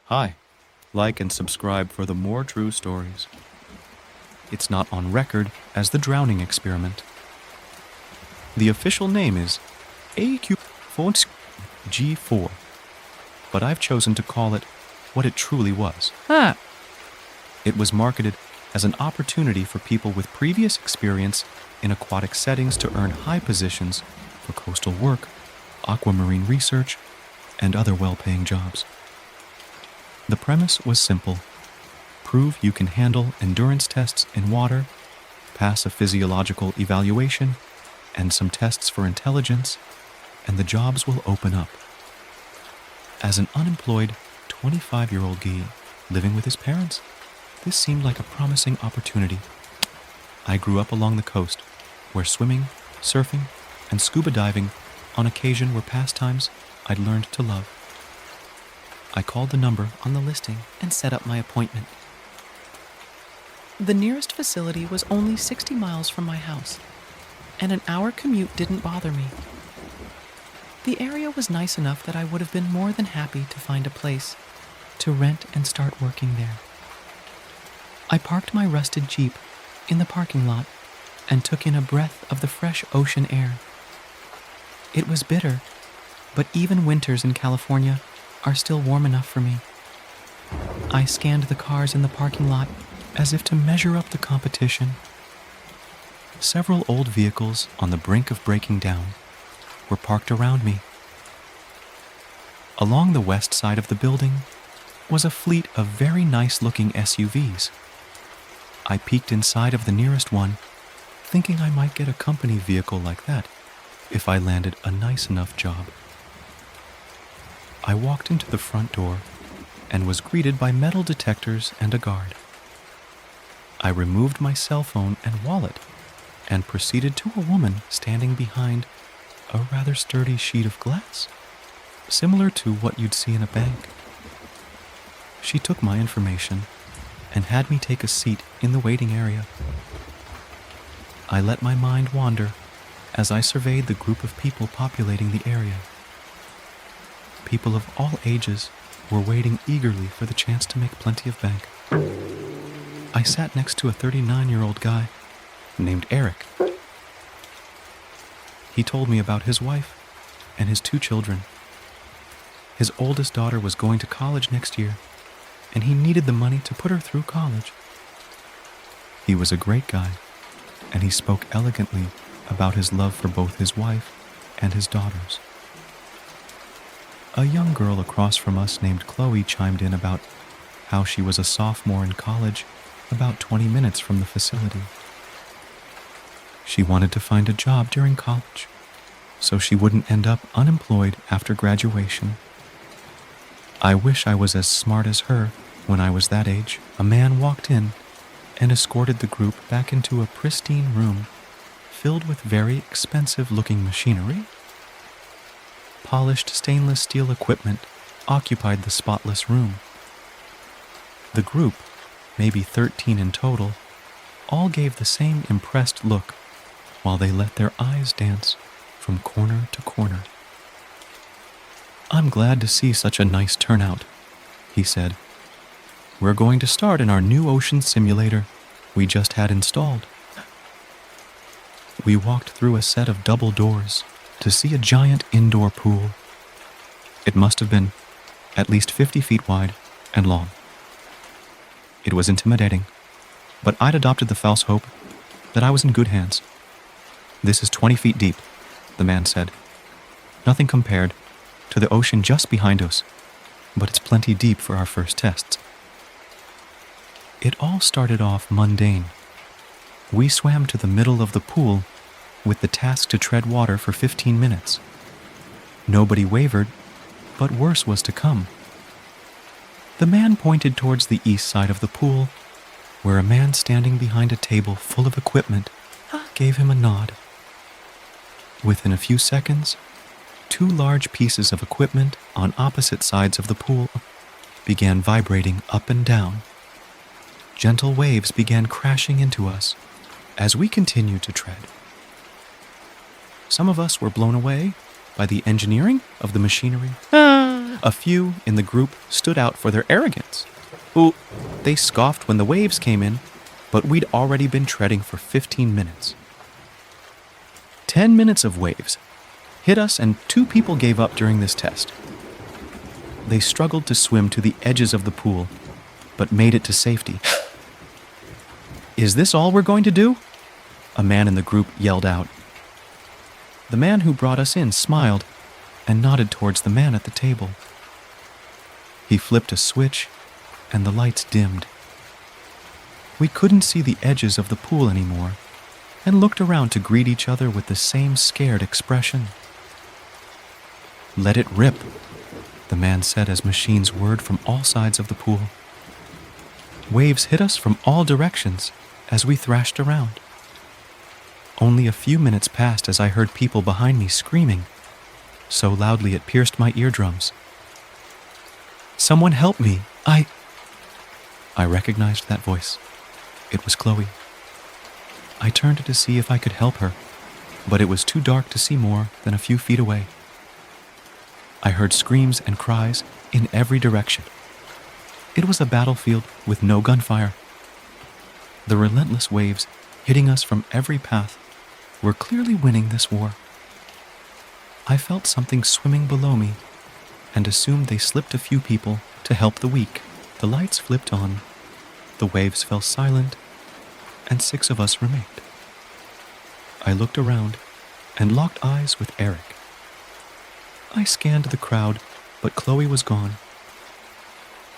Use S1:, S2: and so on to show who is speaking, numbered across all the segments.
S1: Hi, like and subscribe for the more true stories. It's not on record as the drowning experiment. The official name is G4, but I've chosen to call it what it truly was. It was marketed as an opportunity for people with previous experience in aquatic settings to earn high positions for coastal work, aquamarine research, and other well-paying jobs. The premise was simple. Prove you can handle endurance tests in water, pass a physiological evaluation, and some tests for intelligence, and the jobs will open up. As an unemployed 25-year-old guy living with his parents, this seemed like a promising opportunity. I grew up along the coast, where swimming, surfing, and scuba diving on occasion were pastimes I'd learned to love. I called the number on the listing and set up my appointment. The nearest facility was only 60 miles from my house, and an hour commute didn't bother me. The area was nice enough that I would have been more than happy to find a place to rent and start working there. I parked my rusted Jeep in the parking lot and took in a breath of the fresh ocean air. It was bitter, but even winters in California are still warm enough for me. I scanned the cars in the parking lot as if to measure up the competition. Several old vehicles on the brink of breaking down were parked around me. Along the west side of the building was a fleet of very nice-looking SUVs. I peeked inside of the nearest one, thinking I might get a company vehicle like that if I landed a nice enough job. I walked into the front door and was greeted by metal detectors and a guard. I removed my cell phone and wallet and proceeded to a woman standing behind a rather sturdy sheet of glass, similar to what you'd see in a bank. She took my information and had me take a seat in the waiting area. I let my mind wander as I surveyed the group of people populating the area. People of all ages were waiting eagerly for the chance to make plenty of bank. I sat next to a 39-year-old guy named Eric. He told me about his wife and his 2 children. His oldest daughter was going to college next year, and he needed the money to put her through college. He was a great guy, and he spoke elegantly about his love for both his wife and his daughters. A young girl across from us named Chloe chimed in about how she was a sophomore in college about 20 minutes from the facility. She wanted to find a job during college, so she wouldn't end up unemployed after graduation. I wish I was as smart as her when I was that age. A man walked in and escorted the group back into a pristine room filled with very expensive-looking machinery. Polished stainless steel equipment occupied the spotless room. The group, maybe 13 in total, all gave the same impressed look while they let their eyes dance from corner to corner. "I'm glad to see such a nice turnout," he said. "We're going to start in our new ocean simulator we just had installed." We walked through a set of double doors to see a giant indoor pool. It must have been at least 50 feet wide and long. It was intimidating, but I'd adopted the false hope that I was in good hands. "This is 20 feet deep," the man said. "Nothing compared to the ocean just behind us, but it's plenty deep for our first tests." It all started off mundane. We swam to the middle of the pool with the task to tread water for 15 minutes. Nobody wavered, but worse was to come. The man pointed towards the east side of the pool, where a man standing behind a table full of equipment gave him a nod. Within a few seconds, 2 large pieces of equipment on opposite sides of the pool began vibrating up and down. Gentle waves began crashing into us as we continued to tread. Some of us were blown away by the engineering of the machinery. A few in the group stood out for their arrogance. Ooh, they scoffed when the waves came in, but we'd already been treading for 15 minutes. 10 minutes of waves hit us, and 2 people gave up during this test. They struggled to swim to the edges of the pool, but made it to safety. "Is this all we're going to do?" a man in the group yelled out. The man who brought us in smiled and nodded towards the man at the table. He flipped a switch, and the lights dimmed. We couldn't see the edges of the pool anymore, and looked around to greet each other with the same scared expression. "Let it rip," the man said as machines whirred from all sides of the pool. Waves hit us from all directions as we thrashed around. Only a few minutes passed as I heard people behind me screaming, so loudly it pierced my eardrums. "Someone help me, I recognized that voice. It was Chloe. I turned to see if I could help her, but it was too dark to see more than a few feet away. I heard screams and cries in every direction. It was a battlefield with no gunfire. The relentless waves hitting us from every path were clearly winning this war. I felt something swimming below me and assumed they slipped a few people to help the weak. The lights flipped on, the waves fell silent, and 6 of us remained. I looked around and locked eyes with Eric. I scanned the crowd, but Chloe was gone.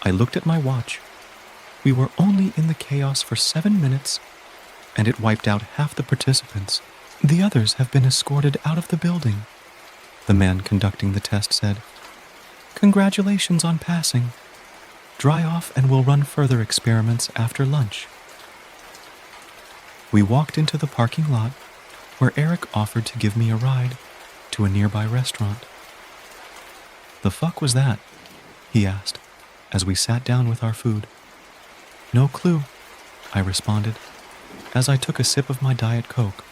S1: I looked at my watch. We were only in the chaos for 7 minutes, and it wiped out half the participants. "The others have been escorted out of the building," the man conducting the test said. "Congratulations on passing. Dry off and we'll run further experiments after lunch." We walked into the parking lot, where Eric offered to give me a ride to a nearby restaurant. "The fuck was that?" he asked, as we sat down with our food. "No clue," I responded, as I took a sip of my Diet Coke.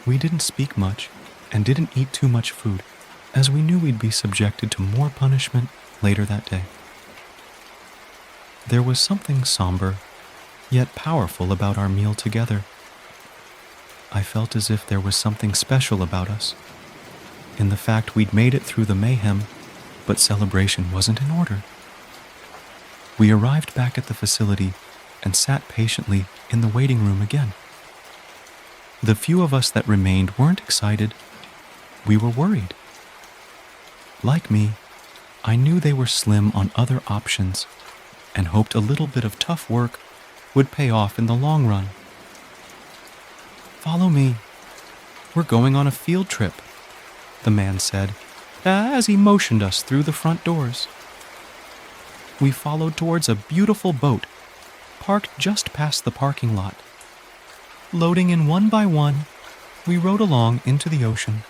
S1: We didn't speak much and didn't eat too much food, as we knew we'd be subjected to more punishment later that day. There was something somber, yet powerful about our meal together. I felt as if there was something special about us, in the fact we'd made it through the mayhem, but celebration wasn't in order. We arrived back at the facility and sat patiently in the waiting room again. The few of us that remained weren't excited. We were worried. Like me, I knew they were slim on other options and hoped a little bit of tough work would pay off in the long run. "Follow me. We're going on a field trip," the man said, as he motioned us through the front doors. We followed towards a beautiful boat parked just past the parking lot. Loading in one by one, we rowed along into the ocean.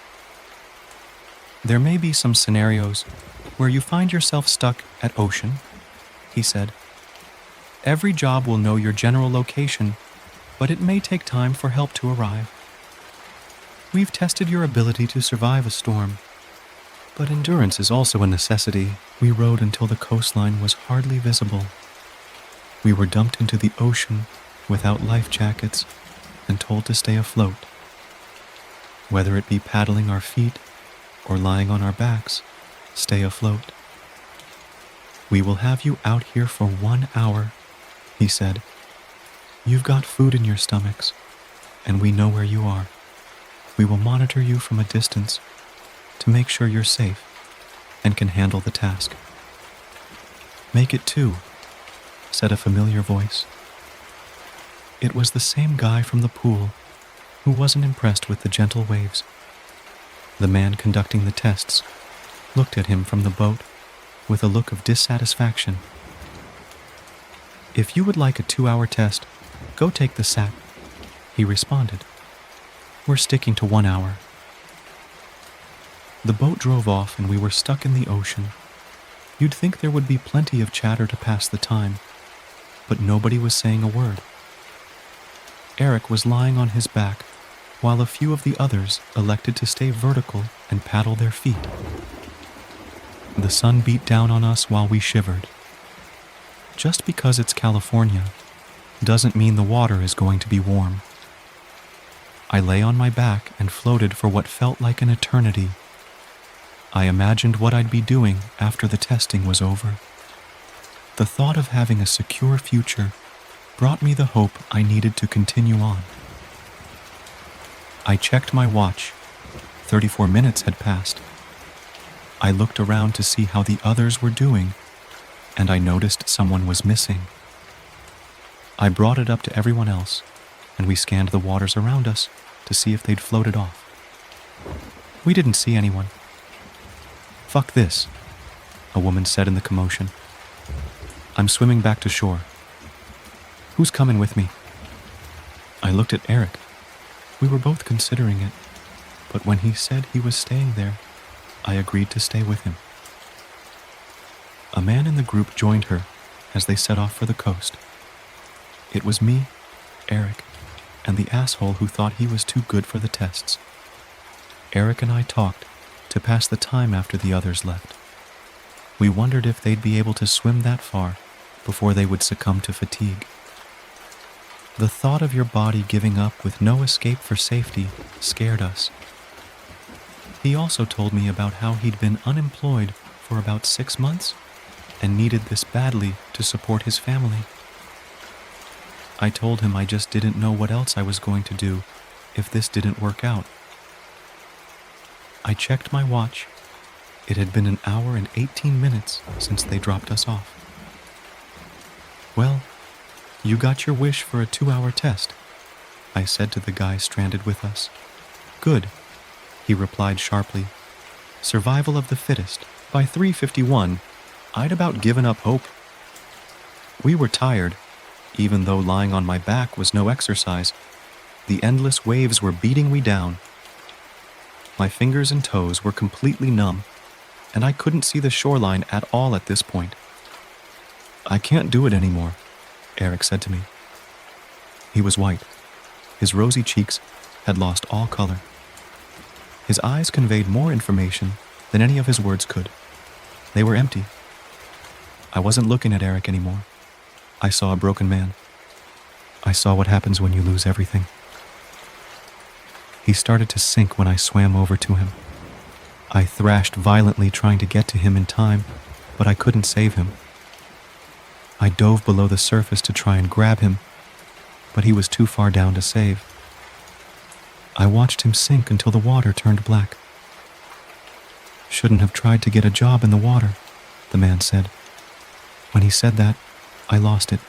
S1: "There may be some scenarios where you find yourself stuck at ocean," he said. "Every job will know your general location, but it may take time for help to arrive. We've tested your ability to survive a storm, but endurance is also a necessity." We rowed until the coastline was hardly visible. We were dumped into the ocean without life jackets and told to stay afloat. Whether it be paddling our feet or lying on our backs, stay afloat. "We will have you out here for 1 hour," he said. "You've got food in your stomachs, and we know where you are. We will monitor you from a distance to make sure you're safe and can handle the task." "Make it 2, said a familiar voice. It was the same guy from the pool who wasn't impressed with the gentle waves. The man conducting the tests looked at him from the boat with a look of dissatisfaction. "If you would like a 2-hour test, go take the SAT," he responded. "We're sticking to 1 hour." The boat drove off and we were stuck in the ocean. You'd think there would be plenty of chatter to pass the time, but nobody was saying a word. Eric was lying on his back, while a few of the others elected to stay vertical and paddle their feet. The sun beat down on us while we shivered. Just because it's California doesn't mean the water is going to be warm. I lay on my back and floated for what felt like an eternity. I imagined what I'd be doing after the testing was over. The thought of having a secure future brought me the hope I needed to continue on. I checked my watch. 34 minutes had passed. I looked around to see how the others were doing, and I noticed someone was missing. I brought it up to everyone else, and we scanned the waters around us to see if they'd floated off. We didn't see anyone. "Fuck this," a woman said in the commotion. "I'm swimming back to shore. Who's coming with me?" I looked at Eric. We were both considering it, but when he said he was staying there, I agreed to stay with him. A man in the group joined her as they set off for the coast. It was me, Eric, and the asshole who thought he was too good for the tests. Eric and I talked to pass the time after the others left. We wondered if they'd be able to swim that far before they would succumb to fatigue. The thought of your body giving up with no escape for safety scared us. He also told me about how he'd been unemployed for about 6 months and needed this badly to support his family. I told him I just didn't know what else I was going to do if this didn't work out. I checked my watch. It had been an hour and 18 minutes since they dropped us off. "Well, you got your wish for a 2-hour test," I said to the guy stranded with us. "Good," he replied sharply. "Survival of the fittest. By 3:51, I'd about given up hope." We were tired, even though lying on my back was no exercise. The endless waves were beating me down. My fingers and toes were completely numb, and I couldn't see the shoreline at all at this point. "I can't do it anymore," Eric said to me. He was white. His rosy cheeks had lost all color. His eyes conveyed more information than any of his words could. They were empty. I wasn't looking at Eric anymore. I saw a broken man. I saw what happens when you lose everything. He started to sink when I swam over to him. I thrashed violently trying to get to him in time, but I couldn't save him. I dove below the surface to try and grab him, but he was too far down to save. I watched him sink until the water turned black. "Shouldn't have tried to get a job in the water," the man said. When he said that, I lost it.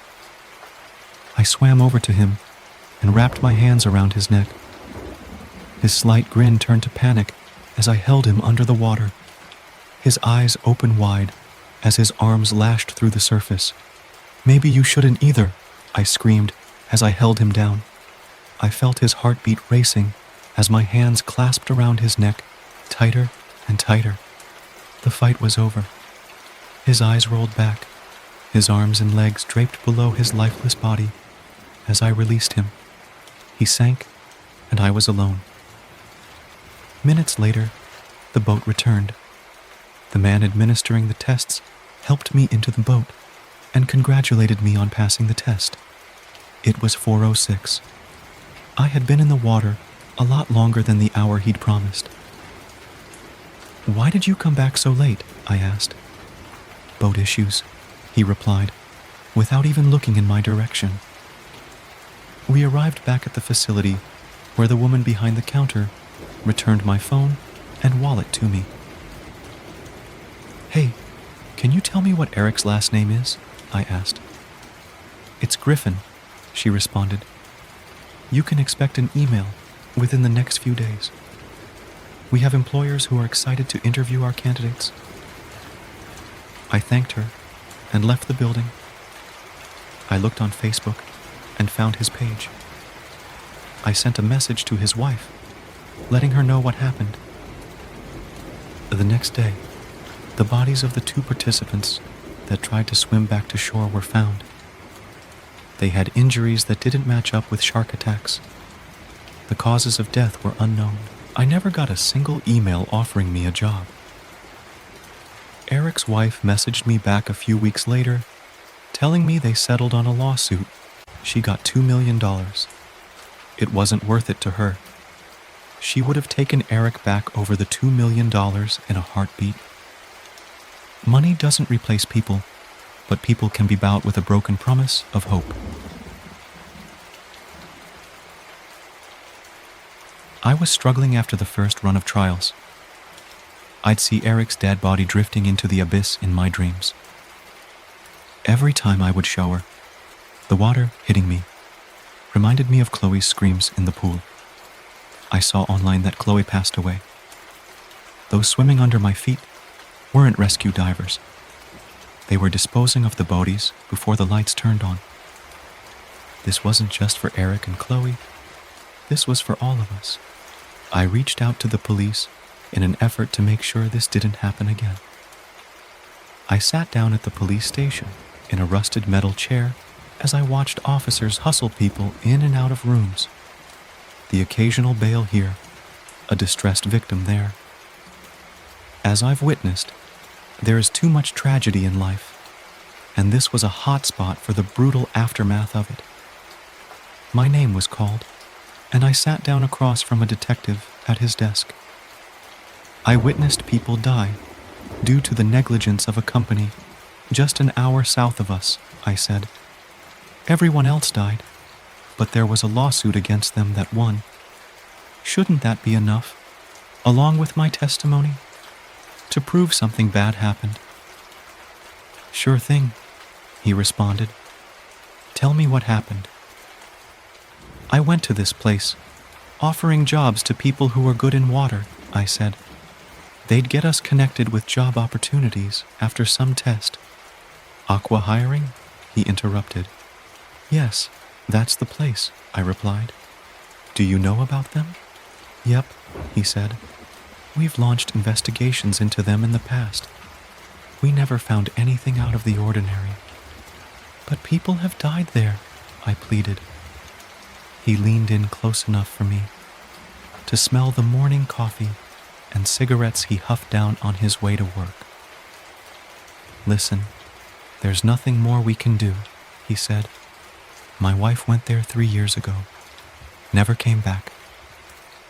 S1: I swam over to him and wrapped my hands around his neck. His slight grin turned to panic as I held him under the water. His eyes opened wide as his arms lashed through the surface. "Maybe you shouldn't either," I screamed as I held him down. I felt his heartbeat racing as my hands clasped around his neck, tighter and tighter. The fight was over. His eyes rolled back, his arms and legs draped below his lifeless body. As I released him, he sank, and I was alone. Minutes later, the boat returned. The man administering the tests helped me into the boat and congratulated me on passing the test. It was 4:06. I had been in the water a lot longer than the hour he'd promised. "Why did you come back so late?" I asked. "Boat issues," he replied, without even looking in my direction. We arrived back at the facility where the woman behind the counter returned my phone and wallet to me. "Hey, can you tell me what Eric's last name is?" I asked. "It's Griffin," she responded. "You can expect an email within the next few days. We have employers who are excited to interview our candidates." I thanked her and left the building. I looked on Facebook and found his page. I sent a message to his wife, letting her know what happened. The next day, the bodies of the 2 participants that tried to swim back to shore were found. They had injuries that didn't match up with shark attacks. The causes of death were unknown. I never got a single email offering me a job. Eric's wife messaged me back a few weeks later, telling me they settled on a lawsuit. She got $2 million. It wasn't worth it to her. She would have taken Eric back over the $2 million in a heartbeat. Money doesn't replace people, but people can be bought with a broken promise of hope. I was struggling after the first run of trials. I'd see Eric's dead body drifting into the abyss in my dreams. Every time I would show her, the water hitting me reminded me of Chloe's screams in the pool. I saw online that Chloe passed away. Those swimming under my feet weren't rescue divers. They were disposing of the bodies before the lights turned on. This wasn't just for Eric and Chloe. This was for all of us. I reached out to the police in an effort to make sure this didn't happen again. I sat down at the police station in a rusted metal chair as I watched officers hustle people in and out of rooms. The occasional bail here, a distressed victim there. As I've witnessed, there is too much tragedy in life, and this was a hot spot for the brutal aftermath of it. My name was called, and I sat down across from a detective at his desk. I witnessed people die due to the negligence of a company just an hour south of us, I said. Everyone else died, but there was a lawsuit against them that won. Shouldn't that be enough, along with my testimony, to prove something bad happened? Sure thing, he responded. Tell me what happened. I went to this place, offering jobs to people who were good in water, I said. They'd get us connected with job opportunities after some test. Aqua hiring? He interrupted. Yes, that's the place, I replied. Do you know about them? Yep, he said. We've launched investigations into them in the past. We never found anything out of the ordinary. But people have died there, I pleaded. He leaned in close enough for me to smell the morning coffee and cigarettes he huffed down on his way to work. Listen, there's nothing more we can do, he said. My wife went there 3 years ago. Never came back.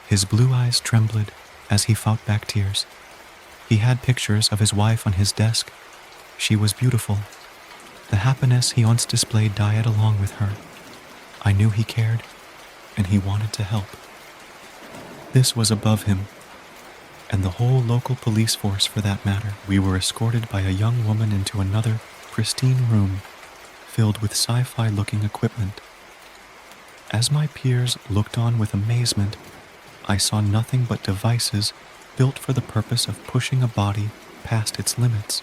S1: His blue eyes trembled as he fought back tears. He had pictures of his wife on his desk. She was beautiful. The happiness he once displayed died along with her. I knew he cared, and he wanted to help. This was above him, and the whole local police force for that matter. We were escorted by a young woman into another pristine room filled with sci-fi looking equipment. As my peers looked on with amazement, I saw nothing but devices built for the purpose of pushing a body past its limits.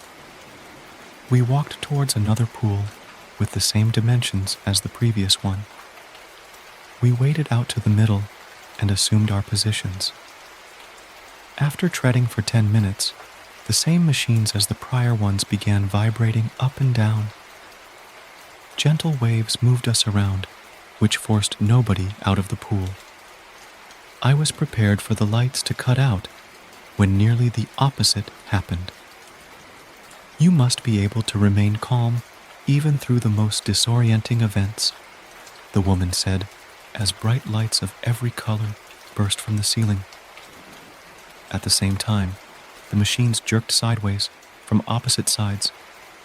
S1: We walked towards another pool with the same dimensions as the previous one. We waded out to the middle and assumed our positions. After treading for 10 minutes, the same machines as the prior ones began vibrating up and down. Gentle waves moved us around, which forced nobody out of the pool. I was prepared for the lights to cut out when nearly the opposite happened. You must be able to remain calm even through the most disorienting events, the woman said, as bright lights of every color burst from the ceiling. At the same time, the machines jerked sideways from opposite sides,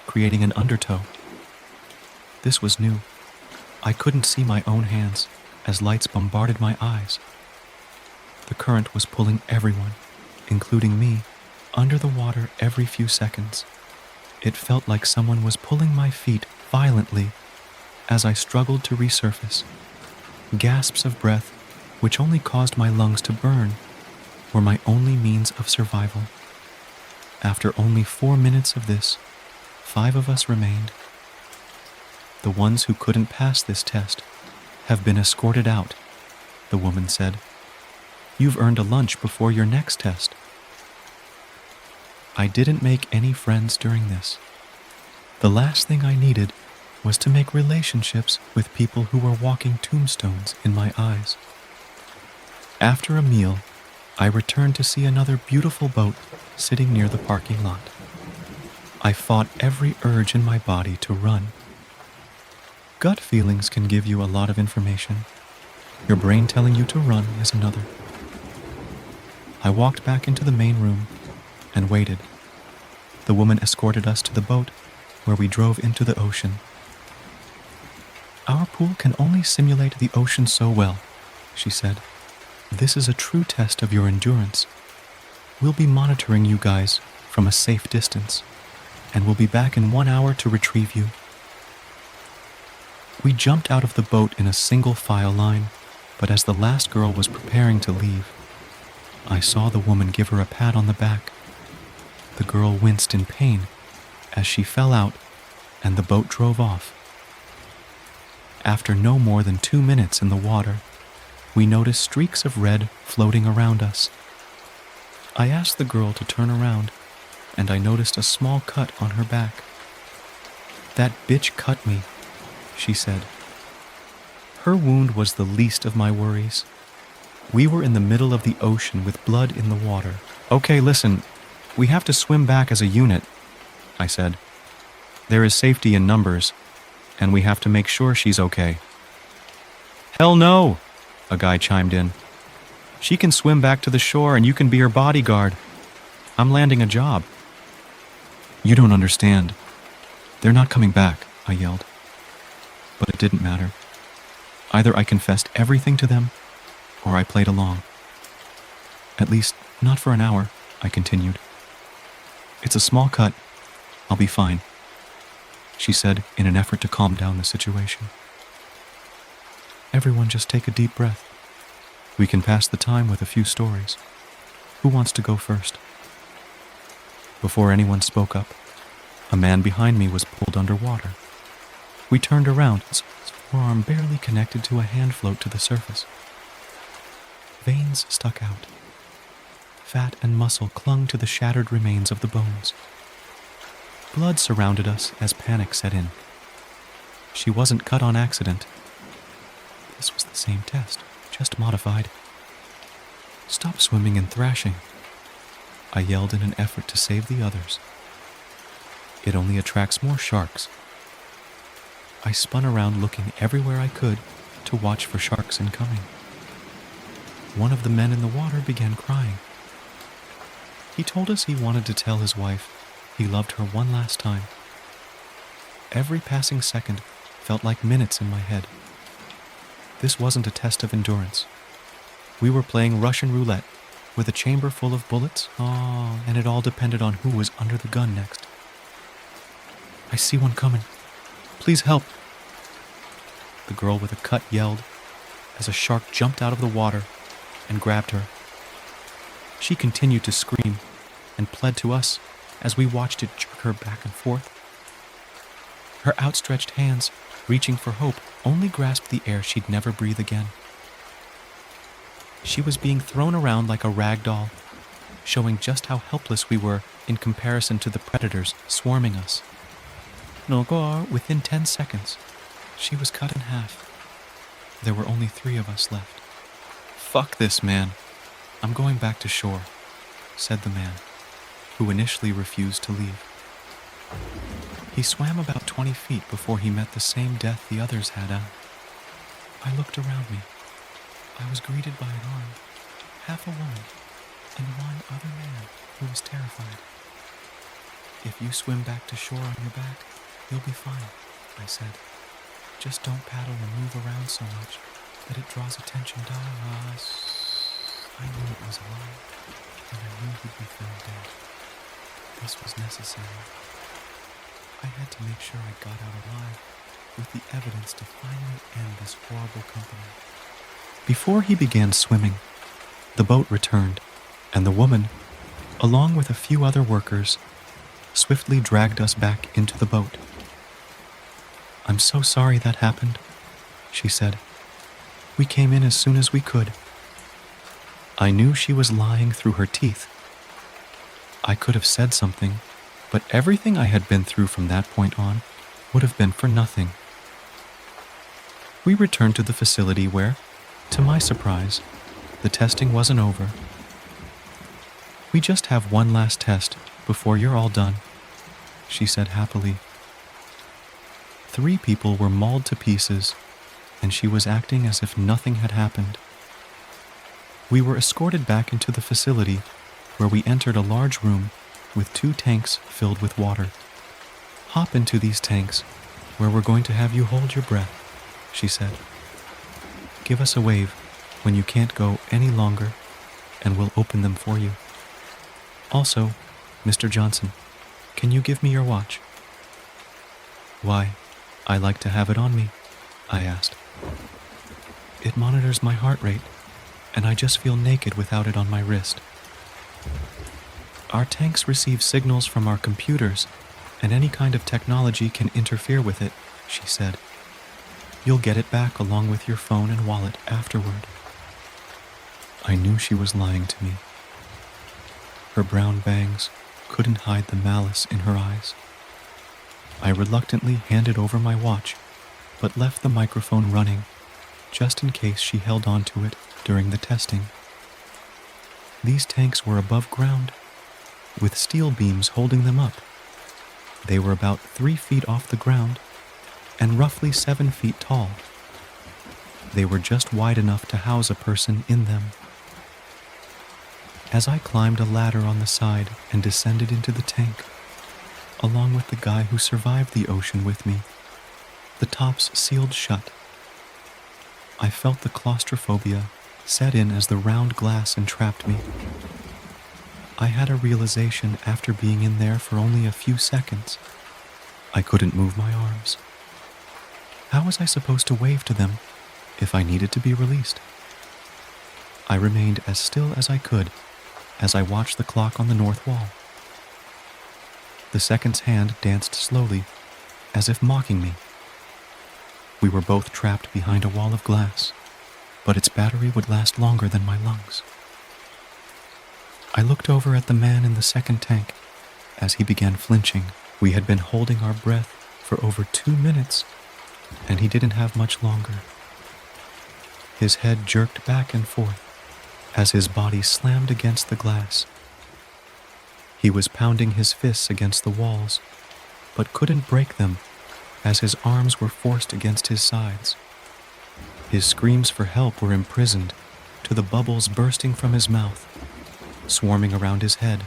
S1: creating an undertow. This was new. I couldn't see my own hands as lights bombarded my eyes. The current was pulling everyone, including me, under the water every few seconds. It felt like someone was pulling my feet violently as I struggled to resurface. Gasps of breath, which only caused my lungs to burn, were my only means of survival. After only 4 minutes of this, 5 of us remained. The ones who couldn't pass this test have been escorted out, the woman said. You've earned a lunch before your next test. I didn't make any friends during this. The last thing I needed was to make relationships with people who were walking tombstones in my eyes. After a meal, I returned to see another beautiful boat sitting near the parking lot. I fought every urge in my body to run. Gut feelings can give you a lot of information. Your brain telling you to run is another. I walked back into the main room and waited. The woman escorted us to the boat, where we drove into the ocean. "Our pool can only simulate the ocean so well," she said. "This is a true test of your endurance. We'll be monitoring you guys from a safe distance, and we'll be back in 1 hour to retrieve you." We jumped out of the boat in a single file line, but as the last girl was preparing to leave, I saw the woman give her a pat on the back. The girl winced in pain as she fell out, and the boat drove off. After no more than 2 minutes in the water, we noticed streaks of red floating around us. I asked the girl to turn around, and I noticed a small cut on her back. "That bitch cut me," she said. Her wound was the least of my worries. We were in the middle of the ocean with blood in the water. "Okay, listen, we have to swim back as a unit," I said. "There is safety in numbers, and we have to make sure she's okay." "Hell no," a guy chimed in. "She can swim back to the shore and you can be her bodyguard. I'm landing a job." "You don't understand. They're not coming back," I yelled. But it didn't matter. Either I confessed everything to them, or I played along. "At least, not for an hour," I continued. "It's a small cut. I'll be fine," she said in an effort to calm down the situation. "Everyone just take a deep breath. We can pass the time with a few stories. Who wants to go first?" Before anyone spoke up, a man behind me was pulled underwater. We turned around, his forearm barely connected to a hand float to the surface. Veins stuck out. Fat and muscle clung to the shattered remains of the bones. Blood surrounded us as panic set in. She wasn't cut on accident. This was the same test, just modified. "Stop swimming and thrashing," I yelled in an effort to save the others. "It only attracts more sharks." I spun around looking everywhere I could to watch for sharks incoming. One of the men in the water began crying. He told us he wanted to tell his wife he loved her one last time. Every passing second felt like minutes in my head. This wasn't a test of endurance. We were playing Russian roulette with a chamber full of bullets, and it all depended on who was under the gun next. "I see one coming. Please help." The girl with a cut yelled as a shark jumped out of the water and grabbed her. She continued to scream and pled to us as we watched it jerk her back and forth. Her outstretched hands, reaching for hope, only grasped the air she'd never breathe again. She was being thrown around like a rag doll, showing just how helpless we were in comparison to the predators swarming us. Within 10 seconds, she was cut in half. There were only 3 of us left. "Fuck this, man. I'm going back to shore," said the man, who initially refused to leave. He swam about 20 feet before he met the same death the others had. I looked around me. I was greeted by an arm, half a woman, and one other man who was terrified. "If you swim back to shore on your back, you'll be fine," I said. "Just don't paddle and move around so much that it draws attention to us." I knew it was a lie, and I knew he'd be found dead. This was necessary. I had to make sure I got out alive with the evidence to finally end this horrible company. Before he began swimming, the boat returned, and the woman, along with a few other workers, swiftly dragged us back into the boat. "I'm so sorry that happened," she said. "We came in as soon as we could." I knew she was lying through her teeth. I could have said something, but everything I had been through from that point on would have been for nothing. We returned to the facility where, to my surprise, the testing wasn't over. "We just have one last test before you're all done," she said happily. 3 people were mauled to pieces, and she was acting as if nothing had happened. We were escorted back into the facility, where we entered a large room with 2 tanks filled with water. Hop into these tanks, where we're going to have you hold your breath, she said. Give us a wave when you can't go any longer, and we'll open them for you. Also, Mr. Johnson, can you give me your watch? Why, I like to have it on me, I asked. It monitors my heart rate, and I just feel naked without it on my wrist. Our tanks receive signals from our computers, and any kind of technology can interfere with it, she said. You'll get it back along with your phone and wallet afterward. I knew she was lying to me. Her brown bangs couldn't hide the malice in her eyes. I reluctantly handed over my watch, but left the microphone running, just in case she held on to it during the testing. These tanks were above ground, with steel beams holding them up. They were about 3 feet off the ground and roughly 7 feet tall. They were just wide enough to house a person in them. As I climbed a ladder on the side and descended into the tank, along with the guy who survived the ocean with me, the tops sealed shut. I felt the claustrophobia set in as the round glass entrapped me. I had a realization after being in there for only a few seconds. I couldn't move my arms. How was I supposed to wave to them if I needed to be released? I remained as still as I could as I watched the clock on the north wall. The second's hand danced slowly, as if mocking me. We were both trapped behind a wall of glass, but its battery would last longer than my lungs. I looked over at the man in the second tank as he began flinching. We had been holding our breath for over 2 minutes, and he didn't have much longer. His head jerked back and forth as his body slammed against the glass. He was pounding his fists against the walls, but couldn't break them as his arms were forced against his sides. His screams for help were imprisoned to the bubbles bursting from his mouth, swarming around his head.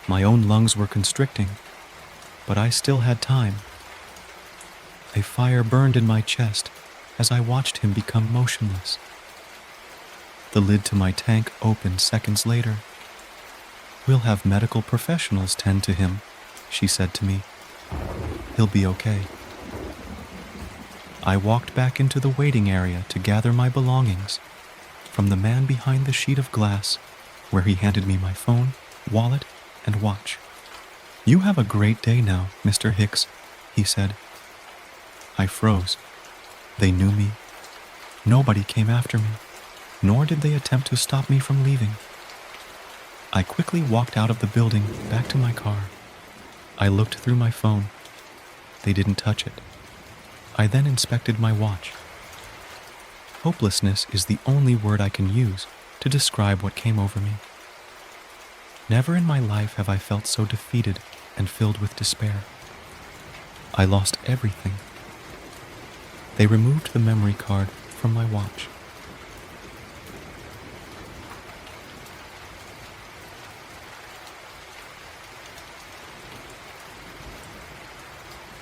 S1: My own lungs were constricting, but I still had time. A fire burned in my chest as I watched him become motionless. The lid to my tank opened seconds later. We'll have medical professionals tend to him, she said to me. He'll be okay. I walked back into the waiting area to gather my belongings from the man behind the sheet of glass, where he handed me my phone, wallet, and watch. You have a great day now, Mr. Hicks, he said. I froze. They knew me. Nobody came after me, nor did they attempt to stop me from leaving. I quickly walked out of the building back to my car. I looked through my phone. They didn't touch it. I then inspected my watch. Hopelessness is the only word I can use to describe what came over me. Never in my life have I felt so defeated and filled with despair. I lost everything. They removed the memory card from my watch.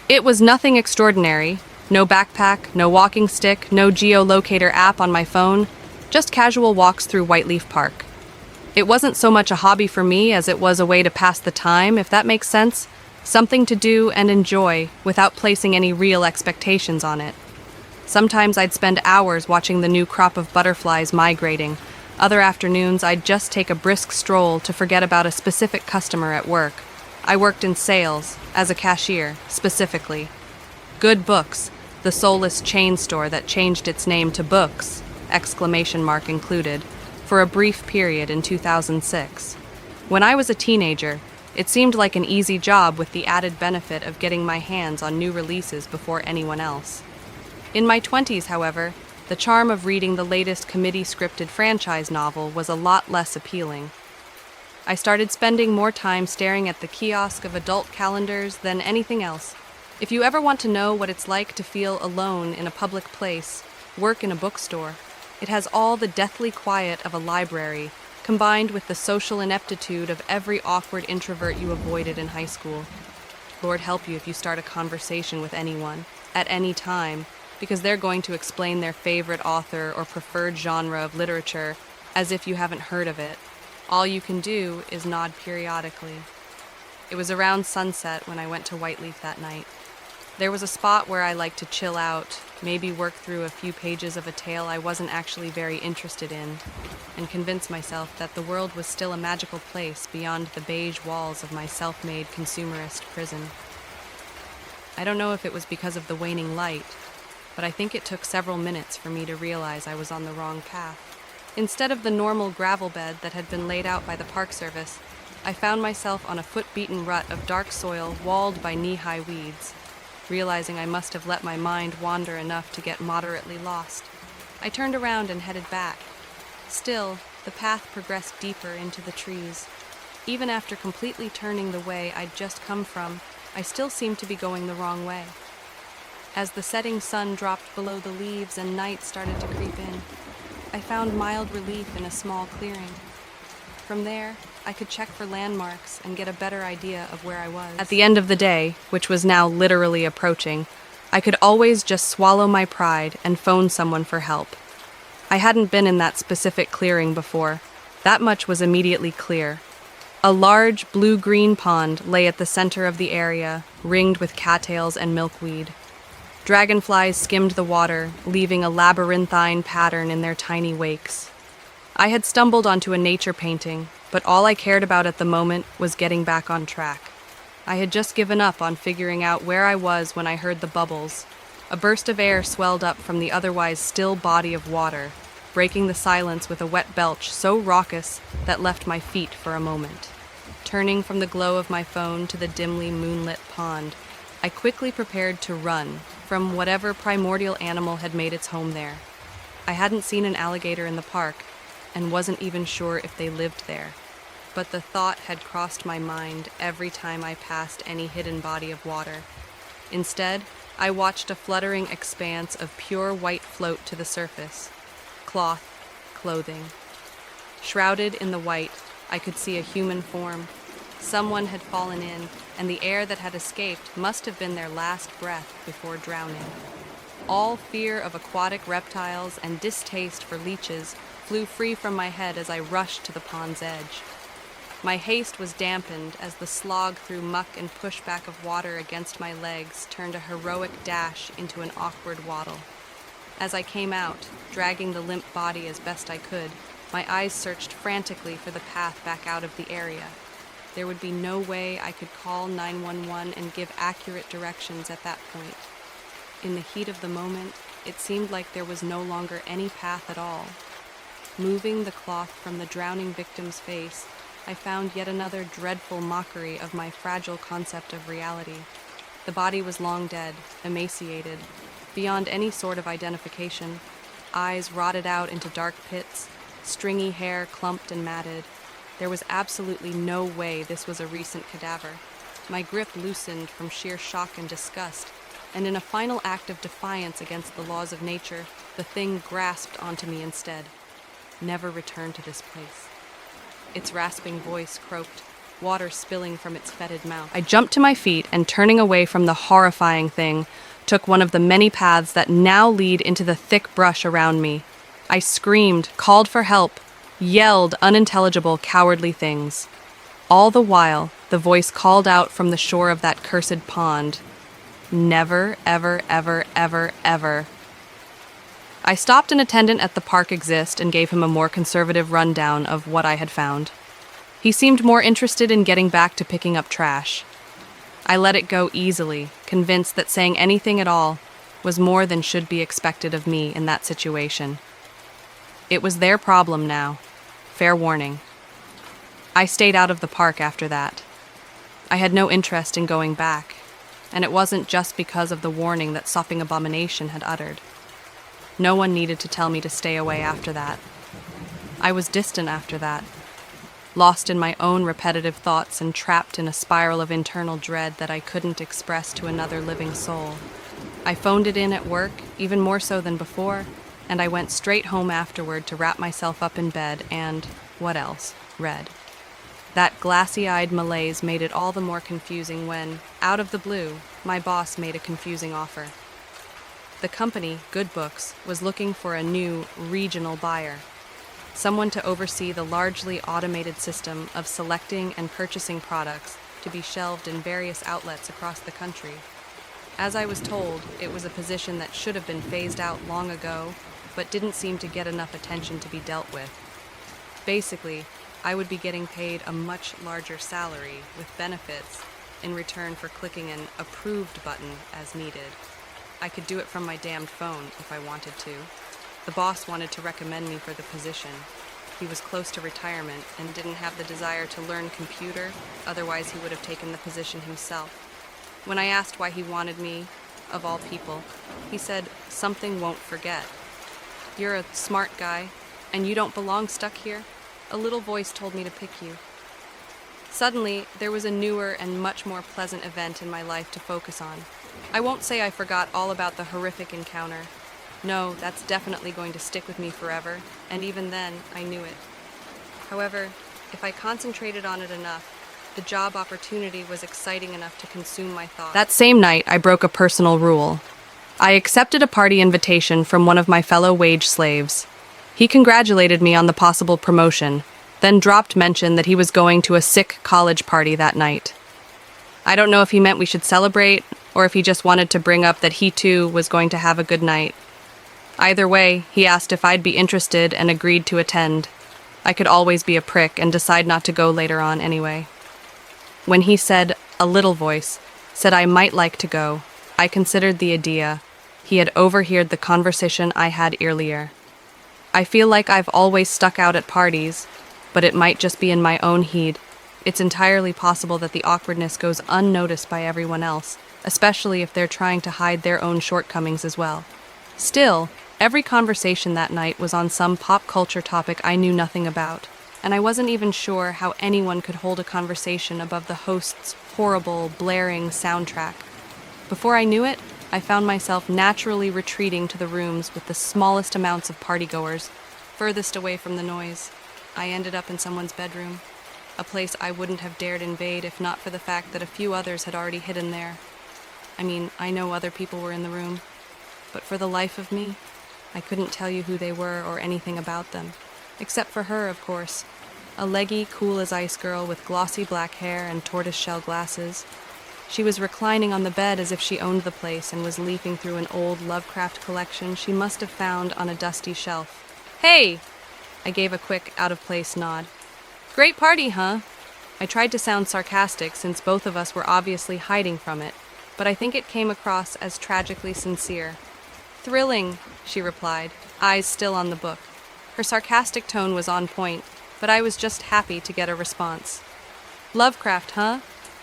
S2: It was nothing extraordinary. No backpack, no walking stick, no geolocator app on my phone, just casual walks through Whiteleaf Park. It wasn't so much a hobby for me as it was a way to pass the time, if that makes sense. Something to do and enjoy without placing any real expectations on it. Sometimes I'd spend hours watching the new crop of butterflies migrating. Other afternoons I'd just take a brisk stroll to forget about a specific customer at work. I worked in sales, as a cashier, specifically. Good Books, the soulless chain store that changed its name to Books, ! Included, for a brief period in 2006. When I was a teenager, it seemed like an easy job with the added benefit of getting my hands on new releases before anyone else. In my 20s, however, the charm of reading the latest committee-scripted franchise novel was a lot less appealing. I started spending more time staring at the kiosk of adult calendars than anything else. If you ever want to know what it's like to feel alone in a public place, work in a bookstore. It has all the deathly quiet of a library, combined with the social ineptitude of every awkward introvert you avoided in high school. Lord help you if you start a conversation with anyone, at any time, because they're going to explain their favorite author or preferred genre of literature as if you haven't heard of it. All you can do is nod periodically. It was around sunset when I went to Whiteleaf that night. There was a spot where I liked to chill out, maybe work through a few pages of a tale I wasn't actually very interested in, and convince myself that the world was still a magical place beyond the beige walls of my self-made consumerist prison. I don't know if it was because of the waning light, but I think it took several minutes for me to realize I was on the wrong path. Instead of the normal gravel bed that had been laid out by the Park Service, I found myself on a foot-beaten rut of dark soil walled by knee-high weeds. Realizing I must have let my mind wander enough to get moderately lost, I turned around and headed back. Still, the path progressed deeper into the trees. Even after completely turning the way I'd just come from, I still seemed to be going the wrong way. As the setting sun dropped below the leaves and night started to creep in, I found mild relief in a small clearing. From there, I could check for landmarks and get a better idea of where I was. At the end of the day, which was now literally approaching, I could always just swallow my pride and phone someone for help. I hadn't been in that specific clearing before. That much was immediately clear. A large blue-green pond lay at the center of the area, ringed with cattails and milkweed. Dragonflies skimmed the water, leaving a labyrinthine pattern in their tiny wakes. I had stumbled onto a nature painting, but all I cared about at the moment was getting back on track. I had just given up on figuring out where I was when I heard the bubbles. A burst of air swelled up from the otherwise still body of water, breaking the silence with a wet belch so raucous that left my feet for a moment. Turning from the glow of my phone to the dimly moonlit pond, I quickly prepared to run from whatever primordial animal had made its home there. I hadn't seen an alligator in the park, and wasn't even sure if they lived there. But the thought had crossed my mind every time I passed any hidden body of water. Instead, I watched a fluttering expanse of pure white float to the surface. Cloth, clothing. Shrouded in the white, I could see a human form. Someone had fallen in, and the air that had escaped must have been their last breath before drowning. All fear of aquatic reptiles and distaste for leeches flew free from my head as I rushed to the pond's edge. My haste was dampened as the slog through muck and pushback of water against my legs turned a heroic dash into an awkward waddle. As I came out, dragging the limp body as best I could, my eyes searched frantically for the path back out of the area. There would be no way I could call 911 and give accurate directions at that point. In the heat of the moment, it seemed like there was no longer any path at all. Moving the cloth from the drowning victim's face, I found yet another dreadful mockery of my fragile concept of reality. The body was long dead, emaciated, beyond any sort of identification, eyes rotted out into dark pits, stringy hair clumped and matted. There was absolutely no way this was a recent cadaver. My grip loosened from sheer shock and disgust, and in a final act of defiance against the laws of nature, the thing grasped onto me instead. Never return to this place. Its rasping voice croaked, water spilling from its fetid mouth. I jumped to my feet and, turning away from the horrifying thing, took one of the many paths that now lead into the thick brush around me. I screamed, called for help, yelled unintelligible, cowardly things. All the while, the voice called out from the shore of that cursed pond, "Never, ever, ever, ever, ever." I stopped an attendant at the park exist and gave him a more conservative rundown of what I had found. He seemed more interested in getting back to picking up trash. I let it go easily, convinced that saying anything at all was more than should be expected of me in that situation. It was their problem now. Fair warning. I stayed out of the park after that. I had no interest in going back, and it wasn't just because of the warning that Sopping Abomination had uttered. No one needed to tell me to stay away after that. I was distant after that. lost in my own repetitive thoughts and trapped in a spiral of internal dread that I couldn't express to another living soul. I phoned it in at work, even more so than before, and I went straight home afterward to wrap myself up in bed and, what else, read. That glassy-eyed malaise made it all the more confusing when, out of the blue, my boss made a confusing offer. The company, Good Books, was looking for a new regional buyer, someone to oversee the largely automated system of selecting and purchasing products to be shelved in various outlets across the country. As I was told, it was a position that should have been phased out long ago, but didn't seem to get enough attention to be dealt with. Basically, I would be getting paid a much larger salary with benefits in return for clicking an approved button as needed. I could do it from my damned phone if I wanted to. The boss wanted to recommend me for the position. He was close to retirement and didn't have the desire to learn computer, otherwise he would have taken the position himself. When I asked why he wanted me, of all people, he said, "Something won't forget. You're a smart guy, and you don't belong stuck here. A little voice told me to pick you." Suddenly, there was a newer and much more pleasant event in my life to focus on. I won't say I forgot all about the horrific encounter. No, that's definitely going to stick with me forever, and even then, I knew it. However, if I concentrated on it enough, the job opportunity was exciting enough to consume my thoughts. That same night, I broke a personal rule. I accepted a party invitation from one of my fellow wage slaves. He congratulated me on the possible promotion, then dropped mention that he was going to a sick college party that night. I don't know if he meant we should celebrate, or if he just wanted to bring up that he too was going to have a good night. Either way, he asked if I'd be interested and agreed to attend. I could always be a prick and decide not to go later on anyway. When he said, a little voice, said I might like to go, I considered the idea. He had overheard the conversation I had earlier. I feel like I've always stuck out at parties, but it might just be in my own head. It's entirely possible that the awkwardness goes unnoticed by everyone else, especially if they're trying to hide their own shortcomings as well. Still, every conversation that night was on some pop culture topic I knew nothing about, and I wasn't even sure how anyone could hold a conversation above the host's horrible, blaring soundtrack. Before I knew it, I found myself naturally retreating to the rooms with the smallest amounts of partygoers, furthest away from the noise. I ended up in someone's bedroom, a place I wouldn't have dared invade if not for the fact that a few others had already hidden there. I mean, I know other people were in the room, but for the life of me, I couldn't tell you who they were or anything about them. Except for her, of course. A leggy, cool-as-ice girl with glossy black hair and tortoise-shell glasses. She was reclining on the bed as if she owned the place and was leafing through an old Lovecraft collection she must have found on a dusty shelf. "Hey!" I gave a quick, out-of-place nod. "Great party, huh?" I tried to sound sarcastic since both of us were obviously hiding from it, but I think it came across as tragically sincere. "Thrilling," she replied, eyes still on the book. Her sarcastic tone was on point, but I was just happy to get a response. "Lovecraft, huh?"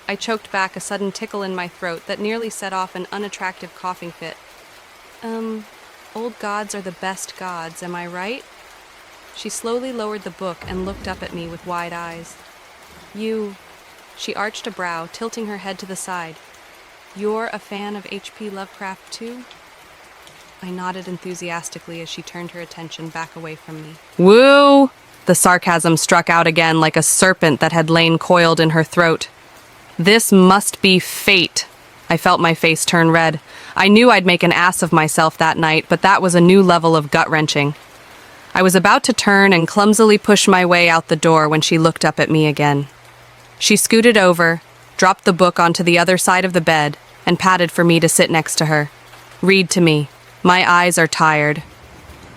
S2: I choked back a sudden tickle in my throat that nearly set off an unattractive coughing fit. Old gods are the best gods, am I right?" She slowly lowered the book and looked up at me with wide eyes. She arched a brow, tilting her head to the side. "You're a fan of H.P. Lovecraft, too?" I nodded enthusiastically as she turned her attention back away from me. "Woo!" The sarcasm struck out again like a serpent that had lain coiled in her throat. "This must be fate." I felt my face turn red. I knew I'd make an ass of myself that night, but that was a new level of gut-wrenching. I was about to turn and clumsily push my way out the door when she looked up at me again. She scooted over, dropped the book onto the other side of the bed, and patted for me to sit next to her. "Read to me. My eyes are tired."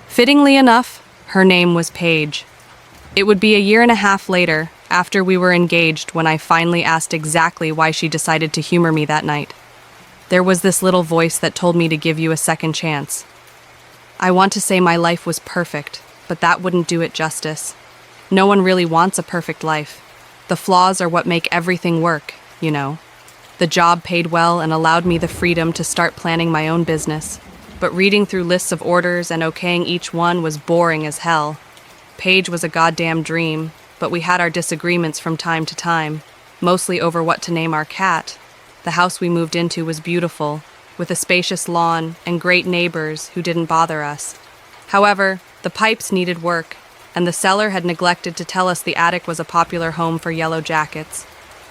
S2: Fittingly enough, her name was Paige. It would be a year and a half later, after we were engaged, when I finally asked exactly why she decided to humor me that night. There was this little voice that told me to give you a second chance. I want to say my life was perfect, but that wouldn't do it justice. No one really wants a perfect life. The flaws are what make everything work, you know. The job paid well and allowed me the freedom to start planning my own business. But reading through lists of orders and okaying each one was boring as hell. Paige was a goddamn dream, but we had our disagreements from time to time, mostly over what to name our cat. The house we moved into was beautiful, with a spacious lawn and great neighbors who didn't bother us. However, the pipes needed work, and the seller had neglected to tell us the attic was a popular home for yellow jackets.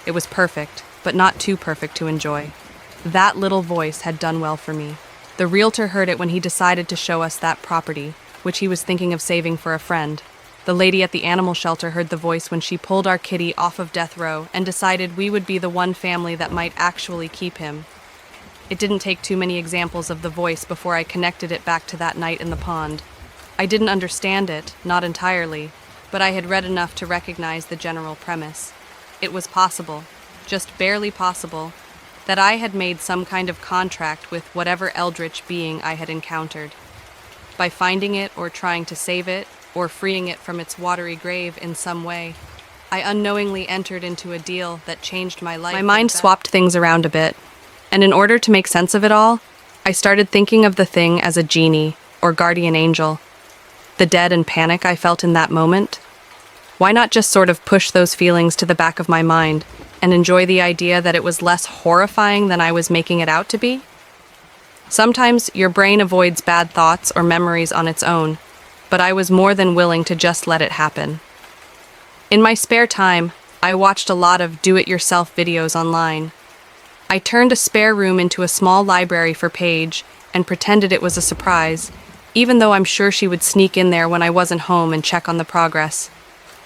S2: It was perfect, but not too perfect to enjoy. That little voice had done well for me. The realtor heard it when he decided to show us that property, which he was thinking of saving for a friend. The lady at the animal shelter heard the voice when she pulled our kitty off of death row and decided we would be the one family that might actually keep him. It didn't take too many examples of the voice before I connected it back to that night in the pond. I didn't understand it, not entirely, but I had read enough to recognize the general premise. It was possible, just barely possible, that I had made some kind of contract with whatever eldritch being I had encountered. By finding it or trying to save it, or freeing it from its watery grave in some way, I unknowingly entered into a deal that changed my life. My mind swapped things around a bit, and in order to make sense of it all, I started thinking of the thing as a genie or guardian angel. The dread and panic I felt in that moment, why not just sort of push those feelings to the back of my mind and enjoy the idea that it was less horrifying than I was making it out to be? Sometimes your brain avoids bad thoughts or memories on its own, but I was more than willing to just let it happen. In my spare time, I watched a lot of do-it-yourself videos online. I turned a spare room into a small library for Paige and pretended it was a surprise, even though I'm sure she would sneak in there when I wasn't home and check on the progress.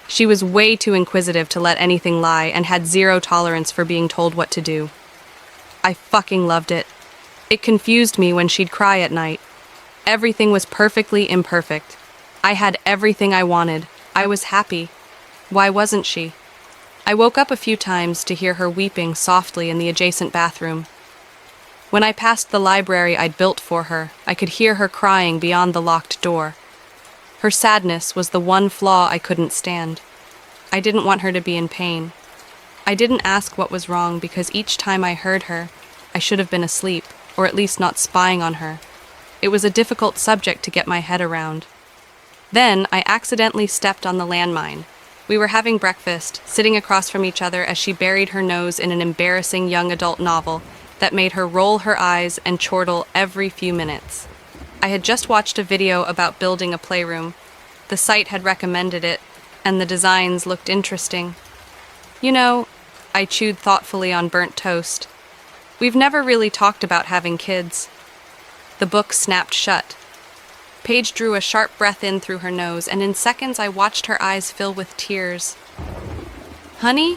S2: She was way too inquisitive to let anything lie and had zero tolerance for being told what to do. I fucking loved it. It confused me when she'd cry at night. Everything was perfectly imperfect. I had everything I wanted. I was happy. Why wasn't she? I woke up a few times to hear her weeping softly in the adjacent bathroom. When I passed the library I'd built for her, I could hear her crying beyond the locked door. Her sadness was the one flaw I couldn't stand. I didn't want her to be in pain. I didn't ask what was wrong because each time I heard her, I should have been asleep, or at least not spying on her. It was a difficult subject to get my head around. Then I accidentally stepped on the landmine. We were having breakfast, sitting across from each other as she buried her nose in an embarrassing young adult novel that made her roll her eyes and chortle every few minutes. I had just watched a video about building a playroom. The site had recommended it, and the designs looked interesting. You know, I chewed thoughtfully on burnt toast. We've never really talked about having kids. The book snapped shut. Paige drew a sharp breath in through her nose, and in seconds I watched her eyes fill with tears. "Honey,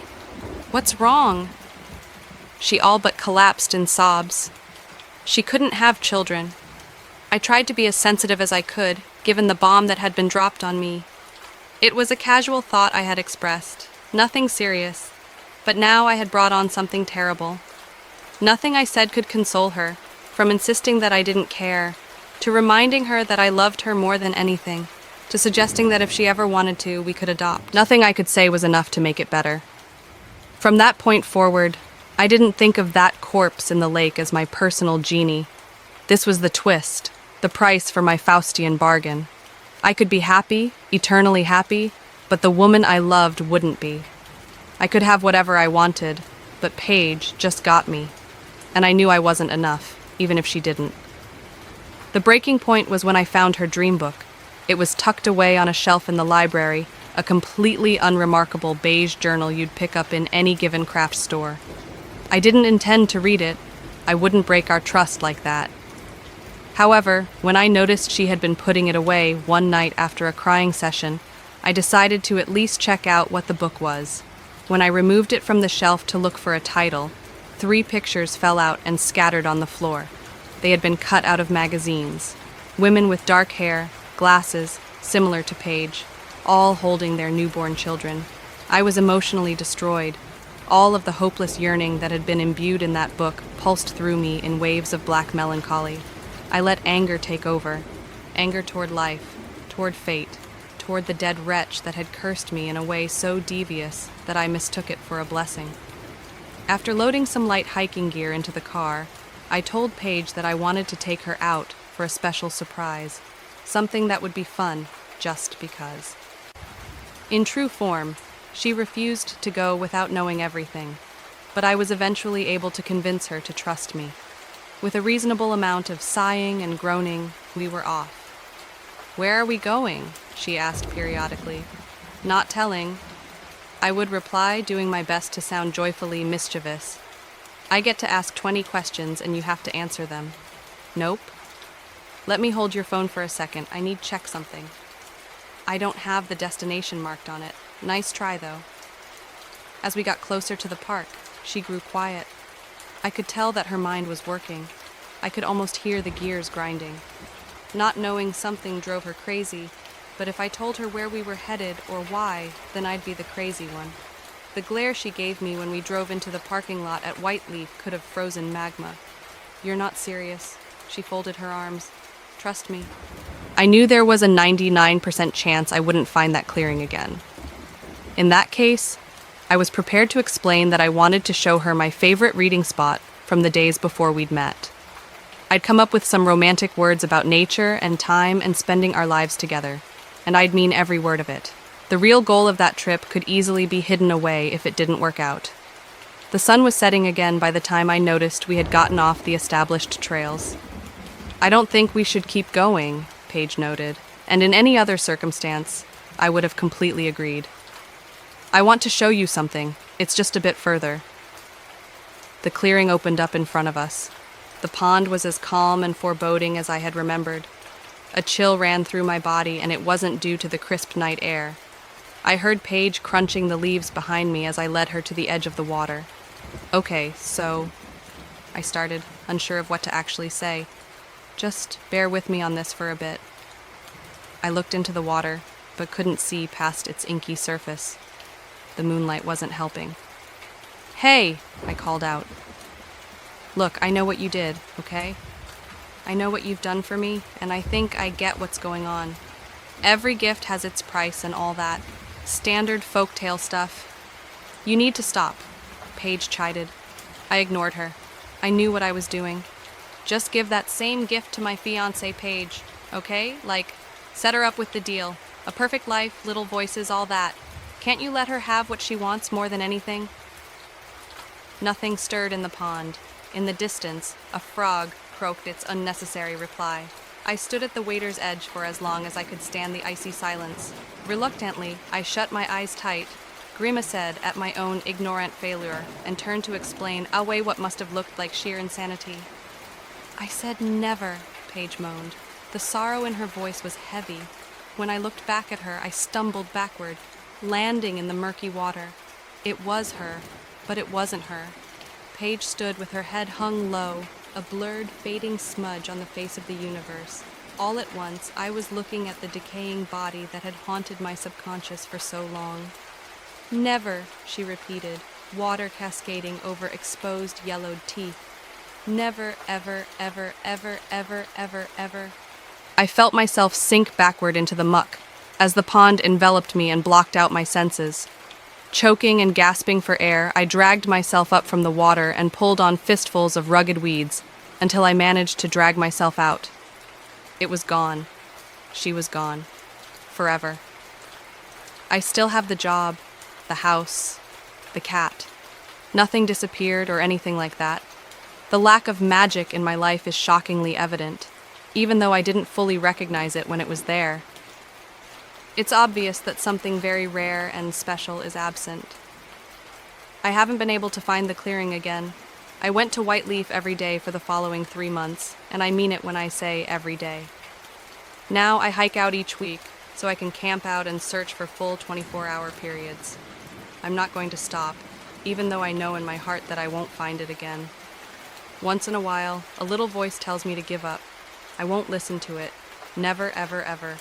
S2: what's wrong?" She all but collapsed in sobs. She couldn't have children. I tried to be as sensitive as I could, given the bomb that had been dropped on me. It was a casual thought I had expressed, nothing serious, but now I had brought on something terrible. Nothing I said could console her, from insisting that I didn't care, to reminding her that I loved her more than anything, to suggesting that if she ever wanted to, we could adopt. Nothing I could say was enough to make it better. From that point forward, I didn't think of that corpse in the lake as my personal genie. This was the twist, the price for my Faustian bargain. I could be happy, eternally happy, but the woman I loved wouldn't be. I could have whatever I wanted, but Paige just got me, and I knew I wasn't enough, even if she didn't. The breaking point was when I found her dream book. It was tucked away on a shelf in the library, a completely unremarkable beige journal you'd pick up in any given craft store. I didn't intend to read it. I wouldn't break our trust like that. However, when I noticed she had been putting it away one night after a crying session, I decided to at least check out what the book was. When I removed it from the shelf to look for a title, 3 pictures fell out and scattered on the floor. They had been cut out of magazines. Women with dark hair, glasses, similar to Paige, all holding their newborn children. I was emotionally destroyed. All of the hopeless yearning that had been imbued in that book pulsed through me in waves of black melancholy. I let anger take over. Anger toward life, toward fate, toward the dead wretch that had cursed me in a way so devious that I mistook it for a blessing. After loading some light hiking gear into the car, I told Paige that I wanted to take her out for a special surprise, something that would be fun, just because. In true form, She refused to go without knowing everything, but I was eventually able to convince her to trust me. With a reasonable amount of sighing and groaning, we were off. "Where are we going?" she asked periodically. Not telling, I would reply, doing my best to sound joyfully mischievous. "I get to ask 20 questions and you have to answer them." "Nope." "Let me hold your phone for a second. I need to check something." "I don't have the destination marked on it." "Nice try, though." As we got closer to the park, she grew quiet. I could tell that her mind was working. I could almost hear the gears grinding. Not knowing something drove her crazy, but if I told her where we were headed or why, then I'd be the crazy one. The glare she gave me when we drove into the parking lot at Whiteleaf could have frozen magma. "You're not serious." She folded her arms. "Trust me." I knew there was a 99% chance I wouldn't find that clearing again. In that case, I was prepared to explain that I wanted to show her my favorite reading spot from the days before we'd met. I'd come up with some romantic words about nature and time and spending our lives together, and I'd mean every word of it. The real goal of that trip could easily be hidden away if it didn't work out. The sun was setting again by the time I noticed we had gotten off the established trails. "I don't think we should keep going," Paige noted, and in any other circumstance, I would have completely agreed. "I want to show you something. It's just a bit further." The clearing opened up in front of us. The pond was as calm and foreboding as I had remembered. A chill ran through my body, and it wasn't due to the crisp night air. I heard Paige crunching the leaves behind me as I led her to the edge of the water. "Okay, so," I started, unsure of what to actually say. "Just bear with me on this for a bit." I looked into the water, but couldn't see past its inky surface. The moonlight wasn't helping. "Hey!" I called out. "Look, I know what you did, okay? I know what you've done for me, and I think I get what's going on. Every gift has its price and all that. Standard folktale stuff. You need to stop," Paige chided. I ignored her. I knew what I was doing. "Just give that same gift to my fiancé, Paige, okay? Like, set her up with the deal. A perfect life, little voices, all that. Can't you let her have what she wants more than anything?" Nothing stirred in the pond. In the distance, a frog croaked its unnecessary reply. I stood at the water's edge for as long as I could stand the icy silence. Reluctantly, I shut my eyes tight, grimaced at my own ignorant failure, and turned to explain away what must have looked like sheer insanity. "I said never," Paige moaned. The sorrow in her voice was heavy. When I looked back at her, I stumbled backward, landing in the murky water. It was her, but it wasn't her. Paige stood with her head hung low, a blurred, fading smudge on the face of the universe. All at once, I was looking at the decaying body that had haunted my subconscious for so long. "Never," she repeated, water cascading over exposed, yellowed teeth. "Never, ever, ever, ever, ever, ever, ever." I felt myself sink backward into the muck as the pond enveloped me and blocked out my senses. Choking and gasping for air, I dragged myself up from the water and pulled on fistfuls of rugged weeds until I managed to drag myself out. It was gone. She was gone. Forever. I still have the job, the house, the cat. Nothing disappeared or anything like that. The lack of magic in my life is shockingly evident, even though I didn't fully recognize it when it was there. It's obvious that something very rare and special is absent. I haven't been able to find the clearing again. I went to Whiteleaf every day for the following 3 months, and I mean it when I say every day. Now I hike out each week, so I can camp out and search for full 24-hour periods. I'm not going to stop, even though I know in my heart that I won't find it again. Once in a while, a little voice tells me to give up. I won't listen to it. Never, ever, ever.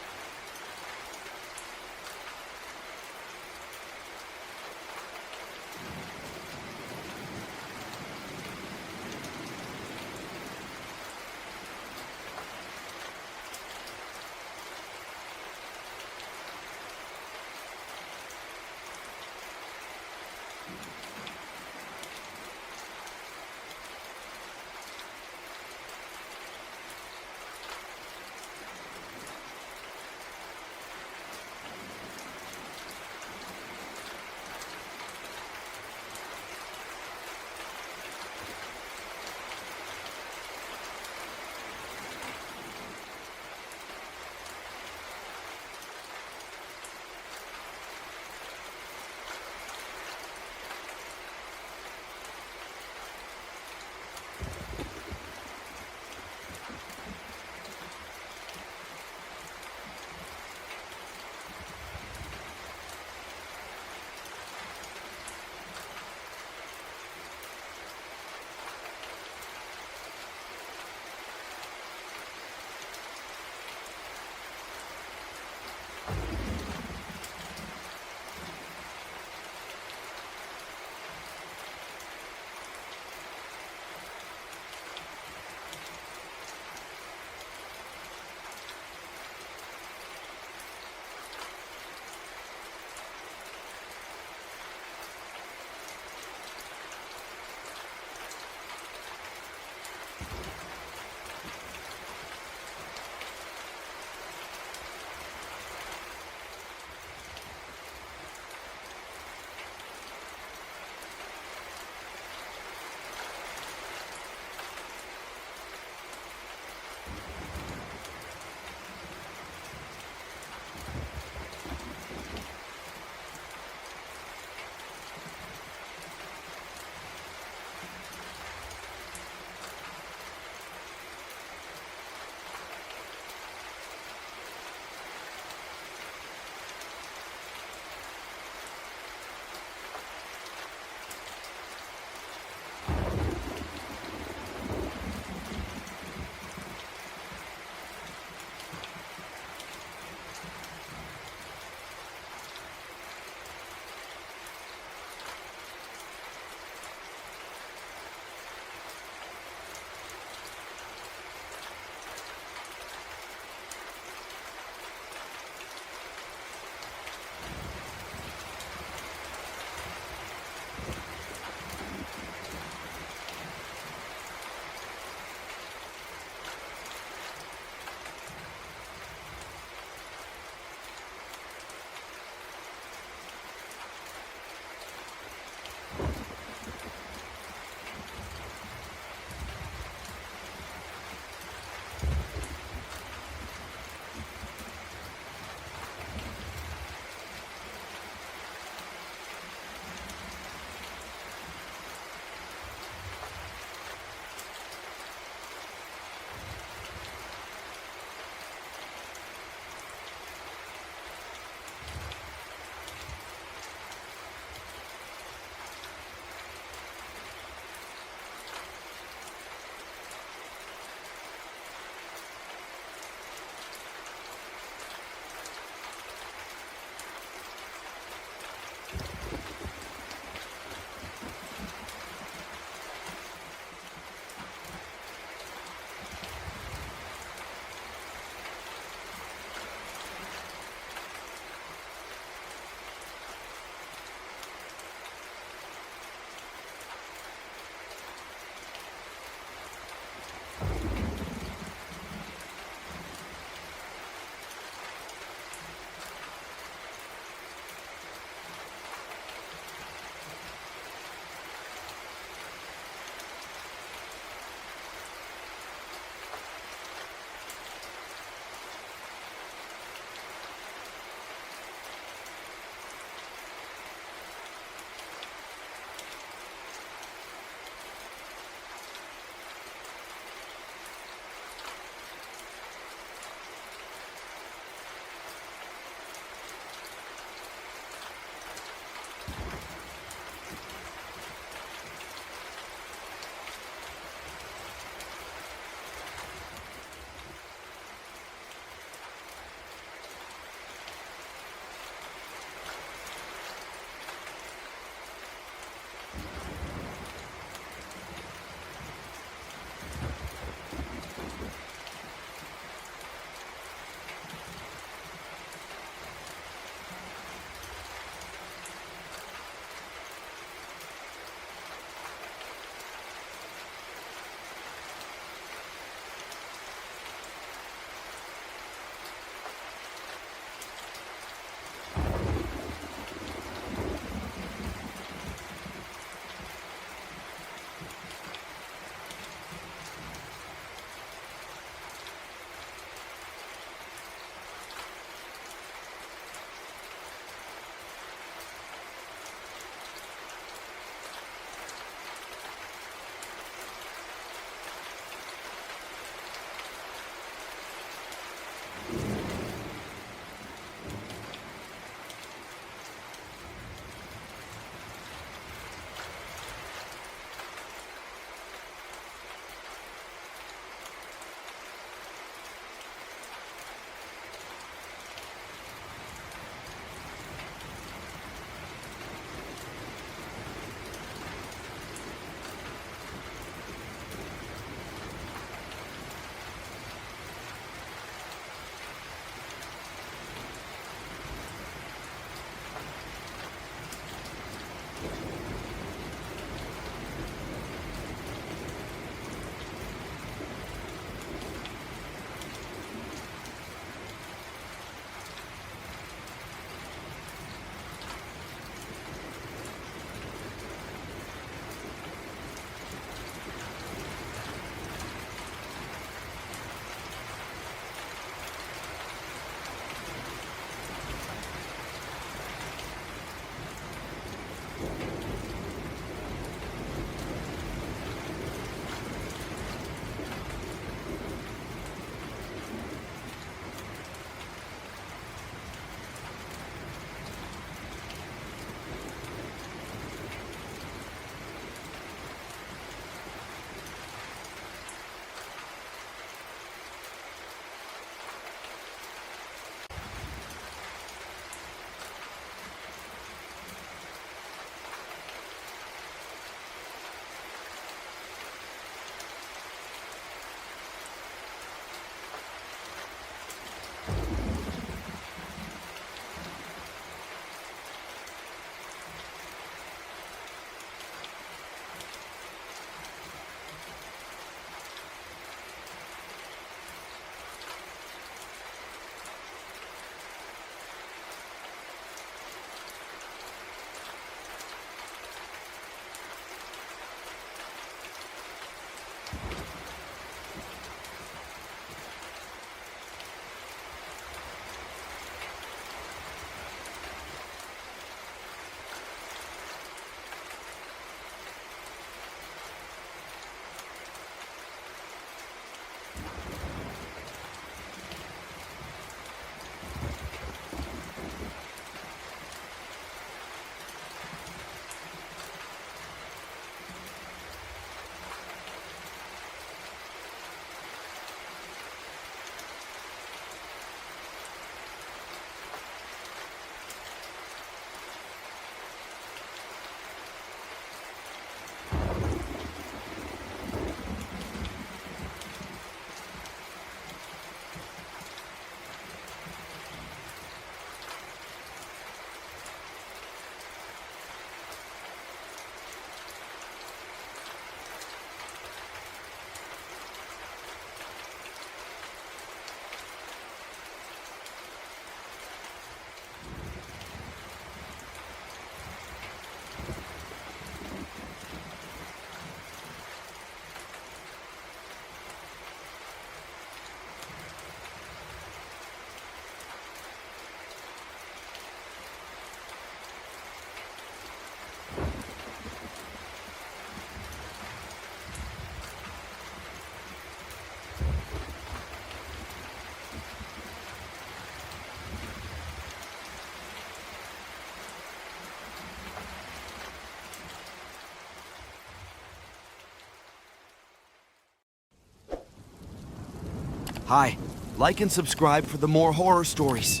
S3: Hi, like and subscribe for the more horror stories.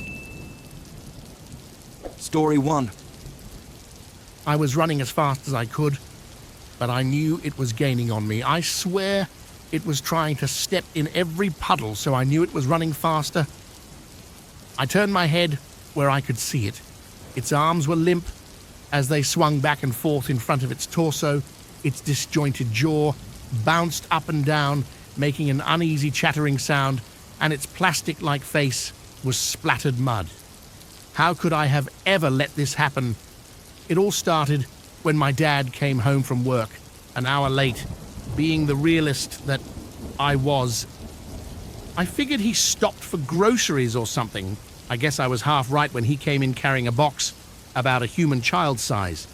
S3: Story 1.
S4: I was running as fast as I could, but I knew it was gaining on me. I swear it was trying to step in every puddle, so I knew it was running faster. I turned my head where I could see it. Its arms were limp as they swung back and forth in front of its torso. Its disjointed jaw bounced up and down, making an uneasy chattering sound, and its plastic-like face was splattered mud. How could I have ever let this happen? It all started when my dad came home from work, an hour late. Being the realist that I was, I figured he stopped for groceries or something. I guess I was half right when he came in carrying a box about a human child size.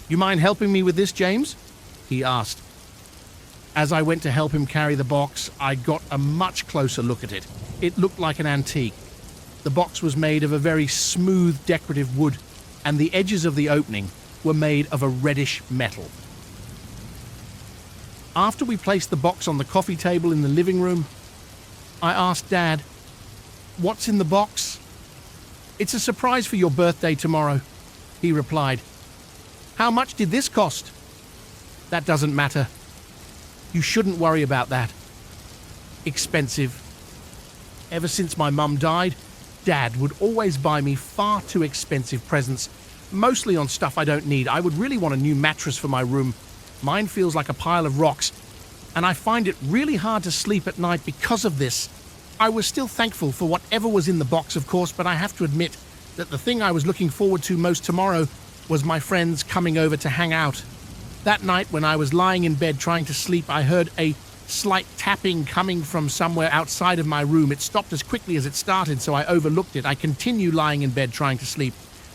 S4: "You mind helping me with this, James?" he asked. As I went to help him carry the box, I got a much closer look at it. It looked like an antique. The box was made of a very smooth decorative wood, and the edges of the opening were made of a reddish metal. After we placed the box on the coffee table in the living room, I asked Dad, "What's in the box?" "It's a surprise for your birthday tomorrow," he replied. "How much did this cost?" "That doesn't matter. You shouldn't worry about that." "Expensive. Ever since my mum died, Dad would always buy me far too expensive presents, mostly on stuff I don't need. I would really want a new mattress for my room. Mine feels like a pile of rocks, and I find it really hard to sleep at night because of this." I was still thankful for whatever was in the box, of course, but I have to admit that the thing I was looking forward to most tomorrow was my friends coming over to hang out. That night, when I was lying in bed trying to sleep, I heard a slight tapping coming from somewhere outside of my room. It stopped as quickly as it started, so I overlooked it. I continue lying in bed trying to sleep.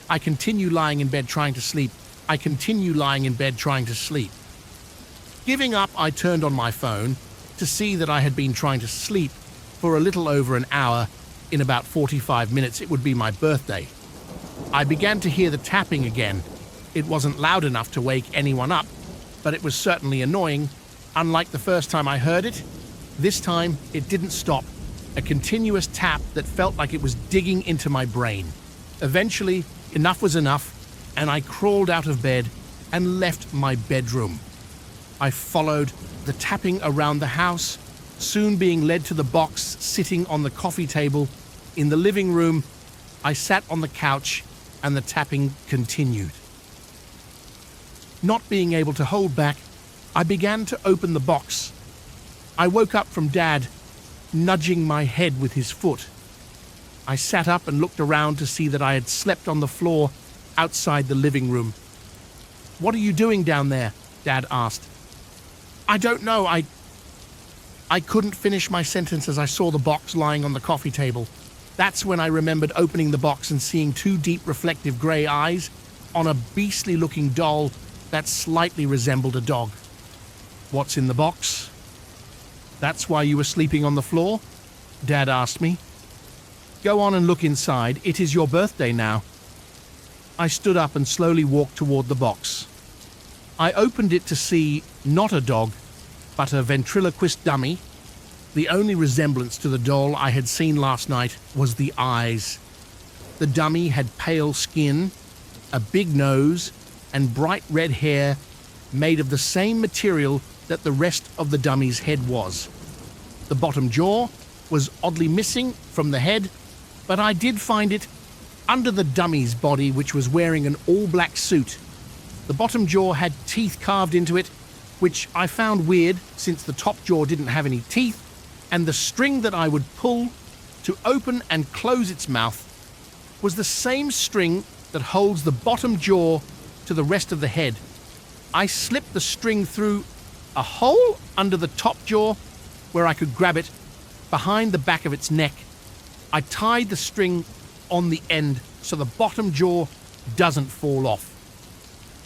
S4: I continue lying in bed trying to sleep. I continue lying in bed trying to sleep. Giving up, I turned on my phone to see that I had been trying to sleep for a little over an hour. In about 45 minutes, it would be my birthday. I began to hear the tapping again. It wasn't loud enough to wake anyone up, but it was certainly annoying. Unlike the first time I heard it, this time it didn't stop. A continuous tap that felt like it was digging into my brain. Eventually, enough was enough, and I crawled out of bed and left my bedroom. I followed the tapping around the house, soon being led to the box sitting on the coffee table. In the living room, I sat on the couch and the tapping continued. Not being able to hold back, I began to open the box. I woke up from Dad nudging my head with his foot. I sat up and looked around to see that I had slept on the floor outside the living room. "What are you doing down there?" Dad asked. "I don't know. I couldn't finish my sentence as I saw the box lying on the coffee table. That's when I remembered opening the box and seeing two deep reflective grey eyes on a beastly-looking doll that slightly resembled a dog." "What's in the box?" "That's why you were sleeping on the floor?" Dad asked me. "Go on and look inside. It is your birthday now." I stood up and slowly walked toward the box. I opened it to see not a dog, but a ventriloquist dummy. The only resemblance to the doll I had seen last night was the eyes. The dummy had pale skin, a big nose, and bright red hair made of the same material that the rest of the dummy's head was. The bottom jaw was oddly missing from the head, but I did find it under the dummy's body, which was wearing an all-black suit. The bottom jaw had teeth carved into it, which I found weird since the top jaw didn't have any teeth, and the string that I would pull to open and close its mouth was the same string that holds the bottom jaw to the rest of the head. I slipped the string through a hole under the top jaw where I could grab it behind the back of its neck. I tied the string on the end so the bottom jaw doesn't fall off.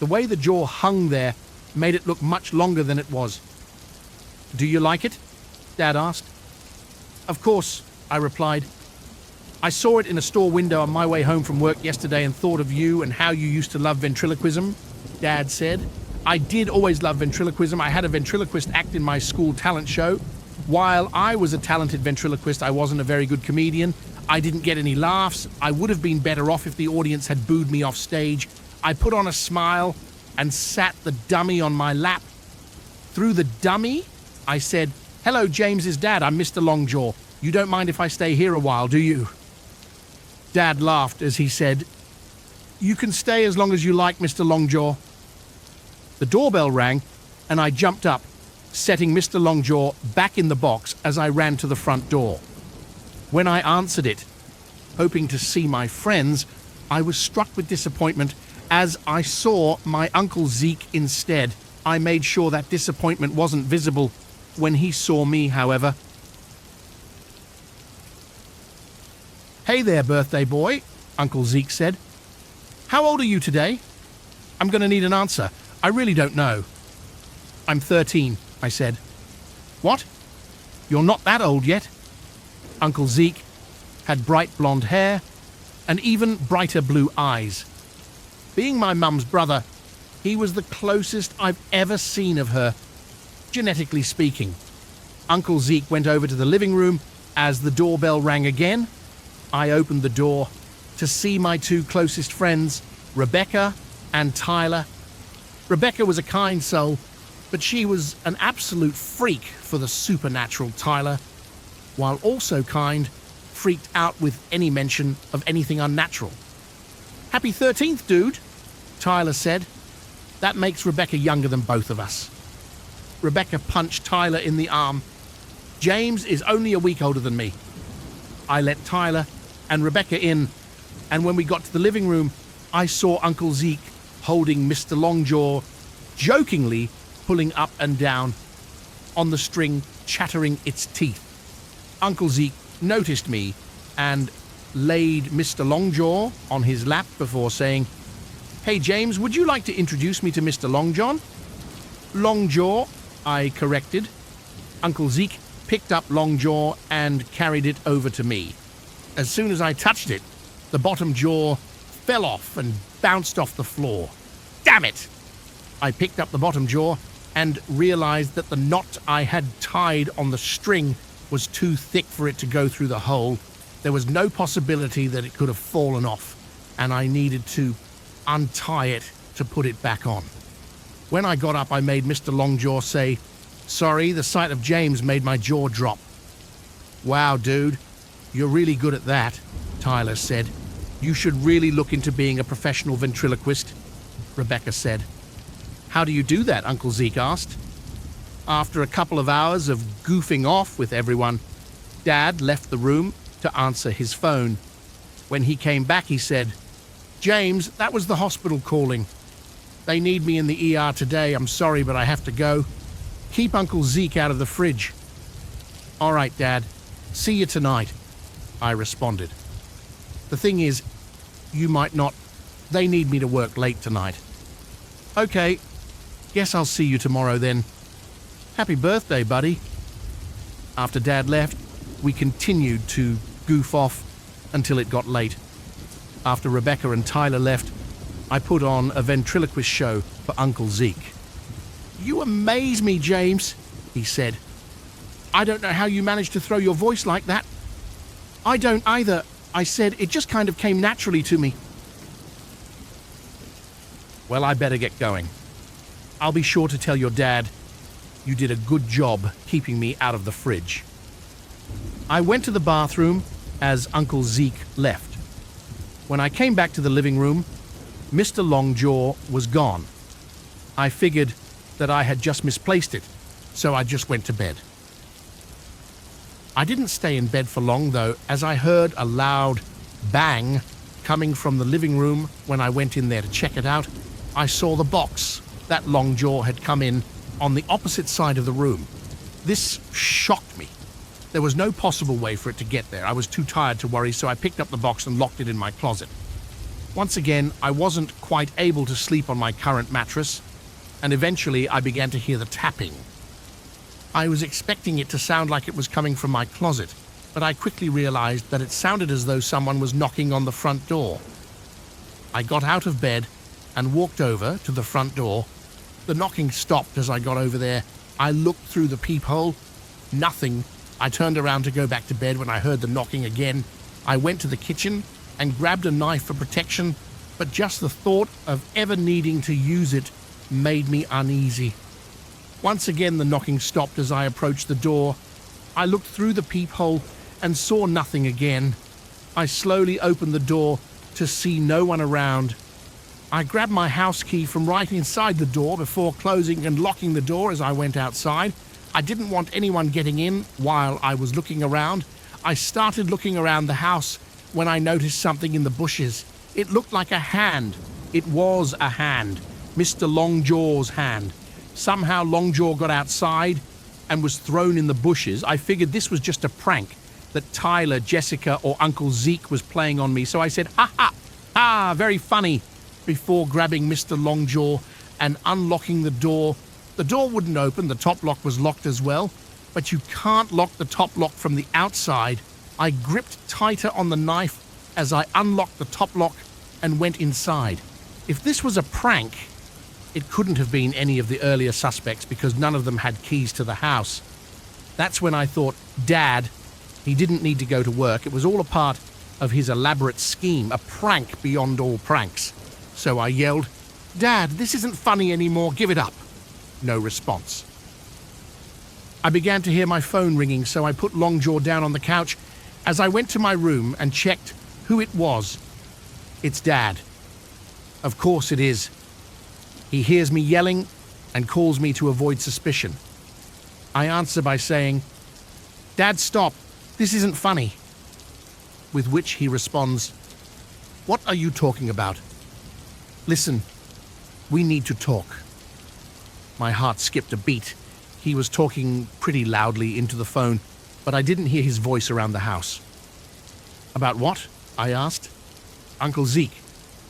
S4: The way the jaw hung there made it look much longer than it was. "Do you like it?" Dad asked. "Of course," I replied. "I saw it in a store window on my way home from work yesterday and thought of you and how you used to love ventriloquism," Dad said. "I did always love ventriloquism. I had a ventriloquist act in my school talent show. While I was a talented ventriloquist, I wasn't a very good comedian. I didn't get any laughs. I would have been better off if the audience had booed me off stage. I put on a smile and sat the dummy on my lap. Through the dummy, I said, "Hello, James's dad. I'm Mr. Longjaw. You don't mind if I stay here a while, do you?" Dad laughed as he said, "You can stay as long as you like, Mr. Longjaw." The doorbell rang, and I jumped up, setting Mr. Longjaw back in the box as I ran to the front door. When I answered it, hoping to see my friends, I was struck with disappointment as I saw my Uncle Zeke instead. I made sure that disappointment wasn't visible when he saw me, however. "Hey there, birthday boy," Uncle Zeke said. "How old are you today? I'm going to need an answer. I really don't know." "I'm 13, I said. "What? You're not that old yet?" Uncle Zeke had bright blonde hair and even brighter blue eyes. Being my mum's brother, he was the closest I've ever seen of her, genetically speaking. Uncle Zeke went over to the living room as the doorbell rang again. I opened the door to see my two closest friends, Rebecca and Tyler. Rebecca was a kind soul, but she was an absolute freak for the supernatural Tyler. While also kind, freaked out with any mention of anything unnatural. "Happy 13th, dude," Tyler said. "That makes Rebecca younger than both of us." Rebecca punched Tyler in the arm. "James is only a week older than me." I let Tyler and Rebecca in, and when we got to the living room, I saw Uncle Zeke holding Mr. Longjaw, jokingly pulling up and down on the string, chattering its teeth. Uncle Zeke noticed me and laid Mr. Longjaw on his lap before saying, "Hey, James, would you like to introduce me to Mr. Longjaw?" "Longjaw," I corrected. Uncle Zeke picked up Longjaw and carried it over to me. As soon as I touched it, the bottom jaw fell off and bounced off the floor. Damn it! I picked up the bottom jaw and realized that the knot I had tied on the string was too thick for it to go through the hole. There was no possibility that it could have fallen off, and I needed to untie it to put it back on. When I got up, I made Mr. Longjaw say, "Sorry, the sight of James made my jaw drop." "Wow, dude, you're really good at that," Tyler said. "You should really look into being a professional ventriloquist," Rebecca said. "How do you do that?" Uncle Zeke asked. After a couple of hours of goofing off with everyone, Dad left the room to answer his phone. When he came back, he said, "James, that was the hospital calling. They need me in the ER today. I'm sorry, but I have to go. Keep Uncle Zeke out of the fridge." "All right, Dad. See you tonight," I responded. "The thing is, you might not. They need me to work late tonight." "Okay. Guess I'll see you tomorrow then. Happy birthday, buddy." After Dad left, we continued to goof off until it got late. After Rebecca and Tyler left, I put on a ventriloquist show for Uncle Zeke. "You amaze me, James," he said. "I don't know how you managed to throw your voice like that." "I don't either," I said. "It just kind of came naturally to me." "Well, I better get going. I'll be sure to tell your dad you did a good job keeping me out of the fridge." I went to the bathroom as Uncle Zeke left. When I came back to the living room, Mr. Longjaw was gone. I figured that I had just misplaced it, so I just went to bed. I didn't stay in bed for long, though, as I heard a loud bang coming from the living room. When I went in there to check it out, I saw the box that Longjaw had come in on the opposite side of the room. This shocked me. There was no possible way for it to get there. I was too tired to worry, so I picked up the box and locked it in my closet. Once again, I wasn't quite able to sleep on my current mattress, and eventually I began to hear the tapping. I was expecting it to sound like it was coming from my closet, but I quickly realized that it sounded as though someone was knocking on the front door. I got out of bed and walked over to the front door. The knocking stopped as I got over there. I looked through the peephole, Nothing. I turned around to go back to bed when I heard the knocking again. I went to the kitchen and grabbed a knife for protection, but just the thought of ever needing to use it made me uneasy. Once again the knocking stopped as I approached the door. I looked through the peephole and saw nothing again. I slowly opened the door to see no one around. I grabbed my house key from right inside the door before closing and locking the door as I went outside. I didn't want anyone getting in while I was looking around. I started looking around the house when I noticed something in the bushes. It looked like a hand. It was a hand. Mr. Longjaw's hand. Somehow Longjaw got outside and was thrown in the bushes. I figured this was just a prank that Tyler, Jessica, or Uncle Zeke was playing on me. So I said, "Ha ha, ah, very funny," before grabbing Mr. Longjaw and unlocking the door. The door wouldn't open, the top lock was locked as well, but you can't lock the top lock from the outside. I gripped tighter on the knife as I unlocked the top lock and went inside. If this was a prank, it couldn't have been any of the earlier suspects because none of them had keys to the house. That's when I thought, Dad, he didn't need to go to work. It was all a part of his elaborate scheme, a prank beyond all pranks. So I yelled, "Dad, this isn't funny anymore, give it up." No response. I began to hear my phone ringing, so I put Longjaw down on the couch as I went to my room and checked who it was. It's Dad. Of course it is. He hears me yelling and calls me to avoid suspicion. I answer by saying, "Dad, stop. This isn't funny." With which he responds, "What are you talking about?" "Listen, we need to talk." My heart skipped a beat. He was talking pretty loudly into the phone, but I didn't hear his voice around the house. "About what?" I asked. "Uncle Zeke,"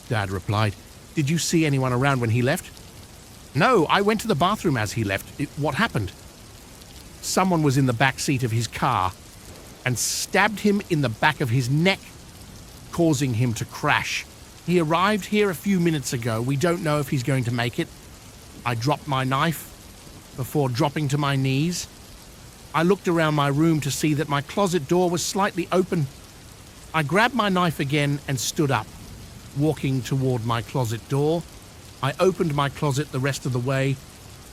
S4: Dad replied. "Did you see anyone around when he left?" "No, I went to the bathroom as he left. What happened?" "Someone was in the back seat of his car and stabbed him in the back of his neck, causing him to crash. He arrived here a few minutes ago. We don't know if he's going to make it." I dropped my knife before dropping to my knees. I looked around my room to see that my closet door was slightly open. I grabbed my knife again and stood up, walking toward my closet door. I opened my closet the rest of the way.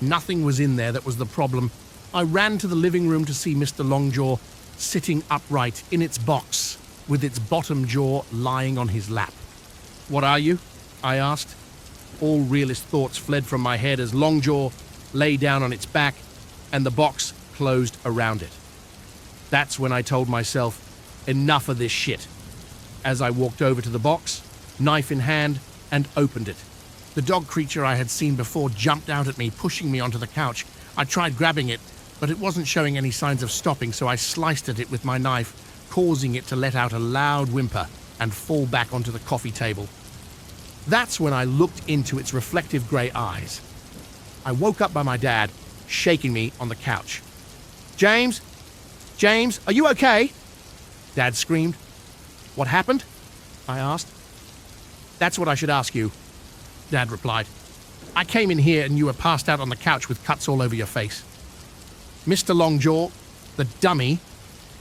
S4: Nothing was in there that was the problem. I ran to the living room to see Mr. Longjaw sitting upright in its box, with its bottom jaw lying on his lap. "What are you?" I asked. All realist thoughts fled from my head as Longjaw lay down on its back and the box closed around it. That's when I told myself, enough of this shit, as I walked over to the box, knife in hand, and opened it. The dog creature I had seen before jumped out at me, pushing me onto the couch. I tried grabbing it, but it wasn't showing any signs of stopping, so I sliced at it with my knife, causing it to let out a loud whimper and fall back onto the coffee table. That's when I looked into its reflective grey eyes. I woke up by my dad, shaking me on the couch. "James? James, are you okay?" Dad screamed. "What happened?" I asked. "That's what I should ask you," Dad replied. "I came in here and you were passed out on the couch with cuts all over your face." "Mr. Longjaw, the dummy,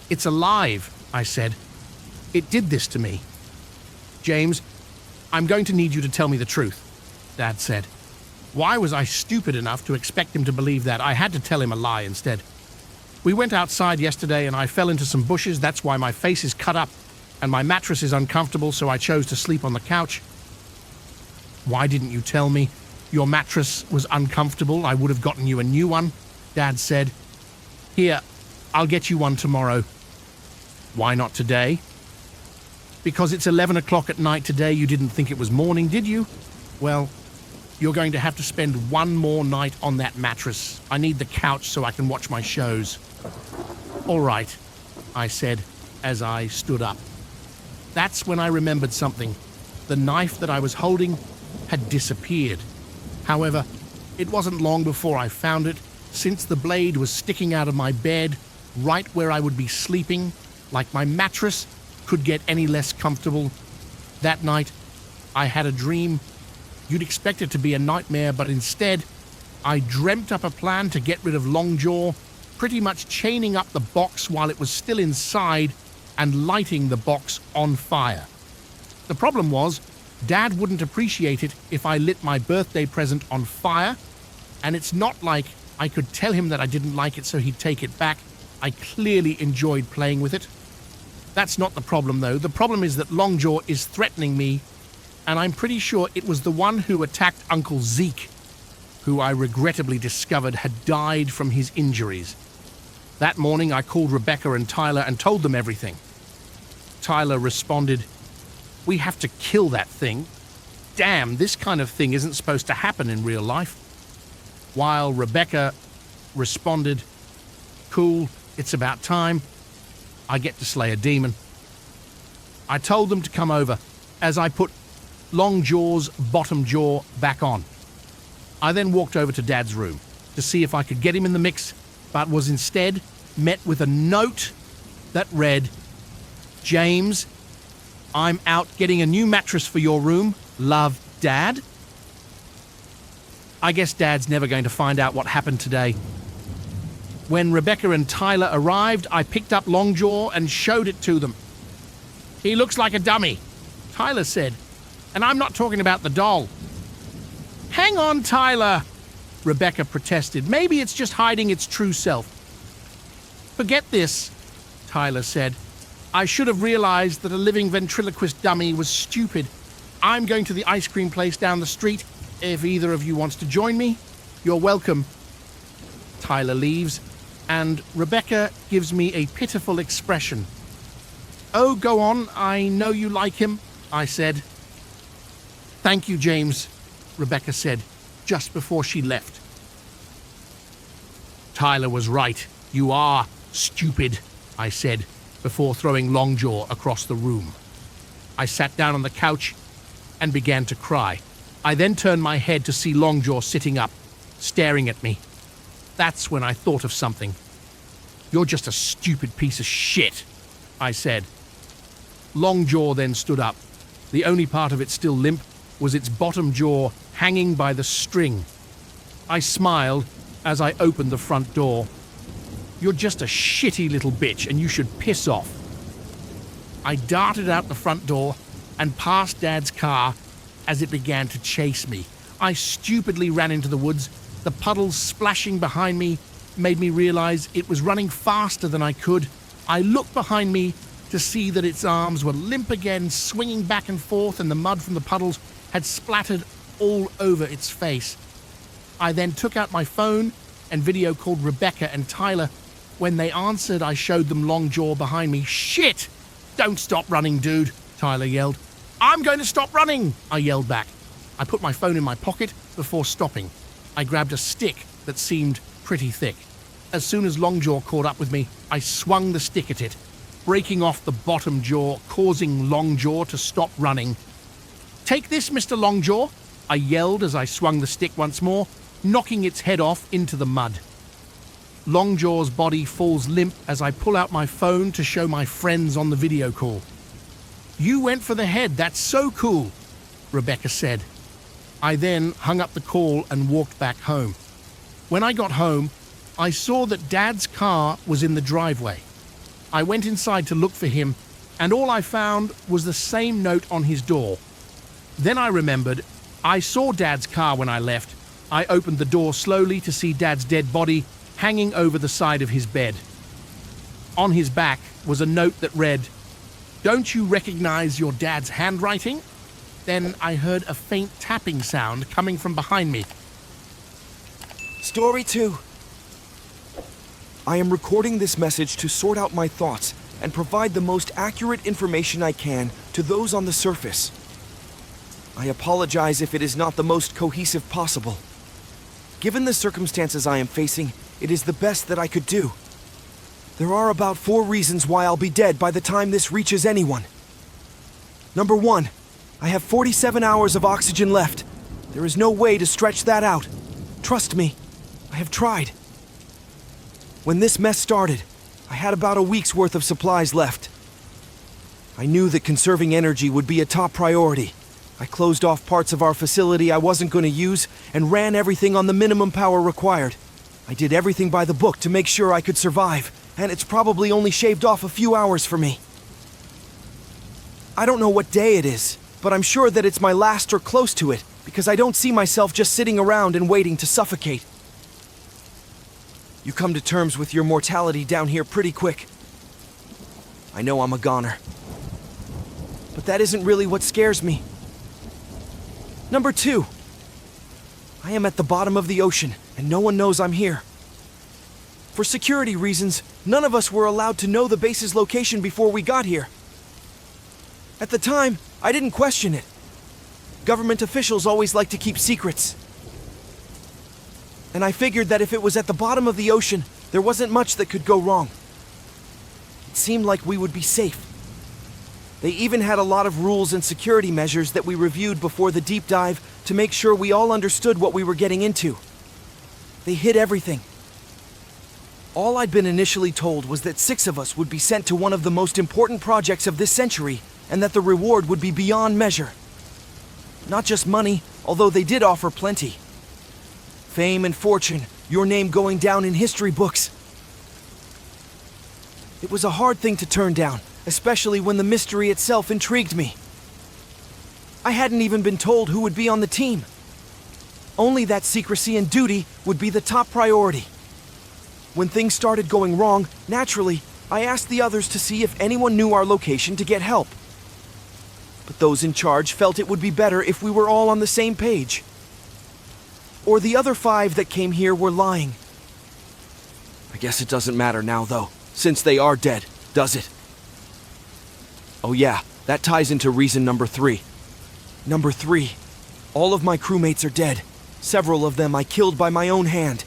S4: it's alive," I said. "It did this to me." "James, I'm going to need you to tell me the truth," Dad said. Why was I stupid enough to expect him to believe that? I had to tell him a lie instead. "We went outside yesterday and I fell into some bushes. That's why my face is cut up and my mattress is uncomfortable, so I chose to sleep on the couch." "Why didn't you tell me your mattress was uncomfortable? I would have gotten you a new one," Dad said. "Here, I'll get you one tomorrow." "Why not today?" "Because it's 11 o'clock at night today. You didn't think it was morning, did you? Well, you're going to have to spend one more night on that mattress. I need the couch so I can watch my shows." "All right," I said as I stood up. That's when I remembered something. The knife that I was holding had disappeared. However, it wasn't long before I found it, since the blade was sticking out of my bed, right where I would be sleeping, like my mattress could get any less comfortable. That night, I had a dream. You'd expect it to be a nightmare, but instead, I dreamt up a plan to get rid of Longjaw pretty much chaining up the box while it was still inside and lighting the box on fire. The problem was, Dad wouldn't appreciate it if I lit my birthday present on fire, and it's not like I could tell him that I didn't like it so he'd take it back. I clearly enjoyed playing with it. That's not the problem, though. The problem is that Longjaw is threatening me, and I'm pretty sure it was the one who attacked Uncle Zeke, who I regrettably discovered had died from his injuries. That morning, I called Rebecca and Tyler and told them everything. Tyler responded, "We have to kill that thing. Damn, this kind of thing isn't supposed to happen in real life." While Rebecca responded, "Cool, it's about time. I get to slay a demon." I told them to come over as I put Longjaw's bottom jaw back on. I then walked over to Dad's room to see if I could get him in the mix, but was instead met with a note that read, "James, I'm out getting a new mattress for your room. Love, Dad." I guess Dad's never going to find out what happened today. When Rebecca and Tyler arrived, I picked up Longjaw and showed it to them. "He looks like a dummy," Tyler said, "and I'm not talking about the doll." "Hang on, Tyler," Rebecca protested. "Maybe it's just hiding its true self." "Forget this," Tyler said. "I should have realized that a living ventriloquist dummy was stupid. I'm going to the ice cream place down the street. If either of you wants to join me, you're welcome." Tyler leaves, and Rebecca gives me a pitiful expression. "Oh, go on, I know you like him," I said. "Thank you, James," Rebecca said, just before she left. "Tyler was right. You are stupid," I said, before throwing Longjaw across the room. I sat down on the couch and began to cry. I then turned my head to see Longjaw sitting up, staring at me. That's when I thought of something. "You're just a stupid piece of shit," I said. Longjaw then stood up. The only part of it still limp was its bottom jaw hanging by the string. I smiled as I opened the front door. "You're just a shitty little bitch and you should piss off." I darted out the front door and past Dad's car as it began to chase me. I stupidly ran into the woods. The puddles splashing behind me made me realize it was running faster than I could. I looked behind me to see that its arms were limp again, swinging back and forth, and the mud from the puddles had splattered all over its face. I then took out my phone and video called Rebecca and Tyler. When they answered, I showed them Longjaw behind me. "Shit! Don't stop running, dude," Tyler yelled. "I'm going to stop running," I yelled back. I put my phone in my pocket before stopping. I grabbed a stick that seemed pretty thick. As soon as Longjaw caught up with me, I swung the stick at it, breaking off the bottom jaw, causing Longjaw to stop running. "Take this, Mr. Longjaw," I yelled as I swung the stick once more, knocking its head off into the mud. Longjaw's body falls limp as I pull out my phone to show my friends on the video call. "You went for the head, that's so cool," Rebecca said. I then hung up the call and walked back home. When I got home, I saw that Dad's car was in the driveway. I went inside to look for him, and all I found was the same note on his door. Then I remembered I saw Dad's car when I left. I opened the door slowly to see Dad's dead body hanging over the side of his bed. On his back was a note that read, "Don't you recognize your dad's handwriting?" Then I heard a faint tapping sound coming from behind me.
S3: Story 2. I am recording this message to sort out my thoughts and provide the most accurate information I can to those on the surface. I apologize if it is not the most cohesive possible. Given the circumstances I am facing, it is the best that I could do. There are about 4 reasons why I'll be dead by the time this reaches anyone. Number 1, I have 47 hours of oxygen left. There is no way to stretch that out. Trust me, I have tried. When this mess started, I had about a week's worth of supplies left. I knew that conserving energy would be a top priority. I closed off parts of our facility I wasn't going to use and ran everything on the minimum power required. I did everything by the book to make sure I could survive, and it's probably only shaved off a few hours for me. I don't know what day it is, but I'm sure that it's my last or close to it, because I don't see myself just sitting around and waiting to suffocate. You come to terms with your mortality down here pretty quick. I know I'm a goner. But that isn't really what scares me. Number 2. I am at the bottom of the ocean, and no one knows I'm here. For security reasons, none of us were allowed to know the base's location before we got here. At the time, I didn't question it. Government officials always like to keep secrets. And I figured that if it was at the bottom of the ocean, there wasn't much that could go wrong. It seemed like we would be safe. They even had a lot of rules and security measures that we reviewed before the deep dive to make sure we all understood what we were getting into. They hid everything. All I'd been initially told was that 6 of us would be sent to one of the most important projects of this century, and that the reward would be beyond measure. Not just money, although they did offer plenty. Fame and fortune, your name going down in history books. It was a hard thing to turn down, especially when the mystery itself intrigued me. I hadn't even been told who would be on the team. Only that secrecy and duty would be the top priority. When things started going wrong, naturally, I asked the others to see if anyone knew our location to get help. But those in charge felt it would be better if we were all on the same page. Or the other 5 that came here were lying. I guess it doesn't matter now, though, since they are dead, does it? Oh yeah, that ties into reason number 3. Number 3, all of my crewmates are dead. Several of them I killed by my own hand.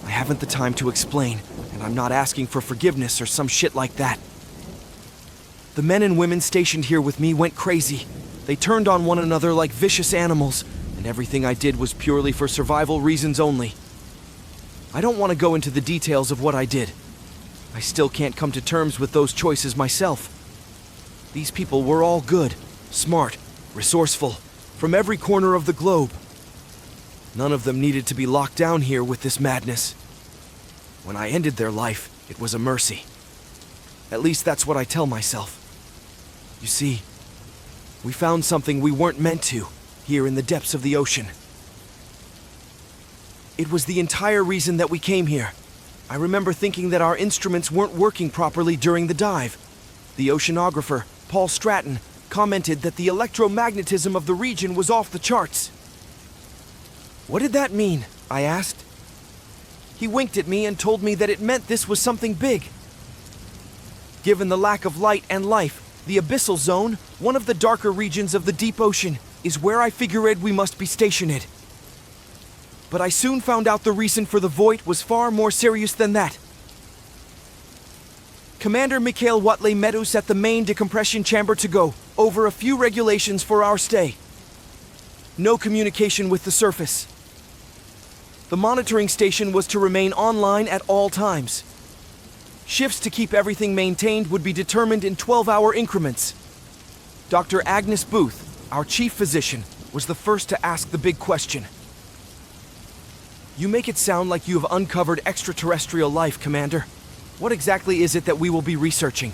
S3: I haven't the time to explain, and I'm not asking for forgiveness or some shit like that. The men and women stationed here with me went crazy. They turned on one another like vicious animals, and everything I did was purely for survival reasons only. I don't want to go into the details of what I did. I still can't come to terms with those choices myself. These people were all good, smart, resourceful, from every corner of the globe. None of them needed to be locked down here with this madness. When I ended their life, it was a mercy. At least that's what I tell myself. You see, we found something we weren't meant to, here in the depths of the ocean. It was the entire reason that we came here. I remember thinking that our instruments weren't working properly during the dive. The oceanographer, Paul Stratton, commented that the electromagnetism of the region was off the charts. What did that mean? I asked. He winked at me and told me that it meant this was something big. Given the lack of light and life, the abyssal zone, one of the darker regions of the deep ocean, is where I figured we must be stationed. But I soon found out the reason for the void was far more serious than that. Commander Mikhail Watley met us at the main decompression chamber to go over a few regulations for our stay. No communication with the surface. The monitoring station was to remain online at all times. Shifts to keep everything maintained would be determined in 12-hour increments. Dr. Agnes Booth, our chief physician, was the first to ask the big question. You make it sound like you have uncovered extraterrestrial life, Commander. What exactly is it that we will be researching?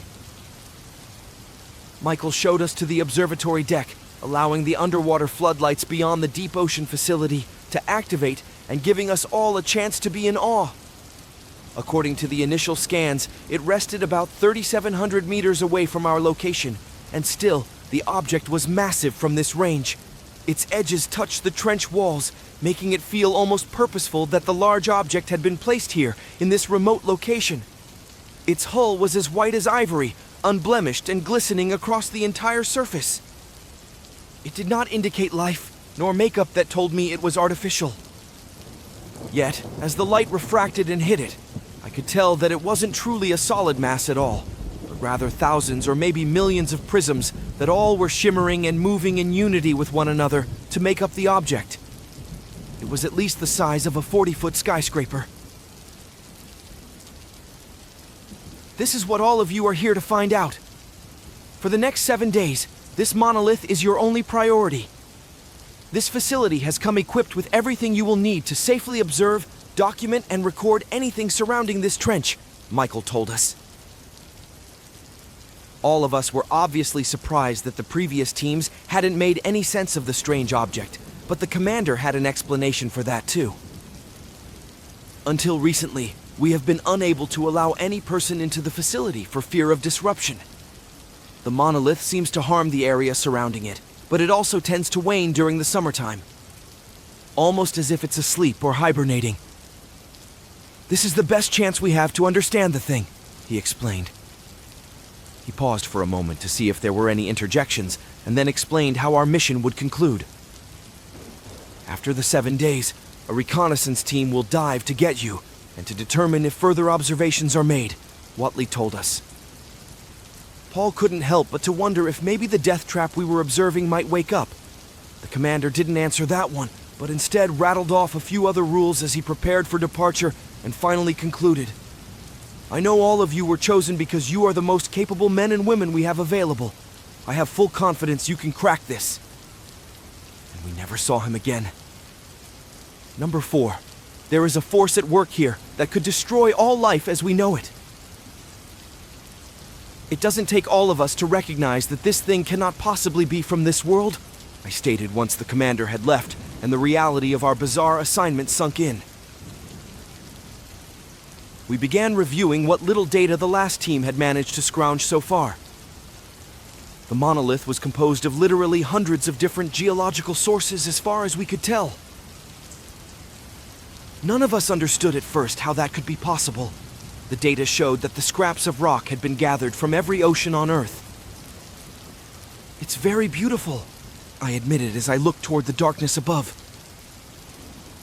S3: Michael showed us to the observatory deck, allowing the underwater floodlights beyond the deep ocean facility to activate and giving us all a chance to be in awe. According to the initial scans, it rested about 3,700 meters away from our location, and still, the object was massive from this range. Its edges touched the trench walls, making it feel almost purposeful that the large object had been placed here, in this remote location. Its hull was as white as ivory, unblemished and glistening across the entire surface. It did not indicate life, nor makeup that told me it was artificial. Yet, as the light refracted and hit it, I could tell that it wasn't truly a solid mass at all, but rather thousands or maybe millions of prisms that all were shimmering and moving in unity with one another to make up the object. It was at least the size of a 40-foot skyscraper. This is what all of you are here to find out. For the next 7 days, this monolith is your only priority. This facility has come equipped with everything you will need to safely observe, document and record anything surrounding this trench, Michael told us. All of us were obviously surprised that the previous teams hadn't made any sense of the strange object, but the commander had an explanation for that too. Until recently, we have been unable to allow any person into the facility for fear of disruption. The monolith seems to harm the area surrounding it, but it also tends to wane during the summertime, almost as if it's asleep or hibernating. This is the best chance we have to understand the thing, he explained. He paused for a moment to see if there were any interjections, and then explained how our mission would conclude. After the 7 days, a reconnaissance team will dive to get you, and to determine if further observations are made, Watley told us. Paul couldn't help but to wonder if maybe the death trap we were observing might wake up. The commander didn't answer that one, but instead rattled off a few other rules as he prepared for departure and finally concluded. I know all of you were chosen because you are the most capable men and women we have available. I have full confidence you can crack this. And we never saw him again. Number 4. There is a force at work here that could destroy all life as we know it. It doesn't take all of us to recognize that this thing cannot possibly be from this world, I stated once the commander had left and the reality of our bizarre assignment sunk in. We began reviewing what little data the last team had managed to scrounge so far. The monolith was composed of literally hundreds of different geological sources as far as we could tell. None of us understood at first how that could be possible. The data showed that the scraps of rock had been gathered from every ocean on Earth. It's very beautiful, I admitted as I looked toward the darkness above.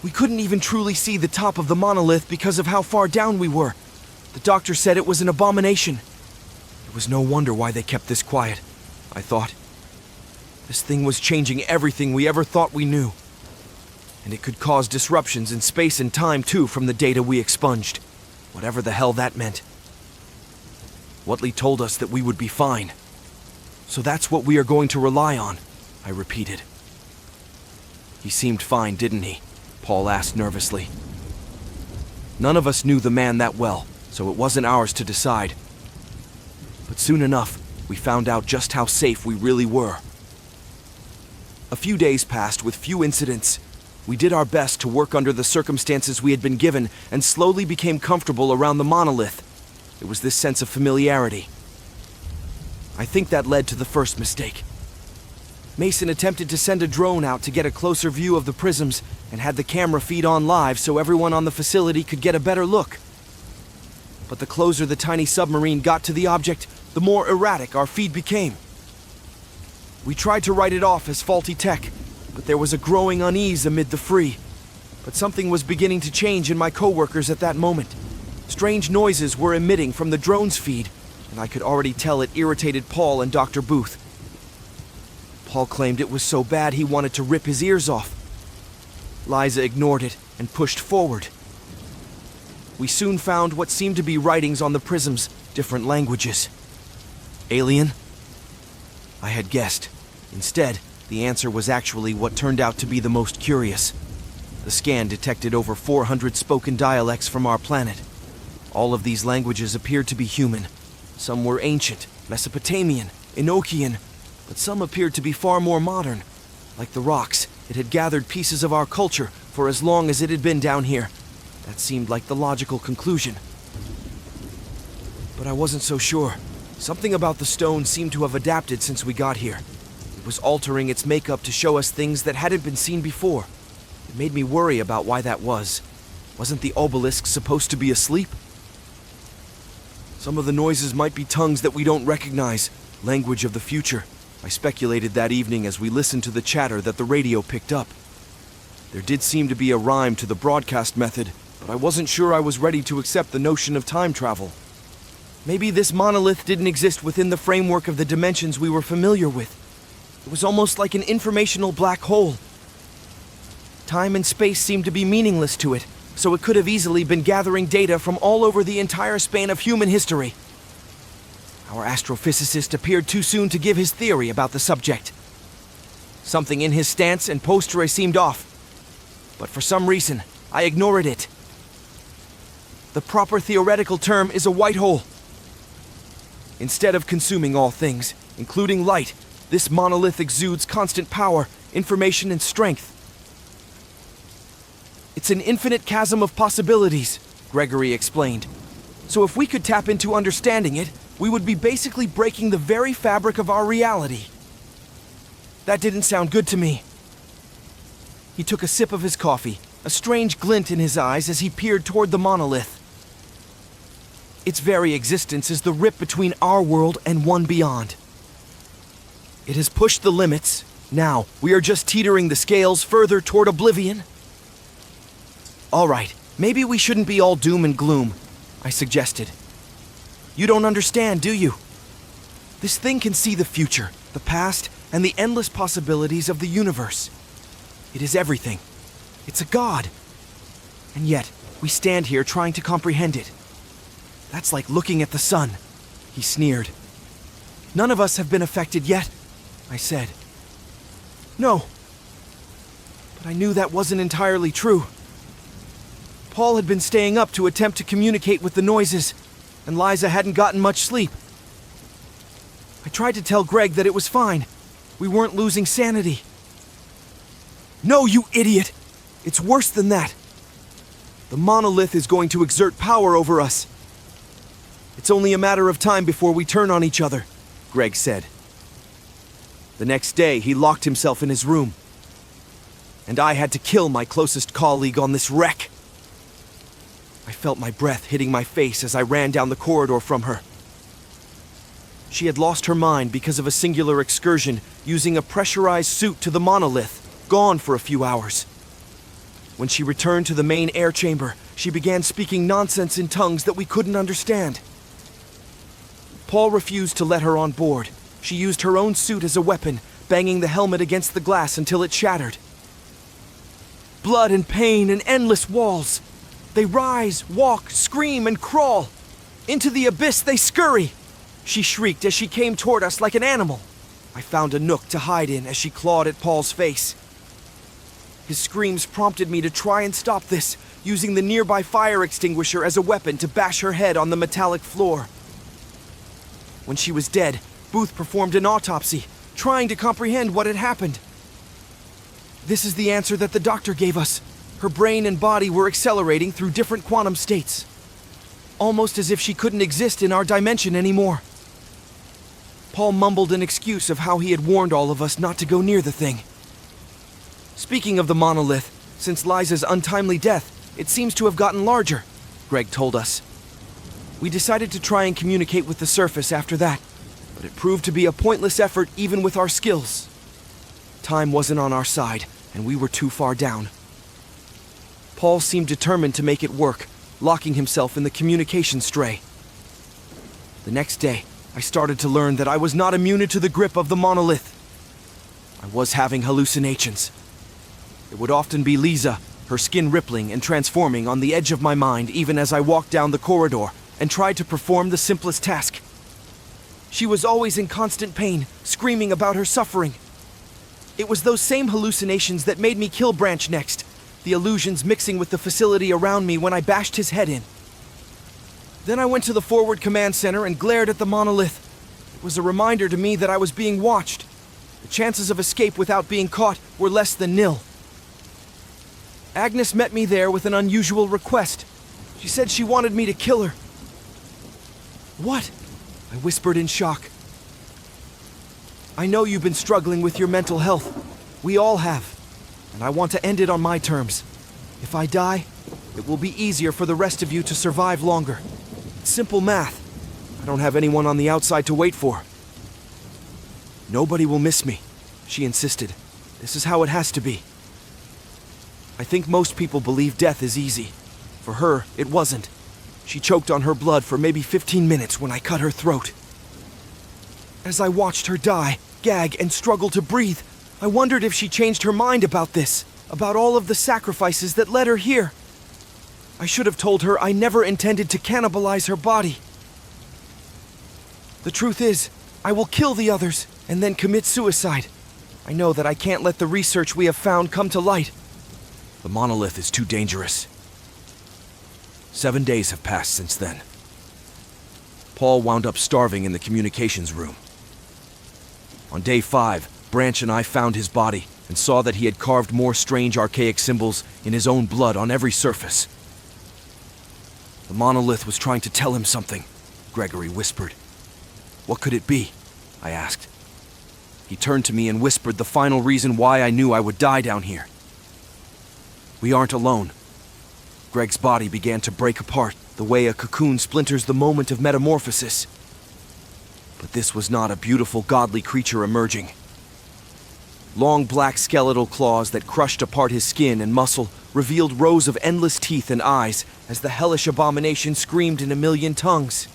S3: We couldn't even truly see the top of the monolith because of how far down we were. The doctor said it was an abomination. It was no wonder why they kept this quiet, I thought. This thing was changing everything we ever thought we knew. And it could cause disruptions in space and time too from the data we expunged. Whatever the hell that meant. Watley told us that we would be fine. So that's what we are going to rely on, I repeated. He seemed fine, didn't he? Paul asked nervously. None of us knew the man that well, so it wasn't ours to decide. But soon enough, we found out just how safe we really were. A few days passed with few incidents. We did our best to work under the circumstances we had been given and slowly became comfortable around the monolith. It was this sense of familiarity. I think that led to the first mistake. Mason attempted to send a drone out to get a closer view of the prisms and had the camera feed on live so everyone on the facility could get a better look. But the closer the tiny submarine got to the object, the more erratic our feed became. We tried to write it off as faulty tech, but there was a growing unease amid the free. But something was beginning to change in my coworkers at that moment. Strange noises were emitting from the drone's feed, and I could already tell it irritated Paul and Dr. Booth. Paul claimed it was so bad he wanted to rip his ears off. Liza ignored it and pushed forward. We soon found what seemed to be writings on the prisms, different languages. Alien? I had guessed. Instead, the answer was actually what turned out to be the most curious. The scan detected over 400 spoken dialects from our planet. All of these languages appeared to be human. Some were ancient, Mesopotamian, Enochian, but some appeared to be far more modern. Like the rocks, it had gathered pieces of our culture for as long as it had been down here. That seemed like the logical conclusion. But I wasn't so sure. Something about the stone seemed to have adapted since we got here. It was altering its makeup to show us things that hadn't been seen before. It made me worry about why that was. Wasn't the obelisk supposed to be asleep? Some of the noises might be tongues that we don't recognize, language of the future. I speculated that evening as we listened to the chatter that the radio picked up. There did seem to be a rhyme to the broadcast method, but I wasn't sure I was ready to accept the notion of time travel. Maybe this monolith didn't exist within the framework of the dimensions we were familiar with. It was almost like an informational black hole. Time and space seemed to be meaningless to it, so it could have easily been gathering data from all over the entire span of human history. Our astrophysicist appeared too soon to give his theory about the subject. Something in his stance and posture seemed off, but for some reason, I ignored it. The proper theoretical term is a white hole. Instead of consuming all things, including light, this monolith exudes constant power, information, and strength. It's an infinite chasm of possibilities, Gregory explained. So if we could tap into understanding it, we would be basically breaking the very fabric of our reality. That didn't sound good to me. He took a sip of his coffee, a strange glint in his eyes as he peered toward the monolith. Its very existence is the rip between our world and one beyond. It has pushed the limits. Now, we are just teetering the scales further toward oblivion. All right, maybe we shouldn't be all doom and gloom, I suggested. You don't understand, do you? This thing can see the future, the past, and the endless possibilities of the universe. It is everything. It's a god. And yet, we stand here trying to comprehend it. That's like looking at the sun, he sneered. None of us have been affected yet, I said. No. But I knew that wasn't entirely true. Paul had been staying up to attempt to communicate with the noises, and Liza hadn't gotten much sleep. I tried to tell Greg that it was fine. We weren't losing sanity. No, you idiot! It's worse than that. The monolith is going to exert power over us. It's only a matter of time before we turn on each other, Greg said. The next day, he locked himself in his room. And I had to kill my closest colleague on this wreck. I felt my breath hitting my face as I ran down the corridor from her. She had lost her mind because of a singular excursion using a pressurized suit to the monolith, gone for a few hours. When she returned to the main air chamber, she began speaking nonsense in tongues that we couldn't understand. Paul refused to let her on board. She used her own suit as a weapon, banging the helmet against the glass until it shattered. Blood and pain and endless walls. They rise, walk, scream, and crawl. Into the abyss they scurry. She shrieked as she came toward us like an animal. I found a nook to hide in as she clawed at Paul's face. His screams prompted me to try and stop this, using the nearby fire extinguisher as a weapon to bash her head on the metallic floor. When she was dead, Booth performed an autopsy, trying to comprehend what had happened. This is the answer that the doctor gave us. Her brain and body were accelerating through different quantum states. Almost as if she couldn't exist in our dimension anymore. Paul mumbled an excuse of how he had warned all of us not to go near the thing. Speaking of the monolith, since Liza's untimely death, it seems to have gotten larger, Greg told us. We decided to try and communicate with the surface after that, but it proved to be a pointless effort even with our skills. Time wasn't on our side, and we were too far down. Paul seemed determined to make it work, locking himself in the communication tray. The next day, I started to learn that I was not immune to the grip of the monolith. I was having hallucinations. It would often be Liza, her skin rippling and transforming on the edge of my mind even as I walked down the corridor and tried to perform the simplest task. She was always in constant pain, screaming about her suffering. It was those same hallucinations that made me kill Branch next, the illusions mixing with the facility around me when I bashed his head in. Then I went to the forward command center and glared at the monolith. It was a reminder to me that I was being watched. The chances of escape without being caught were less than nil. Agnes met me there with an unusual request. She said she wanted me to kill her. What? I whispered in shock. I know you've been struggling with your mental health. We all have. And I want to end it on my terms. If I die, it will be easier for the rest of you to survive longer. It's simple math. I don't have anyone on the outside to wait for. Nobody will miss me, she insisted. This is how it has to be. I think most people believe death is easy. For her, it wasn't. She choked on her blood for maybe 15 minutes when I cut her throat. As I watched her die, gag, and struggle to breathe, I wondered if she changed her mind about this, about all of the sacrifices that led her here. I should have told her I never intended to cannibalize her body. The truth is, I will kill the others and then commit suicide. I know that I can't let the research we have found come to light. The monolith is too dangerous. 7 days have passed since then. Paul wound up starving in the communications room. On day 5, Branch and I found his body and saw that he had carved more strange archaic symbols in his own blood on every surface. The monolith was trying to tell him something, Gregory whispered. What could it be? I asked. He turned to me and whispered the final reason why I knew I would die down here. We aren't alone. Greg's body began to break apart, the way a cocoon splinters the moment of metamorphosis. But this was not a beautiful, godly creature emerging. Long black skeletal claws that crushed apart his skin and muscle revealed rows of endless teeth and eyes as the hellish abomination screamed in a million tongues.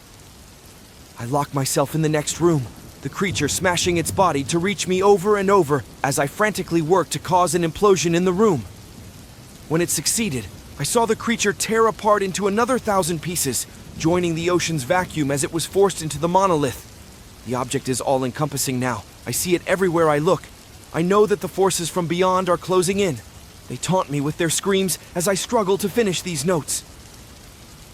S3: I locked myself in the next room, the creature smashing its body to reach me over and over as I frantically worked to cause an implosion in the room. When it succeeded, I saw the creature tear apart into another 1,000 pieces, joining the ocean's vacuum as it was forced into the monolith. The object is all-encompassing now. I see it everywhere I look. I know that the forces from beyond are closing in. They taunt me with their screams as I struggle to finish these notes.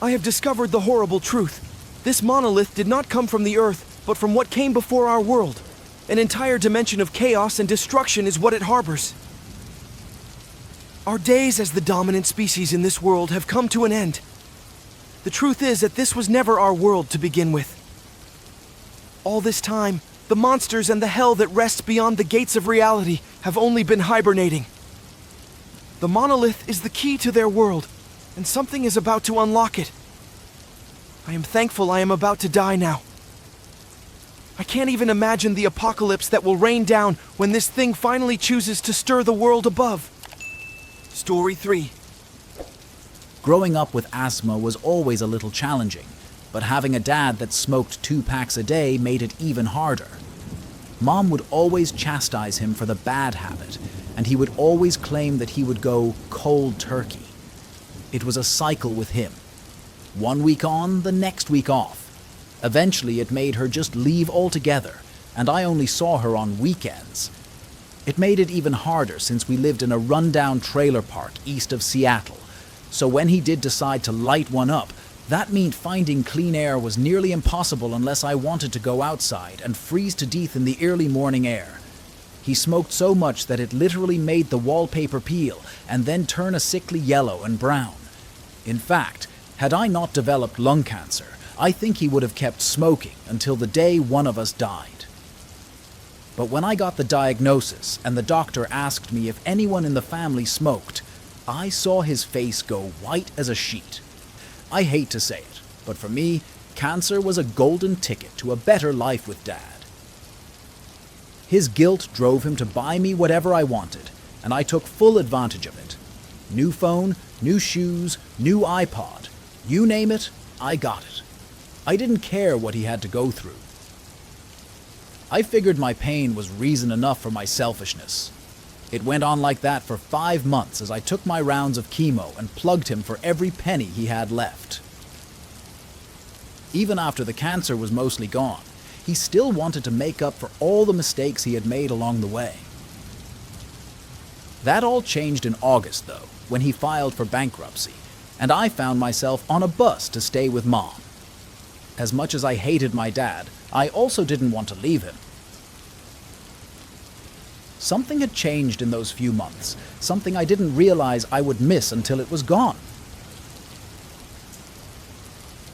S3: I have discovered the horrible truth. This monolith did not come from the Earth, but from what came before our world. An entire dimension of chaos and destruction is what it harbors. Our days as the dominant species in this world have come to an end. The truth is that this was never our world to begin with. All this time, the monsters and the hell that rests beyond the gates of reality have only been hibernating. The monolith is the key to their world, and something is about to unlock it. I am thankful I am about to die now. I can't even imagine the apocalypse that will rain down when this thing finally chooses to stir the world above. Story 3.
S5: Growing up with asthma was always a little challenging, but having a dad that smoked 2 packs a day made it even harder. Mom would always chastise him for the bad habit, and he would always claim that he would go cold turkey. It was a cycle with him. 1 week on, the next week off. Eventually, it made her just leave altogether, and I only saw her on weekends. It made it even harder since we lived in a rundown trailer park east of Seattle, so when he did decide to light one up, that meant finding clean air was nearly impossible unless I wanted to go outside and freeze to death in the early morning air. He smoked so much that it literally made the wallpaper peel and then turn a sickly yellow and brown. In fact, had I not developed lung cancer, I think he would have kept smoking until the day one of us died. But when I got the diagnosis and the doctor asked me if anyone in the family smoked, I saw his face go white as a sheet. I hate to say it, but for me, cancer was a golden ticket to a better life with Dad. His guilt drove him to buy me whatever I wanted, and I took full advantage of it. New phone, new shoes, new iPod. You name it, I got it. I didn't care what he had to go through. I figured my pain was reason enough for my selfishness. It went on like that for 5 months as I took my rounds of chemo and plugged him for every penny he had left. Even after the cancer was mostly gone, he still wanted to make up for all the mistakes he had made along the way. That all changed in August, though, when he filed for bankruptcy, and I found myself on a bus to stay with Mom. As much as I hated my dad, I also didn't want to leave him. Something had changed in those few months, something I didn't realize I would miss until it was gone.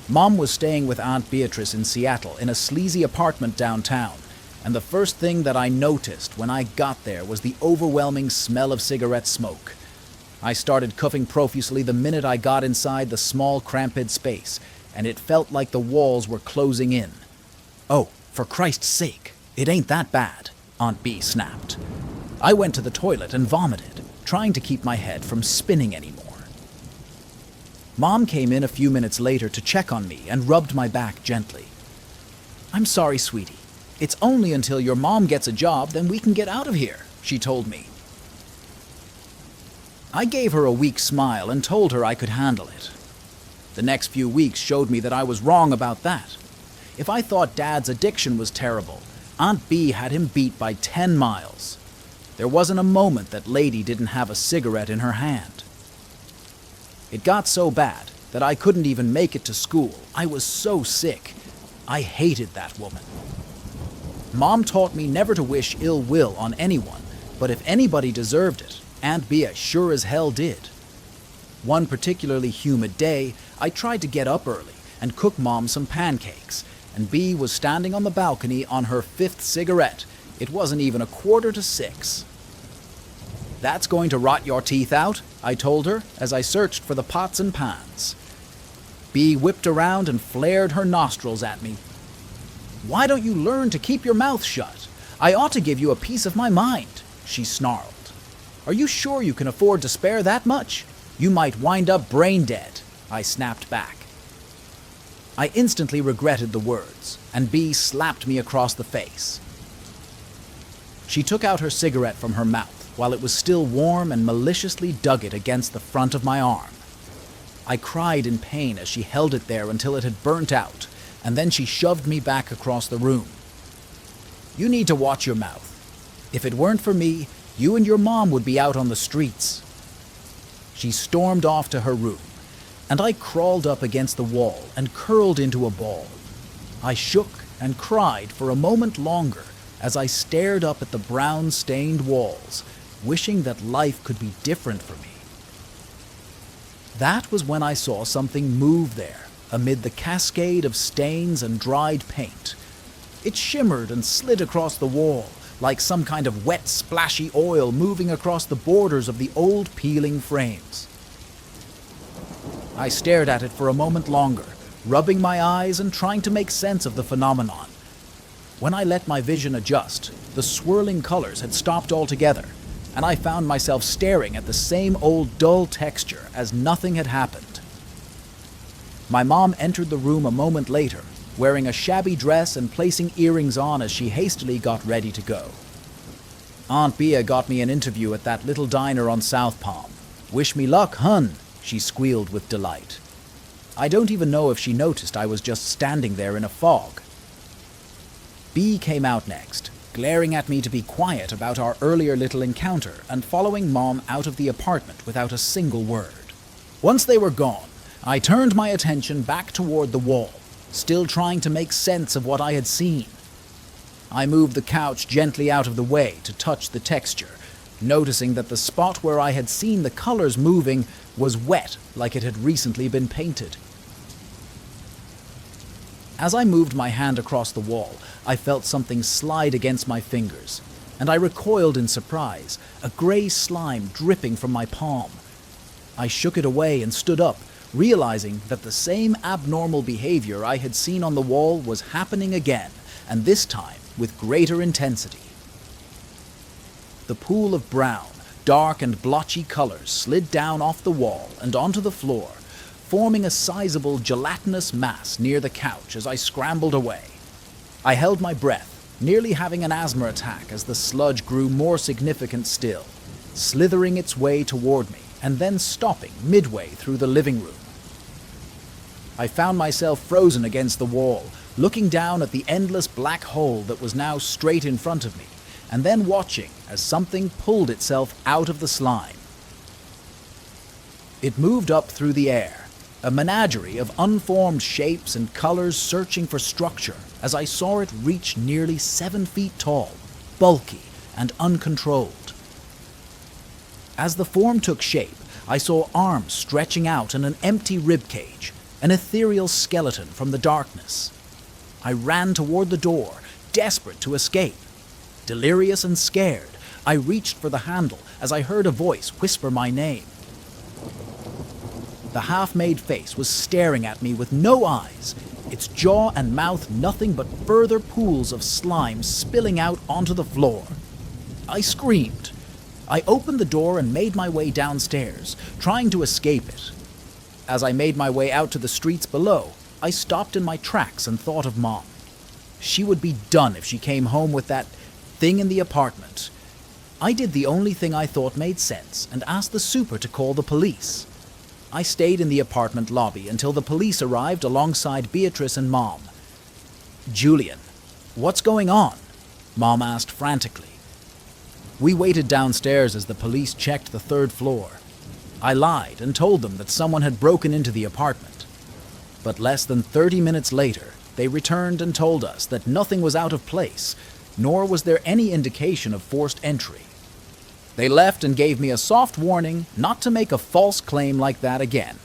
S5: Mom was staying with Aunt Beatrice in Seattle in a sleazy apartment downtown, and the first thing that I noticed when I got there was the overwhelming smell of cigarette smoke. I started coughing profusely the minute I got inside the small, cramped space, and it felt like the walls were closing in. "Oh, for Christ's sake, it ain't that bad," Aunt B snapped. I went to the toilet and vomited, trying to keep my head from spinning anymore. Mom came in a few minutes later to check on me and rubbed my back gently. "I'm sorry, sweetie. It's only until your mom gets a job, then we can get out of here," she told me. I gave her a weak smile and told her I could handle it. The next few weeks showed me that I was wrong about that. If I thought Dad's addiction was terrible, Aunt B had him beat by 10 miles. There wasn't a moment that lady didn't have a cigarette in her hand. It got so bad that I couldn't even make it to school. I was so sick. I hated that woman. Mom taught me never to wish ill will on anyone, but if anybody deserved it, Aunt Bea sure as hell did. One particularly humid day, I tried to get up early and cook Mom some pancakes, and Bea was standing on the balcony on her 5th cigarette. It wasn't even 5:45. "That's going to rot your teeth out," I told her as I searched for the pots and pans. Bea whipped around and flared her nostrils at me. "Why don't you learn to keep your mouth shut? I ought to give you a piece of my mind," she snarled. "Are you sure you can afford to spare that much? You might wind up brain dead," I snapped back. I instantly regretted the words, and Bea slapped me across the face. She took out her cigarette from her mouth while it was still warm and maliciously dug it against the front of my arm. I cried in pain as she held it there until it had burnt out, and then she shoved me back across the room. "You need to watch your mouth. If it weren't for me, you and your mom would be out on the streets." She stormed off to her room, and I crawled up against the wall and curled into a ball. I shook and cried for a moment longer as I stared up at the brown-stained walls, wishing that life could be different for me. That was when I saw something move there, amid the cascade of stains and dried paint. It shimmered and slid across the wall, like some kind of wet, splashy oil moving across the borders of the old peeling frames. I stared at it for a moment longer, rubbing my eyes and trying to make sense of the phenomenon. When I let my vision adjust, the swirling colors had stopped altogether, and I found myself staring at the same old dull texture as nothing had happened. My mom entered the room a moment later, wearing a shabby dress and placing earrings on as she hastily got ready to go. "Aunt Bea got me an interview at that little diner on South Palm. Wish me luck, hun," she squealed with delight. I don't even know if she noticed I was just standing there in a fog. Bea came out next, glaring at me to be quiet about our earlier little encounter and following Mom out of the apartment without a single word. Once they were gone, I turned my attention back toward the wall, still trying to make sense of what I had seen. I moved the couch gently out of the way to touch the texture, noticing that the spot where I had seen the colors moving was wet like it had recently been painted. As I moved my hand across the wall, I felt something slide against my fingers, and I recoiled in surprise, a gray slime dripping from my palm. I shook it away and stood up, realizing that the same abnormal behavior I had seen on the wall was happening again, and this time with greater intensity. The pool of brown, dark and blotchy colors slid down off the wall and onto the floor, forming a sizable gelatinous mass near the couch as I scrambled away. I held my breath, nearly having an asthma attack as the sludge grew more significant still, slithering its way toward me and then stopping midway through the living room. I found myself frozen against the wall, looking down at the endless black hole that was now straight in front of me, and then watching as something pulled itself out of the slime. It moved up through the air, a menagerie of unformed shapes and colors searching for structure as I saw it reach nearly 7 feet tall, bulky and uncontrolled. As the form took shape, I saw arms stretching out in an empty ribcage, an ethereal skeleton from the darkness. I ran toward the door, desperate to escape. Delirious and scared, I reached for the handle as I heard a voice whisper my name. The half-made face was staring at me with no eyes, its jaw and mouth nothing but further pools of slime spilling out onto the floor. I screamed. I opened the door and made my way downstairs, trying to escape it. As I made my way out to the streets below, I stopped in my tracks and thought of Mom. She would be done if she came home with that thing in the apartment. I did the only thing I thought made sense and asked the super to call the police. I stayed in the apartment lobby until the police arrived alongside Beatrice and Mom. "Julian, what's going on?" Mom asked frantically. We waited downstairs as the police checked the 3rd floor. I lied and told them that someone had broken into the apartment. But less than 30 minutes later, they returned and told us that nothing was out of place, nor was there any indication of forced entry. They left and gave me a soft warning not to make a false claim like that again.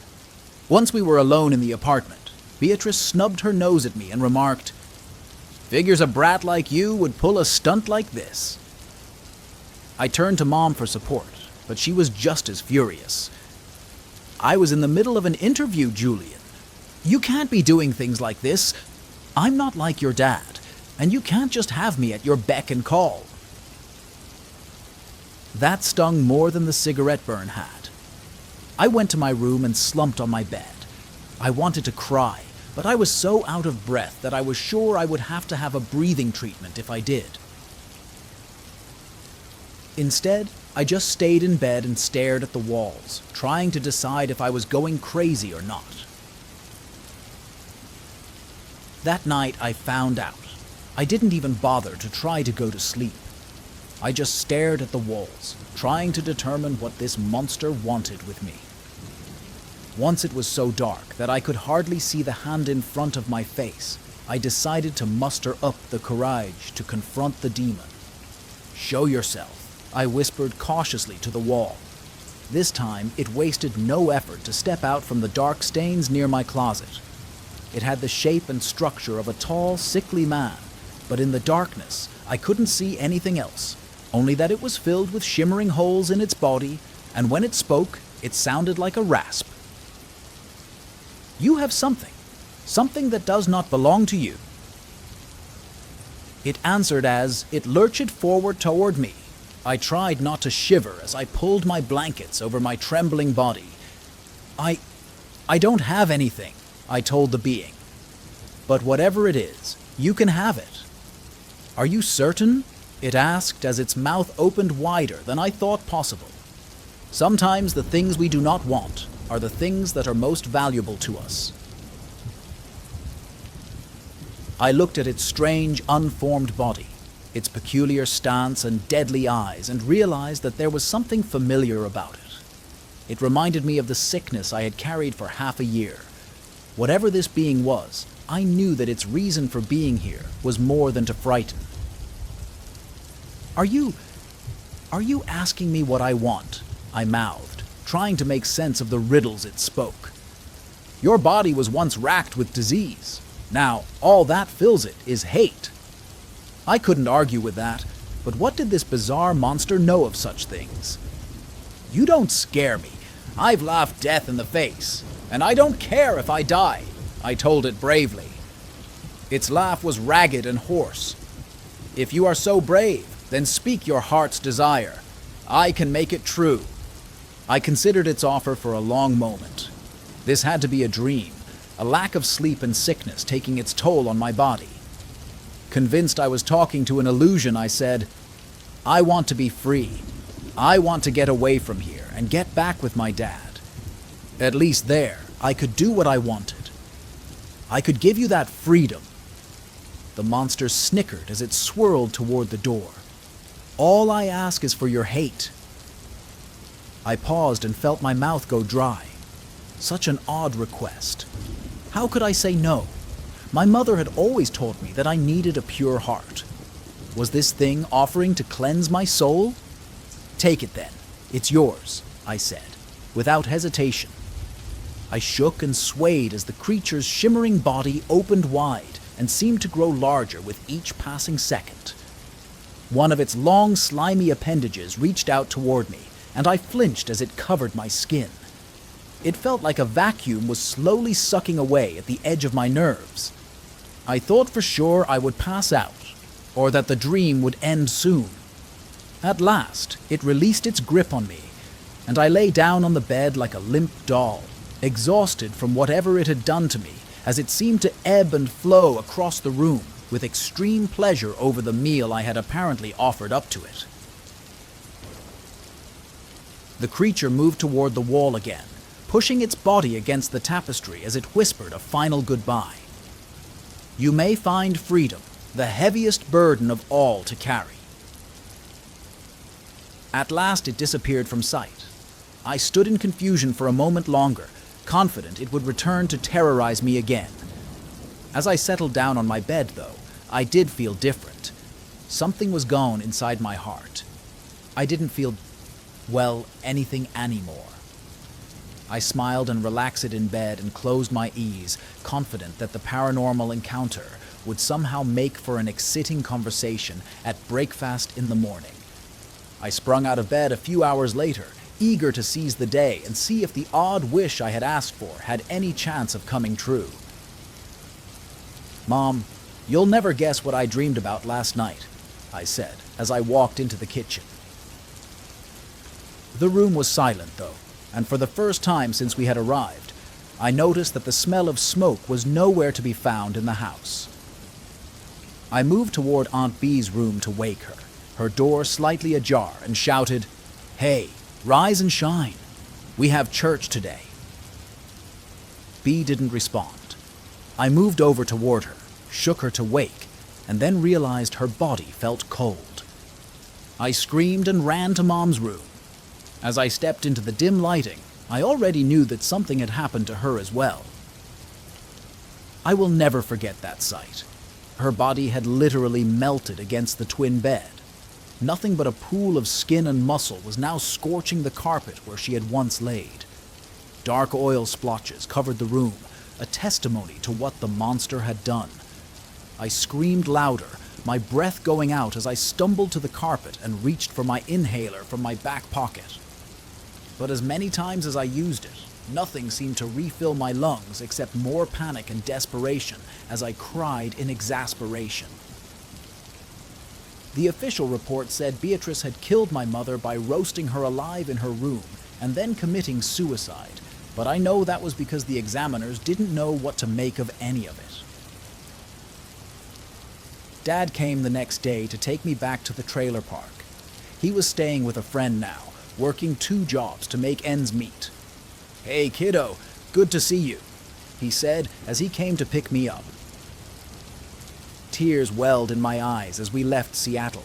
S5: Once we were alone in the apartment, Beatrice snubbed her nose at me and remarked, "Figures a brat like you would pull a stunt like this." I turned to Mom for support, but she was just as furious. "I was in the middle of an interview, Julian. You can't be doing things like this. I'm not like your dad, and you can't just have me at your beck and call." That stung more than the cigarette burn had. I went to my room and slumped on my bed. I wanted to cry, but I was so out of breath that I was sure I would have to have a breathing treatment if I did. Instead, I just stayed in bed and stared at the walls, trying to decide if I was going crazy or not. That night, I found out. I didn't even bother to try to go to sleep. I just stared at the walls, trying to determine what this monster wanted with me. Once it was so dark that I could hardly see the hand in front of my face, I decided to muster up the courage to confront the demon. "Show yourself," I whispered cautiously to the wall. This time, it wasted no effort to step out from the dark stains near my closet. It had the shape and structure of a tall, sickly man, but in the darkness, I couldn't see anything else, only that it was filled with shimmering holes in its body, and when it spoke, it sounded like a rasp. "You have something that does not belong to you." It answered as it lurched forward toward me. I tried not to shiver as I pulled my blankets over my trembling body. I don't have anything," I told the being. "But whatever it is, you can have it." "Are you certain?" it asked as its mouth opened wider than I thought possible. Sometimes the things we do not want are the things that are most valuable to us. I looked at its strange, unformed body, its peculiar stance and deadly eyes, and realized that there was something familiar about it. It reminded me of the sickness I had carried for half a year. Whatever this being was, I knew that its reason for being here was more than to frighten. Are you asking me what I want?" I mouthed, trying to make sense of the riddles it spoke. "Your body was once racked with disease. Now, all that fills it is hate." I couldn't argue with that, but what did this bizarre monster know of such things? "You don't scare me. I've laughed death in the face, and I don't care if I die," I told it bravely. Its laugh was ragged and hoarse. "If you are so brave, then speak your heart's desire. I can make it true." I considered its offer for a long moment. This had to be a dream, a lack of sleep and sickness taking its toll on my body. Convinced I was talking to an illusion, I said, "I want to be free. I want to get away from here and get back with my dad. At least there, I could do what I wanted. I could give you that freedom." The monster snickered as it swirled toward the door. "All I ask is for your hate." I paused and felt my mouth go dry. Such an odd request. How could I say no? My mother had always told me that I needed a pure heart. Was this thing offering to cleanse my soul? "Take it then. It's yours," I said, without hesitation. I shook and swayed as the creature's shimmering body opened wide and seemed to grow larger with each passing second. One of its long, slimy appendages reached out toward me, and I flinched as it covered my skin. It felt like a vacuum was slowly sucking away at the edge of my nerves. I thought for sure I would pass out, or that the dream would end soon. At last, it released its grip on me, and I lay down on the bed like a limp doll, exhausted from whatever it had done to me, as it seemed to ebb and flow across the room with extreme pleasure over the meal I had apparently offered up to it. The creature moved toward the wall again, pushing its body against the tapestry as it whispered a final goodbye. "You may find freedom, the heaviest burden of all to carry." At last it disappeared from sight. I stood in confusion for a moment longer, confident it would return to terrorize me again. As I settled down on my bed, though, I did feel different. Something was gone inside my heart. I didn't feel, well, anything anymore. I smiled and relaxed in bed and closed my eyes, confident that the paranormal encounter would somehow make for an exciting conversation at breakfast in the morning. I sprung out of bed a few hours later, eager to seize the day and see if the odd wish I had asked for had any chance of coming true. "Mom, you'll never guess what I dreamed about last night," I said as I walked into the kitchen. The room was silent, though, and for the first time since we had arrived, I noticed that the smell of smoke was nowhere to be found in the house. I moved toward Aunt Bee's room to wake her door slightly ajar, and shouted, "Hey, rise and shine. We have church today." Bee didn't respond. I moved over toward her, shook her to wake, and then realized her body felt cold. I screamed and ran to Mom's room. As I stepped into the dim lighting, I already knew that something had happened to her as well. I will never forget that sight. Her body had literally melted against the twin bed. Nothing but a pool of skin and muscle was now scorching the carpet where she had once laid. Dark oil splotches covered the room, a testimony to what the monster had done. I screamed louder, my breath going out as I stumbled to the carpet and reached for my inhaler from my back pocket. But as many times as I used it, nothing seemed to refill my lungs except more panic and desperation as I cried in exasperation. The official report said Beatrice had killed my mother by roasting her alive in her room and then committing suicide, but I know that was because the examiners didn't know what to make of any of it. Dad came the next day to take me back to the trailer park. He was staying with a friend now, working 2 jobs to make ends meet. "Hey kiddo, good to see you," he said as he came to pick me up. Tears welled in my eyes as we left Seattle.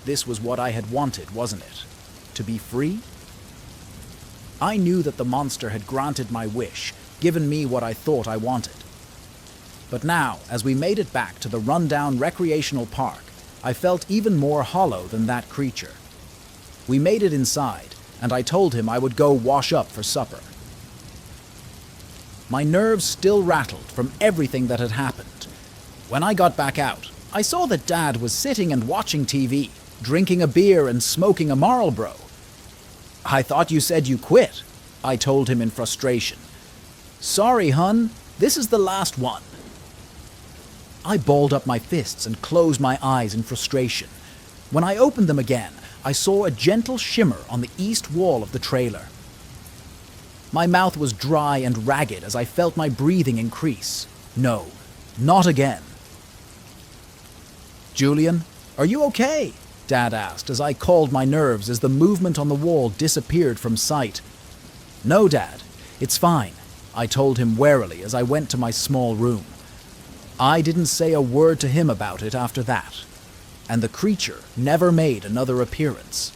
S5: This was what I had wanted, wasn't it? To be free? I knew that the monster had granted my wish, given me what I thought I wanted. But now, as we made it back to the rundown recreational park, I felt even more hollow than that creature. We made it inside, and I told him I would go wash up for supper. My nerves still rattled from everything that had happened. When I got back out, I saw that Dad was sitting and watching TV, drinking a beer and smoking a Marlboro. "I thought you said you quit," I told him in frustration. "Sorry, hun, this is the last one." I balled up my fists and closed my eyes in frustration. When I opened them again, I saw a gentle shimmer on the east wall of the trailer. My mouth was dry and ragged as I felt my breathing increase. No, not again. "Julian, are you okay?" Dad asked as I called my nerves as the movement on the wall disappeared from sight. "No, Dad, it's fine," I told him warily as I went to my small room. I didn't say a word to him about it after that, and the creature never made another appearance.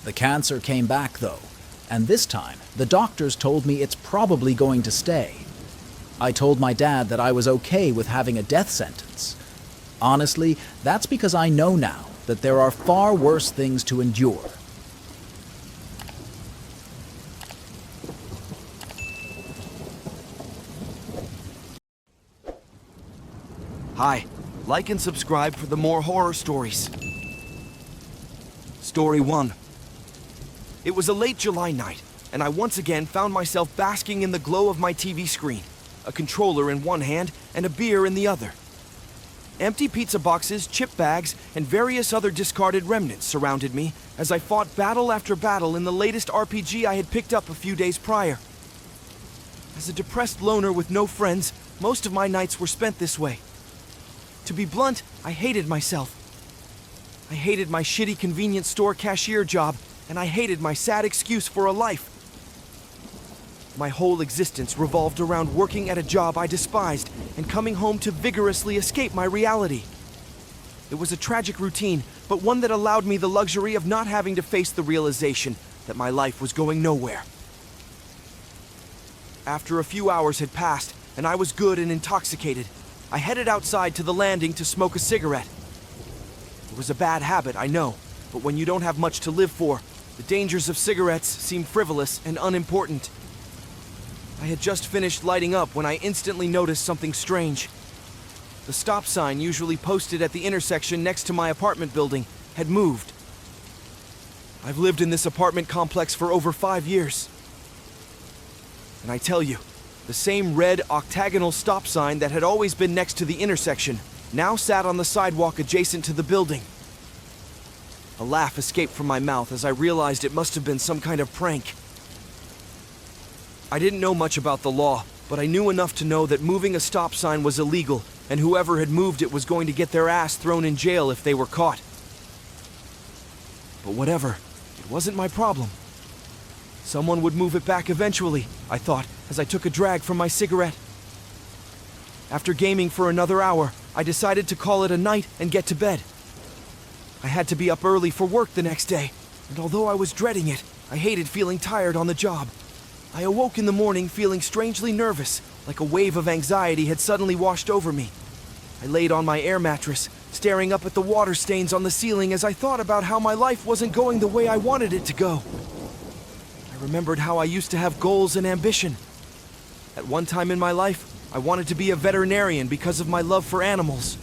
S5: The cancer came back, though, and this time the doctors told me it's probably going to stay. I told my dad that I was okay with having a death sentence. Honestly, that's because I know now that there are far worse things to endure.
S3: Hi, like and subscribe for the more horror stories. Story 1. It was a late July night, and I once again found myself basking in the glow of my TV screen, a controller in one hand and a beer in the other. Empty pizza boxes, chip bags, and various other discarded remnants surrounded me as I fought battle after battle in the latest RPG I had picked up a few days prior. As a depressed loner with no friends, most of my nights were spent this way. To be blunt, I hated myself. I hated my shitty convenience store cashier job, and I hated my sad excuse for a life. My whole existence revolved around working at a job I despised and coming home to vigorously escape my reality. It was a tragic routine, but one that allowed me the luxury of not having to face the realization that my life was going nowhere. After a few hours had passed, and I was good and intoxicated, I headed outside to the landing to smoke a cigarette. It was a bad habit, I know, but when you don't have much to live for, the dangers of cigarettes seem frivolous and unimportant. I had just finished lighting up when I instantly noticed something strange. The stop sign usually posted at the intersection next to my apartment building had moved. I've lived in this apartment complex for over 5 years. And I tell you, the same red octagonal stop sign that had always been next to the intersection now sat on the sidewalk adjacent to the building. A laugh escaped from my mouth as I realized it must have been some kind of prank. I didn't know much about the law, but I knew enough to know that moving a stop sign was illegal, and whoever had moved it was going to get their ass thrown in jail if they were caught. But whatever, it wasn't my problem. Someone would move it back eventually, I thought, as I took a drag from my cigarette. After gaming for another hour, I decided to call it a night and get to bed. I had to be up early for work the next day, and although I was dreading it, I hated feeling tired on the job. I awoke in the morning feeling strangely nervous, like a wave of anxiety had suddenly washed over me. I laid on my air mattress, staring up at the water stains on the ceiling as I thought about how my life wasn't going the way I wanted it to go. I remembered how I used to have goals and ambition. At one time in my life, I wanted to be a veterinarian because of my love for animals.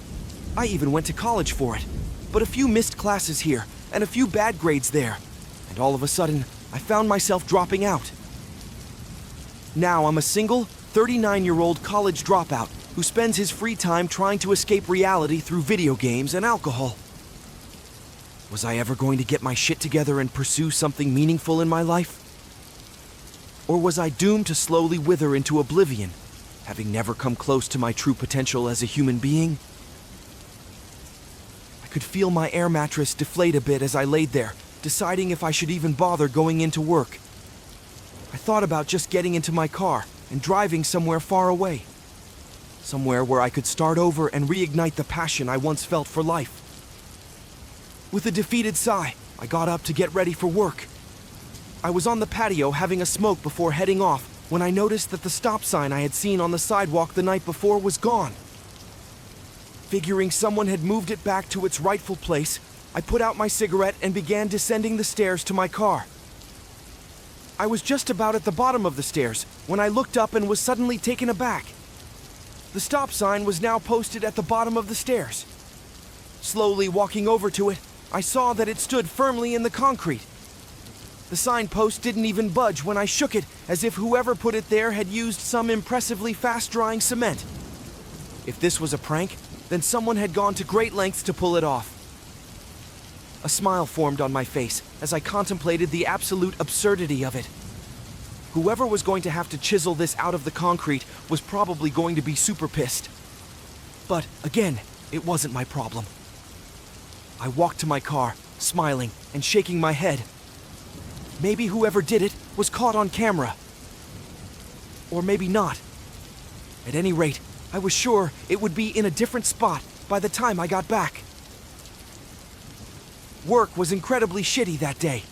S3: I even went to college for it, but a few missed classes here and a few bad grades there, and all of a sudden, I found myself dropping out. Now I'm a single, 39-year-old college dropout who spends his free time trying to escape reality through video games and alcohol. Was I ever going to get my shit together and pursue something meaningful in my life? Or was I doomed to slowly wither into oblivion, having never come close to my true potential as a human being? I could feel my air mattress deflate a bit as I laid there, deciding if I should even bother going into work. I thought about just getting into my car and driving somewhere far away. Somewhere where I could start over and reignite the passion I once felt for life. With a defeated sigh, I got up to get ready for work. I was on the patio having a smoke before heading off when I noticed that the stop sign I had seen on the sidewalk the night before was gone. Figuring someone had moved it back to its rightful place, I put out my cigarette and began descending the stairs to my car. I was just about at the bottom of the stairs when I looked up and was suddenly taken aback. The stop sign was now posted at the bottom of the stairs. Slowly walking over to it, I saw that it stood firmly in the concrete. The signpost didn't even budge when I shook it, as if whoever put it there had used some impressively fast-drying cement. If this was a prank, then someone had gone to great lengths to pull it off. A smile formed on my face as I contemplated the absolute absurdity of it. Whoever was going to have to chisel this out of the concrete was probably going to be super pissed. But, again, it wasn't my problem. I walked to my car, smiling and shaking my head. Maybe whoever did it was caught on camera. Or maybe not. At any rate, I was sure it would be in a different spot by the time I got back. Work was incredibly shitty that day.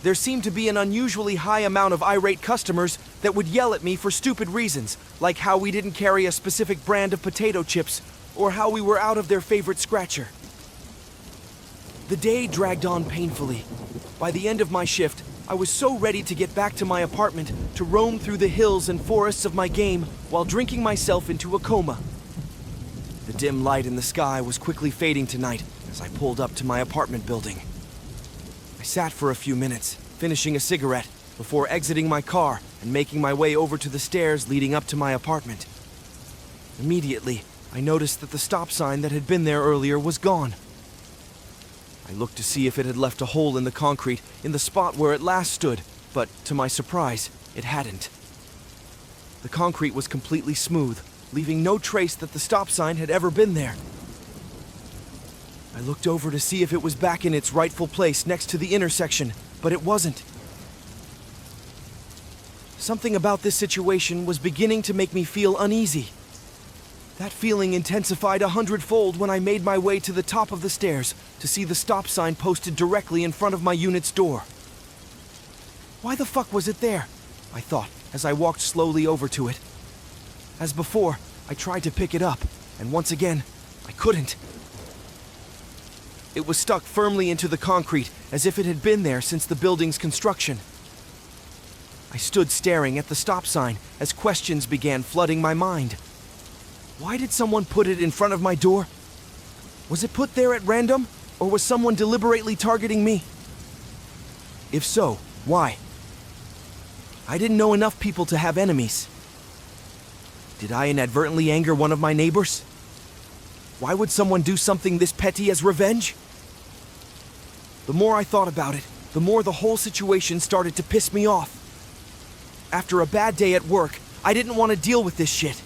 S3: There seemed to be an unusually high amount of irate customers that would yell at me for stupid reasons, like how we didn't carry a specific brand of potato chips, or how we were out of their favorite scratcher. The day dragged on painfully. By the end of my shift, I was so ready to get back to my apartment to roam through the hills and forests of my game while drinking myself into a coma. The dim light in the sky was quickly fading tonight as I pulled up to my apartment building. I sat for a few minutes, finishing a cigarette, before exiting my car and making my way over to the stairs leading up to my apartment. Immediately, I noticed that the stop sign that had been there earlier was gone. I looked to see if it had left a hole in the concrete in the spot where it last stood, but to my surprise, it hadn't. The concrete was completely smooth, leaving no trace that the stop sign had ever been there. I looked over to see if it was back in its rightful place next to the intersection, but it wasn't. Something about this situation was beginning to make me feel uneasy. That feeling intensified 100-fold when I made my way to the top of the stairs to see the stop sign posted directly in front of my unit's door. Why the fuck was it there? I thought as I walked slowly over to it. As before, I tried to pick it up, and once again, I couldn't. It was stuck firmly into the concrete as if it had been there since the building's construction. I stood staring at the stop sign as questions began flooding my mind. Why did someone put it in front of my door? Was it put there at random, or was someone deliberately targeting me? If so, why? I didn't know enough people to have enemies. Did I inadvertently anger one of my neighbors? Why would someone do something this petty as revenge? The more I thought about it, the more the whole situation started to piss me off. After a bad day at work, I didn't want to deal with this shit.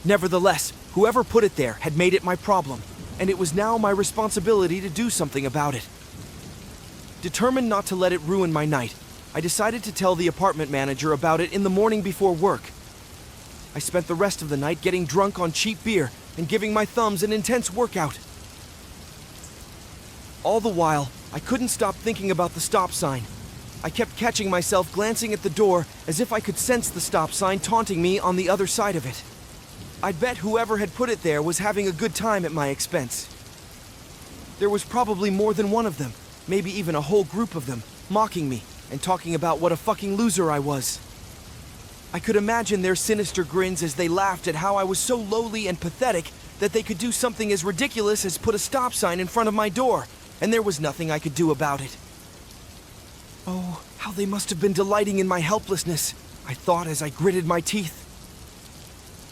S3: Nevertheless, whoever put it there had made it my problem, and it was now my responsibility to do something about it. Determined not to let it ruin my night, I decided to tell the apartment manager about it in the morning before work. I spent the rest of the night getting drunk on cheap beer and giving my thumbs an intense workout. All the while, I couldn't stop thinking about the stop sign. I kept catching myself glancing at the door as if I could sense the stop sign taunting me on the other side of it. I'd bet whoever had put it there was having a good time at my expense. There was probably more than one of them, maybe even a whole group of them, mocking me and talking about what a fucking loser I was. I could imagine their sinister grins as they laughed at how I was so lowly and pathetic that they could do something as ridiculous as put a stop sign in front of my door, and there was nothing I could do about it. Oh, how they must have been delighting in my helplessness, I thought as I gritted my teeth.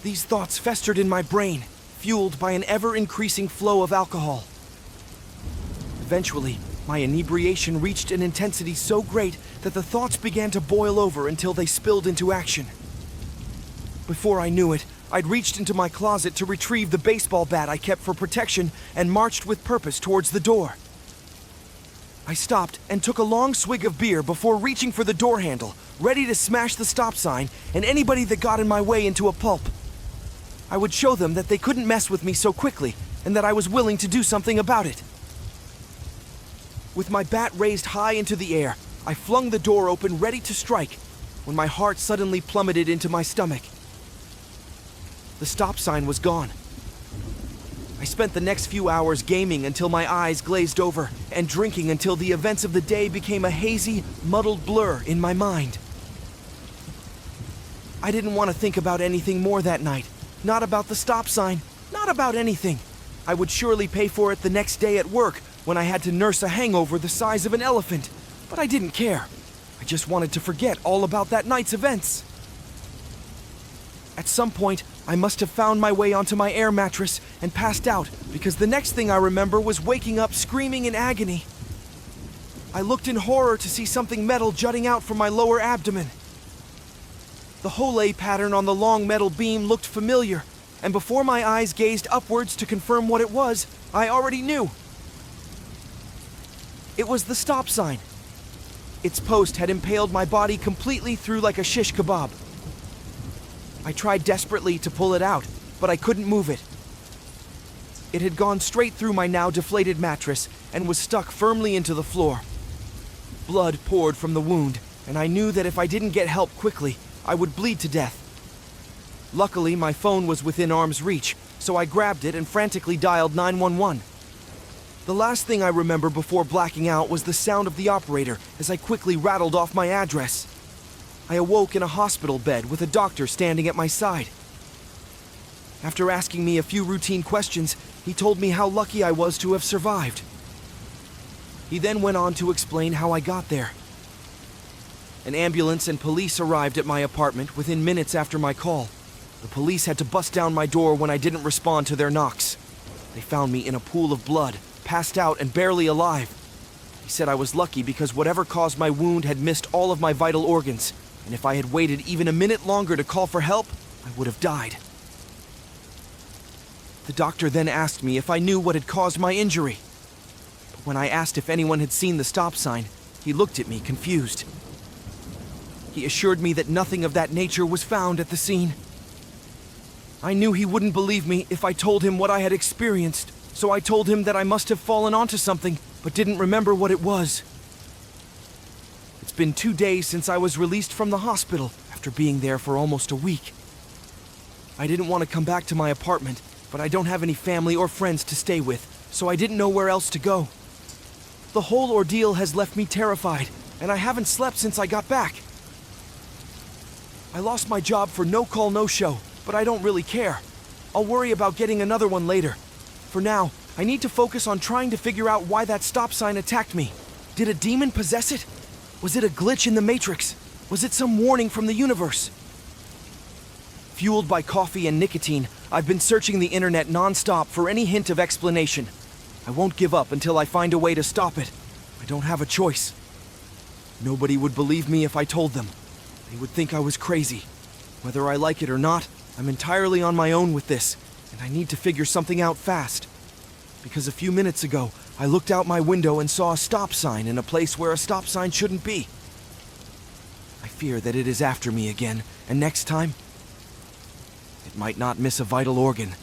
S3: These thoughts festered in my brain, fueled by an ever-increasing flow of alcohol. Eventually, my inebriation reached an intensity so great that the thoughts began to boil over until they spilled into action. Before I knew it, I'd reached into my closet to retrieve the baseball bat I kept for protection and marched with purpose towards the door. I stopped and took a long swig of beer before reaching for the door handle, ready to smash the stop sign and anybody that got in my way into a pulp. I would show them that they couldn't mess with me so quickly and that I was willing to do something about it. With my bat raised high into the air, I flung the door open ready to strike when my heart suddenly plummeted into my stomach. The stop sign was gone. I spent the next few hours gaming until my eyes glazed over and drinking until the events of the day became a hazy, muddled blur in my mind. I didn't want to think about anything more that night. Not about the stop sign, not about anything. I would surely pay for it the next day at work when I had to nurse a hangover the size of an elephant, but I didn't care. I just wanted to forget all about that night's events. At some point, I must have found my way onto my air mattress and passed out because the next thing I remember was waking up screaming in agony. I looked in horror to see something metal jutting out from my lower abdomen. The Hole pattern on the long metal beam looked familiar, and before my eyes gazed upwards to confirm what it was, I already knew. It was the stop sign. Its post had impaled my body completely through like a shish kebab. I tried desperately to pull it out, but I couldn't move it. It had gone straight through my now deflated mattress and was stuck firmly into the floor. Blood poured from the wound, and I knew that if I didn't get help quickly, I would bleed to death. Luckily, my phone was within arm's reach, so I grabbed it and frantically dialed 911. The last thing I remember before blacking out was the sound of the operator as I quickly rattled off my address. I awoke in a hospital bed with a doctor standing at my side. After asking me a few routine questions, he told me how lucky I was to have survived. He then went on to explain how I got there. An ambulance and police arrived at my apartment within minutes after my call. The police had to bust down my door when I didn't respond to their knocks. They found me in a pool of blood, passed out and barely alive. He said I was lucky because whatever caused my wound had missed all of my vital organs, and if I had waited even a minute longer to call for help, I would have died. The doctor then asked me if I knew what had caused my injury. But when I asked if anyone had seen the stop sign, he looked at me confused. He assured me that nothing of that nature was found at the scene. I knew he wouldn't believe me if I told him what I had experienced, so I told him that I must have fallen onto something, but didn't remember what it was. It's been 2 days since I was released from the hospital after being there for almost a week. I didn't want to come back to my apartment, but I don't have any family or friends to stay with, so I didn't know where else to go. The whole ordeal has left me terrified, and I haven't slept since I got back. I lost my job for no call, no show, but I don't really care. I'll worry about getting another one later. For now, I need to focus on trying to figure out why that stop sign attacked me. Did a demon possess it? Was it a glitch in the Matrix? Was it some warning from the universe? Fueled by coffee and nicotine, I've been searching the internet non-stop for any hint of explanation. I won't give up until I find a way to stop it. I don't have a choice. Nobody would believe me if I told them. They would think I was crazy. Whether I like it or not, I'm entirely on my own with this, and I need to figure something out fast. Because a few minutes ago, I looked out my window and saw a stop sign in a place where a stop sign shouldn't be. I fear that it is after me again, and next time, it might not miss a vital organ.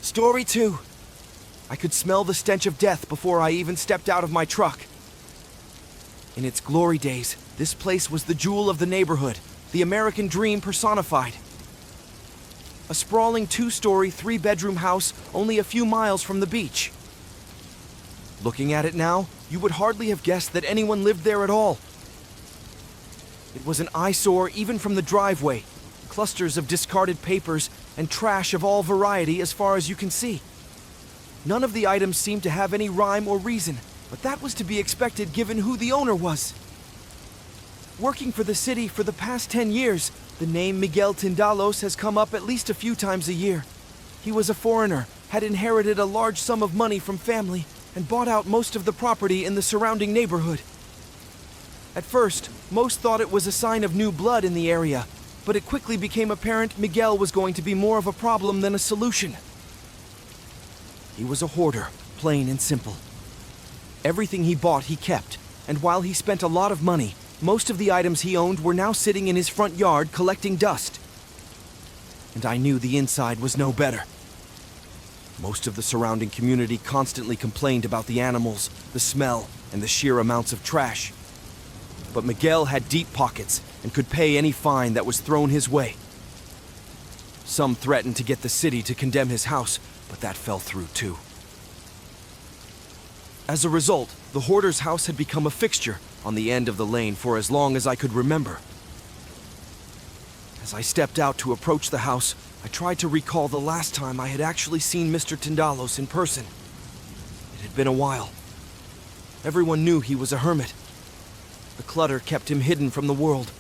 S3: Story 2. I could smell the stench of death before I even stepped out of my truck. In its glory days, this place was the jewel of the neighborhood, the American dream personified. A sprawling 2-story, 3-bedroom house only a few miles from the beach. Looking at it now, you would hardly have guessed that anyone lived there at all. It was an eyesore even from the driveway, clusters of discarded papers and trash of all variety as far as you can see. None of the items seemed to have any rhyme or reason, but that was to be expected given who the owner was. Working for the city for the past 10 years, the name Miguel Tindalos has come up at least a few times a year. He was a foreigner, had inherited a large sum of money from family, and bought out most of the property in the surrounding neighborhood. At first, most thought it was a sign of new blood in the area, but it quickly became apparent Miguel was going to be more of a problem than a solution. He was a hoarder, plain and simple. Everything he bought he kept, and while he spent a lot of money, most of the items he owned were now sitting in his front yard collecting dust. And I knew the inside was no better. Most of the surrounding community constantly complained about the animals, the smell, and the sheer amounts of trash. But Miguel had deep pockets and could pay any fine that was thrown his way. Some threatened to get the city to condemn his house, but that fell through too. As a result, the hoarder's house had become a fixture on the end of the lane for as long as I could remember. As I stepped out to approach the house, I tried to recall the last time I had actually seen Mr. Tindalos in person. It had been a while. Everyone knew he was a hermit. The clutter kept him hidden from the world.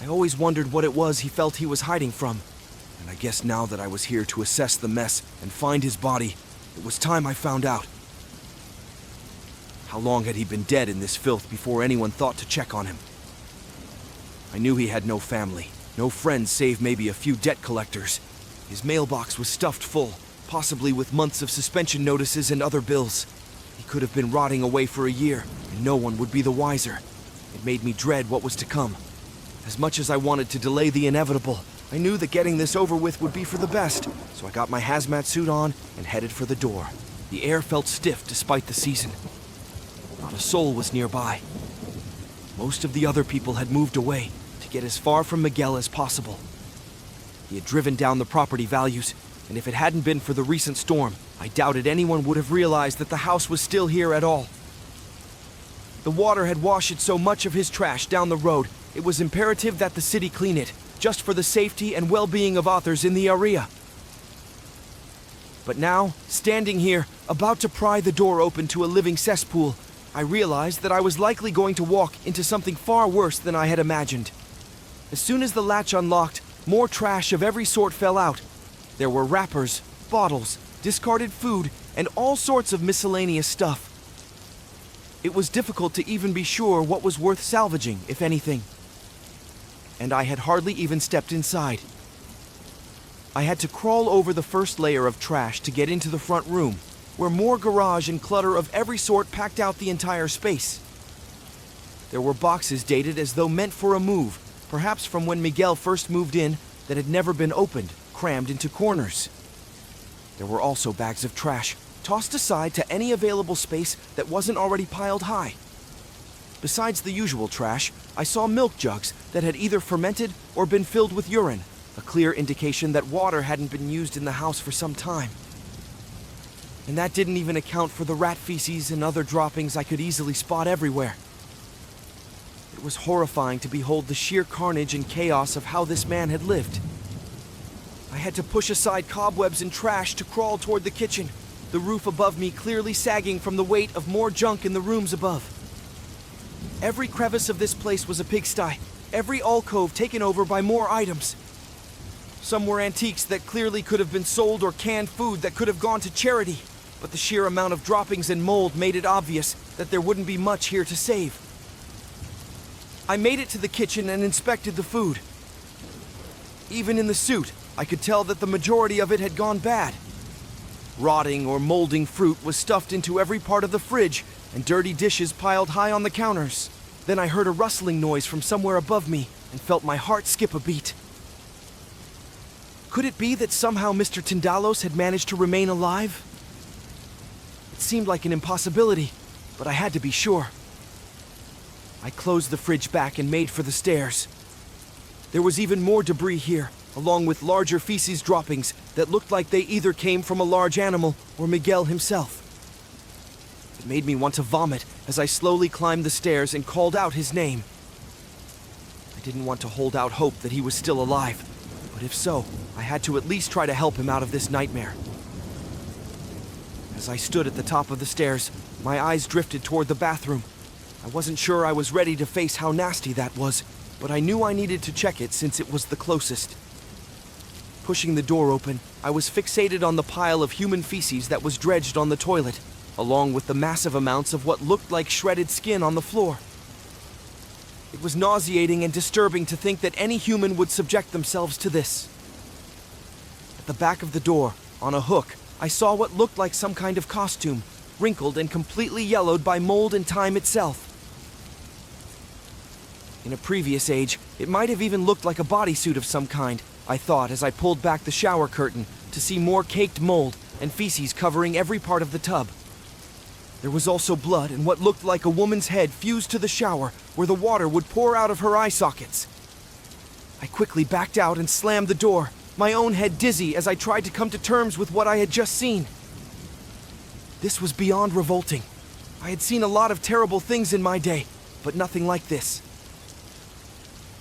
S3: I always wondered what it was he felt he was hiding from, and I guess now that I was here to assess the mess and find his body, it was time I found out. How long had he been dead in this filth before anyone thought to check on him? I knew he had no family, no friends save maybe a few debt collectors. His mailbox was stuffed full, possibly with months of suspension notices and other bills. He could have been rotting away for a year, and no one would be the wiser. It made me dread what was to come. As much as I wanted to delay the inevitable, I knew that getting this over with would be for the best, so I got my hazmat suit on and headed for the door. The air felt stiff despite the season. Not a soul was nearby. Most of the other people had moved away to get as far from Miguel as possible. He had driven down the property values, and if it hadn't been for the recent storm, I doubted anyone would have realized that the house was still here at all. The water had washed so much of his trash down the road, it was imperative that the city clean it, just for the safety and well-being of authors in the area. But now, standing here, about to pry the door open to a living cesspool, I realized that I was likely going to walk into something far worse than I had imagined. As soon as the latch unlocked, more trash of every sort fell out. There were wrappers, bottles, discarded food, and all sorts of miscellaneous stuff. It was difficult to even be sure what was worth salvaging, if anything. And I had hardly even stepped inside. I had to crawl over the first layer of trash to get into the front room, where more garage and clutter of every sort packed out the entire space. There were boxes dated as though meant for a move, perhaps from when Miguel first moved in, that had never been opened, crammed into corners. There were also bags of trash, tossed aside to any available space that wasn't already piled high. Besides the usual trash, I saw milk jugs that had either fermented or been filled with urine, a clear indication that water hadn't been used in the house for some time. And that didn't even account for the rat feces and other droppings I could easily spot everywhere. It was horrifying to behold the sheer carnage and chaos of how this man had lived. I had to push aside cobwebs and trash to crawl toward the kitchen, the roof above me clearly sagging from the weight of more junk in the rooms above. Every crevice of this place was a pigsty, every alcove taken over by more items. Some were antiques that clearly could have been sold or canned food that could have gone to charity, but the sheer amount of droppings and mold made it obvious that there wouldn't be much here to save. I made it to the kitchen and inspected the food. Even in the suit, I could tell that the majority of it had gone bad. Rotting or molding fruit was stuffed into every part of the fridge, and dirty dishes piled high on the counters. Then I heard a rustling noise from somewhere above me and felt my heart skip a beat. Could it be that somehow Mr. Tindalos had managed to remain alive? It seemed like an impossibility, but I had to be sure. I closed the fridge back and made for the stairs. There was even more debris here, along with larger feces droppings that looked like they either came from a large animal or Miguel himself. It made me want to vomit as I slowly climbed the stairs and called out his name. I didn't want to hold out hope that he was still alive, but if so, I had to at least try to help him out of this nightmare. As I stood at the top of the stairs, my eyes drifted toward the bathroom. I wasn't sure I was ready to face how nasty that was, but I knew I needed to check it since it was the closest. Pushing the door open, I was fixated on the pile of human feces that was dredged on the toilet, along with the massive amounts of what looked like shredded skin on the floor. It was nauseating and disturbing to think that any human would subject themselves to this. At the back of the door, on a hook, I saw what looked like some kind of costume, wrinkled and completely yellowed by mold and time itself. In a previous age, it might have even looked like a bodysuit of some kind, I thought as I pulled back the shower curtain to see more caked mold and feces covering every part of the tub. There was also blood and what looked like a woman's head fused to the shower where the water would pour out of her eye sockets. I quickly backed out and slammed the door, my own head dizzy as I tried to come to terms with what I had just seen. This was beyond revolting. I had seen a lot of terrible things in my day, but nothing like this.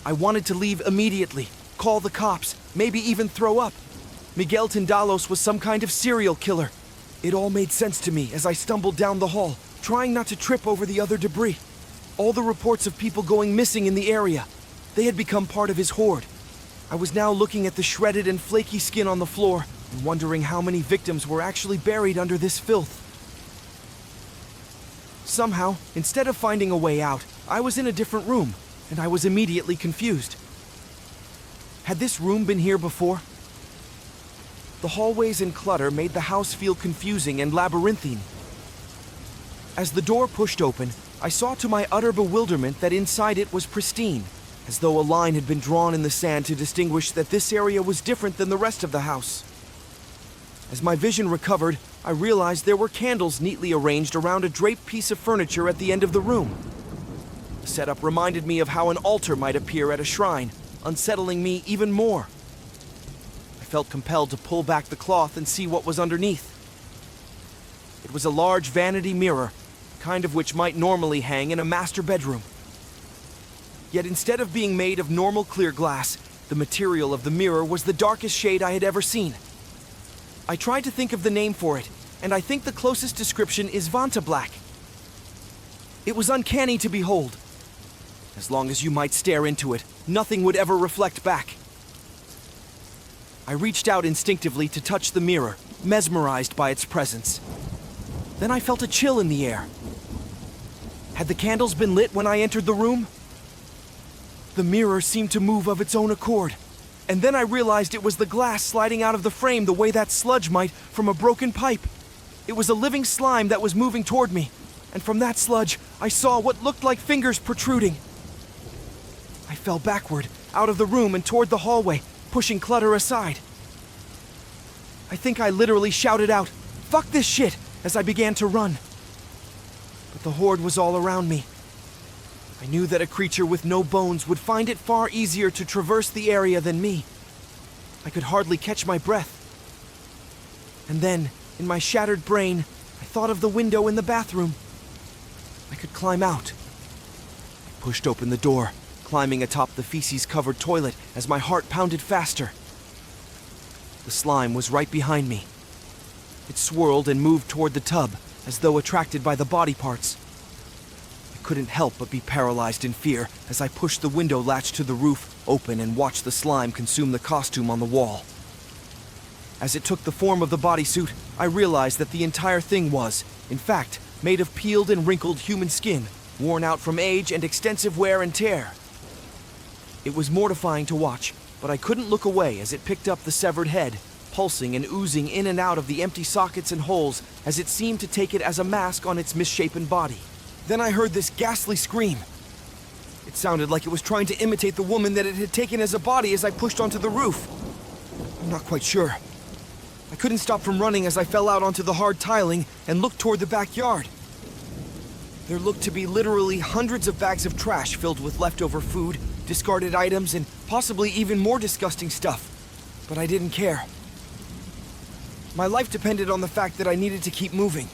S3: I wanted to leave immediately, call the cops, maybe even throw up. Miguel Tindalos was some kind of serial killer. It all made sense to me as I stumbled down the hall, trying not to trip over the other debris. All the reports of people going missing in the area. They had become part of his horde. I was now looking at the shredded and flaky skin on the floor and wondering how many victims were actually buried under this filth. Somehow, instead of finding a way out, I was in a different room, and I was immediately confused. Had this room been here before? The hallways and clutter made the house feel confusing and labyrinthine. As the door pushed open, I saw to my utter bewilderment that inside it was pristine, as though a line had been drawn in the sand to distinguish that this area was different than the rest of the house. As my vision recovered, I realized there were candles neatly arranged around a draped piece of furniture at the end of the room. The setup reminded me of how an altar might appear at a shrine, unsettling me even more. I felt compelled to pull back the cloth and see what was underneath. It was a large vanity mirror, kind of which might normally hang in a master bedroom. Yet instead of being made of normal clear glass, the material of the mirror was the darkest shade I had ever seen. I tried to think of the name for it, and I think the closest description is Vanta Black. It was uncanny to behold. As long as you might stare into it, nothing would ever reflect back. I reached out instinctively to touch the mirror, mesmerized by its presence. Then I felt a chill in the air. Had the candles been lit when I entered the room? The mirror seemed to move of its own accord, and then I realized it was the glass sliding out of the frame the way that sludge might from a broken pipe. It was a living slime that was moving toward me, and from that sludge, I saw what looked like fingers protruding. I fell backward, out of the room and toward the hallway, pushing clutter aside. I think I literally shouted out, "Fuck this shit," as I began to run. But the horde was all around me. I knew that a creature with no bones would find it far easier to traverse the area than me. I could hardly catch my breath. And then, in my shattered brain, I thought of the window in the bathroom. I could climb out. I pushed open the door, climbing atop the feces-covered toilet as my heart pounded faster. The slime was right behind me. It swirled and moved toward the tub, as though attracted by the body parts. I couldn't help but be paralyzed in fear as I pushed the window latch to the roof open and watched the slime consume the costume on the wall. As it took the form of the bodysuit, I realized that the entire thing was, in fact, made of peeled and wrinkled human skin, worn out from age and extensive wear and tear. It was mortifying to watch, but I couldn't look away as it picked up the severed head, pulsing and oozing in and out of the empty sockets and holes as it seemed to take it as a mask on its misshapen body. Then I heard this ghastly scream. It sounded like it was trying to imitate the woman that it had taken as a body as I pushed onto the roof. I'm not quite sure. I couldn't stop from running as I fell out onto the hard tiling and looked toward the backyard. There looked to be literally hundreds of bags of trash filled with leftover food, discarded items, and possibly even more disgusting stuff. But I didn't care. My life depended on the fact that I needed to keep moving.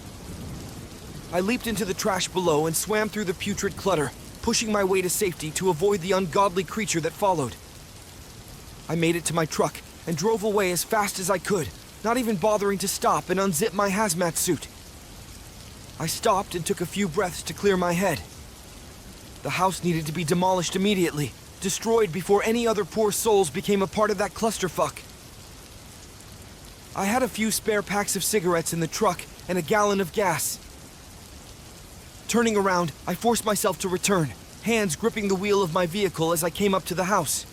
S3: I leaped into the trash below and swam through the putrid clutter, pushing my way to safety to avoid the ungodly creature that followed. I made it to my truck and drove away as fast as I could, not even bothering to stop and unzip my hazmat suit. I stopped and took a few breaths to clear my head. The house needed to be demolished immediately, destroyed before any other poor souls became a part of that clusterfuck. I had a few spare packs of cigarettes in the truck and a gallon of gas. Turning around, I forced myself to return, hands gripping the wheel of my vehicle as I came up to the house.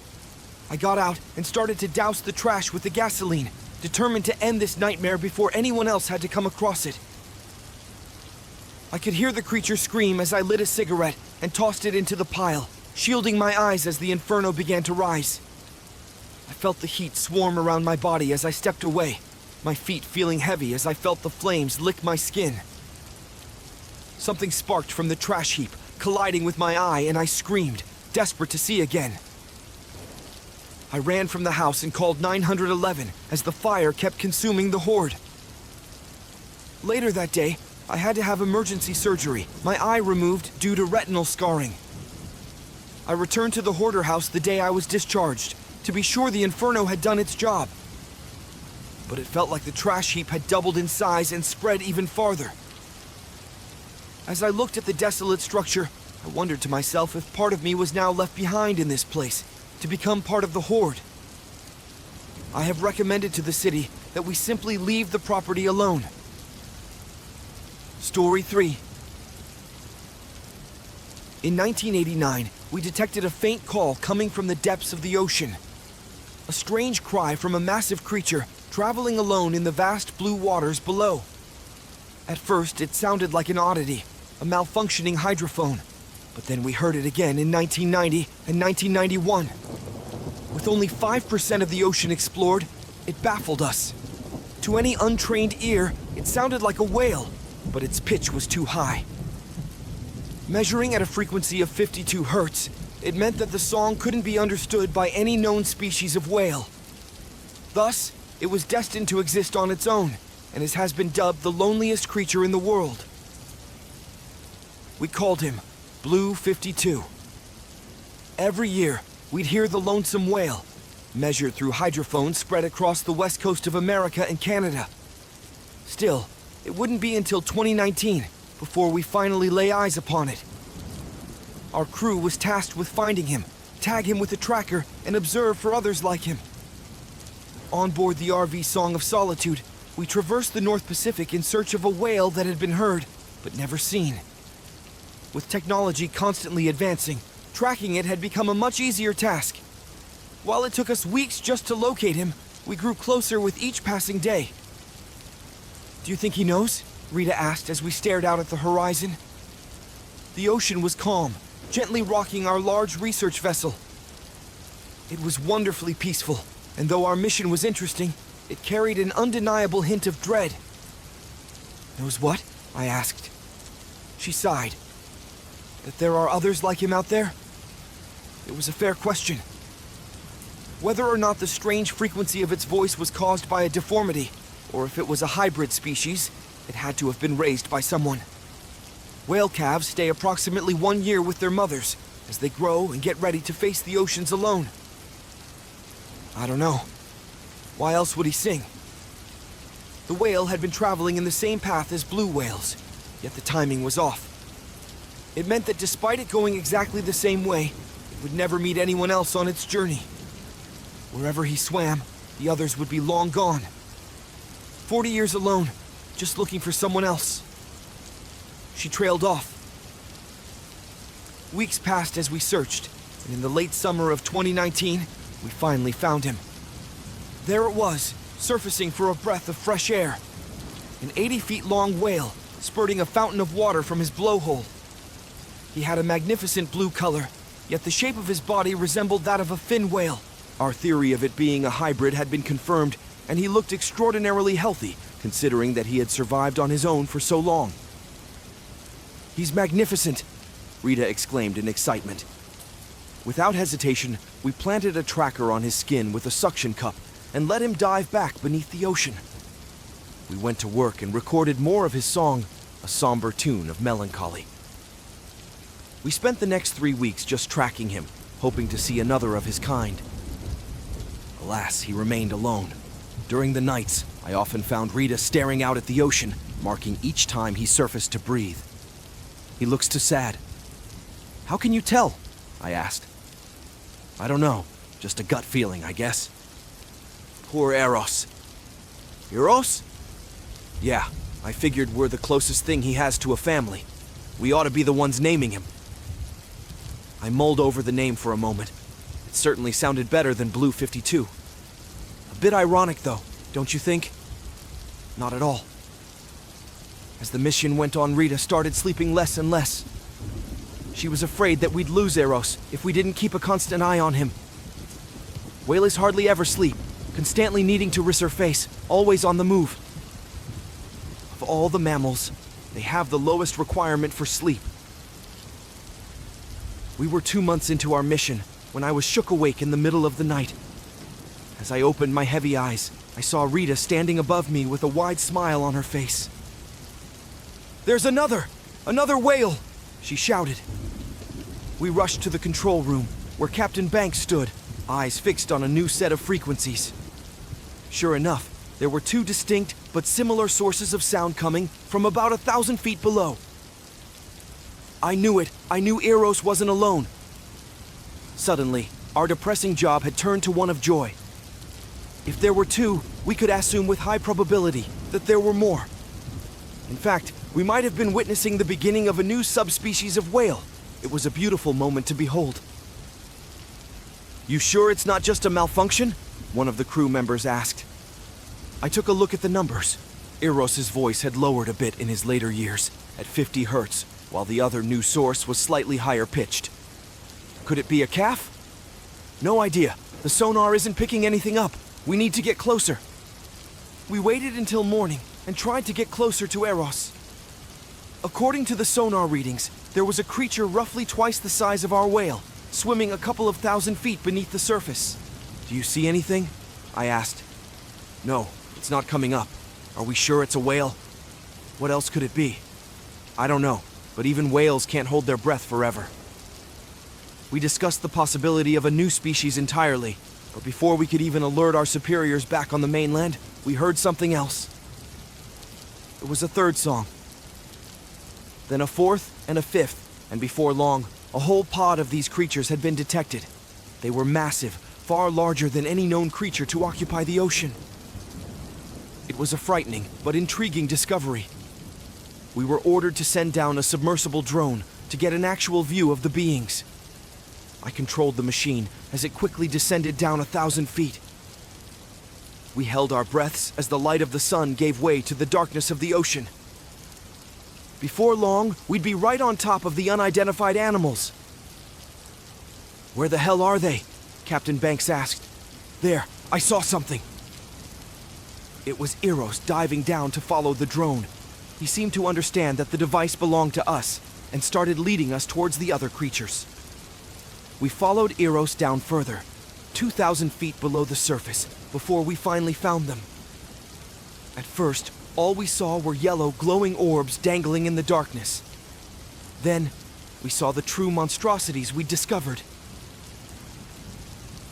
S3: I got out and started to douse the trash with the gasoline, determined to end this nightmare before anyone else had to come across it. I could hear the creature scream as I lit a cigarette and tossed it into the pile, shielding my eyes as the inferno began to rise. I felt the heat swarm around my body as I stepped away, my feet feeling heavy as I felt the flames lick my skin. Something sparked from the trash heap, colliding with my eye, and I screamed, desperate to see again. I ran from the house and called 911 as the fire kept consuming the horde. Later that day, I had to have emergency surgery, my eye removed due to retinal scarring. I returned to the hoarder house the day I was discharged, to be sure the inferno had done its job. But it felt like the trash heap had doubled in size and spread even farther. As I looked at the desolate structure, I wondered to myself if part of me was now left behind in this place, to become part of the horde. I have recommended to the city that we simply leave the property alone. Story 3. In 1989, we detected a faint call coming from the depths of the ocean. A strange cry from a massive creature traveling alone in the vast blue waters below. At first, it sounded like an oddity, a malfunctioning hydrophone, but then we heard it again in 1990 and 1991. With only 5% of the ocean explored, it baffled us. To any untrained ear, it sounded like a whale, but its pitch was too high. Measuring at a frequency of 52 hertz, it meant that the song couldn't be understood by any known species of whale. Thus, it was destined to exist on its own, and it has been dubbed the loneliest creature in the world. We called him Blue 52. Every year, we'd hear the lonesome wail, measured through hydrophones spread across the west coast of America and Canada. Still, it wouldn't be until 2019 before we finally lay eyes upon it. Our crew was tasked with finding him, tag him with a tracker, and observe for others like him. On board the RV Song of Solitude, we traversed the North Pacific in search of a whale that had been heard, but never seen. With technology constantly advancing, tracking it had become a much easier task. While it took us weeks just to locate him, we grew closer with each passing day. "Do you think he knows?" Rita asked as we stared out at the horizon. The ocean was calm, gently rocking our large research vessel. It was wonderfully peaceful, and though our mission was interesting, it carried an undeniable hint of dread. "Knows what?" I asked. She sighed. That there are others like him out there? It was a fair question. Whether or not the strange frequency of its voice was caused by a deformity, or if it was a hybrid species, it had to have been raised by someone. Whale calves stay approximately 1 year with their mothers as they grow and get ready to face the oceans alone. I don't know. Why else would he sing? The whale had been traveling in the same path as blue whales, yet the timing was off. It meant that despite it going exactly the same way, it would never meet anyone else on its journey. Wherever he swam, the others would be long gone. 40 years alone, just looking for someone else. She trailed off. Weeks passed as we searched, and in the late summer of 2019, we finally found him. There it was, surfacing for a breath of fresh air. An 80-feet-long whale, spurting a fountain of water from his blowhole. He had a magnificent blue color, yet the shape of his body resembled that of a fin whale. Our theory of it being a hybrid had been confirmed, and he looked extraordinarily healthy, considering that he had survived on his own for so long. "He's magnificent," Rita exclaimed in excitement. Without hesitation, we planted a tracker on his skin with a suction cup and let him dive back beneath the ocean. We went to work and recorded more of his song, a somber tune of melancholy. We spent the next 3 weeks just tracking him, hoping to see another of his kind. Alas, he remained alone. During the nights, I often found Rita staring out at the ocean, marking each time he surfaced to breathe. "He looks too sad." "How can you tell?" I asked. "I don't know, just a gut feeling, I guess." "Poor Eros." "Eros?" "Yeah, I figured we're the closest thing he has to a family. We ought to be the ones naming him." I mulled over the name for a moment. It certainly sounded better than Blue 52. A bit ironic, though, don't you think? Not at all. As the mission went on, Rita started sleeping less and less. She was afraid that we'd lose Eros if we didn't keep a constant eye on him. Whales hardly ever sleep, constantly needing to resurface, always on the move. Of all the mammals, they have the lowest requirement for sleep. We were 2 months into our mission when I was shook awake in the middle of the night. As I opened my heavy eyes, I saw Rita standing above me with a wide smile on her face. "There's another whale!" she shouted. We rushed to the control room, where Captain Banks stood, eyes fixed on a new set of frequencies. Sure enough, there were 2 distinct but similar sources of sound coming from about 1,000 feet below. I knew it. I knew Eros wasn't alone. Suddenly, our depressing job had turned to one of joy. If there were 2, we could assume with high probability that there were more. In fact, we might have been witnessing the beginning of a new subspecies of whale. It was a beautiful moment to behold. "You sure it's not just a malfunction?" one of the crew members asked. I took a look at the numbers. Eros's voice had lowered a bit in his later years, at 50 hertz, while the other new source was slightly higher pitched. Could it be a calf? No idea. The sonar isn't picking anything up. We need to get closer. We waited until morning and tried to get closer to Eros. According to the sonar readings, there was a creature roughly twice the size of our whale, swimming a couple of 1,000 feet beneath the surface. "Do you see anything?" I asked. "No, it's not coming up. Are we sure it's a whale?" "What else could it be?" "I don't know, but even whales can't hold their breath forever." We discussed the possibility of a new species entirely, but before we could even alert our superiors back on the mainland, we heard something else. It was a third song. Then a fourth and a fifth, and before long, a whole pod of these creatures had been detected. They were massive, far larger than any known creature to occupy the ocean. It was a frightening but intriguing discovery. We were ordered to send down a submersible drone to get an actual view of the beings. I controlled the machine as it quickly descended down 1,000 feet. We held our breaths as the light of the sun gave way to the darkness of the ocean. Before long, we'd be right on top of the unidentified animals. "Where the hell are they?" Captain Banks asked. "There, I saw something." It was Eros diving down to follow the drone. He seemed to understand that the device belonged to us, and started leading us towards the other creatures. We followed Eros down further, 2,000 feet below the surface, before we finally found them. At first, all we saw were yellow, glowing orbs dangling in the darkness. Then, we saw the true monstrosities we'd discovered.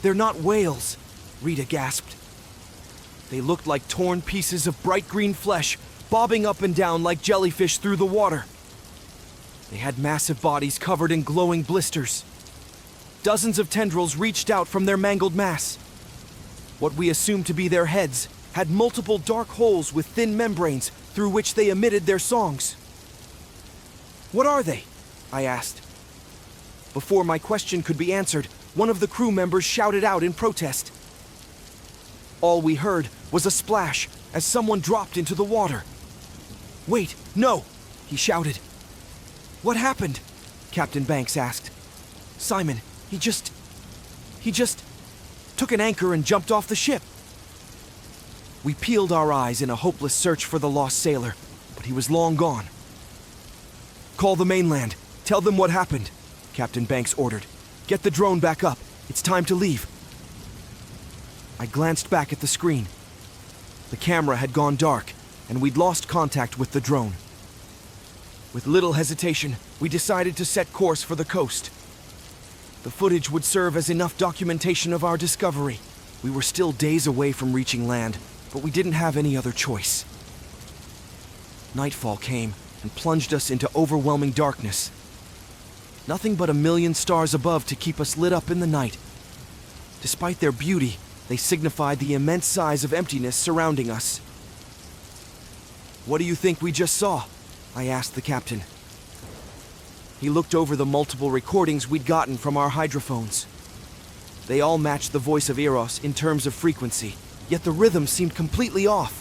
S3: "They're not whales," Rita gasped. They looked like torn pieces of bright green flesh, bobbing up and down like jellyfish through the water. They had massive bodies covered in glowing blisters. Dozens of tendrils reached out from their mangled mass. What we assumed to be their heads had multiple dark holes with thin membranes through which they emitted their songs. "What are they?" I asked. Before my question could be answered, one of the crew members shouted out in protest. All we heard was a splash as someone dropped into the water. "Wait, no!" he shouted. "What happened?" Captain Banks asked. "Simon, he just took an anchor and jumped off the ship." We peeled our eyes in a hopeless search for the lost sailor, but he was long gone. "Call the mainland. Tell them what happened," Captain Banks ordered. "Get the drone back up. It's time to leave." I glanced back at the screen. The camera had gone dark, and we'd lost contact with the drone. With little hesitation, we decided to set course for the coast. The footage would serve as enough documentation of our discovery. We were still days away from reaching land, but we didn't have any other choice. Nightfall came and plunged us into overwhelming darkness. Nothing but a million stars above to keep us lit up in the night. Despite their beauty, they signified the immense size of emptiness surrounding us. "What do you think we just saw?" I asked the captain. He looked over the multiple recordings we'd gotten from our hydrophones. They all matched the voice of Eros in terms of frequency, yet the rhythm seemed completely off.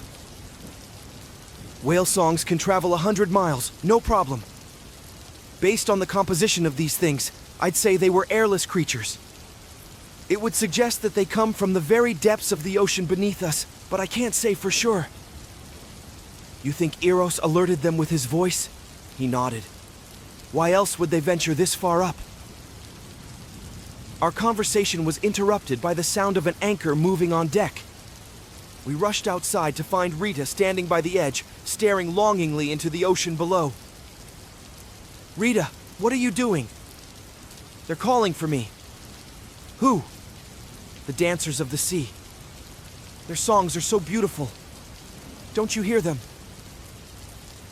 S3: "Whale songs can travel 100 miles, no problem. Based on the composition of these things, I'd say they were airless creatures. It would suggest that they come from the very depths of the ocean beneath us, but I can't say for sure." "You think Eros alerted them with his voice?" He nodded. "Why else would they venture this far up?" Our conversation was interrupted by the sound of an anchor moving on deck. We rushed outside to find Rita standing by the edge, staring longingly into the ocean below. "Rita, what are you doing?" "They're calling for me." "Who?" "The dancers of the sea. Their songs are so beautiful. Don't you hear them?"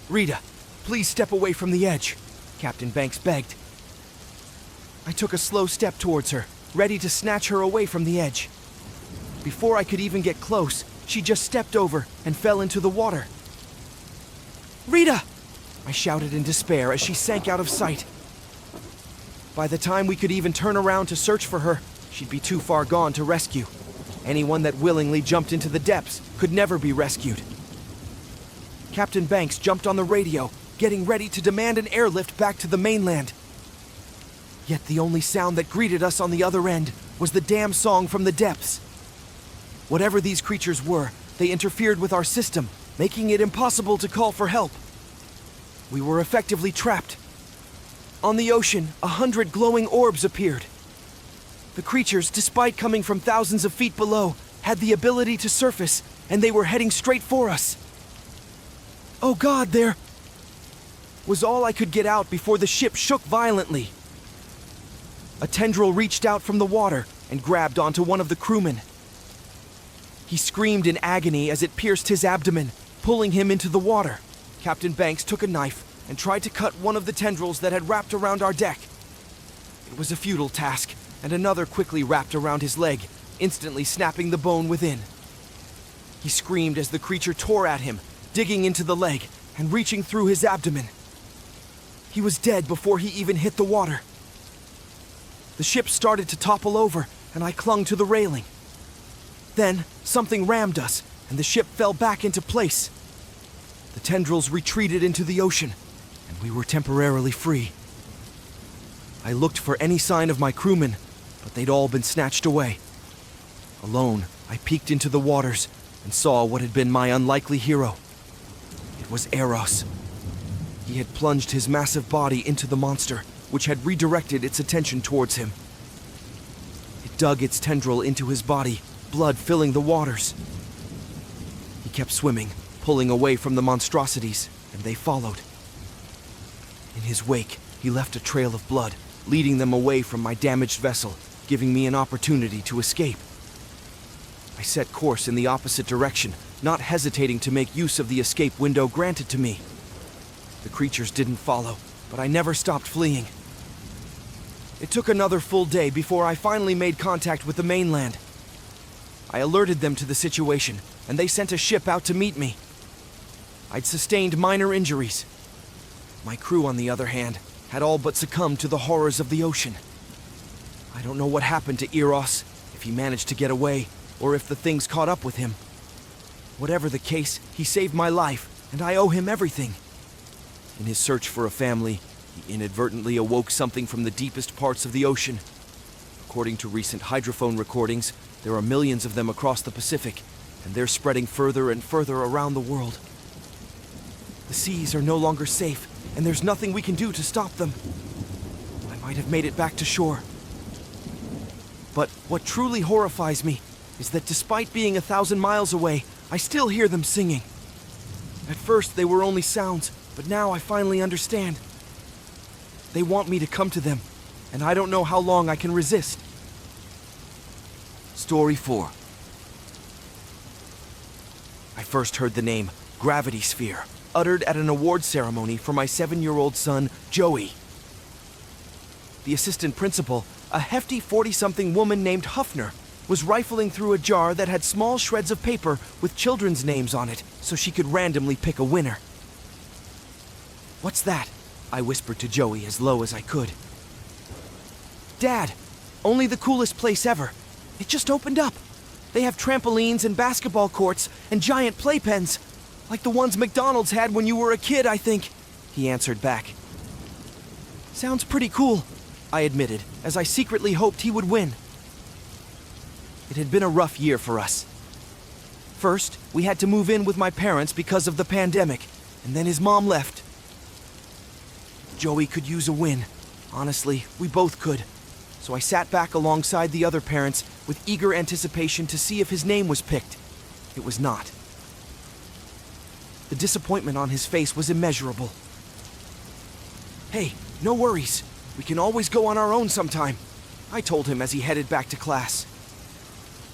S3: "Rita, please step away from the edge," Captain Banks begged. I took a slow step towards her, ready to snatch her away from the edge. Before I could even get close, she just stepped over and fell into the water. "Rita!" I shouted in despair as she sank out of sight. By the time we could even turn around to search for her, she'd be too far gone to rescue. Anyone that willingly jumped into the depths could never be rescued. Captain Banks jumped on the radio, getting ready to demand an airlift back to the mainland. Yet the only sound that greeted us on the other end was the damn song from the depths. Whatever these creatures were, they interfered with our system, making it impossible to call for help. We were effectively trapped. On the ocean, 100 glowing orbs appeared. The creatures, despite coming from thousands of feet below, had the ability to surface, and they were heading straight for us. "Oh God, there!" was all I could get out before the ship shook violently. A tendril reached out from the water and grabbed onto one of the crewmen. He screamed in agony as it pierced his abdomen, pulling him into the water. Captain Banks took a knife and tried to cut one of the tendrils that had wrapped around our deck. It was a futile task, and another quickly wrapped around his leg, instantly snapping the bone within. He screamed as the creature tore at him, digging into the leg and reaching through his abdomen. He was dead before he even hit the water. The ship started to topple over, and I clung to the railing. Then, something rammed us, and the ship fell back into place. The tendrils retreated into the ocean, and we were temporarily free. I looked for any sign of my crewmen, but they'd all been snatched away. Alone, I peeked into the waters and saw what had been my unlikely hero. It was Eros. He had plunged his massive body into the monster, which had redirected its attention towards him. It dug its tendril into his body, blood filling the waters. He kept swimming, pulling away from the monstrosities, and they followed. In his wake, he left a trail of blood, leading them away from my damaged vessel, giving me an opportunity to escape. I set course in the opposite direction, not hesitating to make use of the escape window granted to me. The creatures didn't follow, but I never stopped fleeing. It took another full day before I finally made contact with the mainland. I alerted them to the situation, and they sent a ship out to meet me. I'd sustained minor injuries. My crew, on the other hand, had all but succumbed to the horrors of the ocean. I don't know what happened to Eros, if he managed to get away, or if the things caught up with him. Whatever the case, he saved my life, and I owe him everything. In his search for a family, he inadvertently awoke something from the deepest parts of the ocean. According to recent hydrophone recordings, there are millions of them across the Pacific, and they're spreading further and further around the world. The seas are no longer safe, and there's nothing we can do to stop them. I might have made it back to shore. But what truly horrifies me is that despite being 1,000 miles away, I still hear them singing. At first, they were only sounds, but now I finally understand. They want me to come to them, and I don't know how long I can resist. Story 4. I first heard the name Gravity Sphere uttered at an award ceremony for my 7-year-old son, Joey. The assistant principal, a hefty 40-something woman named Huffner, was rifling through a jar that had small shreds of paper with children's names on it so she could randomly pick a winner. "What's that?" I whispered to Joey as low as I could. "Dad, only the coolest place ever. It just opened up. They have trampolines and basketball courts and giant playpens, like the ones McDonald's had when you were a kid, I think," he answered back. "Sounds pretty cool," I admitted, as I secretly hoped he would win. It had been a rough year for us. First, we had to move in with my parents because of the pandemic, and then his mom left. Joey could use a win. Honestly, we both could. So I sat back alongside the other parents with eager anticipation to see if his name was picked. It was not. The disappointment on his face was immeasurable. "Hey, no worries. We can always go on our own sometime," I told him as he headed back to class.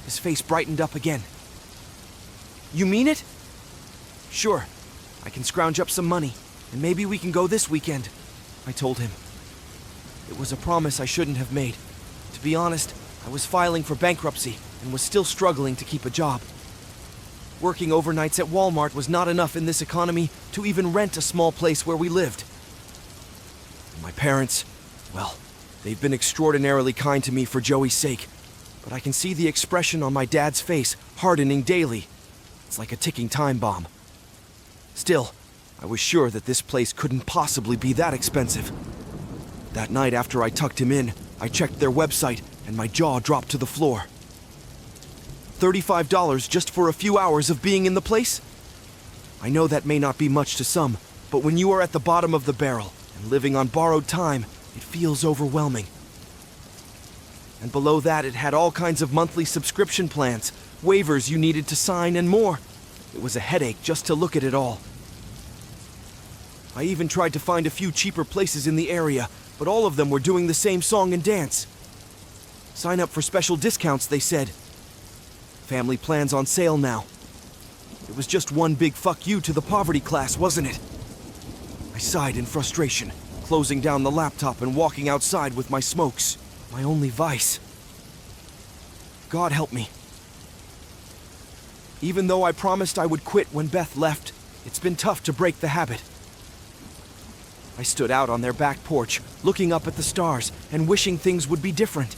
S3: His face brightened up again. "You mean it?" "Sure. I can scrounge up some money, and maybe we can go this weekend," I told him. It was a promise I shouldn't have made. To be honest, I was filing for bankruptcy and was still struggling to keep a job. Working overnights at Walmart was not enough in this economy to even rent a small place where we lived. And my parents, well, they've been extraordinarily kind to me for Joey's sake, but I can see the expression on my dad's face hardening daily. It's like a ticking time bomb. Still, I was sure that this place couldn't possibly be that expensive. That night after I tucked him in, I checked their website and my jaw dropped to the floor. $35 just for a few hours of being in the place? I know that may not be much to some, but when you are at the bottom of the barrel and living on borrowed time, it feels overwhelming. And below that, it had all kinds of monthly subscription plans, waivers you needed to sign, and more. It was a headache just to look at it all. I even tried to find a few cheaper places in the area, but all of them were doing the same song and dance. Sign up for special discounts, they said. Family plans on sale now. It was just one big fuck you to the poverty class, wasn't it? I sighed in frustration, closing down the laptop and walking outside with my smokes, my only vice. God help me. Even though I promised I would quit when Beth left, it's been tough to break the habit. I stood out on their back porch, looking up at the stars and wishing things would be different.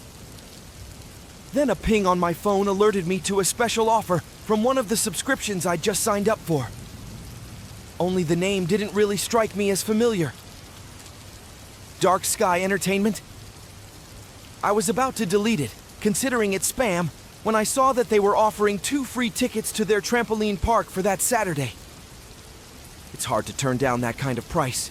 S3: Then a ping on my phone alerted me to a special offer from one of the subscriptions I'd just signed up for. Only the name didn't really strike me as familiar. Dark Sky Entertainment? I was about to delete it, considering it spam, when I saw that they were offering 2 free tickets to their trampoline park for that Saturday. It's hard to turn down that kind of price,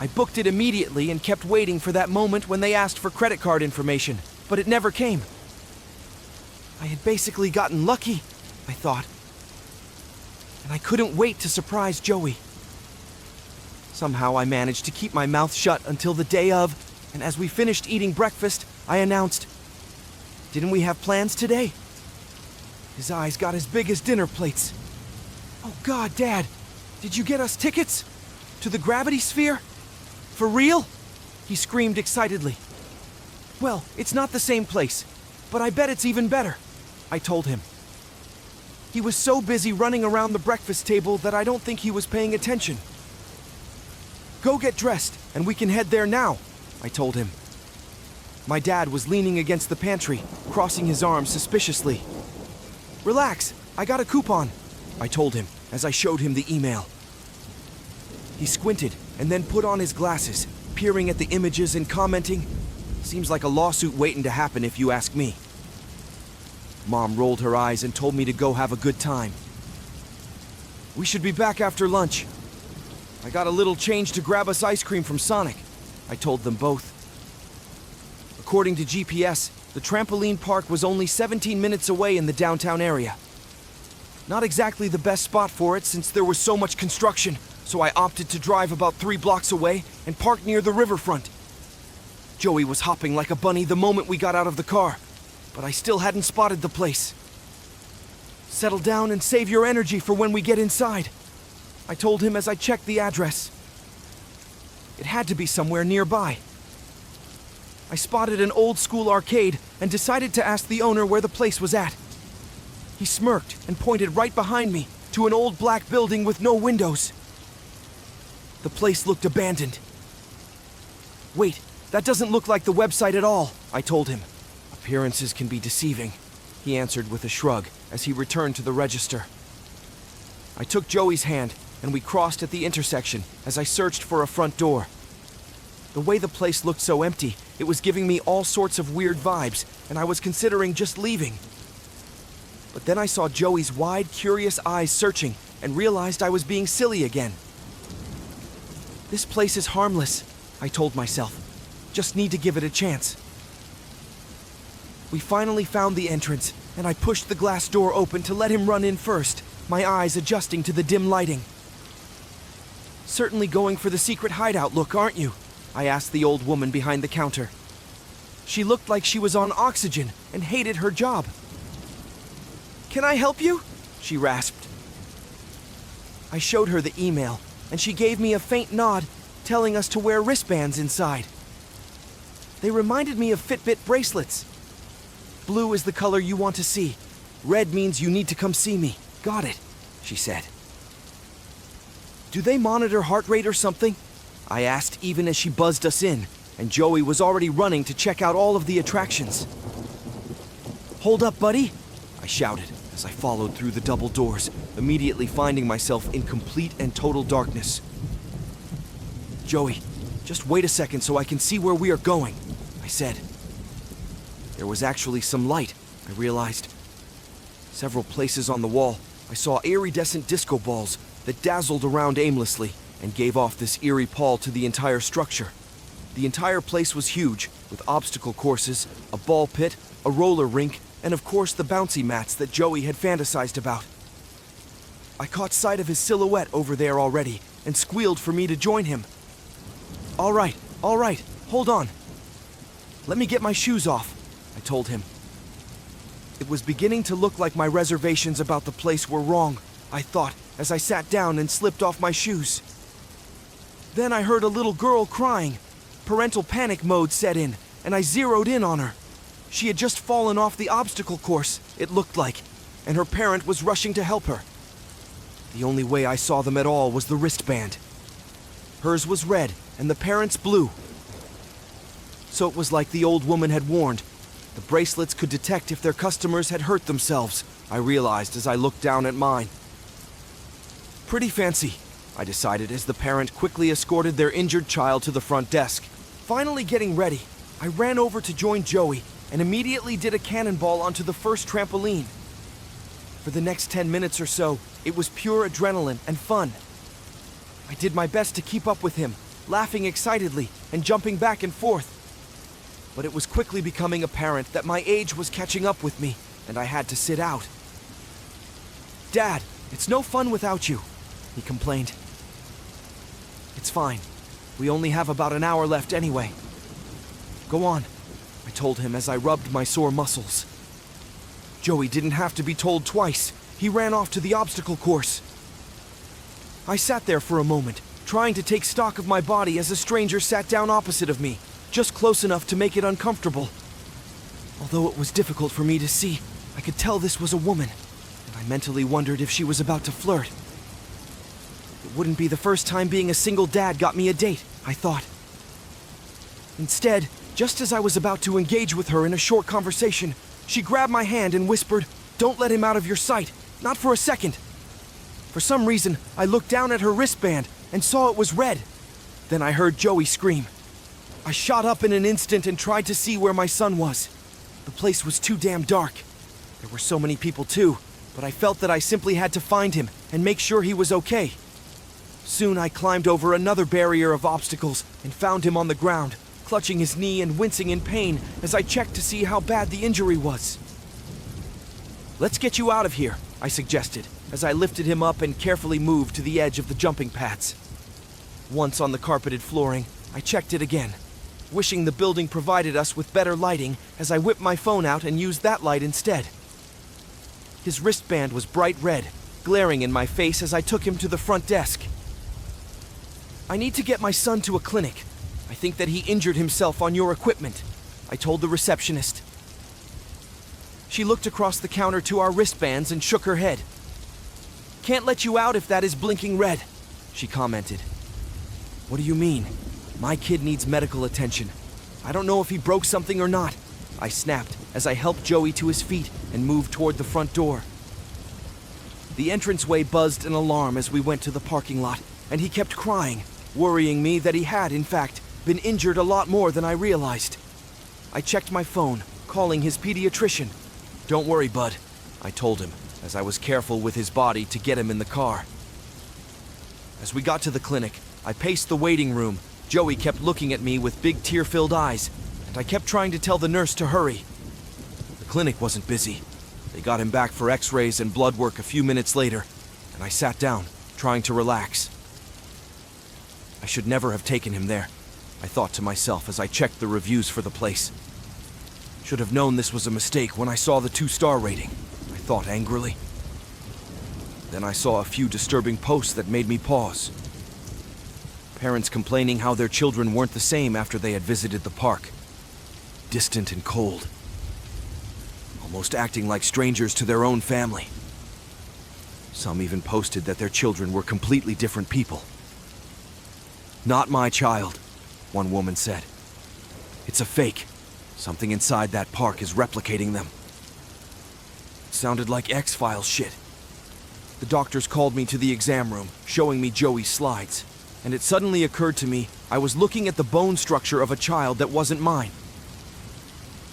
S3: I booked it immediately and kept waiting for that moment when they asked for credit card information, but it never came. I had basically gotten lucky, I thought. And I couldn't wait to surprise Joey. Somehow I managed to keep my mouth shut until the day of, and as we finished eating breakfast, I announced, "Didn't we have plans today?" His eyes got as big as dinner plates. "Oh God, Dad, did you get us tickets? To the gravity sphere? For real?" he screamed excitedly. "Well, it's not the same place, but I bet it's even better," I told him. He was so busy running around the breakfast table that I don't think he was paying attention. "Go get dressed, and we can head there now," I told him. My dad was leaning against the pantry, crossing his arms suspiciously. "Relax, I got a coupon," I told him as I showed him the email. He squinted and then put on his glasses, peering at the images and commenting, "Seems like a lawsuit waiting to happen if you ask me." Mom rolled her eyes and told me to go have a good time. "We should be back after lunch. I got a little change to grab us ice cream from Sonic," I told them both. According to GPS, the trampoline park was only 17 minutes away in the downtown area. Not exactly the best spot for it since there was so much construction, so I opted to drive about 3 blocks away and park near the riverfront. Joey was hopping like a bunny the moment we got out of the car, but I still hadn't spotted the place. "Settle down and save your energy for when we get inside," I told him as I checked the address. It had to be somewhere nearby. I spotted an old-school arcade and decided to ask the owner where the place was at. He smirked and pointed right behind me to an old black building with no windows. The place looked abandoned. "Wait, that doesn't look like the website at all," I told him. "Appearances can be deceiving," he answered with a shrug as he returned to the register. I took Joey's hand and we crossed at the intersection as I searched for a front door. The way the place looked so empty, it was giving me all sorts of weird vibes, and I was considering just leaving. But then I saw Joey's wide, curious eyes searching and realized I was being silly again. "This place is harmless," I told myself. "Just need to give it a chance." We finally found the entrance, and I pushed the glass door open to let him run in first, my eyes adjusting to the dim lighting. "Certainly going for the secret hideout look, aren't you?" I asked the old woman behind the counter. She looked like she was on oxygen and hated her job. "Can I help you?" she rasped. I showed her the email, and she gave me a faint nod, telling us to wear wristbands inside. They reminded me of Fitbit bracelets. "Blue is the color you want to see. Red means you need to come see me. Got it," she said. "Do they monitor heart rate or something?" I asked even as she buzzed us in, and Joey was already running to check out all of the attractions. "Hold up, buddy," I shouted as I followed through the double doors, immediately finding myself in complete and total darkness. "Joey, just wait a second so I can see where we are going," I said. There was actually some light, I realized. Several places on the wall, I saw iridescent disco balls that dazzled around aimlessly and gave off this eerie pall to the entire structure. The entire place was huge, with obstacle courses, a ball pit, a roller rink, and of course the bouncy mats that Joey had fantasized about. I caught sight of his silhouette over there already and squealed for me to join him. All right, hold on. Let me get my shoes off," I told him. It was beginning to look like my reservations about the place were wrong, I thought, as I sat down and slipped off my shoes. Then I heard a little girl crying. Parental panic mode set in, and I zeroed in on her. She had just fallen off the obstacle course, it looked like, and her parent was rushing to help her. The only way I saw them at all was the wristband. Hers was red, and the parent's blue. So it was like the old woman had warned. The bracelets could detect if their customers had hurt themselves, I realized as I looked down at mine. Pretty fancy, I decided as the parent quickly escorted their injured child to the front desk. Finally getting ready, I ran over to join Joey and immediately did a cannonball onto the first trampoline. For the next 10 minutes or so, it was pure adrenaline and fun. I did my best to keep up with him, laughing excitedly and jumping back and forth. But it was quickly becoming apparent that my age was catching up with me, and I had to sit out. "Dad, it's no fun without you," he complained. "It's fine. We only have about an hour left anyway." "Go on," I told him as I rubbed my sore muscles. Joey didn't have to be told twice. He ran off to the obstacle course. I sat there for a moment, trying to take stock of my body as a stranger sat down opposite of me, just close enough to make it uncomfortable. Although it was difficult for me to see, I could tell this was a woman, and I mentally wondered if she was about to flirt. It wouldn't be the first time being a single dad got me a date, I thought. Instead, just as I was about to engage with her in a short conversation, she grabbed my hand and whispered, "Don't let him out of your sight, not for a second." For some reason, I looked down at her wristband and saw it was red. Then I heard Joey scream. I shot up in an instant and tried to see where my son was. The place was too damn dark. There were so many people too, but I felt that I simply had to find him and make sure he was okay. Soon I climbed over another barrier of obstacles and found him on the ground, clutching his knee and wincing in pain as I checked to see how bad the injury was. "Let's get you out of here," I suggested, as I lifted him up and carefully moved to the edge of the jumping pads. Once on the carpeted flooring, I checked it again, wishing the building provided us with better lighting as I whipped my phone out and used that light instead. His wristband was bright red, glaring in my face as I took him to the front desk. "I need to get my son to a clinic. I think that he injured himself on your equipment," I told the receptionist. She looked across the counter to our wristbands and shook her head. "Can't let you out if that is blinking red," she commented. "What do you mean? My kid needs medical attention. I don't know if he broke something or not," I snapped as I helped Joey to his feet and moved toward the front door. The entranceway buzzed an alarm as we went to the parking lot, and he kept crying, worrying me that he had, in fact, been injured a lot more than I realized. I checked my phone, calling his pediatrician. "Don't worry, bud," I told him, as I was careful with his body to get him in the car. As we got to the clinic, I paced the waiting room. Joey kept looking at me with big tear-filled eyes, and I kept trying to tell the nurse to hurry. The clinic wasn't busy. They got him back for x-rays and blood work a few minutes later, and I sat down, trying to relax. I should never have taken him there, I thought to myself as I checked the reviews for the place. Should have known this was a mistake when I saw the 2-star rating, I thought angrily. Then I saw a few disturbing posts that made me pause. Parents complaining how their children weren't the same after they had visited the park. Distant and cold. Almost acting like strangers to their own family. Some even posted that their children were completely different people. "Not my child," one woman said. "It's a fake. Something inside that park is replicating them." It sounded like X-Files shit. The doctors called me to the exam room, showing me Joey's slides, and it suddenly occurred to me I was looking at the bone structure of a child that wasn't mine.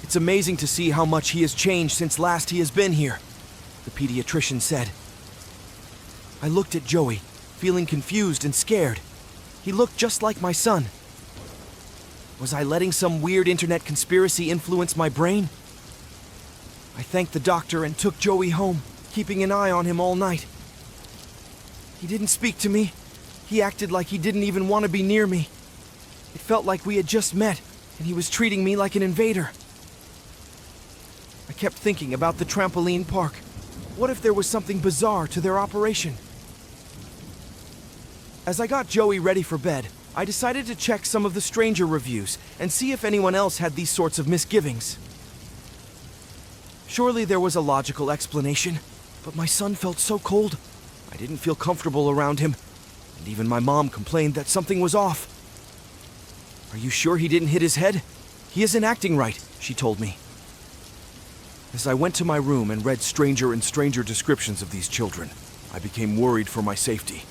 S3: "It's amazing to see how much he has changed since last he has been here," the pediatrician said. I looked at Joey, feeling confused and scared. He looked just like my son. Was I letting some weird internet conspiracy influence my brain? I thanked the doctor and took Joey home, keeping an eye on him all night. He didn't speak to me. He acted like he didn't even want to be near me. It felt like we had just met, and he was treating me like an invader. I kept thinking about the trampoline park. What if there was something bizarre to their operation? As I got Joey ready for bed, I decided to check some of the stranger reviews and see if anyone else had these sorts of misgivings. Surely there was a logical explanation, but my son felt so cold. I didn't feel comfortable around him, and even my mom complained that something was off. "Are you sure he didn't hit his head? He isn't acting right," she told me. As I went to my room and read stranger and stranger descriptions of these children, I became worried for my safety.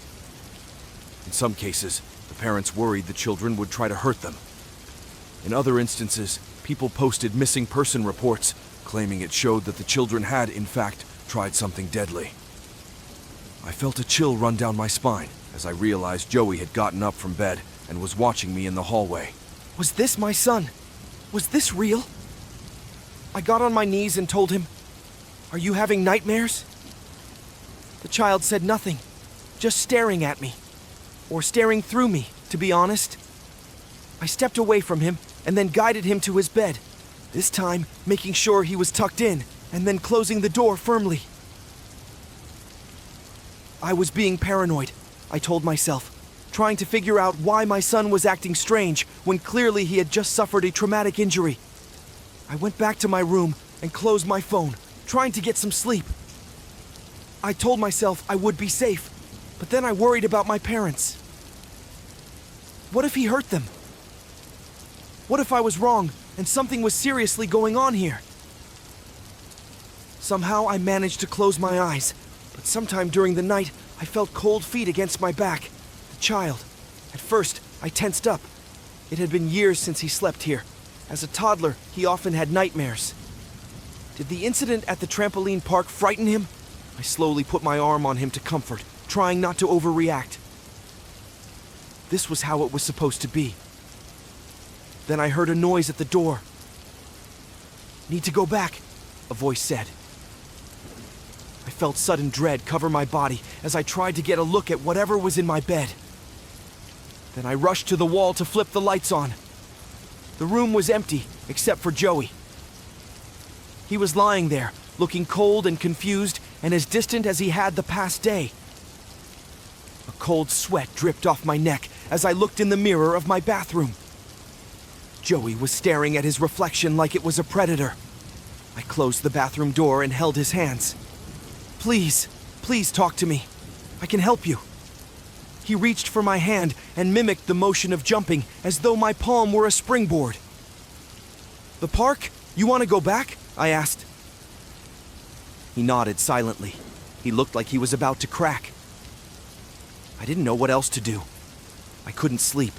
S3: In some cases, the parents worried the children would try to hurt them. In other instances, people posted missing person reports, claiming it showed that the children had, in fact, tried something deadly. I felt a chill run down my spine as I realized Joey had gotten up from bed and was watching me in the hallway. Was this my son? Was this real? I got on my knees and told him, "Are you having nightmares?" The child said nothing, just staring at me, or staring through me, to be honest. I stepped away from him and then guided him to his bed, this time making sure he was tucked in and then closing the door firmly. I was being paranoid, I told myself, trying to figure out why my son was acting strange when clearly he had just suffered a traumatic injury. I went back to my room and closed my phone, trying to get some sleep. I told myself I would be safe, but then I worried about my parents. What if he hurt them? What if I was wrong and something was seriously going on here? Somehow I managed to close my eyes, but sometime during the night I felt cold feet against my back. The child. At first, I tensed up. It had been years since he slept here. As a toddler, he often had nightmares. Did the incident at the trampoline park frighten him? I slowly put my arm on him to comfort, trying not to overreact. This was how it was supposed to be. Then I heard a noise at the door. "Need to go back," a voice said. I felt sudden dread cover my body as I tried to get a look at whatever was in my bed. Then I rushed to the wall to flip the lights on. The room was empty, except for Joey. He was lying there, looking cold and confused and as distant as he had the past day. A cold sweat dripped off my neck as I looked in the mirror of my bathroom. Joey was staring at his reflection like it was a predator. I closed the bathroom door and held his hands. "Please, please talk to me. I can help you." He reached for my hand and mimicked the motion of jumping as though my palm were a springboard. "The park? You want to go back?" I asked. He nodded silently. He looked like he was about to crack. I didn't know what else to do. I couldn't sleep.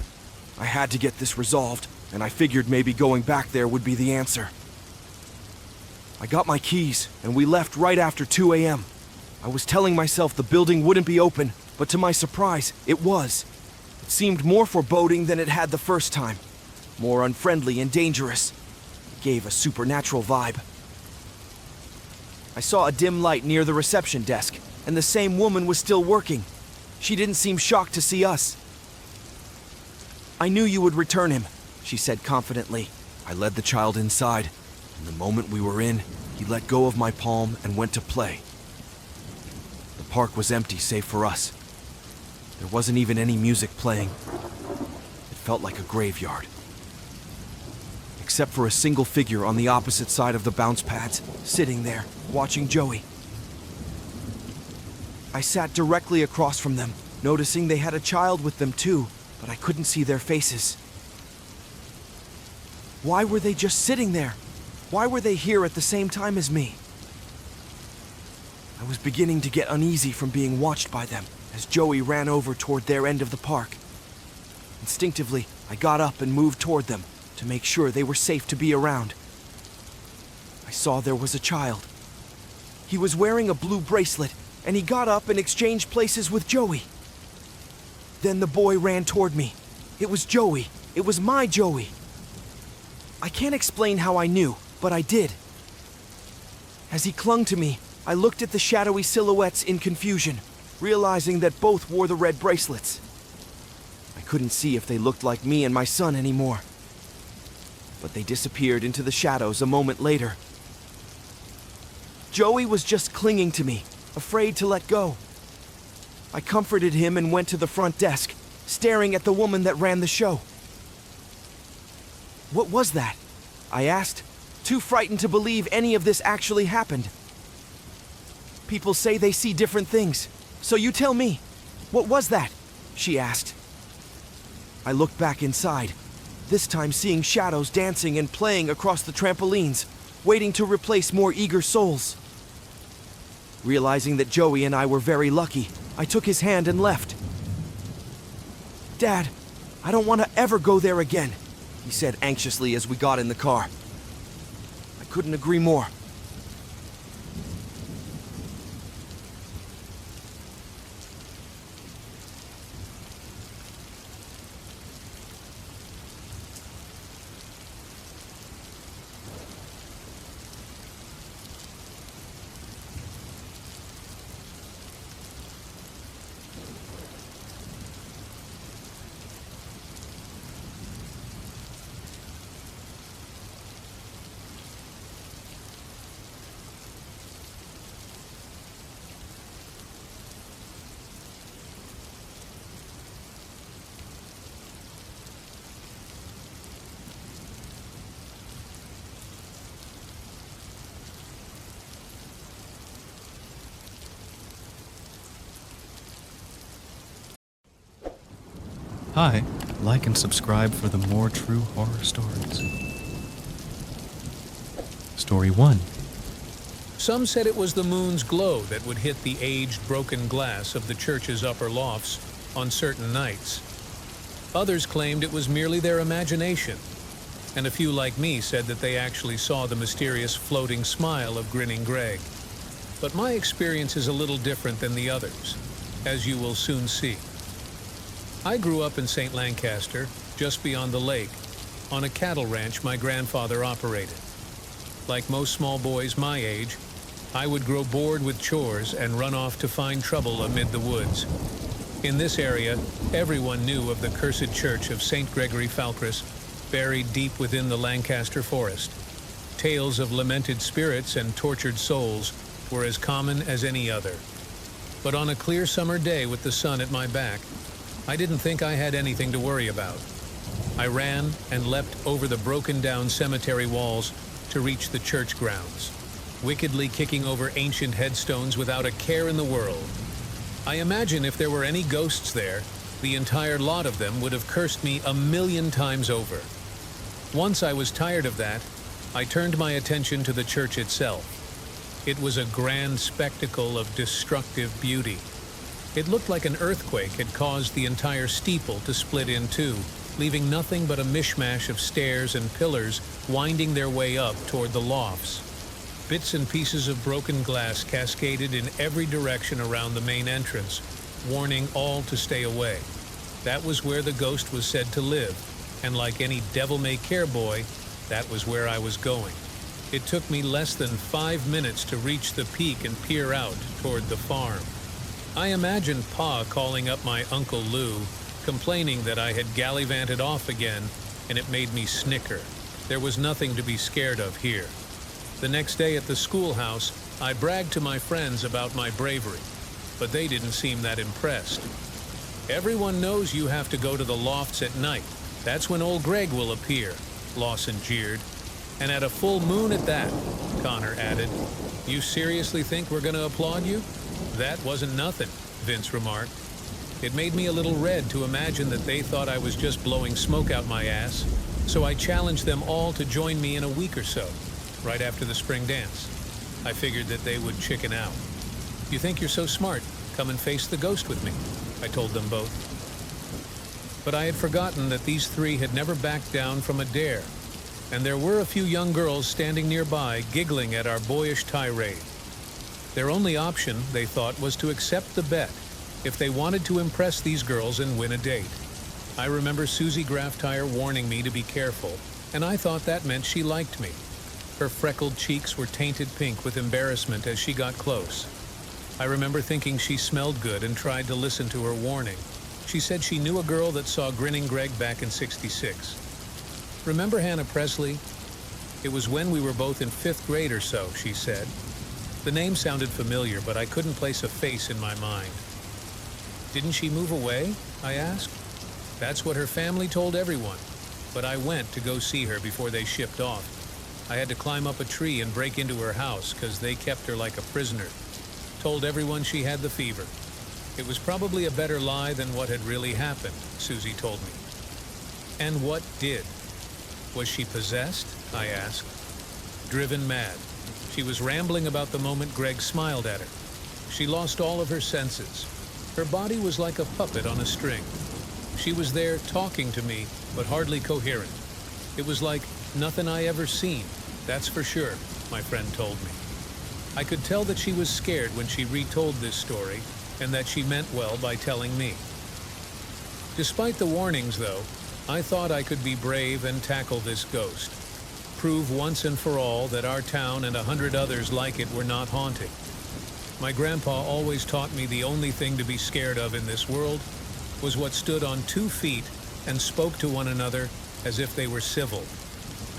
S3: I had to get this resolved, and I figured maybe going back there would be the answer. I got my keys, and we left right after 2 a.m. I was telling myself the building wouldn't be open, but to my surprise, it was. It seemed more foreboding than it had the first time. More unfriendly and dangerous. It gave a supernatural vibe. I saw a dim light near the reception desk, and the same woman was still working. She didn't seem shocked to see us. "I knew you would return him," she said confidently. I led the child inside, and the moment we were in, he let go of my palm and went to play. The park was empty save for us. There wasn't even any music playing. It felt like a graveyard. Except for a single figure on the opposite side of the bounce pads, sitting there, watching Joey. I sat directly across from them, noticing they had a child with them too, but I couldn't see their faces. Why were they just sitting there? Why were they here at the same time as me? I was beginning to get uneasy from being watched by them as Joey ran over toward their end of the park. Instinctively, I got up and moved toward them to make sure they were safe to be around. I saw there was a child. He was wearing a blue bracelet, and he got up and exchanged places with Joey. Then the boy ran toward me. It was Joey. It was my Joey. I can't explain how I knew, but I did. As he clung to me, I looked at the shadowy silhouettes in confusion, realizing that both wore the red bracelets. I couldn't see if they looked like me and my son anymore. But they disappeared into the shadows a moment later. Joey was just clinging to me, afraid to let go. I comforted him and went to the front desk, staring at the woman that ran the show. "What was that?" I asked, too frightened to believe any of this actually happened. "People say they see different things, so you tell me. What was that?" she asked. I looked back inside, this time seeing shadows dancing and playing across the trampolines, waiting to replace more eager souls. Realizing that Joey and I were very lucky, I took his hand and left. "Dad, I don't want to ever go there again," he said anxiously as we got in the car. I couldn't agree more.
S1: Hi, like and subscribe for the more true horror stories. Story 1.
S6: Some said it was the moon's glow that would hit the aged, broken glass of the church's upper lofts on certain nights. Others claimed it was merely their imagination, and a few like me said that they actually saw the mysterious floating smile of grinning Greg. But my experience is a little different than the others, as you will soon see. I grew up in St. Lancaster, just beyond the lake, on a cattle ranch my grandfather operated. Like most small boys my age, I would grow bored with chores and run off to find trouble amid the woods. In this area, everyone knew of the cursed church of St. Gregory Falkras, buried deep within the Lancaster forest. Tales of lamented spirits and tortured souls were as common as any other. But on a clear summer day with the sun at my back, I didn't think I had anything to worry about. I ran and leapt over the broken-down cemetery walls to reach the church grounds, wickedly kicking over ancient headstones without a care in the world. I imagine if there were any ghosts there, the entire lot of them would have cursed me 1,000,000 times over. Once I was tired of that, I turned my attention to the church itself. It was a grand spectacle of destructive beauty. It looked like an earthquake had caused the entire steeple to split in two, leaving nothing but a mishmash of stairs and pillars winding their way up toward the lofts. Bits and pieces of broken glass cascaded in every direction around the main entrance, warning all to stay away. That was where the ghost was said to live, and like any devil-may-care boy, that was where I was going. It took me less than 5 minutes to reach the peak and peer out toward the farm. I imagined Pa calling up my Uncle Lou, complaining that I had gallivanted off again, and it made me snicker. There was nothing to be scared of here. The next day at the schoolhouse, I bragged to my friends about my bravery, but they didn't seem that impressed. "Everyone knows you have to go to the lofts at night. That's when old Greg will appear," Lawson jeered. "And at a full moon at that," Connor added. "You seriously think we're gonna applaud you?" "That wasn't nothing," Vince remarked. It made me a little red to imagine that they thought I was just blowing smoke out my ass, so I challenged them all to join me in a week or so, right after the spring dance. I figured that they would chicken out. "You think you're so smart? Come and face the ghost with me," I told them both. But I had forgotten that these three had never backed down from a dare, and there were a few young girls standing nearby giggling at our boyish tirade. Their only option, they thought, was to accept the bet if they wanted to impress these girls and win a date. I remember Susie Grafftire warning me to be careful, and I thought that meant she liked me. Her freckled cheeks were tainted pink with embarrassment as she got close. I remember thinking she smelled good and tried to listen to her warning. She said she knew a girl that saw Grinning Greg back in '66. "Remember Hannah Presley? It was when we were both in 5th grade or so," she said. The name sounded familiar, but I couldn't place a face in my mind. "Didn't she move away?" I asked. "That's what her family told everyone, but I went to go see her before they shipped off. I had to climb up a tree and break into her house because they kept her like a prisoner. Told everyone she had the fever. It was probably a better lie than what had really happened," Susie told me. "And what did? Was she possessed?" I asked. "Driven mad. She was rambling about the moment Greg smiled at her. She lost all of her senses. Her body was like a puppet on a string. She was there talking to me, but hardly coherent. It was like nothing I ever seen, that's for sure," my friend told me. I could tell that she was scared when she retold this story, and that she meant well by telling me. Despite the warnings, though, I thought I could be brave and tackle this ghost. Prove once and for all that our town and 100 others like it were not haunted. My grandpa always taught me the only thing to be scared of in this world was what stood on 2 feet and spoke to one another as if they were civil.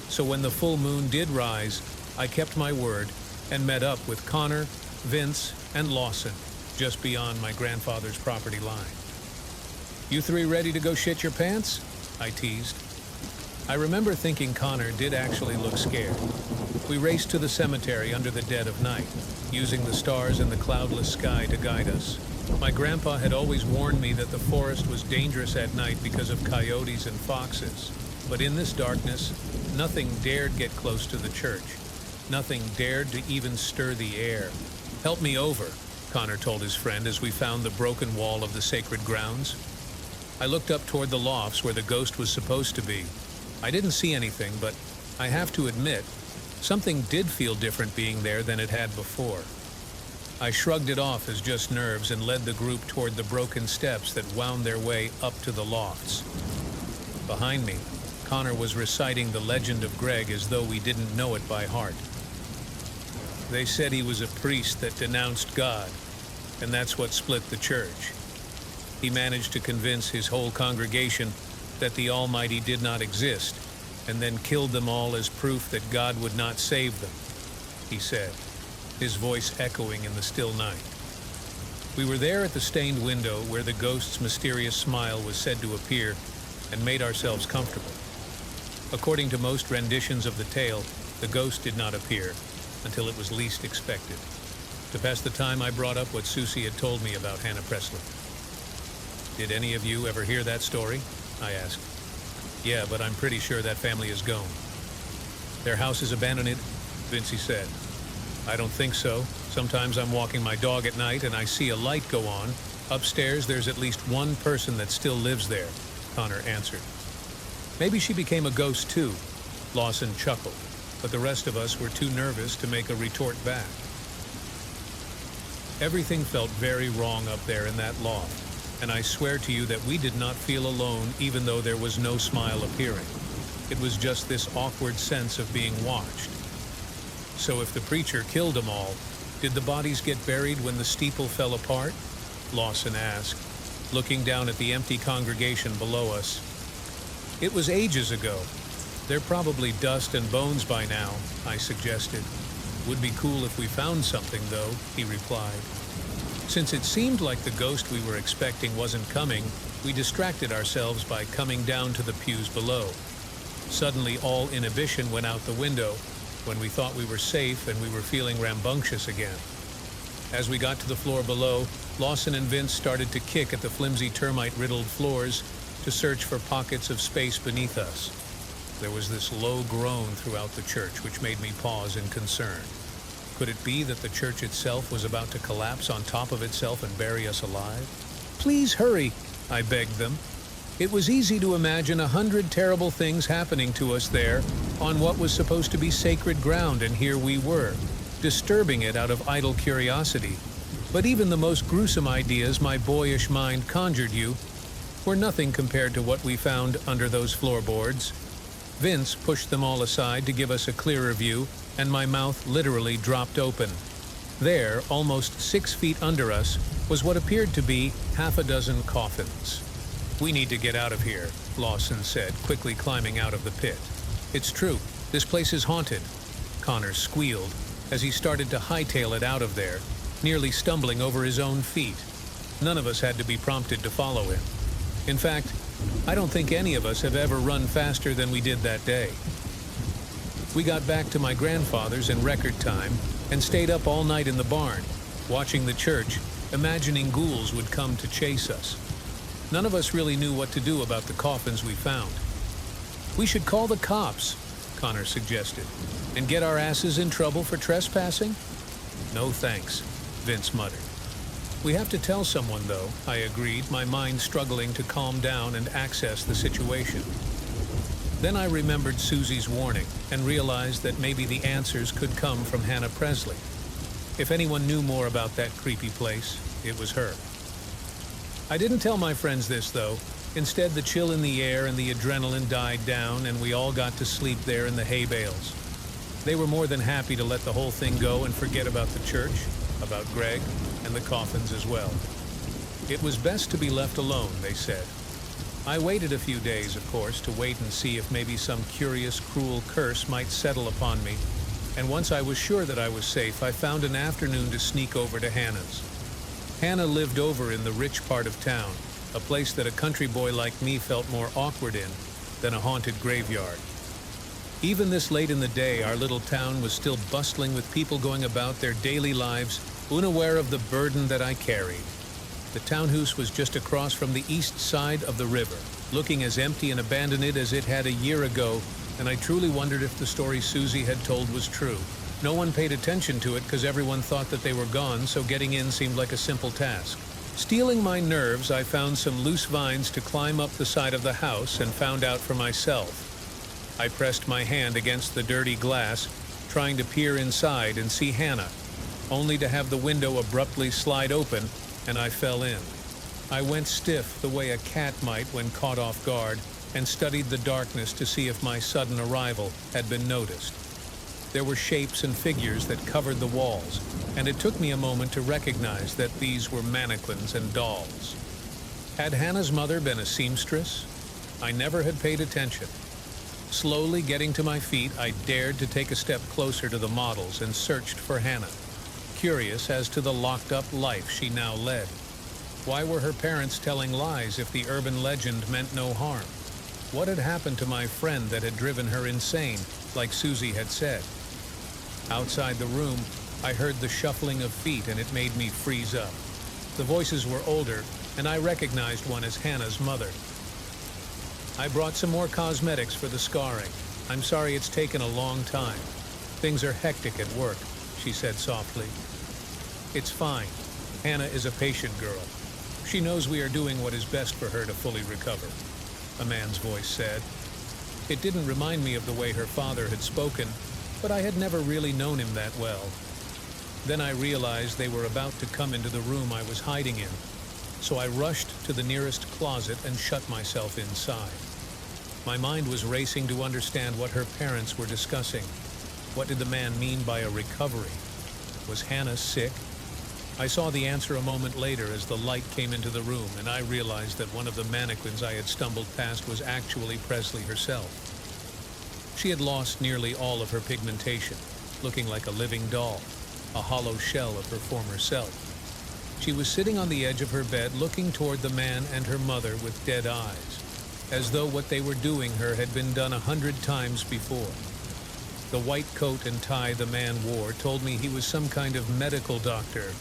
S6: So when the full moon did rise, I kept my word and met up with Connor, Vince, and Lawson just beyond my grandfather's property line. "You three ready to go shit your pants?" I teased. I remember thinking Connor did actually look scared. We raced to the cemetery under the dead of night, using the stars and the cloudless sky to guide us. My grandpa had always warned me that the forest was dangerous at night because of coyotes and foxes. But in this darkness, nothing dared get close to the church. Nothing dared to even stir the air. "Help me over," Connor told his friend as we found the broken wall of the sacred grounds. I looked up toward the lofts where the ghost was supposed to be. I didn't see anything, but I have to admit, something did feel different being there than it had before. I shrugged it off as just nerves and led the group toward the broken steps that wound their way up to the lofts. Behind me, Connor was reciting the legend of Greg as though we didn't know it by heart. They said he was a priest that denounced God, and that's what split the church. He managed to convince his whole congregation that the Almighty did not exist, and then killed them all as proof that God would not save them, he said, his voice echoing in the still night. We were there at the stained window where the ghost's mysterious smile was said to appear, and made ourselves comfortable. According to most renditions of the tale, the ghost did not appear until it was least expected. To pass the time, I brought up what Susie had told me about Hannah Presley. "Did any of you ever hear that story?" I asked. "Yeah, but I'm pretty sure that family is gone." "Their house is abandoned," Vincy said. "I don't think so. Sometimes I'm walking my dog at night and I see a light go on. Upstairs, there's at least one person that still lives there," Connor answered. "Maybe she became a ghost too," Lawson chuckled, but the rest of us were too nervous to make a retort back. Everything felt very wrong up there in that loft, and I swear to you that we did not feel alone even though there was no smile appearing. It was just this awkward sense of being watched. "So if the preacher killed them all, did the bodies get buried when the steeple fell apart?" Lawson asked, looking down at the empty congregation below us. "It was ages ago. They're probably dust and bones by now," I suggested. "Would be cool if we found something, though," he replied. Since it seemed like the ghost we were expecting wasn't coming, we distracted ourselves by coming down to the pews below. Suddenly, all inhibition went out the window when we thought we were safe and we were feeling rambunctious again. As we got to the floor below, Lawson and Vince started to kick at the flimsy termite-riddled floors to search for pockets of space beneath us. There was this low groan throughout the church, which made me pause in concern. Could it be that the church itself was about to collapse on top of itself and bury us alive? "Please hurry," I begged them. It was easy to imagine 100 terrible things happening to us there on what was supposed to be sacred ground, and here we were, disturbing it out of idle curiosity. But even the most gruesome ideas my boyish mind conjured you were nothing compared to what we found under those floorboards. Vince pushed them all aside to give us a clearer view, and my mouth literally dropped open. There, almost 6 feet under us, was what appeared to be half a dozen coffins. "We need to get out of here," Lawson said, quickly climbing out of the pit. "It's true, this place is haunted," Connor squealed as he started to hightail it out of there, nearly stumbling over his own feet. None of us had to be prompted to follow him. In fact, I don't think any of us have ever run faster than we did that day. We got back to my grandfather's in record time and stayed up all night in the barn, watching the church, imagining ghouls would come to chase us. None of us really knew what to do about the coffins we found. "We should call the cops," Connor suggested, "and get our asses in trouble for trespassing?" "No thanks," Vince muttered. "We have to tell someone, though," I agreed, my mind struggling to calm down and access the situation. Then I remembered Susie's warning and realized that maybe the answers could come from Hannah Presley. If anyone knew more about that creepy place, it was her. I didn't tell my friends this, though. Instead, the chill in the air and the adrenaline died down, and we all got to sleep there in the hay bales. They were more than happy to let the whole thing go and forget about the church, about Greg, and the coffins as well. It was best to be left alone, they said. I waited a few days, of course, to wait and see if maybe some curious, cruel curse might settle upon me, and once I was sure that I was safe, I found an afternoon to sneak over to Hannah's. Hannah lived over in the rich part of town, a place that a country boy like me felt more awkward in than a haunted graveyard. Even this late in the day, our little town was still bustling with people going about their daily lives, unaware of the burden that I carried. The townhouse was just across from the east side of the river, looking as empty and abandoned as it had a year ago, and I truly wondered if the story Susie had told was true. No one paid attention to it because everyone thought that they were gone, so getting in seemed like a simple task. Steeling my nerves, I found some loose vines to climb up the side of the house and found out for myself. I pressed my hand against the dirty glass, trying to peer inside and see Hannah, only to have the window abruptly slide open, and I fell in. I went stiff the way a cat might when caught off guard, and studied the darkness to see if my sudden arrival had been noticed. There were shapes and figures that covered the walls, and it took me a moment to recognize that these were mannequins and dolls. Had Hannah's mother been a seamstress? I never had paid attention. Slowly getting to my feet, I dared to take a step closer to the models and searched for Hannah, curious as to the locked-up life she now led. Why were her parents telling lies if the urban legend meant no harm? What had happened to my friend that had driven her insane, like Susie had said? Outside the room, I heard the shuffling of feet and it made me freeze up. The voices were older, and I recognized one as Hannah's mother. I brought some more cosmetics for the scarring. I'm sorry it's taken a long time. Things are hectic at work, she said softly. It's fine. Hannah is a patient girl. She knows we are doing what is best for her to fully recover, a man's voice said. It didn't remind me of the way her father had spoken, but I had never really known him that well. Then I realized they were about to come into the room I was hiding in, so I rushed to the nearest closet and shut myself inside. My mind was racing to understand what her parents were discussing. What did the man mean by a recovery? Was Hannah sick? I saw the answer a moment later as the light came into the room, and I realized that one of the mannequins I had stumbled past was actually Presley herself. She had lost nearly all of her pigmentation, looking like a living doll, a hollow shell of her former self. She was sitting on the edge of her bed looking toward the man and her mother with dead eyes, as though what they were doing her had been done 100 times before. The white coat and tie the man wore told me he was some kind of medical doctor,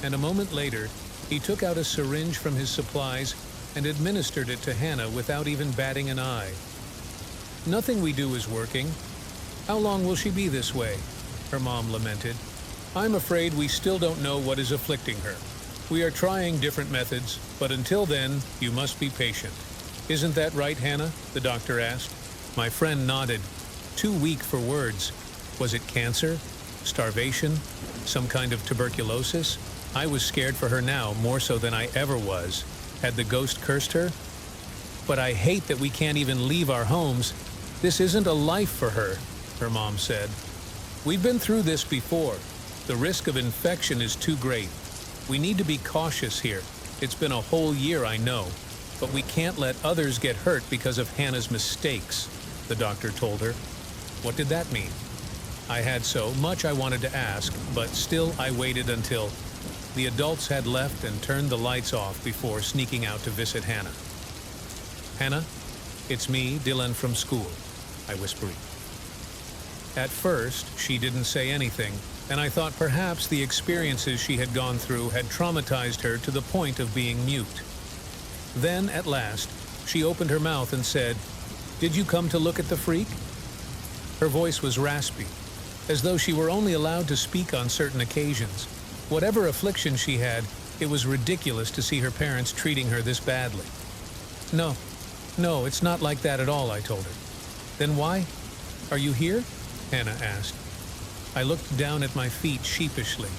S6: and a moment later, he took out a syringe from his supplies and administered it to Hannah without even batting an eye. Nothing we do is working. How long will she be this way? Her mom lamented. I'm afraid we still don't know what is afflicting her. We are trying different methods, but until then, you must be patient. Isn't that right, Hannah? The doctor asked. My friend nodded, too weak for words. Was it cancer? Starvation? Some kind of tuberculosis? I was scared for her now, more so than I ever was. Had the ghost cursed her? But I hate that we can't even leave our homes. This isn't a life for her, her mom said. We've been through this before. The risk of infection is too great. We need to be cautious here. It's been a whole year, I know, but we can't let others get hurt because of Hannah's mistakes, the doctor told her. What did that mean? I had so much I wanted to ask, but still I waited until the adults had left and turned the lights off before sneaking out to visit Hannah. Hannah, it's me, Dylan from school, I whispered. At first, she didn't say anything, and I thought perhaps the experiences she had gone through had traumatized her to the point of being mute. Then, at last, she opened her mouth and said, "Did you come to look at the freak?" Her voice was raspy, as though she were only allowed to speak on certain occasions. Whatever affliction she had, it was ridiculous to see her parents treating her this badly. No, it's not like that at all, I told her. Then why? Are you here? Hannah asked. I looked down at my feet sheepishly.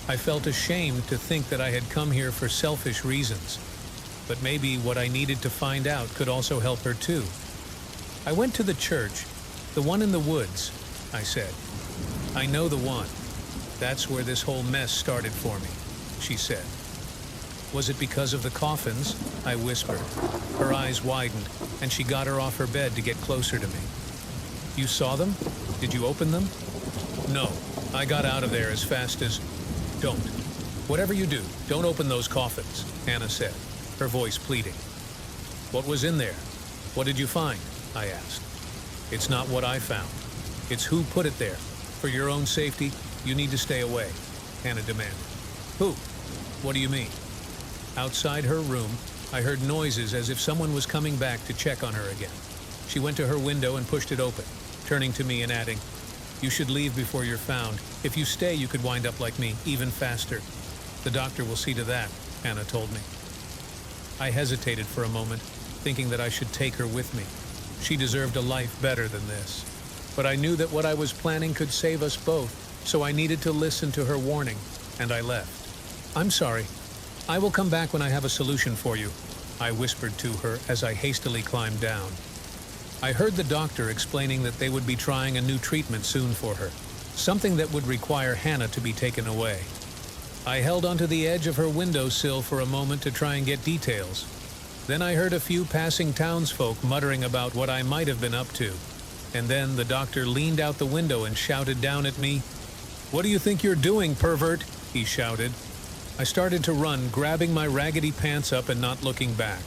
S6: I felt ashamed to think that I had come here for selfish reasons, but maybe what I needed to find out could also help her too. I went to the church, the one in the woods, I said. I know the one. That's where this whole mess started for me, she said. Was it because of the coffins? I whispered. Her eyes widened, and she got her off her bed to get closer to me. You saw them? Did you open them? No, I got out of there as fast as... Don't. Whatever you do, don't open those coffins, Hannah said, her voice pleading. What was in there? What did you find? I asked. It's not what I found. It's who put it there. For your own safety, you need to stay away, Hannah demanded. Who? What do you mean? Outside her room, I heard noises as if someone was coming back to check on her again. She went to her window and pushed it open, turning to me and adding, "You should leave before you're found. If you stay, you could wind up like me, even faster." "The doctor will see to that," Hannah told me. I hesitated for a moment, thinking that I should take her with me. She deserved a life better than this. But I knew that what I was planning could save us both, so I needed to listen to her warning, and I left. "I'm sorry. I will come back when I have a solution for you," I whispered to her as I hastily climbed down. I heard the doctor explaining that they would be trying a new treatment soon for her, something that would require Hannah to be taken away. I held onto the edge of her windowsill for a moment to try and get details. Then I heard a few passing townsfolk muttering about what I might have been up to. And then the doctor leaned out the window and shouted down at me. "What do you think you're doing, pervert?" he shouted. I started to run, grabbing my raggedy pants up and not looking back.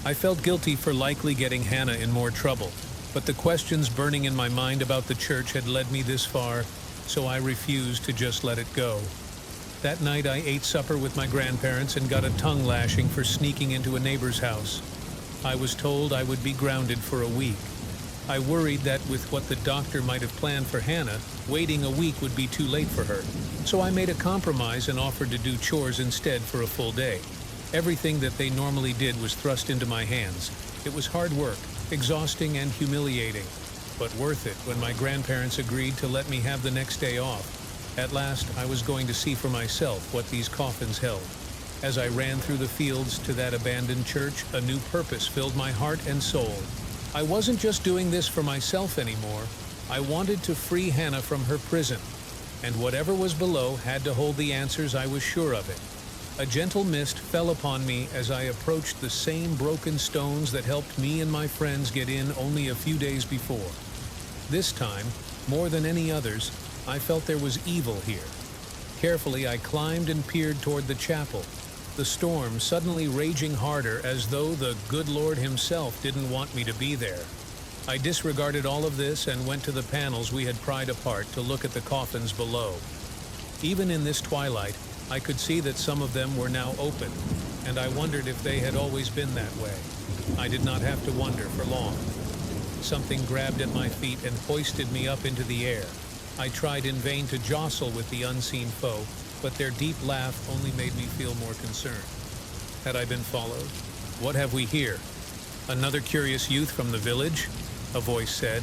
S6: I felt guilty for likely getting Hannah in more trouble, but the questions burning in my mind about the church had led me this far, so I refused to just let it go. That night I ate supper with my grandparents and got a tongue lashing for sneaking into a neighbor's house. I was told I would be grounded for a week. I worried that with what the doctor might have planned for Hannah, waiting a week would be too late for her. So I made a compromise and offered to do chores instead for a full day. Everything that they normally did was thrust into my hands. It was hard work, exhausting and humiliating, but worth it when my grandparents agreed to let me have the next day off. At last, I was going to see for myself what these coffins held. As I ran through the fields to that abandoned church, a new purpose filled my heart and soul. I wasn't just doing this for myself anymore. I wanted to free Hannah from her prison, and whatever was below had to hold the answers. I was sure of it. A gentle mist fell upon me as I approached the same broken stones that helped me and my friends get in only a few days before. This time, more than any others, I felt there was evil here. Carefully, I climbed and peered toward the chapel, the storm suddenly raging harder as though the good Lord himself didn't want me to be there. I disregarded all of this and went to the panels we had pried apart to look at the coffins below. Even in this twilight, I could see that some of them were now open, and I wondered if they had always been that way. I did not have to wonder for long. Something grabbed at my feet and hoisted me up into the air. I tried in vain to jostle with the unseen foe, but their deep laugh only made me feel more concerned. Had I been followed? "What have we here? Another curious youth from the village?" a voice said.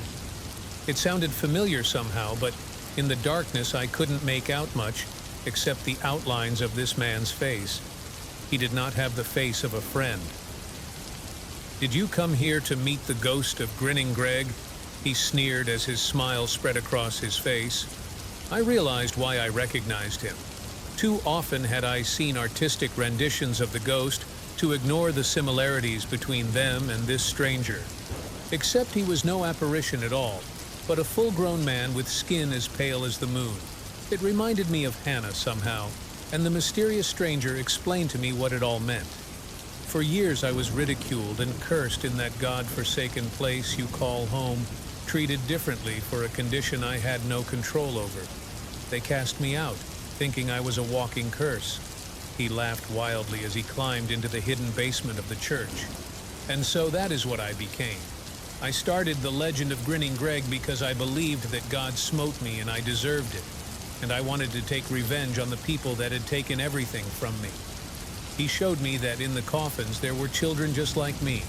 S6: It sounded familiar somehow, but in the darkness I couldn't make out much except the outlines of this man's face. He did not have the face of a friend. "Did you come here to meet the ghost of Grinning Greg?" he sneered as his smile spread across his face. I realized why I recognized him. Too often had I seen artistic renditions of the ghost to ignore the similarities between them and this stranger. Except he was no apparition at all, but a full-grown man with skin as pale as the moon. It reminded me of Hannah somehow, and the mysterious stranger explained to me what it all meant. For years I was ridiculed and cursed in that God-forsaken place you call home, treated differently for a condition I had no control over. They cast me out, thinking I was a walking curse. He laughed wildly as he climbed into the hidden basement of the church. And so that is what I became. I started the legend of Grinning Greg because I believed that God smote me and I deserved it, and I wanted to take revenge on the people that had taken everything from me. He showed me that in the coffins there were children just like me,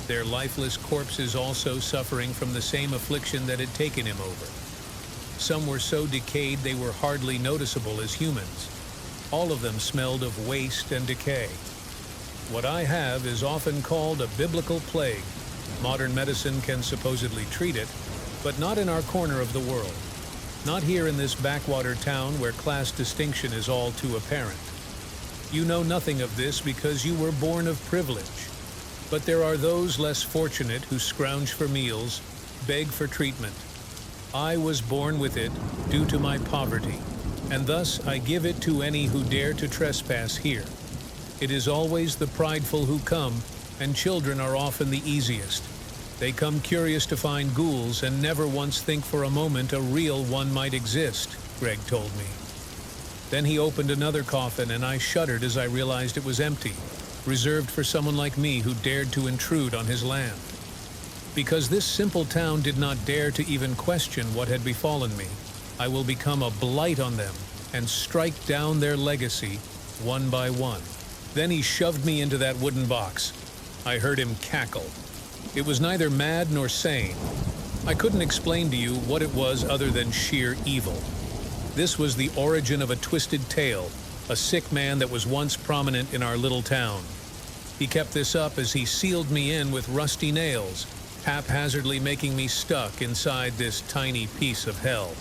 S6: their lifeless corpses also suffering from the same affliction that had taken him over. Some were so decayed they were hardly noticeable as humans. All of them smelled of waste and decay. What I have is often called a biblical plague. Modern medicine can supposedly treat it, but not in our corner of the world. Not here in this backwater town where class distinction is all too apparent. You know nothing of this because you were born of privilege. But there are those less fortunate who scrounge for meals, beg for treatment. I was born with it due to my poverty, and thus I give it to any who dare to trespass here. It is always the prideful who come, and children are often the easiest. They come curious to find ghouls and never once think for a moment a real one might exist, Greg told me. Then he opened another coffin, and I shuddered as I realized it was empty, reserved for someone like me who dared to intrude on his land. Because this simple town did not dare to even question what had befallen me, I will become a blight on them and strike down their legacy one by one. Then he shoved me into that wooden box. I heard him cackle. It was neither mad nor sane. I couldn't explain to you what it was other than sheer evil. This was the origin of a twisted tale, a sick man that was once prominent in our little town. He kept this up as he sealed me in with rusty nails, haphazardly making me stuck inside this tiny piece of hell.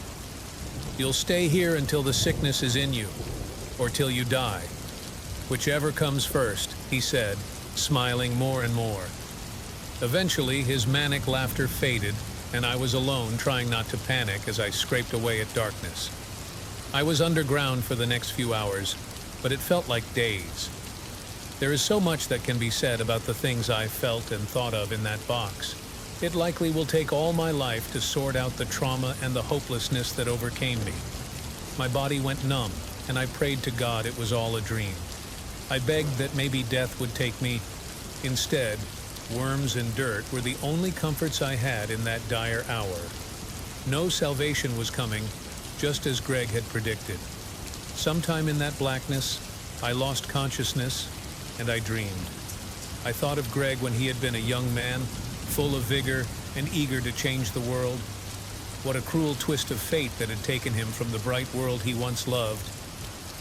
S6: You'll stay here until the sickness is in you, or till you die. Whichever comes first, he said, smiling more and more. Eventually, his manic laughter faded, and I was alone, trying not to panic as I scraped away at darkness. I was underground for the next few hours, but it felt like days. There is so much that can be said about the things I felt and thought of in that box. It likely will take all my life to sort out the trauma and the hopelessness that overcame me. My body went numb, and I prayed to God it was all a dream. I begged that maybe death would take me. Instead, worms and dirt were the only comforts I had in that dire hour. No salvation was coming, just as Greg had predicted. Sometime in that blackness, I lost consciousness, and I dreamed. I thought of Greg when he had been a young man, full of vigor and eager to change the world. What a cruel twist of fate that had taken him from the bright world he once loved.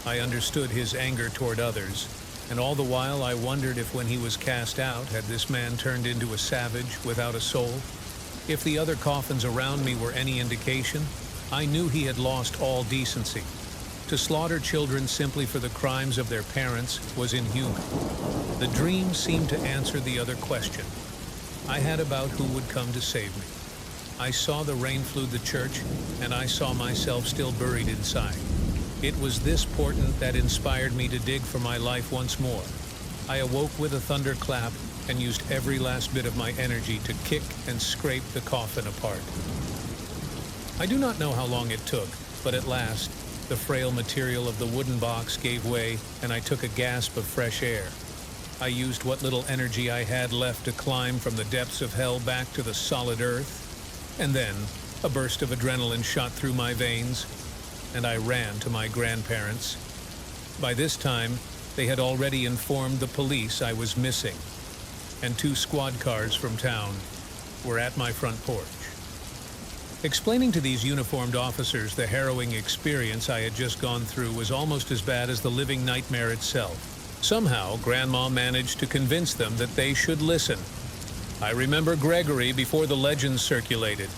S6: I understood his anger toward others, and all the while I wondered if when he was cast out, had this man turned into a savage without a soul? If the other coffins around me were any indication, I knew he had lost all decency. To slaughter children simply for the crimes of their parents was inhuman. The dream seemed to answer the other question I had about who would come to save me. I saw the rain flood the church, and I saw myself still buried inside. It was this portent that inspired me to dig for my life once more. I awoke with a thunderclap and used every last bit of my energy to kick and scrape the coffin apart. I do not know how long it took, but at last, the frail material of the wooden box gave way, and I took a gasp of fresh air. I used what little energy I had left to climb from the depths of hell back to the solid earth. And then, a burst of adrenaline shot through my veins, and I ran to my grandparents. By this time, they had already informed the police I was missing, and 2 squad cars from town were at my front porch. Explaining to these uniformed officers the harrowing experience I had just gone through was almost as bad as the living nightmare itself. Somehow, Grandma managed to convince them that they should listen. I remember Gregory before the legends circulated.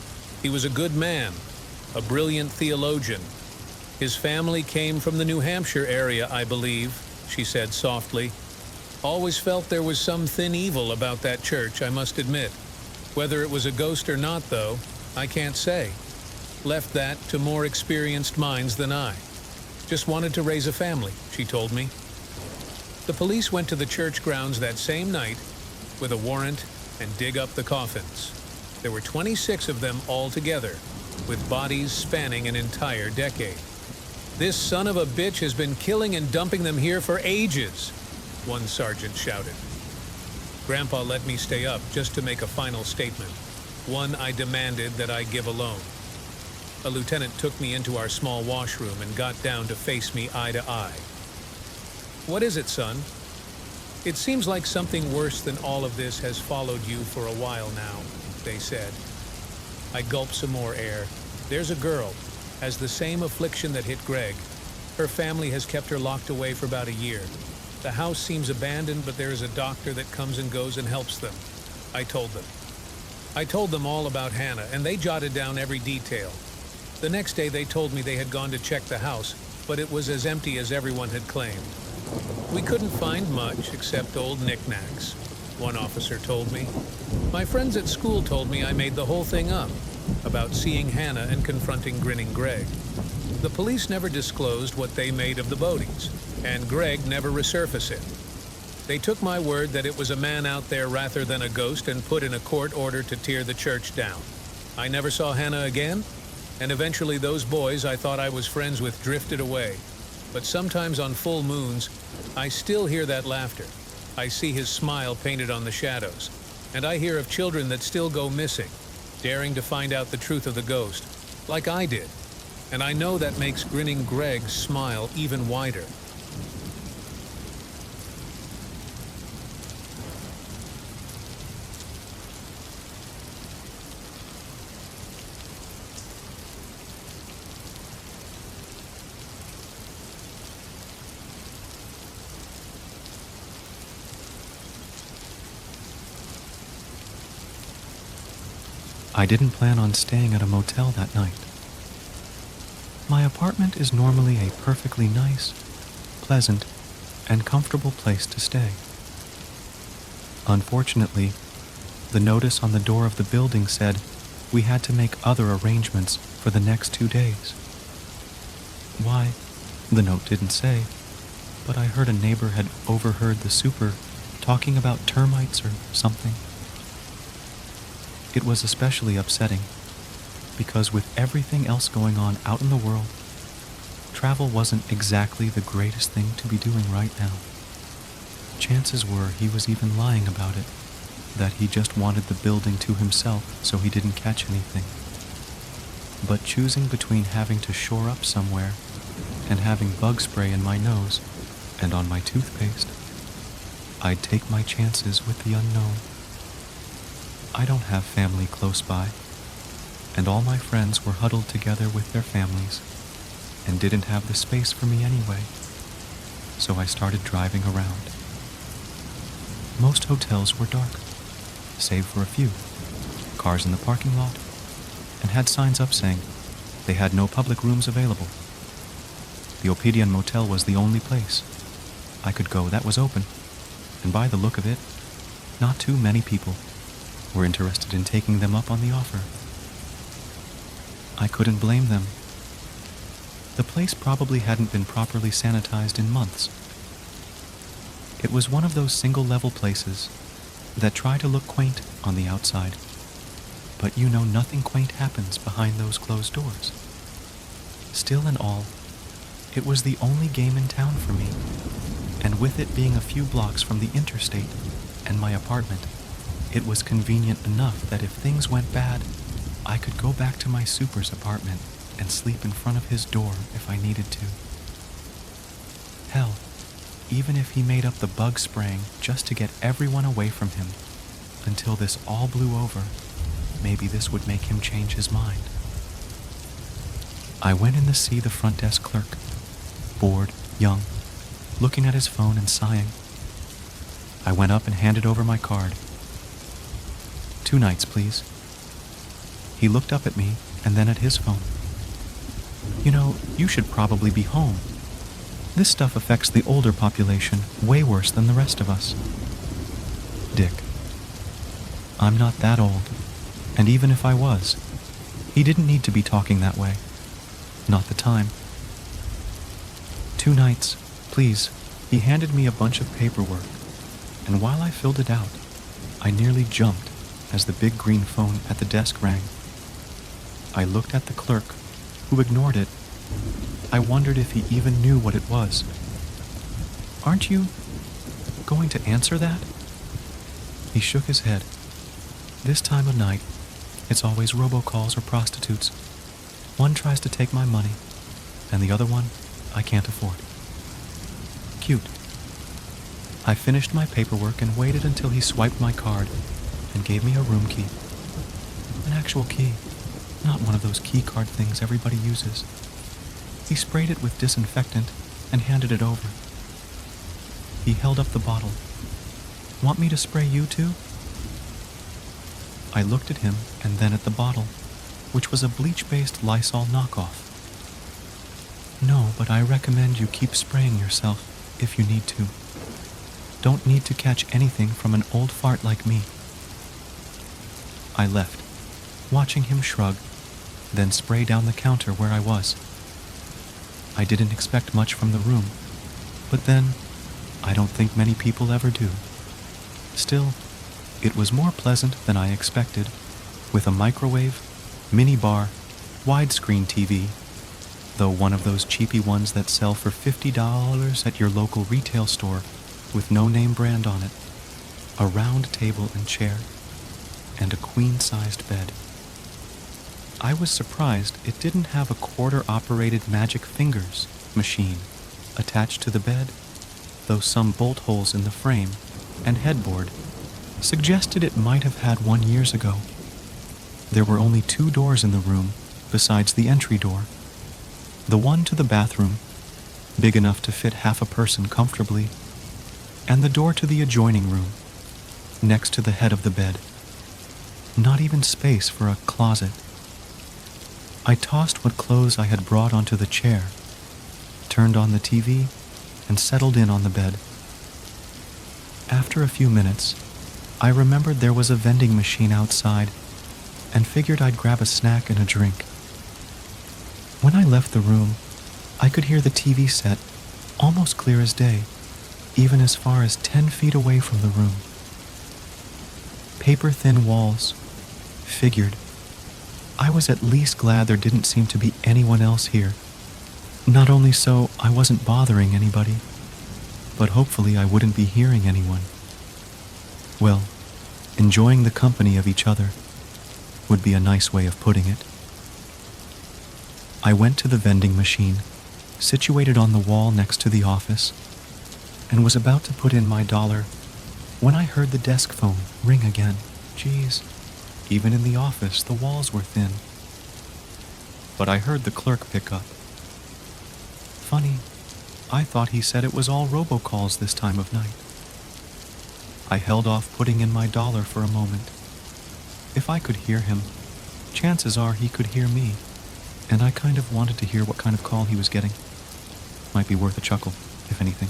S6: He was a good man, a brilliant theologian. His family came from the New Hampshire area, I believe, she said softly. Always felt there was some thin evil about that church, I must admit. Whether it was a ghost or not, though, I can't say. Left that to more experienced minds than I. Just wanted to raise a family, she told me. The police went to the church grounds that same night with a warrant and dig up the coffins. There were 26 of them all together, with bodies spanning an entire decade. This son of a bitch has been killing and dumping them here for ages, one sergeant shouted. Grandpa let me stay up just to make a final statement, one I demanded that I give alone. A lieutenant took me into our small washroom and got down to face me eye to eye. What is it, son? It seems like something worse than all of this has followed you for a while now, they said. I gulped some more air. There's a girl, has the same affliction that hit Greg. Her family has kept her locked away for about a year. The house seems abandoned, but there is a doctor that comes and goes and helps them. I told them all about Hannah, and they jotted down every detail. The next day they told me they had gone to check the house, but it was as empty as everyone had claimed. We couldn't find much except old knickknacks, one officer told me. My friends at school told me I made the whole thing up, about seeing Hannah and confronting grinning Greg. The police never disclosed what they made of the bodies, and Greg never resurfaced it. They took my word that it was a man out there rather than a ghost and put in a court order to tear the church down. I never saw Hannah again, and eventually those boys I thought I was friends with drifted away. but sometimes on full moons, I still hear that laughter. I see his smile painted on the shadows, and I hear of children that still go missing, daring to find out the truth of the ghost, like I did. And I know that makes grinning Greg smile even wider.
S1: I didn't plan on staying at a motel that night. My apartment is normally a perfectly nice, pleasant, and comfortable place to stay. Unfortunately, the notice on the door of the building said we had to make other arrangements for the next 2 days. Why, the note didn't say, but I heard a neighbor had overheard the super talking about termites or something. It was especially upsetting because with everything else going on out in the world, travel wasn't exactly the greatest thing to be doing right now. Chances were he was even lying about it, that he just wanted the building to himself so he didn't catch anything. But choosing between having to shore up somewhere and having bug spray in my nose and on my toothpaste, I'd take my chances with the unknown. I don't have family close by, and all my friends were huddled together with their families and didn't have the space for me anyway, so I started driving around. Most hotels were dark, save for a few, cars in the parking lot, and had signs up saying they had no public rooms available. The Opedian Motel was the only place I could go that was open, and by the look of it, not too many people were interested in taking them up on the offer. I couldn't blame them. The place probably hadn't been properly sanitized in months. It was one of those single-level places that try to look quaint on the outside, but you know nothing quaint happens behind those closed doors. Still and all, it was the only game in town for me, and with it being a few blocks from the interstate and my apartment, it was convenient enough that if things went bad, I could go back to my super's apartment and sleep in front of his door if I needed to. Hell, even if he made up the bug spraying just to get everyone away from him until this all blew over, maybe this would make him change his mind. I went in to see the front desk clerk, bored, young, looking at his phone and sighing. I went up and handed over my card. 2 nights, please. He looked up at me and then at his phone. You know, you should probably be home. This stuff affects the older population way worse than the rest of us. Dick. I'm not that old, and even if I was, he didn't need to be talking that way. Not the time. 2 nights, please. He handed me a bunch of paperwork, and while I filled it out, I nearly jumped as the big green phone at the desk rang. I looked at the clerk, who ignored it. I wondered if he even knew what it was. Aren't you going to answer that? He shook his head. This time of night, it's always robocalls or prostitutes. One tries to take my money, and the other one I can't afford. Cute. I finished my paperwork and waited until he swiped my card and gave me a room key. An actual key, not one of those key card things everybody uses. He sprayed it with disinfectant and handed it over. He held up the bottle. Want me to spray you too? I looked at him and then at the bottle, which was a bleach-based Lysol knockoff. No, but I recommend you keep spraying yourself if you need to. Don't need to catch anything from an old fart like me. I left, watching him shrug, then spray down the counter where I was. I didn't expect much from the room, but then, I don't think many people ever do. Still, it was more pleasant than I expected, with a microwave, mini bar, widescreen TV, though one of those cheapy ones that sell for $50 at your local retail store with no name brand on it, a round table and chair, and a queen-sized bed. I was surprised it didn't have a quarter-operated magic fingers machine attached to the bed, though some bolt holes in the frame and headboard suggested it might have had one years ago. There were only 2 doors in the room besides the entry door. The one to the bathroom, big enough to fit half a person comfortably, and the door to the adjoining room, next to the head of the bed. Not even space for a closet. I tossed what clothes I had brought onto the chair, turned on the TV, and settled in on the bed. After a few minutes, I remembered there was a vending machine outside and figured I'd grab a snack and a drink. When I left the room, I could hear the TV set almost clear as day, even as far as 10 feet away from the room. Paper-thin walls. Figured. I was at least glad there didn't seem to be anyone else here. Not only so I wasn't bothering anybody, but hopefully I wouldn't be hearing anyone. Well, enjoying the company of each other would be a nice way of putting it. I went to the vending machine, situated on the wall next to the office, and was about to put in my dollar when I heard the desk phone ring again. Geez, even in the office the walls were thin. But I heard the clerk pick up. Funny, I thought he said it was all robocalls this time of night. I held off putting in my dollar for a moment. If I could hear him, chances are he could hear me, and I kind of wanted to hear what kind of call he was getting. Might be worth a chuckle, if anything.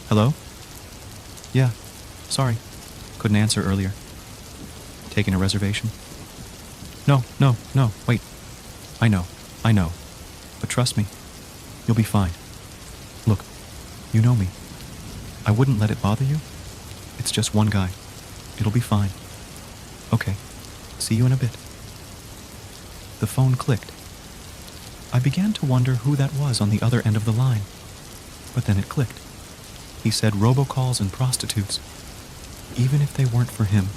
S1: Hello? Yeah, sorry, couldn't answer earlier. Taking a reservation? No, wait. I know. But trust me, you'll be fine. Look, you know me. I wouldn't let it bother you. It's just one guy. It'll be fine. Okay, see you in a bit. The phone clicked. I began to wonder who that was on the other end of the line, but then it clicked. He said robocalls and prostitutes. Even if they weren't for him,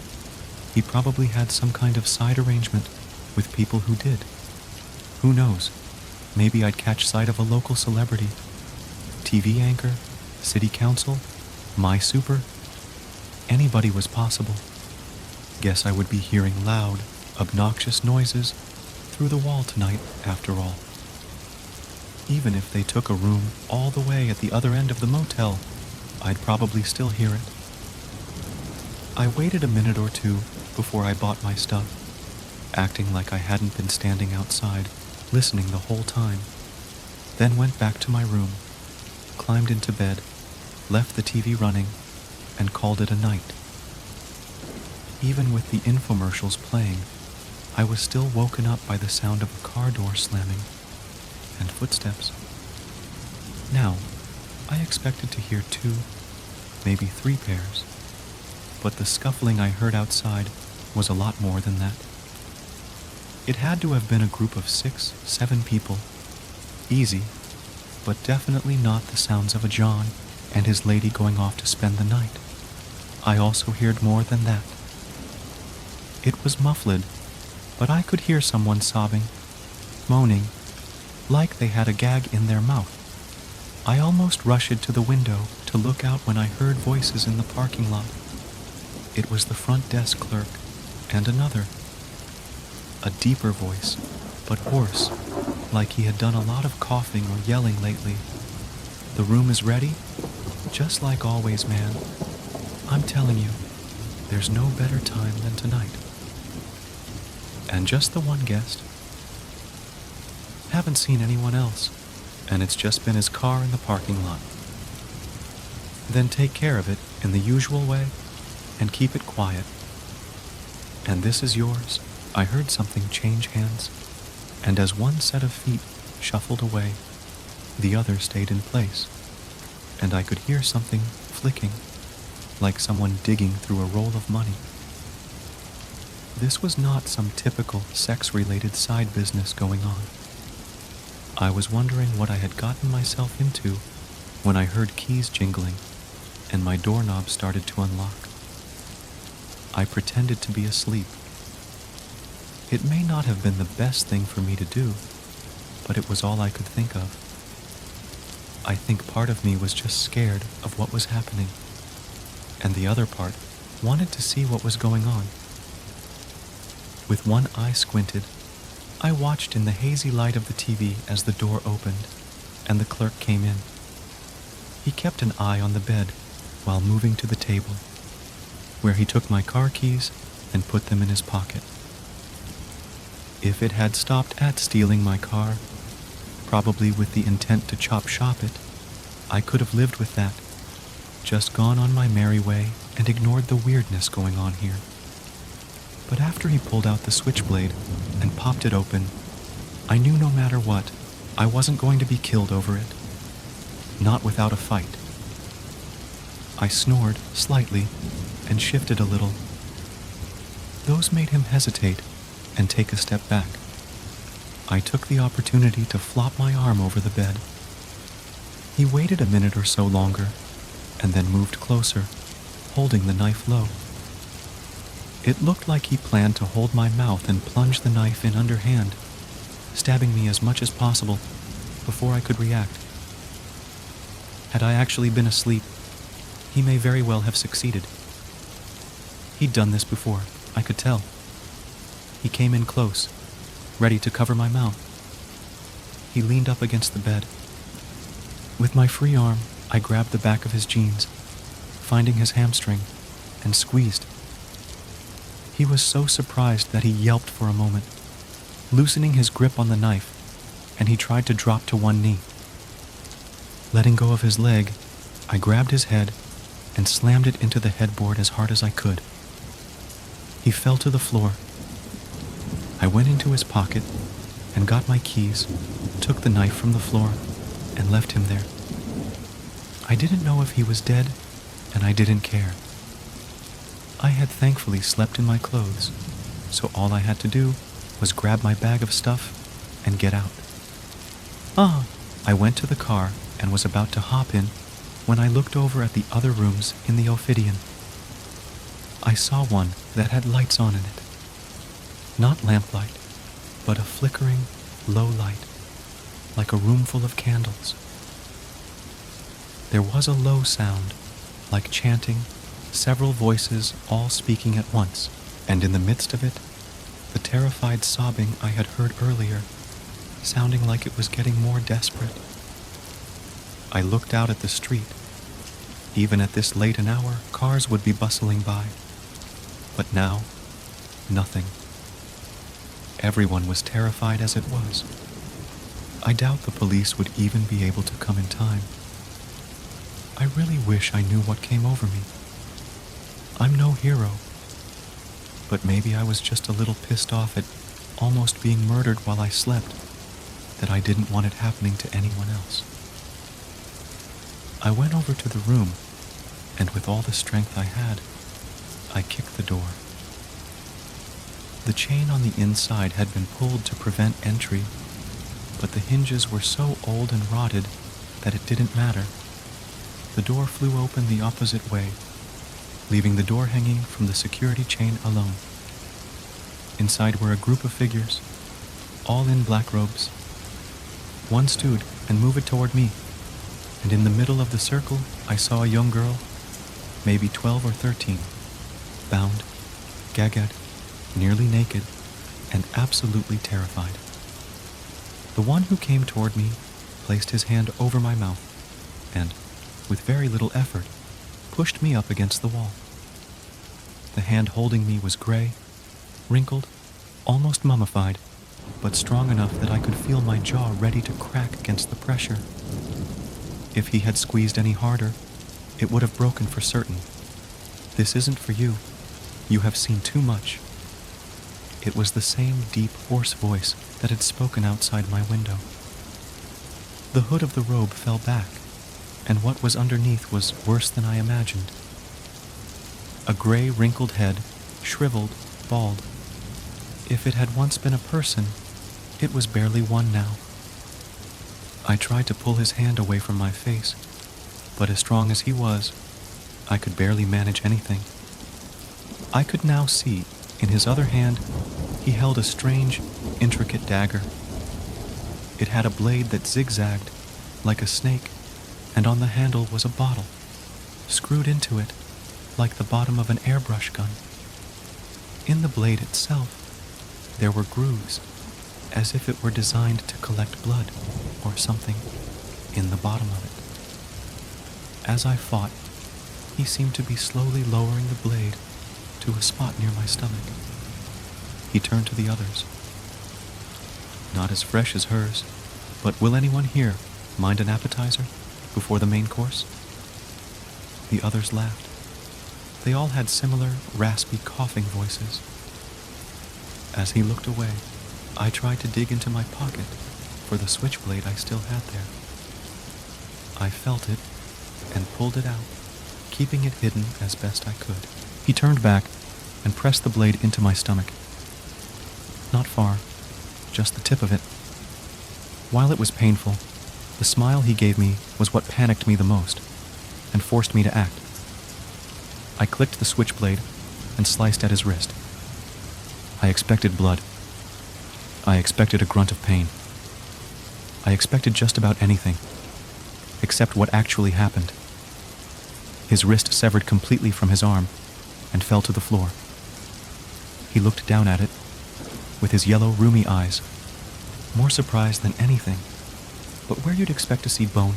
S1: he probably had some kind of side arrangement with people who did. Who knows? Maybe I'd catch sight of a local celebrity. TV anchor, city council, my super. Anybody was possible. Guess I would be hearing loud, obnoxious noises through the wall tonight, after all. Even if they took a room all the way at the other end of the motel, I'd probably still hear it. I waited a minute or two before I bought my stuff, acting like I hadn't been standing outside, listening the whole time, then went back to my room, climbed into bed, left the TV running, and called it a night. Even with the infomercials playing, I was still woken up by the sound of a car door slamming and footsteps. Now, I expected to hear 2, maybe 3 pairs, but the scuffling I heard outside was a lot more than that. It had to have been a group of 6, 7 people. Easy, but definitely not the sounds of a John and his lady going off to spend the night. I also heard more than that. It was muffled, but I could hear someone sobbing, moaning, like they had a gag in their mouth. I almost rushed to the window to look out when I heard voices in the parking lot. It was the front desk clerk and another. A deeper voice, but hoarse, like he had done a lot of coughing or yelling lately. The room is ready? Just like always, man. I'm telling you, there's no better time than tonight. And just the one guest. Haven't seen anyone else, and it's just been his car in the parking lot. Then take care of it in the usual way and keep it quiet. And this is yours. I heard something change hands, and as one set of feet shuffled away, the other stayed in place, and I could hear something flicking, like someone digging through a roll of money. This was not some typical sex-related side business going on. I was wondering what I had gotten myself into when I heard keys jingling and my doorknob started to unlock. I pretended to be asleep. It may not have been the best thing for me to do, but it was all I could think of. I think part of me was just scared of what was happening, and the other part wanted to see what was going on. With one eye squinted, I watched in the hazy light of the TV as the door opened and the clerk came in. He kept an eye on the bed while moving to the table, where he took my car keys and put them in his pocket. If it had stopped at stealing my car, probably with the intent to chop shop it, I could have lived with that, just gone on my merry way and ignored the weirdness going on here. But after he pulled out the switchblade and popped it open, I knew no matter what, I wasn't going to be killed over it. Not without a fight. I snored slightly and shifted a little. Those made him hesitate and take a step back. I took the opportunity to flop my arm over the bed. He waited a minute or so longer and then moved closer, holding the knife low. It looked like he planned to hold my mouth and plunge the knife in underhand, stabbing me as much as possible before I could react. Had I actually been asleep, he may very well have succeeded. He'd done this before, I could tell. He came in close, ready to cover my mouth. He leaned up against the bed. With my free arm, I grabbed the back of his jeans, finding his hamstring, and squeezed. He was so surprised that he yelped for a moment, loosening his grip on the knife, and he tried to drop to one knee. Letting go of his leg, I grabbed his head and slammed it into the headboard as hard as I could. He fell to the floor. I went into his pocket and got my keys, took the knife from the floor, and left him there. I didn't know if he was dead, and I didn't care. I had thankfully slept in my clothes, so all I had to do was grab my bag of stuff and get out. I went to the car and was about to hop in when I looked over at the other rooms in the Ophidian. I saw one that had lights on in it. Not lamplight, but a flickering, low light, like a room full of candles. There was a low sound, like chanting, several voices all speaking at once, and in the midst of it, the terrified sobbing I had heard earlier, sounding like it was getting more desperate. I looked out at the street. Even at this late an hour, cars would be bustling by. But now, nothing. Everyone was terrified as it was. I doubt the police would even be able to come in time. I really wish I knew what came over me. I'm no hero, but maybe I was just a little pissed off at almost being murdered while I slept, that I didn't want it happening to anyone else. I went over to the room, and with all the strength I had, I kicked the door. The chain on the inside had been pulled to prevent entry, but the hinges were so old and rotted that it didn't matter. The door flew open the opposite way, leaving the door hanging from the security chain alone. Inside were a group of figures, all in black robes. One stood and moved toward me, and in the middle of the circle I saw a young girl, maybe 12 or 13, bound, gagged, nearly naked, and absolutely terrified. The one who came toward me placed his hand over my mouth and, with very little effort, pushed me up against the wall. The hand holding me was gray, wrinkled, almost mummified, but strong enough that I could feel my jaw ready to crack against the pressure. If he had squeezed any harder, it would have broken for certain. This isn't for you. You have seen too much. It was the same deep, hoarse voice that had spoken outside my window. The hood of the robe fell back, and what was underneath was worse than I imagined. A gray, wrinkled head, shriveled, bald. If it had once been a person, it was barely one now. I tried to pull his hand away from my face, but as strong as he was, I could barely manage anything. I could now see, in his other hand, he held a strange, intricate dagger. It had a blade that zigzagged, like a snake, and on the handle was a bottle, screwed into it, like the bottom of an airbrush gun. In the blade itself, there were grooves, as if it were designed to collect blood, or something, in the bottom of it. As I fought, he seemed to be slowly lowering the blade to a spot near my stomach. He turned to the others. Not as fresh as hers, but will anyone here mind an appetizer before the main course? The others laughed. They all had similar, raspy, coughing voices. As he looked away, I tried to dig into my pocket for the switchblade I still had there. I felt it and pulled it out, keeping it hidden as best I could. He turned back and pressed the blade into my stomach. Not far, just the tip of it. While it was painful, the smile he gave me was what panicked me the most and forced me to act. I clicked the switchblade and sliced at his wrist. I expected blood. I expected a grunt of pain. I expected just about anything, except what actually happened. His wrist severed completely from his arm and fell to the floor. He looked down at it with his yellow, rheumy eyes, more surprised than anything. But where you'd expect to see bone,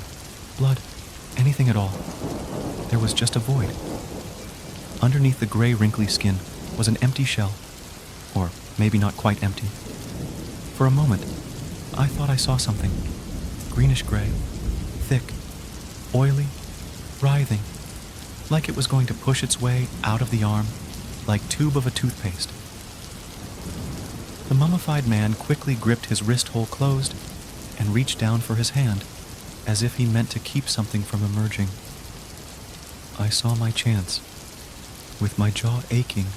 S1: blood, anything at all, there was just a void. Underneath the gray, wrinkly skin was an empty shell, or maybe not quite empty. For a moment, I thought I saw something, greenish-gray, thick, oily, writhing, like it was going to push its way out of the arm, like tube of a toothpaste. The mummified man quickly gripped his wrist hole closed and reached down for his hand, as if he meant to keep something from emerging. I saw my chance. With my jaw aching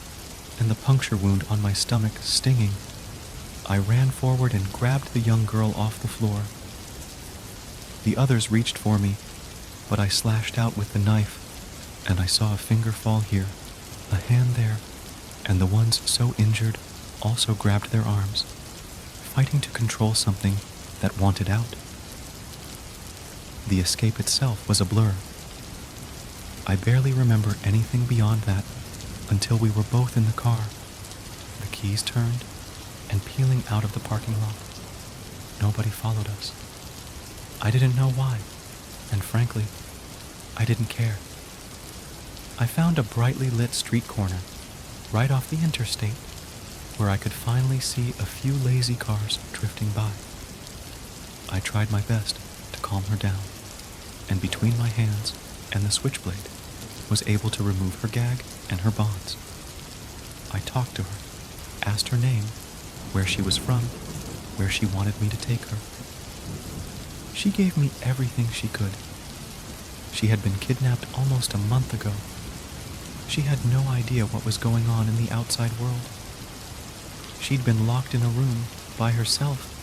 S1: and the puncture wound on my stomach stinging, I ran forward and grabbed the young girl off the floor. The others reached for me, but I slashed out with the knife, and I saw a finger fall here, a hand there, and the ones so injured also grabbed their arms, fighting to control something that wanted out. The escape itself was a blur. I barely remember anything beyond that until we were both in the car, the keys turned, and peeling out of the parking lot. Nobody followed us. I didn't know why, and frankly, I didn't care. I found a brightly lit street corner, right off the interstate, where I could finally see a few lazy cars drifting by. I tried my best to calm her down, and between my hands and the switchblade, was able to remove her gag and her bonds. I talked to her, asked her name, where she was from, where she wanted me to take her. She gave me everything she could. She had been kidnapped almost a month ago. She had no idea what was going on in the outside world. She'd been locked in a room by herself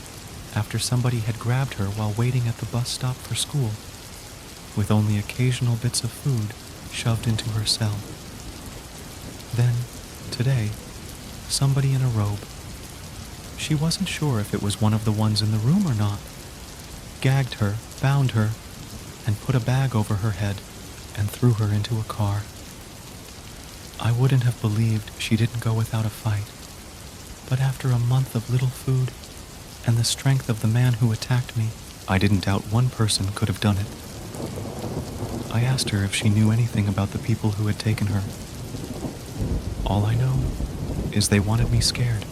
S1: after somebody had grabbed her while waiting at the bus stop for school, with only occasional bits of food shoved into her cell. Then, today, somebody in a robe. She wasn't sure if it was one of the ones in the room or not. Gagged her, bound her, and put a bag over her head and threw her into a car. I wouldn't have believed she didn't go without a fight. But after a month of little food and the strength of the man who attacked me, I didn't doubt one person could have done it. I asked her if she knew anything about the people who had taken her. All I know is they wanted me scared.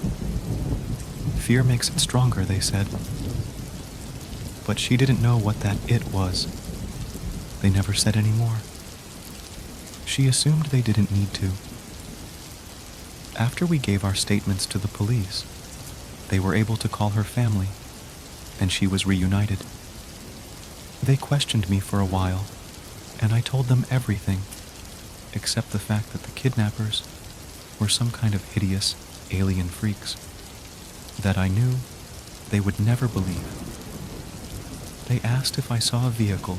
S1: Fear makes it stronger, they said. But she didn't know what that it was. They never said any more. She assumed they didn't need to. After we gave our statements to the police, they were able to call her family, and she was reunited. They questioned me for a while, and I told them everything, except the fact that the kidnappers were some kind of hideous alien freaks that I knew they would never believe. They asked if I saw a vehicle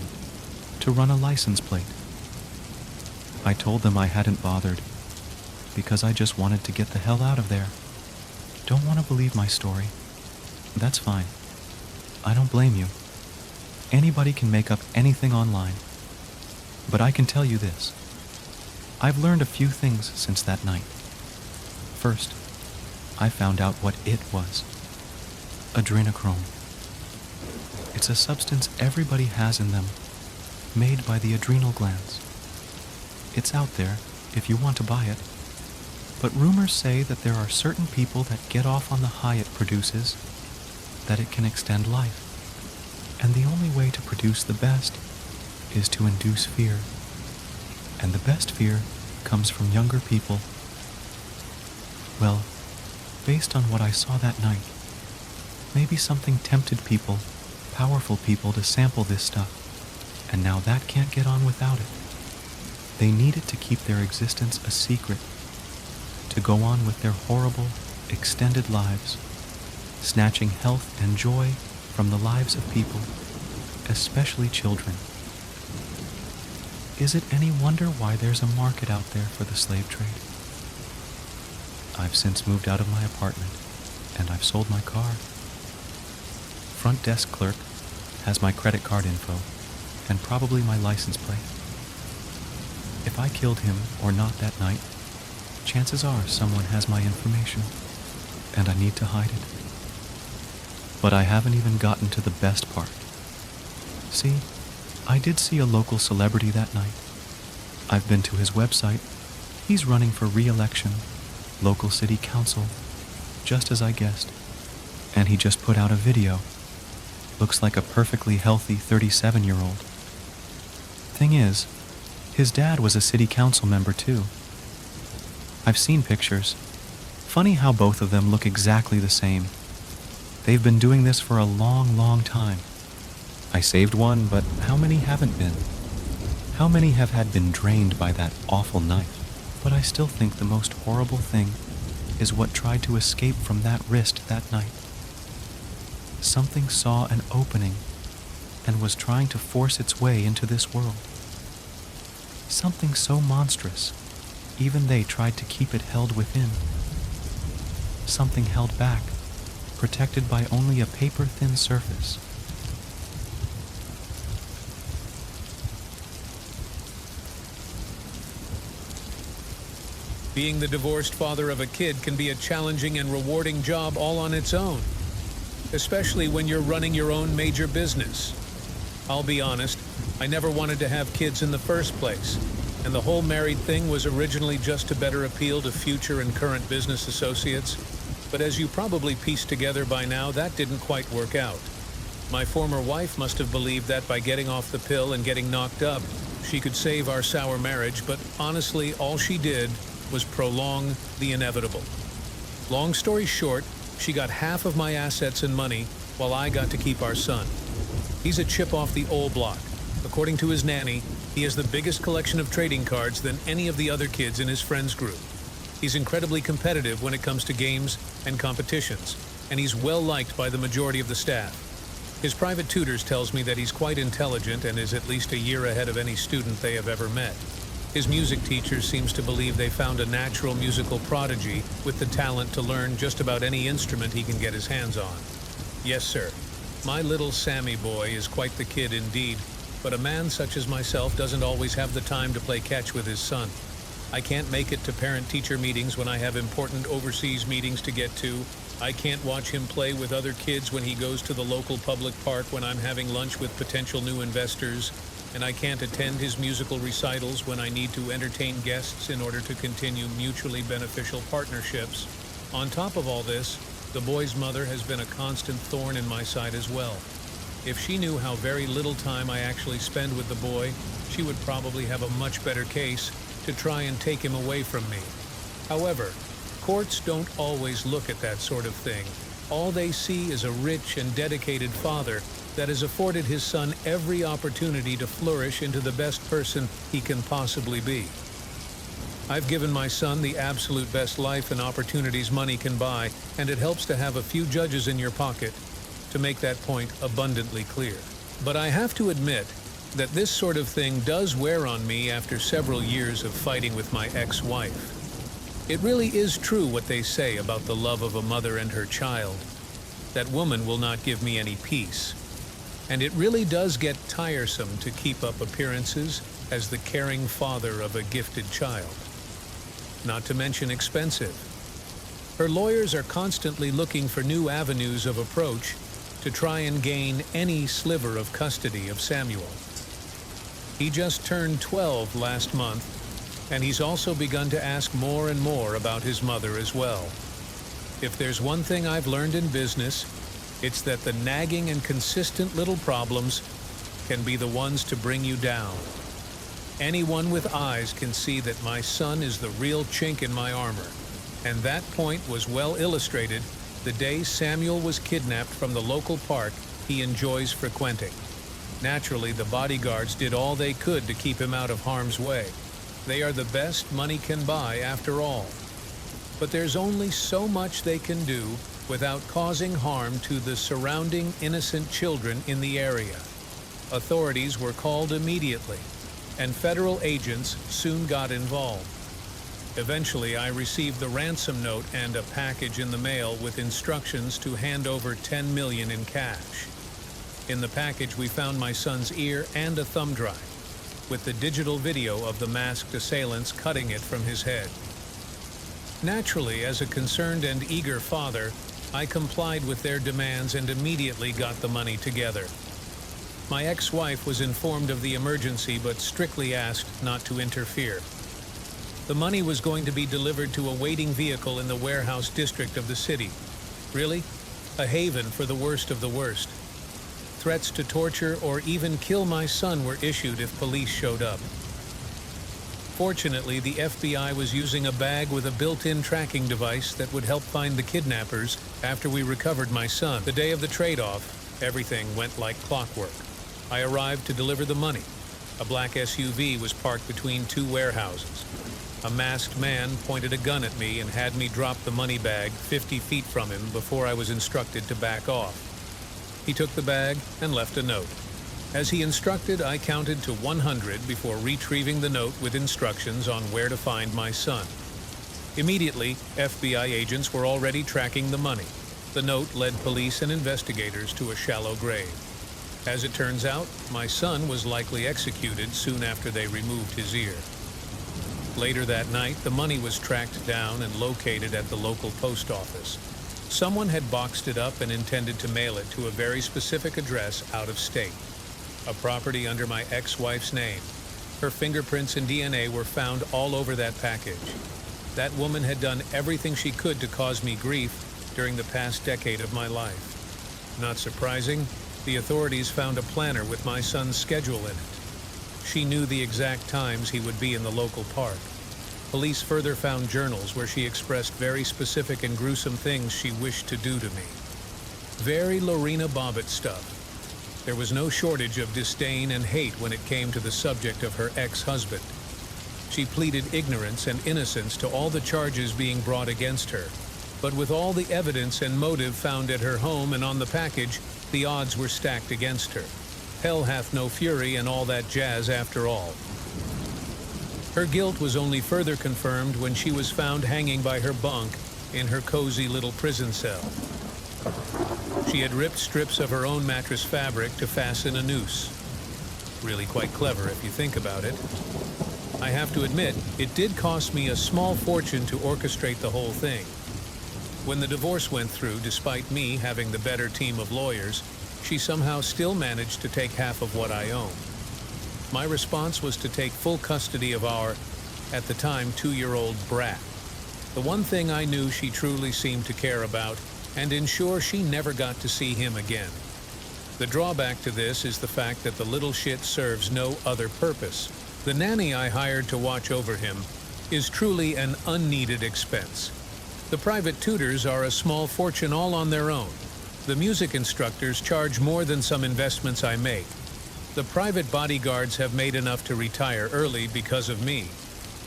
S1: to run a license plate. I told them I hadn't bothered because I just wanted to get the hell out of there. Don't want to believe my story? That's fine. I don't blame you. Anybody can make up anything online. But I can tell you this. I've learned a few things since that night. First, I found out what it was. Adrenochrome. It's a substance everybody has in them, made by the adrenal glands. It's out there if you want to buy it. But rumors say that there are certain people that get off on the high it produces, that it can extend life. And the only way to produce the best is to induce fear. And the best fear comes from younger people. Well, based on what I saw that night, maybe something tempted people, powerful people, to sample this stuff, and now that can't get on without it. They need it to keep their existence a secret, to go on with their horrible, extended lives, snatching health and joy from the lives of people, especially children. Is it any wonder why there's a market out there for the slave trade? I've since moved out of my apartment, and I've sold my car. Front desk clerk has my credit card info, and probably my license plate. If I killed him or not that night, chances are someone has my information, and I need to hide it. But I haven't even gotten to the best part. See, I did see a local celebrity that night. I've been to his website. He's running for re-election, local city council, just as I guessed. And he just put out a video. Looks like a perfectly healthy 37-year-old. Thing is, his dad was a city council member too. I've seen pictures. Funny how both of them look exactly the same. They've been doing this for a long, long time. I saved one, but how many haven't been? How many have been drained by that awful knife? But I still think the most horrible thing is what tried to escape from that wrist that night. Something saw an opening and was trying to force its way into this world. Something so monstrous, even they tried to keep it held within. Something held back, protected by only a paper-thin surface.
S6: Being the divorced father of a kid can be a challenging and rewarding job all on its own, especially when you're running your own major business. I'll be honest, I never wanted to have kids in the first place, and the whole married thing was originally just to better appeal to future and current business associates. But as you probably pieced together by now, that didn't quite work out. My former wife must have believed that by getting off the pill and getting knocked up, she could save our sour marriage, but honestly, all she did was prolong the inevitable. Long story short, she got half of my assets and money while I got to keep our son. He's a chip off the old block. According to his nanny, he has the biggest collection of trading cards than any of the other kids in his friends group. He's incredibly competitive when it comes to games and competitions, and he's well liked by the majority of the staff. His private tutors tells me that he's quite intelligent and is at least a year ahead of any student they have ever met. His music teacher seems to believe they found a natural musical prodigy with the talent to learn just about any instrument he can get his hands on. Yes, sir. My little Sammy boy is quite the kid indeed, but a man such as myself doesn't always have the time to play catch with his son. I can't make it to parent-teacher meetings when I have important overseas meetings to get to. I can't watch him play with other kids when he goes to the local public park when I'm having lunch with potential new investors. And I can't attend his musical recitals when I need to entertain guests in order to continue mutually beneficial partnerships. On top of all this, the boy's mother has been a constant thorn in my side as well. If she knew how very little time I actually spend with the boy, she would probably have a much better case to try and take him away from me. However, courts don't always look at that sort of thing. All they see is a rich and dedicated father that has afforded his son every opportunity to flourish into the best person he can possibly be. I've given my son the absolute best life and opportunities money can buy, and it helps to have a few judges in your pocket to make that point abundantly clear. But I have to admit that this sort of thing does wear on me after several years of fighting with my ex-wife. It really is true what they say about the love of a mother and her child. That woman will not give me any peace. And it really does get tiresome to keep up appearances as the caring father of a gifted child. Not to mention expensive. Her lawyers are constantly looking for new avenues of approach to try and gain any sliver of custody of Samuel. He just turned 12 last month, and he's also begun to ask more and more about his mother as well. If there's one thing I've learned in business, it's that the nagging and consistent little problems can be the ones to bring you down. Anyone with eyes can see that my son is the real chink in my armor, and that point was well illustrated the day Samuel was kidnapped from the local park he enjoys frequenting. Naturally, the bodyguards did all they could to keep him out of harm's way. They are the best money can buy, after all. But there's only so much they can do without causing harm to the surrounding innocent children in the area. Authorities were called immediately, and federal agents soon got involved. Eventually, I received the ransom note and a package in the mail with instructions to hand over $10 million in cash. In the package, we found my son's ear and a thumb drive, with the digital video of the masked assailants cutting it from his head. Naturally, as a concerned and eager father, I complied with their demands and immediately got the money together. My ex-wife was informed of the emergency but strictly asked not to interfere. The money was going to be delivered to a waiting vehicle in the warehouse district of the city. Really? A haven for the worst of the worst. Threats to torture or even kill my son were issued if police showed up. Fortunately, the FBI was using a bag with a built-in tracking device that would help find the kidnappers after we recovered my son. The day of the trade-off, everything went like clockwork. I arrived to deliver the money. A black SUV was parked between two warehouses. A masked man pointed a gun at me and had me drop the money bag 50 feet from him before I was instructed to back off. He took the bag and left a note. As he instructed, I counted to 100 before retrieving the note with instructions on where to find my son. Immediately, FBI agents were already tracking the money. The note led police and investigators to a shallow grave. As it turns out, my son was likely executed soon after they removed his ear. Later that night, the money was tracked down and located at the local post office. Someone had boxed it up and intended to mail it to a very specific address out of state. A property under my ex-wife's name. Her fingerprints and DNA were found all over that package. That woman had done everything she could to cause me grief during the past decade of my life. Not surprising, the authorities found a planner with my son's schedule in it. She knew the exact times he would be in the local park. Police further found journals where she expressed very specific and gruesome things she wished to do to me. Very Lorena Bobbitt stuff. There was no shortage of disdain and hate when it came to the subject of her ex-husband. She pleaded ignorance and innocence to all the charges being brought against her. But with all the evidence and motive found at her home and on the package, the odds were stacked against her. Hell hath no fury and all that jazz after all. Her guilt was only further confirmed when she was found hanging by her bunk in her cozy little prison cell. She had ripped strips of her own mattress fabric to fasten a noose. Really quite clever if you think about it. I have to admit, it did cost me a small fortune to orchestrate the whole thing. When the divorce went through, despite me having the better team of lawyers, she somehow still managed to take half of what I own. My response was to take full custody of our, at the time, 2-year-old brat. The one thing I knew she truly seemed to care about, and ensure she never got to see him again. The drawback to this is the fact that the little shit serves no other purpose. The nanny I hired to watch over him is truly an unneeded expense. The private tutors are a small fortune all on their own. The music instructors charge more than some investments I make. The private bodyguards have made enough to retire early because of me.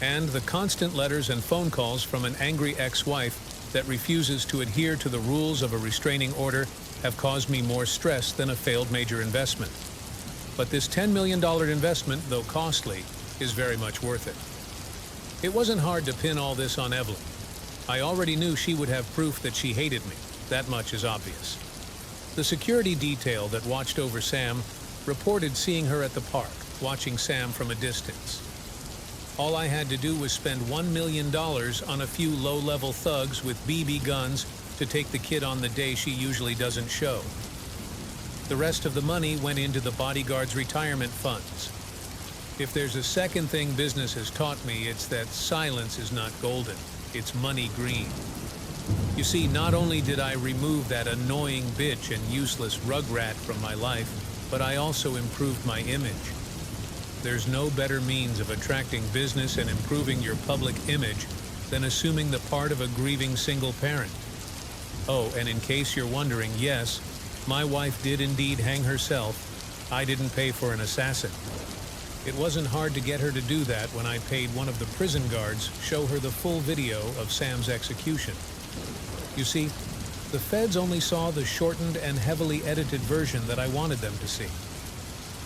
S6: And the constant letters and phone calls from an angry ex-wife that refuses to adhere to the rules of a restraining order have caused me more stress than a failed major investment. But this $10 million investment, though costly, is very much worth it. It wasn't hard to pin all this on Evelyn. I already knew she would have proof that she hated me. That much is obvious. The security detail that watched over Sam reported seeing her at the park, watching Sam from a distance. All I had to do was spend $1 million on a few low-level thugs with BB guns to take the kid on the day she usually doesn't show. The rest of the money went into the bodyguard's retirement funds. If there's a second thing business has taught me, it's that silence is not golden, it's money green. You see, not only did I remove that annoying bitch and useless rugrat from my life, but I also improved my image. There's no better means of attracting business and improving your public image than assuming the part of a grieving single parent. Oh, and in case you're wondering, yes, my wife did indeed hang herself. I didn't pay for an assassin. It wasn't hard to get her to do that when I paid one of the prison guards show her the full video of Sam's execution. You see, the feds only saw the shortened and heavily edited version that I wanted them to see.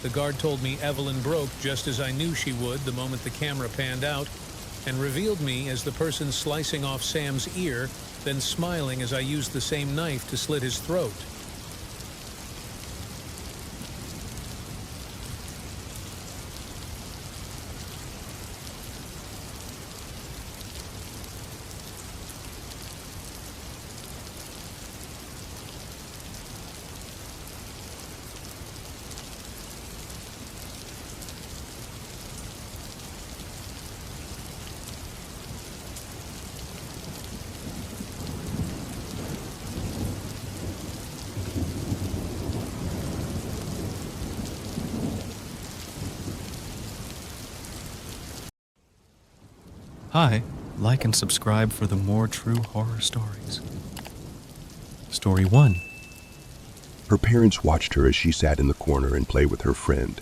S6: The guard told me Evelyn broke just as I knew she would the moment the camera panned out, and revealed me as the person slicing off Sam's ear, then smiling as I used the same knife to slit his throat.
S1: Hi, like and subscribe for the more true horror stories. Story 1.
S7: Her parents watched her as she sat in the corner and played with her friend.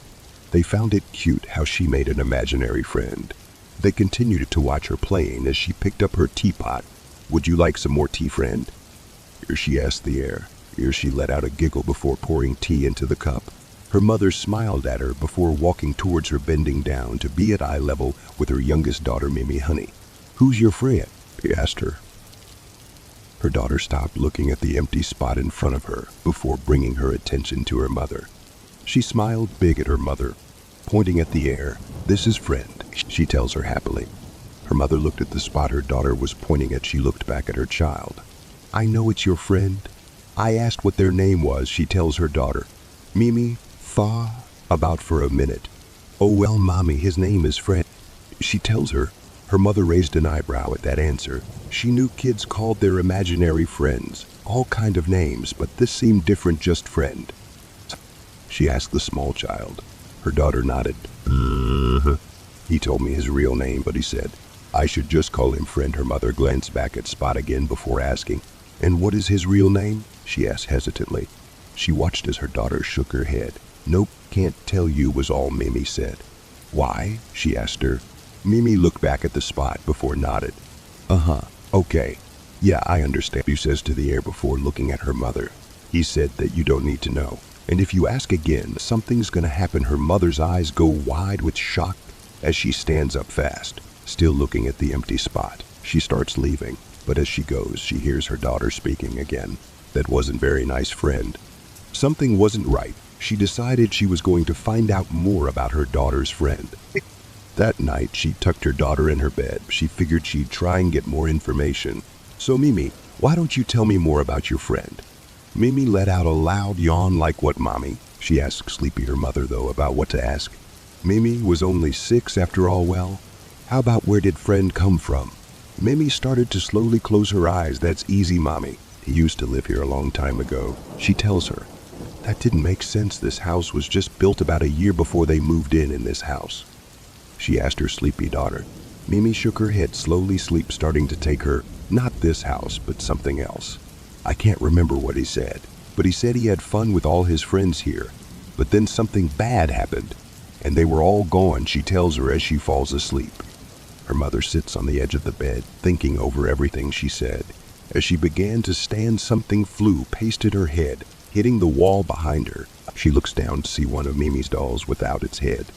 S7: They found it cute how she made an imaginary friend. They continued to watch her playing as she picked up her teapot. "Would you like some more tea, friend?" Here she asked the air. Here she let out a giggle before pouring tea into the cup. Her mother smiled at her before walking towards her, bending down to be at eye level with her youngest daughter, Mimi. "Honey, who's your friend?" he asked her. Her daughter stopped looking at the empty spot in front of her before bringing her attention to her mother. She smiled big at her mother, pointing at the air. "This is friend," she tells her happily. Her mother looked at the spot her daughter was pointing at. She looked back at her child. "I know it's your friend. I asked what their name was," she tells her daughter. Mimi thought about for a minute. "Oh well, Mommy, his name is Fred," she tells her. Her mother raised an eyebrow at that answer. She knew kids called their imaginary friends all kind of names, but this seemed different, just friend. She asked the small child. Her daughter nodded. He told me his real name, but he said I should just call him friend." Her mother glanced back at Spot again before asking, "And what is his real name?" she asked hesitantly. She watched as her daughter shook her head. "Nope, can't tell you," was all Mimi said. "Why?" she asked her. Mimi looked back at the spot before nodded. Okay. Yeah, I understand," she says to the air before looking at her mother. "He said that you don't need to know. And if you ask again, something's gonna happen." Her mother's eyes go wide with shock as she stands up fast, still looking at the empty spot. She starts leaving, but as she goes, she hears her daughter speaking again. "That wasn't very nice, friend." Something wasn't right. She decided she was going to find out more about her daughter's friend. That night, she tucked her daughter in her bed. She figured she'd try and get more information. "So Mimi, why don't you tell me more about your friend?" Mimi let out a loud yawn. "Like what, Mommy?" she asked Sleepy, her mother, though, about what to ask. Mimi was only 6 after all. "Well, how about where did friend come from?" Mimi started to slowly close her eyes. "That's easy, Mommy. He used to live here a long time ago," she tells her. That didn't make sense. This house was just built about a year before they moved in this house. She asked her sleepy daughter. Mimi shook her head slowly, sleep starting to take her. "Not this house, but something else. I can't remember what he said, but he said he had fun with all his friends here. But then something bad happened, and they were all gone," she tells her as she falls asleep. Her mother sits on the edge of the bed, thinking over everything she said. As she began to stand, something flew past her head, hitting the wall behind her. She looks down to see one of Mimi's dolls without its head.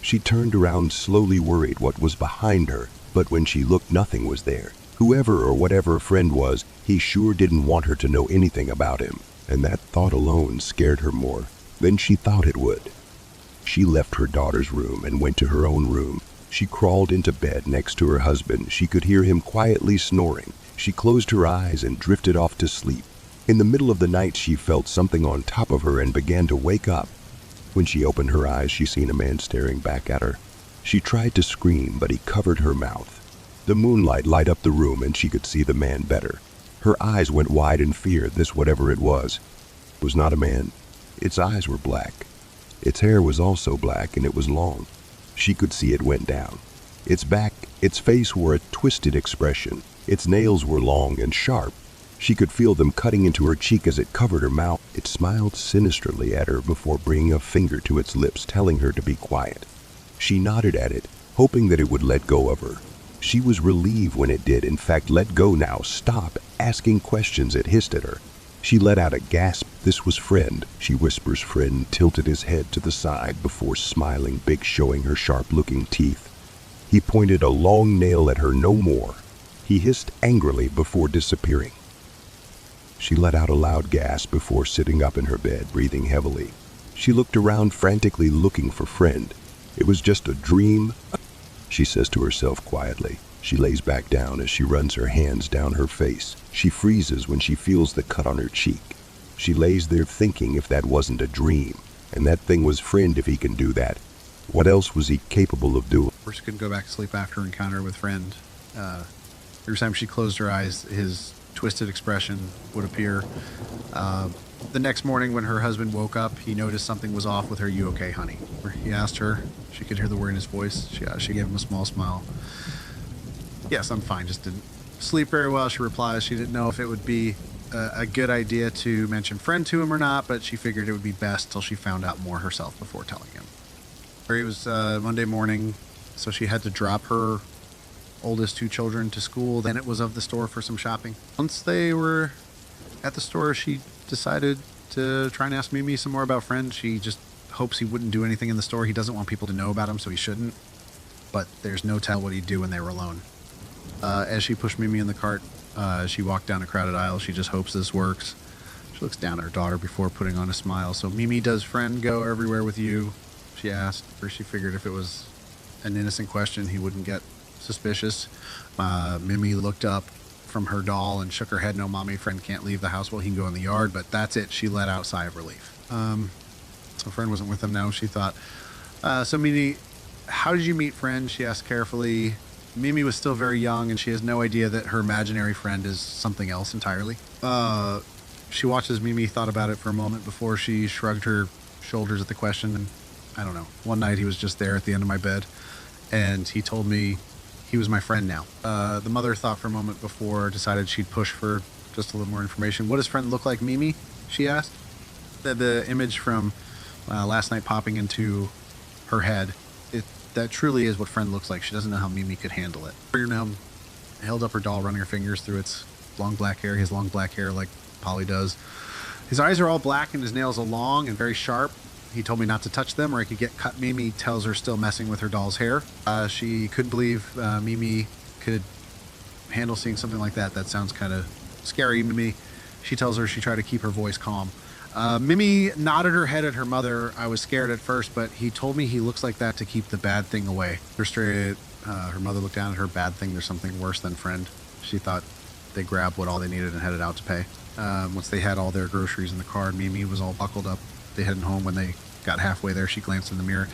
S7: She turned around slowly, worried what was behind her, but when she looked, nothing was there. Whoever or whatever friend was, he sure didn't want her to know anything about him, and that thought alone scared her more than she thought it would. She left her daughter's room and went to her own room. She crawled into bed next to her husband. She could hear him quietly snoring. She closed her eyes and drifted off to sleep. In the middle of the night, she felt something on top of her and began to wake up. When she opened her eyes, she seen a man staring back at her. She tried to scream, but he covered her mouth. The moonlight light up the room and she could see the man better. Her eyes went wide in fear. This, whatever it was not a man. Its eyes were black. Its hair was also black, and it was long. She could see it went down. Its back, its face wore a twisted expression. Its nails were long and sharp. She could feel them cutting into her cheek as it covered her mouth. It smiled sinisterly at her before bringing a finger to its lips, telling her to be quiet. She nodded at it, hoping that it would let go of her. She was relieved when it did. In fact, let go now. Stop asking questions, it hissed at her. She let out a gasp. This was Friend. She whispers. Friend tilted his head to the side before smiling big, showing her sharp-looking teeth. He pointed a long nail at her. No more. He hissed angrily before disappearing. She let out a loud gasp before sitting up in her bed, breathing heavily. She looked around frantically, looking for Friend. It was just a dream, she says to herself quietly. She lays back down as she runs her hands down her face. She freezes when she feels the cut on her cheek. She lays there thinking, if that wasn't a dream, and that thing was Friend, if he can do that, what else was he capable of doing?
S8: She couldn't go back to sleep after her encounter with Friend. Every time she closed her eyes, his twisted expression would appear. The next morning when her husband woke up, he noticed something was off with her. You okay, honey? He asked her. She could hear the worry in his voice. She gave him a small smile. Yes, I'm fine. Just didn't sleep very well, she replies. She didn't know if it would be a good idea to mention Friend to him or not, but she figured it would be best till she found out more herself before telling him. It was Monday morning, so she had to drop her oldest two children to school. Then it was of the store for some shopping. Once they were at the store, she decided to try and ask Mimi some more about Friend. She just hopes he wouldn't do anything in the store. He doesn't want people to know about him, so he shouldn't. But there's no tell what he'd do when they were alone. As she pushed Mimi in the cart, she walked down a crowded aisle. She just hopes this works. She looks down at her daughter before putting on a smile. So, Mimi, does Friend go everywhere with you? She asked. First, she figured if it was an innocent question, he wouldn't get suspicious. Mimi looked up from her doll and shook her head. No, Mommy, Friend can't leave the house. Well, he can go in the yard, but that's it. She let out a sigh of relief. So Friend wasn't with them now, she thought. So Mimi, how did you meet Friend? She asked carefully. Mimi was still very young, and she has no idea that her imaginary friend is something else entirely. She watched as Mimi thought about it for a moment before she shrugged her shoulders at the question. And I don't know. One night he was just there at the end of my bed, and he told me he was my friend now. The mother thought for a moment before decided she'd push for just a little more information. What does Friend look like, Mimi? She asked. The image from last night popping into her head, that truly is what Friend looks like. She doesn't know how Mimi could handle it. Now held up her doll, running her fingers through its long black hair. He has long black hair like Polly does. His eyes are all black and his nails are long and very sharp. He told me not to touch them or I could get cut. Mimi tells her still messing with her doll's hair. She couldn't believe Mimi could handle seeing something like that. That sounds kind of scary to me. She tells her she tried to keep her voice calm. Mimi nodded her head at her mother. I was scared at first, but he told me he looks like that to keep the bad thing away. Frustrated, her mother looked down at her. Bad thing, there's something worse than Friend. She thought they grabbed what all they needed and headed out to pay. Once they had all their groceries in the car, Mimi was all buckled up. They headed home. When they got halfway there, she glanced in the mirror.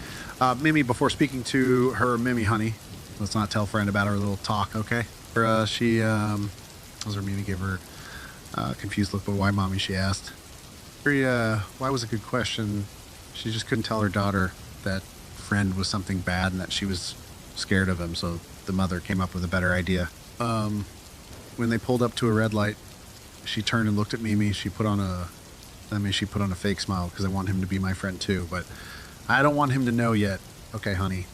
S8: Mimi, before speaking to her, Mimi, honey, let's not tell Friend about our little talk, okay? Mimi gave her a confused look, but why, Mommy, she asked. Why was a good question. She just couldn't tell her daughter that Friend was something bad and that she was scared of him, so the mother came up with a better idea. When they pulled up to a red light, she turned and looked at Mimi. She put on a fake smile because I want him to be my friend too, but I don't want him to know yet. Okay, honey.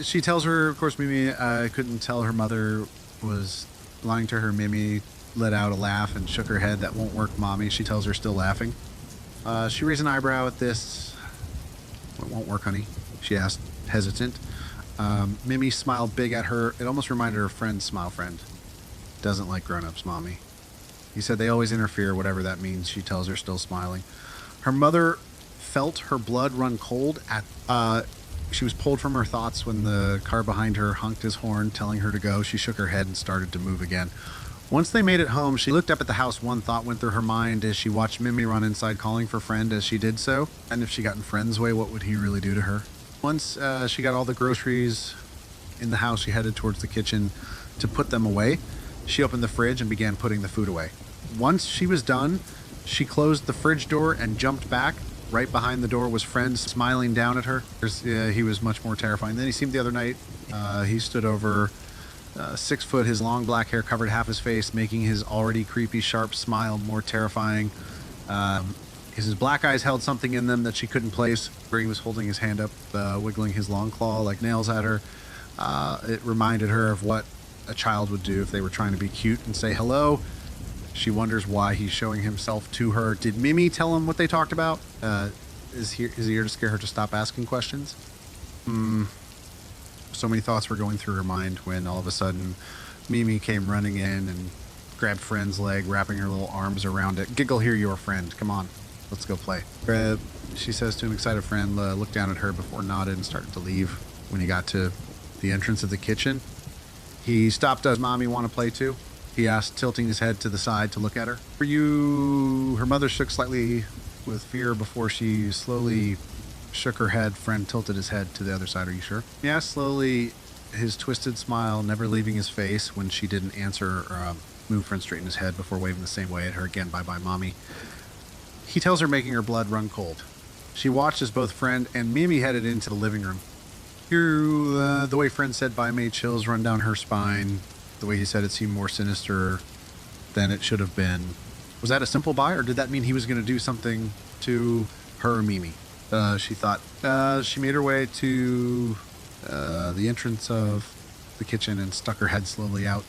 S8: She tells her, of course, Mimi couldn't tell her mother was lying to her. Mimi let out a laugh and shook her head. That won't work, Mommy. She tells her, still laughing. She raised an eyebrow at this. It won't work, honey, she asked, hesitant. Mimi smiled big at her. It almost reminded her of Friend's smile. Friend doesn't like grown-ups, Mommy. He said they always interfere, whatever that means, she tells her, still smiling. Her mother felt her blood run cold. She was pulled from her thoughts when the car behind her honked his horn, telling her to go. She shook her head and started to move again. Once they made it home, she looked up at the house. One thought went through her mind as she watched Mimi run inside, calling for Friend as she did so. And if she got in Friend's way, what would he really do to her? Once she got all the groceries in the house, she headed towards the kitchen to put them away. She opened the fridge and began putting the food away. Once she was done, she closed the fridge door and jumped back. Right behind the door was Friend, smiling down at her. He was much more terrifying than he seemed the other night. He stood over 6 foot, his long black hair covered half his face, making his already creepy, sharp smile more terrifying. His black eyes held something in them that she couldn't place. He was holding his hand up, wiggling his long claw like nails at her. It reminded her of what a child would do if they were trying to be cute and say hello. She wonders why he's showing himself to her. Did Mimi tell him what they talked about? Is he here to scare her to stop asking questions? So many thoughts were going through her mind when all of a sudden Mimi came running in and grabbed Friend's leg, wrapping her little arms around it. Giggle here, your friend. Come on, let's go play. She says to an excited Friend, looked down at her before nodded and started to leave. When he got to the entrance of the kitchen, he stopped. Does Mommy want to play too? He asked, tilting his head to the side to look at her. Were you... Her mother shook slightly with fear before she slowly shook her head. Friend tilted his head to the other side. Are you sure? He asked slowly, his twisted smile never leaving his face when she didn't answer or move. Friend straightened his head before waving the same way at her again. Bye-bye, Mommy. He tells her, making her blood run cold. She watched as both Friend and Mimi headed into the living room. Here, the way Friend said bye made chills run down her spine. The way he said it seemed more sinister than it should have been. Was that a simple bye, or did that mean he was going to do something to her or Mimi? She thought. She made her way to the entrance of the kitchen and stuck her head slowly out.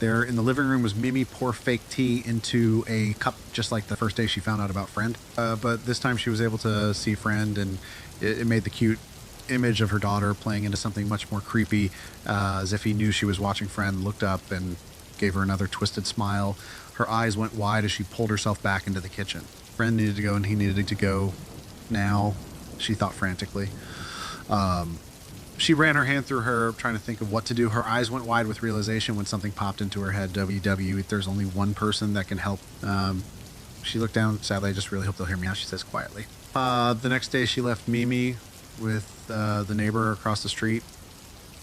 S8: There in the living room was Mimi pour fake tea into a cup, just like the first day she found out about Friend. But this time she was able to see Friend, and it made the cute image of her daughter playing into something much more creepy, as if he knew she was watching Friend, looked up and gave her another twisted smile. Her eyes went wide as she pulled herself back into the kitchen. Friend needed to go, and he needed to go now, she thought frantically. She ran her hand through her, trying to think of what to do. Her eyes went wide with realization when something popped into her head. WW, if there's only one person that can help. She looked down. Sadly, I just really hope they'll hear me out, she says quietly. The next day, she left Mimi with the neighbor across the street.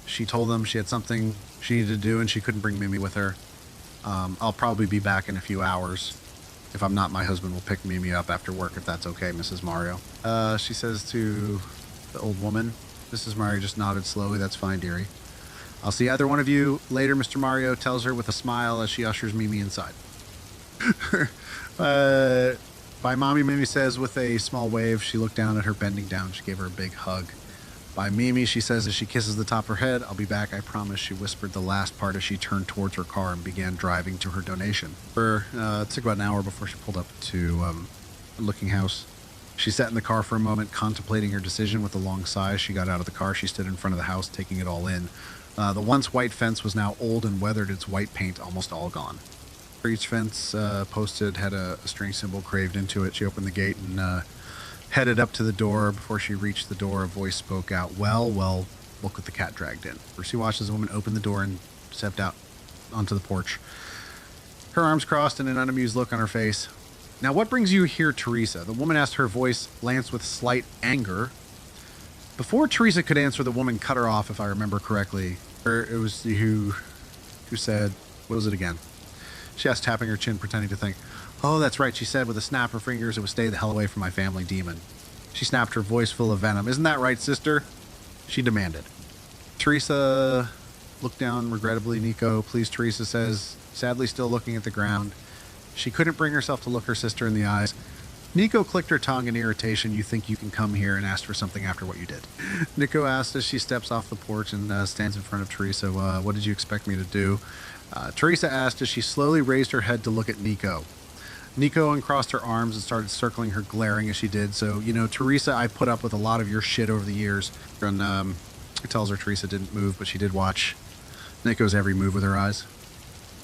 S8: She told them she had something she needed to do and she couldn't bring Mimi with her. I'll probably be back in a few hours. If I'm not, my husband will pick Mimi up after work, if that's okay, Mrs. Mario. She says to the old woman. Mrs. Mario just nodded slowly. That's fine, dearie. I'll see either one of you later, Mr. Mario tells her with a smile as she ushers Mimi inside. Bye, Mommy, Mimi says with a small wave. She looked down at her, bending down. She gave her a big hug. Bye, Mimi, she says as she kisses the top of her head. I'll be back, I promise, she whispered the last part as she turned towards her car and began driving to her donation. It took about an hour before she pulled up to a looking house. She sat in the car for a moment, contemplating her decision with a long sigh. She got out of the car. She stood in front of the house, taking it all in. The once white fence was now old and weathered, its white paint almost all gone. Each fence posted had a string symbol craved into it. She opened the gate and headed up to the door. Before she reached the door, a voice spoke out. Well, look what the cat dragged in. She watched as the woman opened the door and stepped out onto the porch. Her arms crossed and an unamused look on her face. Now, what brings you here, Teresa? The woman asked, her voice lanced with slight anger. Before Teresa could answer, the woman cut her off, if I remember correctly. It was who said, what was it again? She asked, tapping her chin, pretending to think. Oh, that's right, she said with a snap of her fingers. It would stay the hell away from my family demon. She snapped, her voice full of venom. Isn't that right, sister? She demanded. Teresa looked down regrettably. Nico, please, Teresa says, sadly still looking at the ground. She couldn't bring herself to look her sister in the eyes. Nico clicked her tongue in irritation. You think you can come here and ask for something after what you did? Nico asked as she steps off the porch and stands in front of Teresa. What did you expect me to do? Teresa asked as she slowly raised her head to look at Nico. Nico uncrossed her arms and started circling her, glaring as she did. So, Teresa, I put up with a lot of your shit over the years. And he tells her Teresa didn't move, but she did watch Nico's every move with her eyes.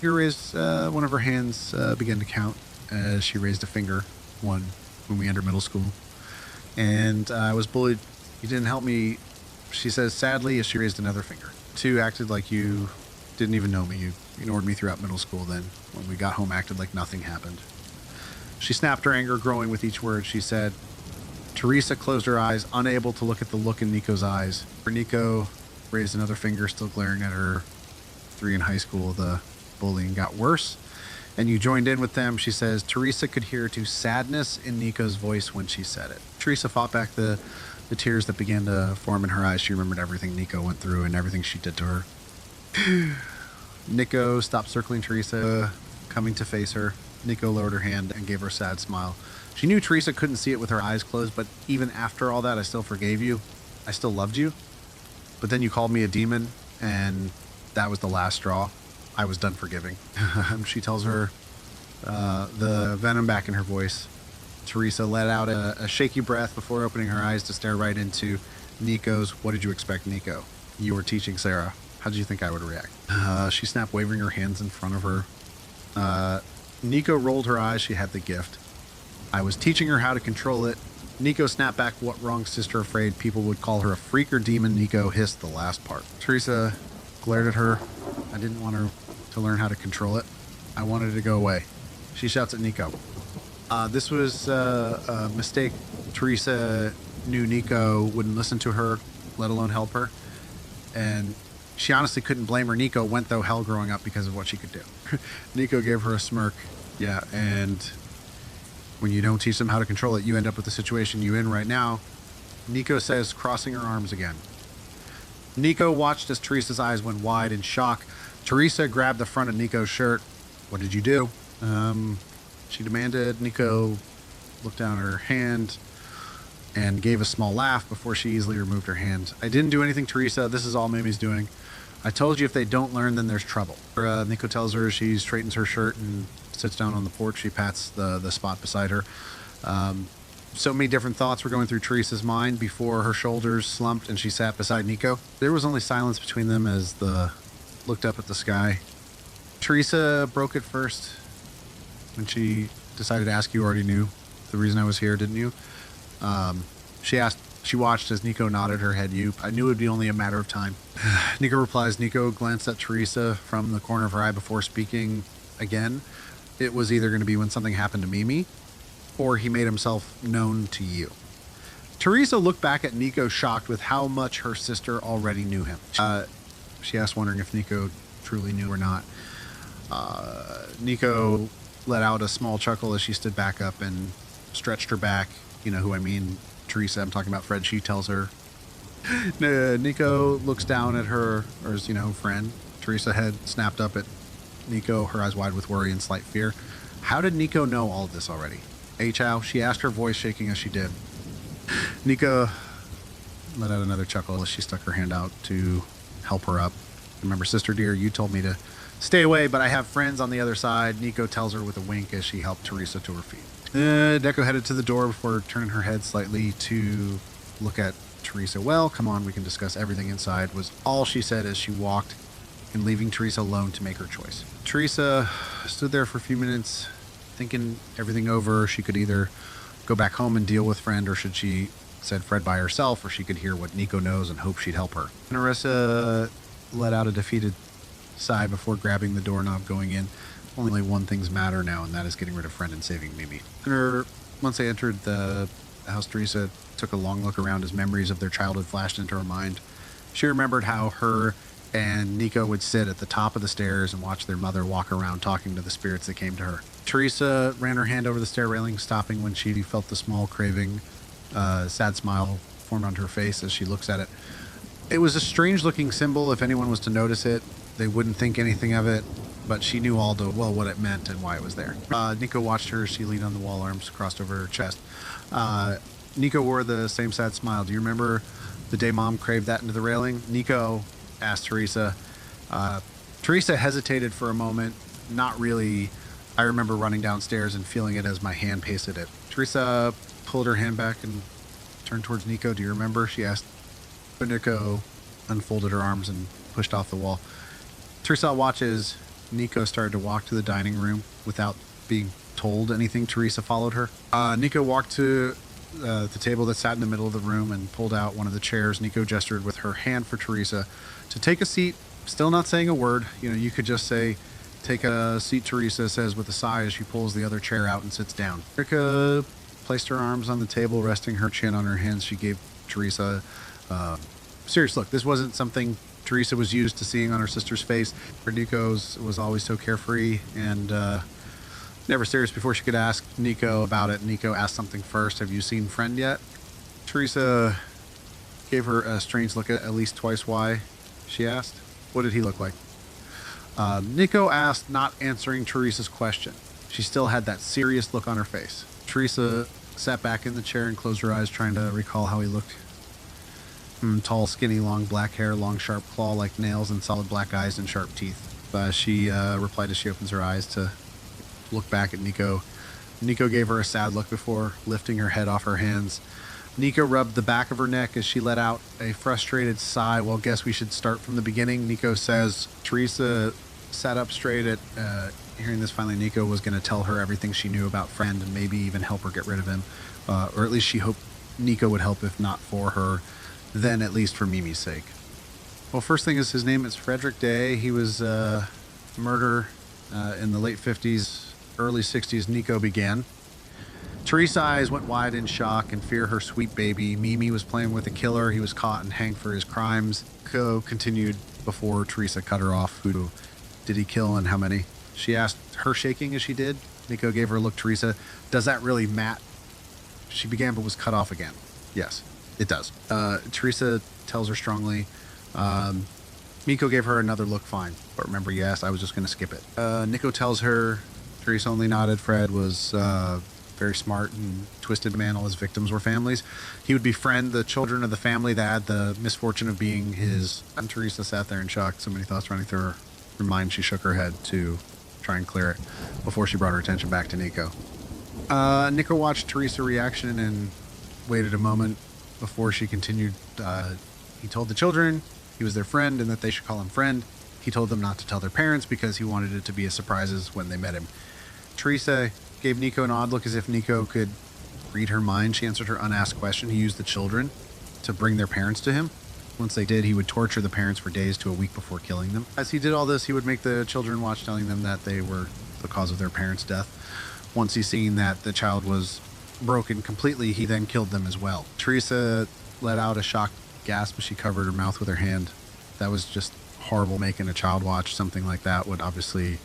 S8: She raised one of her hands, began to count as she raised a finger, one when we entered middle school. And I was bullied. You didn't help me, she says sadly, as she raised another finger. Two, acted like you didn't even know me. You ignored me throughout middle school. Then, when we got home, acted like nothing happened. She snapped, her anger growing with each word. She said, Teresa closed her eyes, unable to look at the look in Nico's eyes. Nico raised another finger, still glaring at her. 3 in high school, the bullying got worse, and you joined in with them. She says, Teresa could hear to sadness in Nico's voice when she said it. Teresa fought back the tears that began to form in her eyes. She remembered everything Nico went through and everything she did to her. Nico stopped circling Teresa, coming to face her. Nico lowered her hand and gave her a sad smile. She knew Teresa couldn't see it with her eyes closed, but even after all that, I still forgave you. I still loved you. But then you called me a demon, and that was the last straw. I was done forgiving. She tells her, the venom back in her voice. Teresa let out a shaky breath before opening her eyes to stare right into Nico's. What did you expect, Nico? You were teaching Sarah. How did you think I would react? She snapped, waving her hands in front of her. Nico rolled her eyes. She had the gift. I was teaching her how to control it. Nico snapped back, what wrong sister afraid people would call her a freak or demon. Nico hissed the last part. Teresa glared at her. I didn't want her to learn how to control it. I wanted it to go away. She shouts at Nico. This was a mistake. Teresa knew Nico wouldn't listen to her, let alone help her. And she honestly couldn't blame her. Nico went through hell growing up because of what she could do. Nico gave her a smirk. Yeah, and when you don't teach them how to control it, you end up with the situation you're in right now. Nico says, crossing her arms again. Nico watched as Teresa's eyes went wide in shock. Teresa grabbed the front of Nico's shirt. What did you do? She demanded. Nico looked down at her hand and gave a small laugh before she easily removed her hand. I didn't do anything, Teresa. This is all Mimi's doing. I told you if they don't learn, then there's trouble. Nico tells her. She straightens her shirt and sits down on the porch. She pats the spot beside her. So many different thoughts were going through Teresa's mind before her shoulders slumped and she sat beside Nico. There was only silence between them as looked up at the sky. Teresa broke it first when she decided to ask. You already knew the reason I was here, didn't you? She watched as Nico nodded her head. I knew it would be only a matter of time. Nico replies. Nico glanced at Teresa from the corner of her eye before speaking again. It was either going to be when something happened to Mimi, or he made himself known to you. Teresa looked back at Nico, shocked with how much her sister already knew him. She asked, wondering if Nico truly knew or not. Nico let out a small chuckle as she stood back up and stretched her back. You know who I mean, Teresa. I'm talking about Fred. She tells her. Nico looks down at her, or his, friend. Teresa head snapped up at Nico, her eyes wide with worry and slight fear. How did Nico know all of this already? Chow, she asked, her voice shaking as she did. Nico let out another chuckle as she stuck her hand out to help her up. Remember, sister dear, you told me to stay away, but I have friends on the other side. Nico tells her with a wink as she helped Teresa to her feet. Deco headed to the door before turning her head slightly to look at Teresa. Well, come on, we can discuss everything inside, was all she said as she walked and leaving Teresa alone to make her choice. Teresa stood there for a few minutes, thinking everything over. She could either go back home and deal with Friend, or should she send Fred by herself, or she could hear what Nico knows and hope she'd help her. Teresa let out a defeated sigh before grabbing the doorknob, going in. Only one thing's matter now, and that is getting rid of Friend and saving Mimi. Once they entered the house, Teresa took a long look around as memories of their childhood flashed into her mind. She remembered how her and Nico would sit at the top of the stairs and watch their mother walk around talking to the spirits that came to her. Teresa ran her hand over the stair railing, stopping when she felt the small, craving, sad smile form on her face as she looks at it. It was a strange-looking symbol. If anyone was to notice it, they wouldn't think anything of it, but she knew all too well what it meant and why it was there. Nico watched her. She leaned on the wall, arms crossed over her chest. Nico wore the same sad smile. Do you remember the day Mom craved that into the railing? Nico asked Teresa. Teresa hesitated for a moment, not really I remember running downstairs and feeling it as my hand pasted it. Teresa pulled her hand back and turned towards Nico. Do you remember? She asked. Nico unfolded her arms and pushed off the wall. Teresa watches Nico started to walk to the dining room without being told anything. Teresa followed her. Nico walked to the table that sat in the middle of the room and pulled out one of the chairs. Nico gestured with her hand for Teresa to take a seat, still not saying a word. You could just say, take a seat, Teresa says with a sigh as she pulls the other chair out and sits down. Erica placed her arms on the table, resting her chin on her hands. She gave Teresa a serious look. This wasn't something Teresa was used to seeing on her sister's face. Nico's was always so carefree and never serious before she could ask Nico about it. Nico asked something first. Have you seen Friend yet? Teresa gave her a strange look at least twice. Why? She asked. What did he look like? Nico asked, not answering Teresa's question. She still had that serious look on her face. Teresa sat back in the chair and closed her eyes, trying to recall how he looked. Tall, skinny, long black hair, long sharp claw-like nails, and solid black eyes and sharp teeth. She replied as she opens her eyes to look back at Nico. Nico gave her a sad look before lifting her head off her hands. Nico rubbed the back of her neck as she let out a frustrated sigh. Well, guess we should start from the beginning, Nico says. Teresa sat up straight at hearing this. Finally, Nico was going to tell her everything she knew about Friend and maybe even help her get rid of him. Or at least she hoped Nico would help, if not for her, then at least for Mimi's sake. Well, first thing is his name is Frederick Day. He was murdered in the late 50s, early 60s. Nico began. Teresa's eyes went wide in shock and fear her sweet baby. Mimi was playing with a killer. He was caught and hanged for his crimes. Nico continued before Teresa cut her off. Who did he kill and how many? She asked, her shaking as she did. Nico gave her a look. Teresa, does that really matter? She began but was cut off again. Yes, it does. Teresa tells her strongly. Nico gave her another look. Fine. But remember, you asked. I was just going to skip it. Nico tells her. Teresa only nodded. Fred was very smart and twisted man. All his victims were families. He would befriend the children of the family that had the misfortune of being his. And Teresa sat there in shock. So many thoughts running through her mind. She shook her head to try and clear it before she brought her attention back to Nico. Nico watched Teresa's reaction and waited a moment before she continued. He told the children he was their friend and that they should call him Friend. He told them not to tell their parents because he wanted it to be a surprise when they met him. Teresa gave Nico an odd look as if Nico could read her mind. She answered her unasked question. He used the children to bring their parents to him. Once they did, he would torture the parents for days to a week before killing them. As he did all this, he would make the children watch, telling them that they were the cause of their parents' death. Once he seen that the child was broken completely, he then killed them as well. Teresa let out a shocked gasp as she covered her mouth with her hand. That was just horrible. Making a child watch something like that would obviously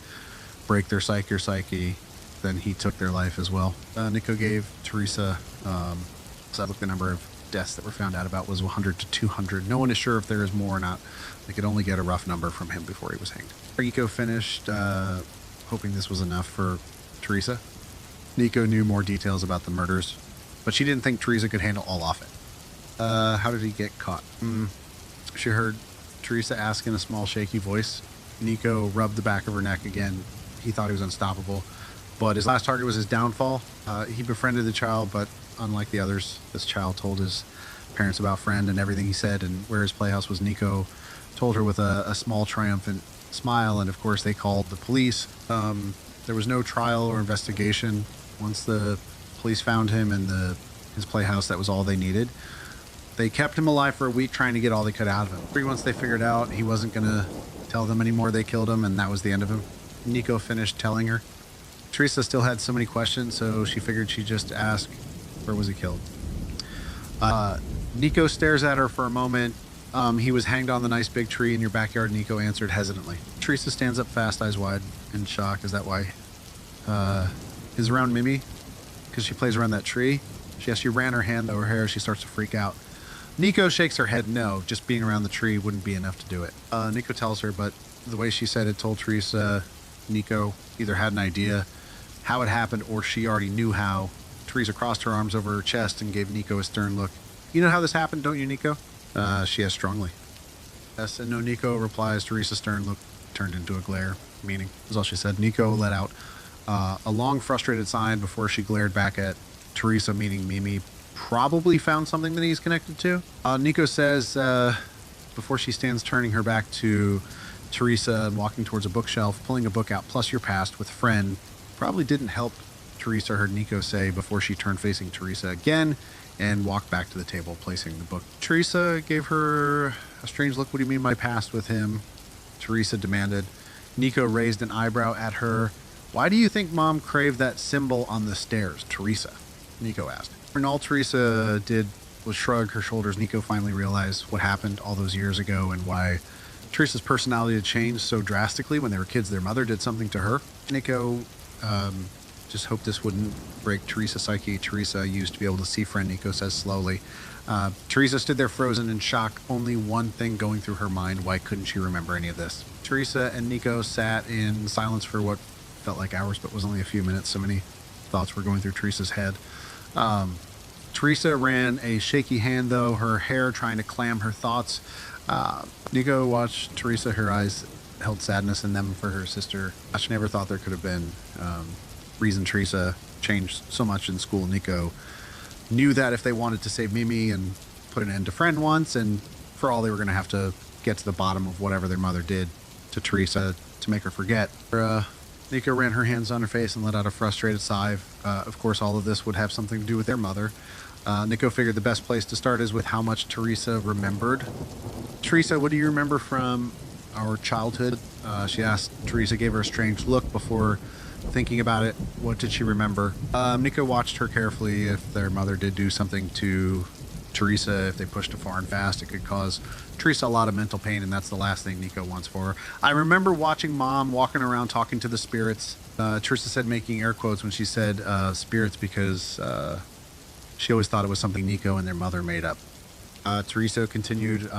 S8: break their psyche. Then he took their life as well. Nico gave Teresa, so I looked the number of deaths that were found out about was 100 to 200. No one is sure if there is more or not. They could only get a rough number from him before he was hanged. Nico finished, hoping this was enough for Teresa. Nico knew more details about the murders, but she didn't think Teresa could handle all of it. How did he get caught? She heard Teresa ask in a small, shaky voice. Nico rubbed the back of her neck again. He thought he was unstoppable, but his last target was his downfall. He befriended the child, but unlike the others, this child told his parents about Friend and everything he said and where his playhouse was. Nico told her with a small, triumphant smile, and of course they called the police. There was no trial or investigation. Once the police found him in his playhouse, that was all they needed. They kept him alive for a week, trying to get all they could out of him. Once they figured out he wasn't going to tell them anymore, they killed him, and that was the end of him. Nico finished telling her. Teresa still had so many questions, so she figured she'd just ask, where was he killed? Nico stares at her for a moment. He was hanged on the nice big tree in your backyard, Nico answered hesitantly. Teresa stands up fast, eyes wide, in shock. Is that why? Is around Mimi? Because she plays around that tree? She ran her hand over her hair. She starts to freak out. Nico shakes her head no. Just being around the tree wouldn't be enough to do it. Nico tells her, but the way she said it told Teresa Nico either had an idea how it happened or she already knew how. Teresa crossed her arms over her chest and gave Nico a stern look. You know how this happened, don't you, Nico? She asked strongly. Yes and no, Nico replies. Teresa's stern look turned into a glare, meaning, is all she said. Nico let out A long, frustrated sigh before she glared back at Teresa, meaning Mimi probably found something that he's connected to. Nico says, before she stands turning her back to Teresa and walking towards a bookshelf, pulling a book out, plus your past with friend, probably didn't help, Teresa heard Nico say before she turned facing Teresa again and walked back to the table, placing the book. Teresa gave her a strange look. What do you mean by past with him? Teresa demanded. Nico raised an eyebrow at her. Why do you think Mom craved that symbol on the stairs, Teresa? Nico asked. And all Teresa did was shrug her shoulders. Nico finally realized what happened all those years ago and why Teresa's personality had changed so drastically. When they were kids, their mother did something to her. Nico just hoped this wouldn't break Teresa's psyche. Teresa used to be able to see friend, Nico says slowly. Teresa stood there frozen in shock, only one thing going through her mind. Why couldn't she remember any of this? Teresa and Nico sat in silence for what felt like hours, but was only a few minutes. So many thoughts were going through Teresa's head. Teresa ran a shaky hand, though, her hair trying to clam her thoughts. Nico watched Teresa, her eyes held sadness in them for her sister. She never thought there could have been reason Teresa changed so much in school. Nico knew that if they wanted to save Mimi and put an end to friend once, and for all, they were going to have to get to the bottom of whatever their mother did to Teresa to make her forget. Nico ran her hands on her face and let out a frustrated sigh. Of course, all of this would have something to do with their mother. Nico figured the best place to start is with how much Teresa remembered. Teresa, what do you remember from our childhood? She asked. Teresa gave her a strange look before thinking about it. What did she remember? Nico watched her carefully. If their mother did do something to Teresa, if they pushed too far and fast, it could cause Teresa a lot of mental pain, and that's the last thing Nico wants for her. I remember watching Mom walking around talking to the spirits. Teresa said, making air quotes when she said spirits, because she always thought it was something Nico and their mother made up. Teresa continued,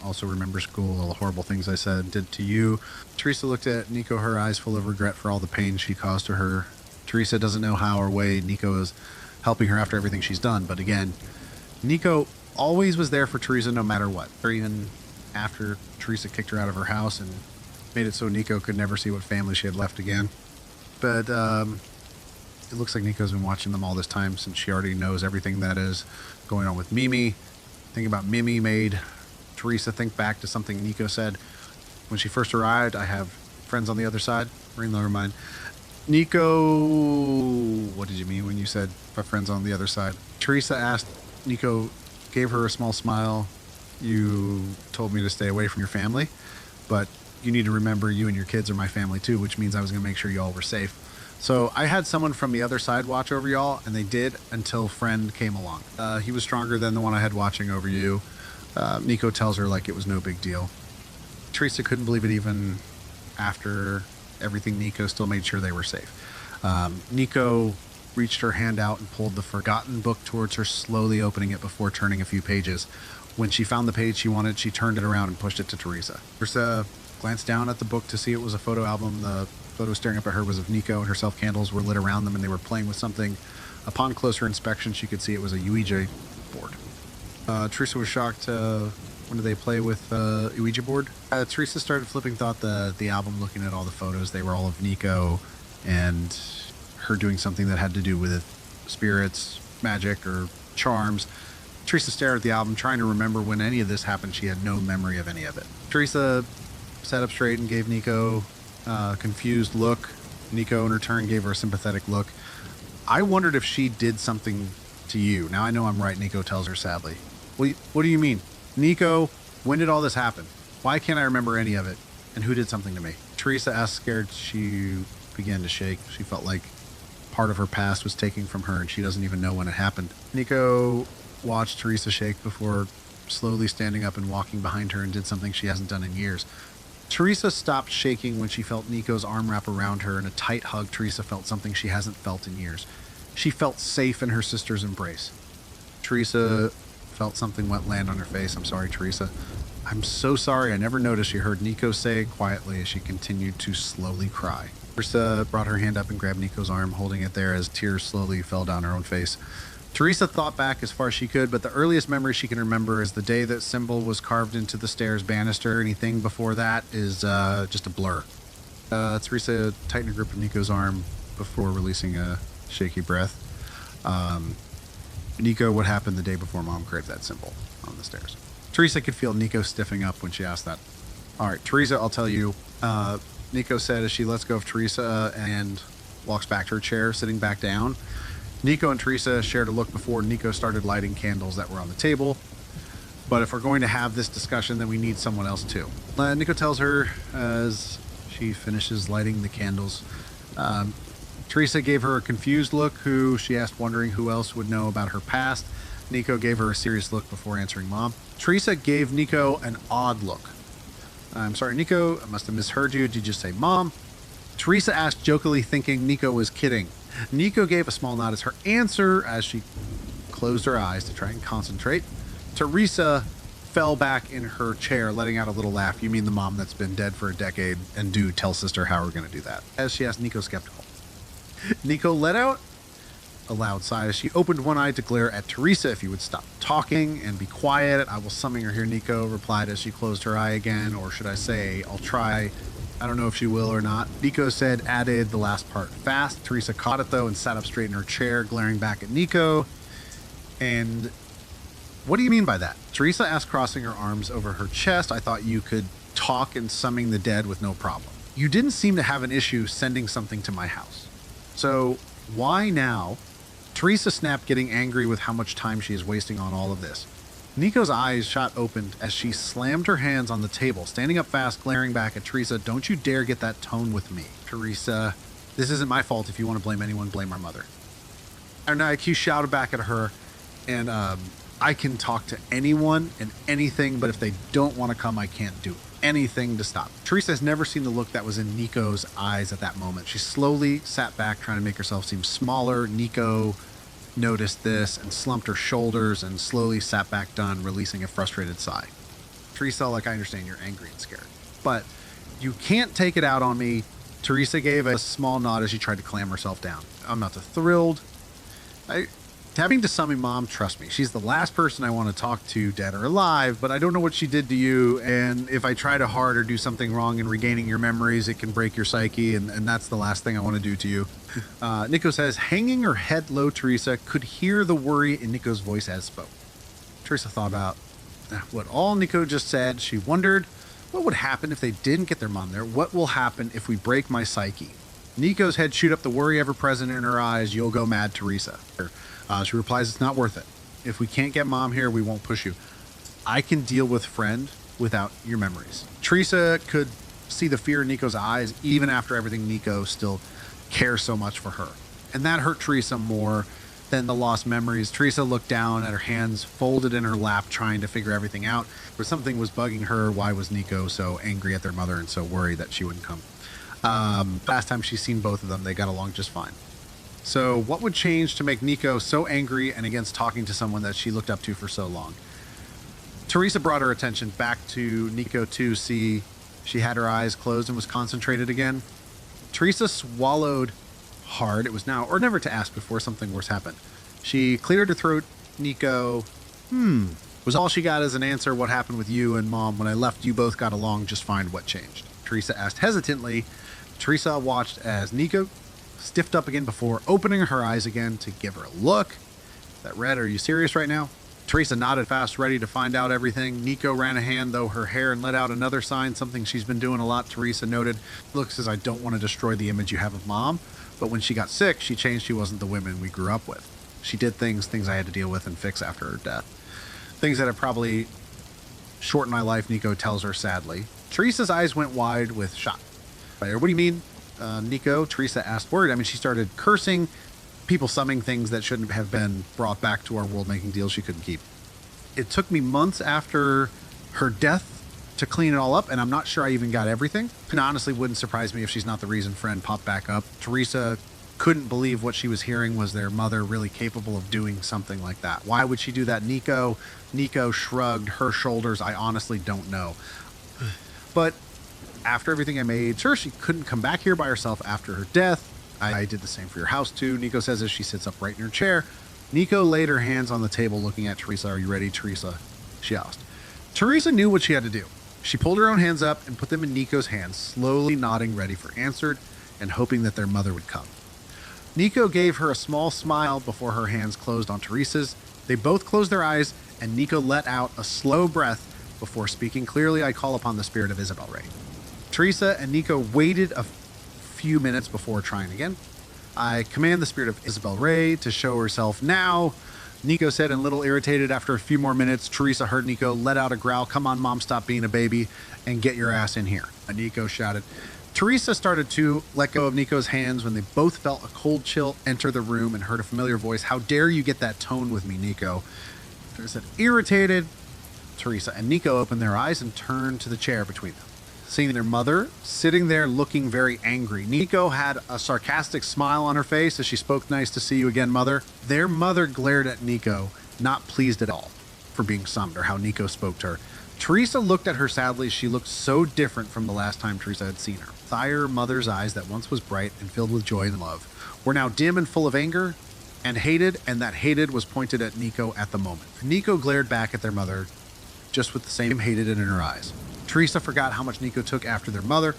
S8: also remember school, all the horrible things I said did to you. Teresa looked at Nico, her eyes full of regret for all the pain she caused to her. Teresa doesn't know how or way Nico is helping her after everything she's done, but again, Nico always was there for Teresa no matter what, or even after Teresa kicked her out of her house and made it so Nico could never see what family she had left again. But it looks like Nico's been watching them all this time, since she already knows everything that is going on with Mimi. Thinking about Mimi made Teresa think back to something Nico said when she first arrived. I have friends on the other side. Never mind. Nico, what did you mean when you said my friends on the other side? Teresa asked. Nico gave her a small smile. You told me to stay away from your family, but you need to remember you and your kids are my family too, which means I was going to make sure you all were safe. So I had someone from the other side watch over y'all, and they did until friend came along. He was stronger than the one I had watching over you. Nico tells her like it was no big deal. Teresa couldn't believe it even after everything. Nico still made sure they were safe. Nico reached her hand out and pulled the forgotten book towards her, slowly opening it before turning a few pages. When she found the page she wanted, she turned it around and pushed it to Teresa. Teresa glanced down at the book to see it was a photo album. The photo staring up at her was of Nico and herself. Candles were lit around them and they were playing with something. Upon closer inspection, she could see it was a Ouija board. Teresa was shocked. When did they play with Ouija board? Teresa started flipping thought the album, looking at all the photos. They were all of Nico and her doing something that had to do with spirits, magic, or charms. Teresa stared at the album, trying to remember when any of this happened. She had no memory of any of it. Teresa sat up straight and gave Nico a confused look. Nico, in return, gave her a sympathetic look. I wondered if she did something to you. Now I know I'm right, Nico tells her sadly. What do you mean? Nico, when did all this happen? Why can't I remember any of it? And who did something to me? Teresa asked, scared. She began to shake. She felt like part of her past was taken from her, and she doesn't even know when it happened. Nico watched Teresa shake before slowly standing up and walking behind her, and did something she hasn't done in years. Teresa stopped shaking when she felt Nico's arm wrap around her. In a tight hug, Teresa felt something she hasn't felt in years. She felt safe in her sister's embrace. Teresa felt something wet land on her face. I'm sorry, Teresa. I'm so sorry. I never noticed, she heard Nico say quietly as she continued to slowly cry. Teresa brought her hand up and grabbed Nico's arm, holding it there as tears slowly fell down her own face. Teresa thought back as far as she could, but the earliest memory she can remember is the day that symbol was carved into the stairs banister. Anything before that is just a blur. Teresa tightened her grip of Nico's arm, before releasing a shaky breath. Nico, what happened the day before Mom craved that symbol on the stairs? Teresa could feel Nico stiffing up when she asked that. All right, Teresa, I'll tell you. Nico said as she lets go of Teresa and walks back to her chair, sitting back down. Nico and Teresa shared a look before Nico started lighting candles that were on the table. But if we're going to have this discussion, then we need someone else too. Nico tells her as she finishes lighting the candles. Teresa gave her a confused look, who she asked, wondering who else would know about her past. Nico gave her a serious look before answering Mom. Teresa gave Nico an odd look. I'm sorry, Nico, I must have misheard you. Did you just say Mom? Teresa asked jokingly, thinking Nico was kidding. Nico gave a small nod as her answer as she closed her eyes to try and concentrate. Teresa fell back in her chair, letting out a little laugh. You mean the mom that's been dead for a decade? And do tell sister how we're going to do that. As she asked Nico, skeptical. Nico let out a loud sigh as she opened one eye to glare at Teresa. If you would stop talking and be quiet, I will summon her here, Nico replied as she closed her eye again. Or should I say, I'll try. I don't know if she will or not. Nico said, added the last part fast. Teresa caught it though and sat up straight in her chair, glaring back at Nico. And what do you mean by that? Teresa asked, crossing her arms over her chest. I thought you could talk and summon the dead with no problem. You didn't seem to have an issue sending something to my house. So why now? Teresa snapped, getting angry with how much time she is wasting on all of this. Nico's eyes shot open as she slammed her hands on the table, standing up fast, glaring back at Teresa. Don't you dare get that tone with me. Teresa, this isn't my fault. If you want to blame anyone, blame our mother. And IQ shouted back at her, and I can talk to anyone and anything, but if they don't want to come, I can't do anything to stop. Teresa has never seen the look that was in Nico's eyes at that moment. She slowly sat back, trying to make herself seem smaller. Nico noticed this and slumped her shoulders and slowly sat back done, releasing a frustrated sigh. Teresa, like, I understand you're angry and scared, but you can't take it out on me. Teresa gave a small nod as she tried to clam herself down. I'm not thrilled. Having to summon Mom, trust me, she's the last person I want to talk to, dead or alive, but I don't know what she did to you, and if I try to hard or do something wrong in regaining your memories, it can break your psyche, and that's the last thing I want to do to you. Nico says, hanging her head low, Teresa could hear the worry in Nico's voice as spoke. Teresa thought about what all Nico just said. She wondered, what would happen if they didn't get their mom there? What will happen if we break my psyche? Nico's head shoot up, the worry ever present in her eyes. You'll go mad, Teresa. She replies, it's not worth it. If we can't get Mom here, we won't push you. I can deal with friend without your memories. Teresa could see the fear in Nico's eyes, even after everything. Nico still cares so much for her. And that hurt Teresa more than the lost memories. Teresa looked down at her hands folded in her lap, trying to figure everything out. But something was bugging her. Why was Nico so angry at their mother and so worried that she wouldn't come? Last time she's seen both of them, they got along just fine. So what would change to make Nico so angry and against talking to someone that she looked up to for so long? Teresa brought her attention back to Nico to see she had her eyes closed and was concentrated again. Teresa swallowed hard. It was now or never to ask before something worse happened. She cleared her throat. Nico, was all she got as an answer. What happened with you and Mom? When I left, you both got along just fine. What changed? Teresa asked hesitantly. Teresa watched as Nico stiffed up again before opening her eyes again to give her a look. That red, are you serious right now? Teresa nodded fast, ready to find out everything. Nico ran a hand though her hair and let out another sign, something she's been doing a lot. Teresa noted, look, says, I don't want to destroy the image you have of Mom, but when she got sick, she changed. She wasn't the woman we grew up with. She did things I had to deal with and fix after her death. Things that have probably shortened my life, Nico tells her sadly. Teresa's eyes went wide with shock. What do you mean, Nico? Teresa asked, worried. I mean, she started cursing, people summoning things that shouldn't have been brought back to our world, making deals she couldn't keep. It took me months after her death to clean it all up, and I'm not sure I even got everything. And honestly, wouldn't surprise me if she's not the reason friend popped back up. Teresa couldn't believe what she was hearing was their mother really capable of doing something like that. Why would she do that, Nico? Nico shrugged her shoulders. I honestly don't know. But after everything I made sure she couldn't come back here by herself after her death. I did the same for your house too, Nico says as she sits upright in her chair. Nico laid her hands on the table looking at Teresa. Are you ready, Teresa? She asked. Teresa knew what she had to do. She pulled her own hands up and put them in Nico's hands, slowly nodding, ready for answered and hoping that their mother would come. Nico gave her a small smile before her hands closed on Teresa's. They both closed their eyes, and Nico let out a slow breath before speaking clearly. I call upon the spirit of Isabel Ray. Teresa and Nico waited a few minutes before trying again. I command the spirit of Isabel Ray to show herself now. Nico said, and a little irritated. After a few more minutes, Teresa heard Nico let out a growl. Come on, Mom, stop being a baby and get your ass in here. And Nico shouted. Teresa started to let go of Nico's hands when they both felt a cold chill enter the room and heard a familiar voice. How dare you get that tone with me, Nico? Teresa, irritated. Teresa and Nico opened their eyes and turned to the chair between them, seeing their mother sitting there looking very angry. Nico had a sarcastic smile on her face as she spoke. Nice to see you again, Mother. Their mother glared at Nico, not pleased at all for being summoned or how Nico spoke to her. Teresa looked at her sadly. She looked so different from the last time Teresa had seen her. Their mother's eyes that once was bright and filled with joy and love were now dim and full of anger and hated, and that hated was pointed at Nico at the moment. Nico glared back at their mother just with the same hated in her eyes. Teresa forgot how much Nico took after their mother.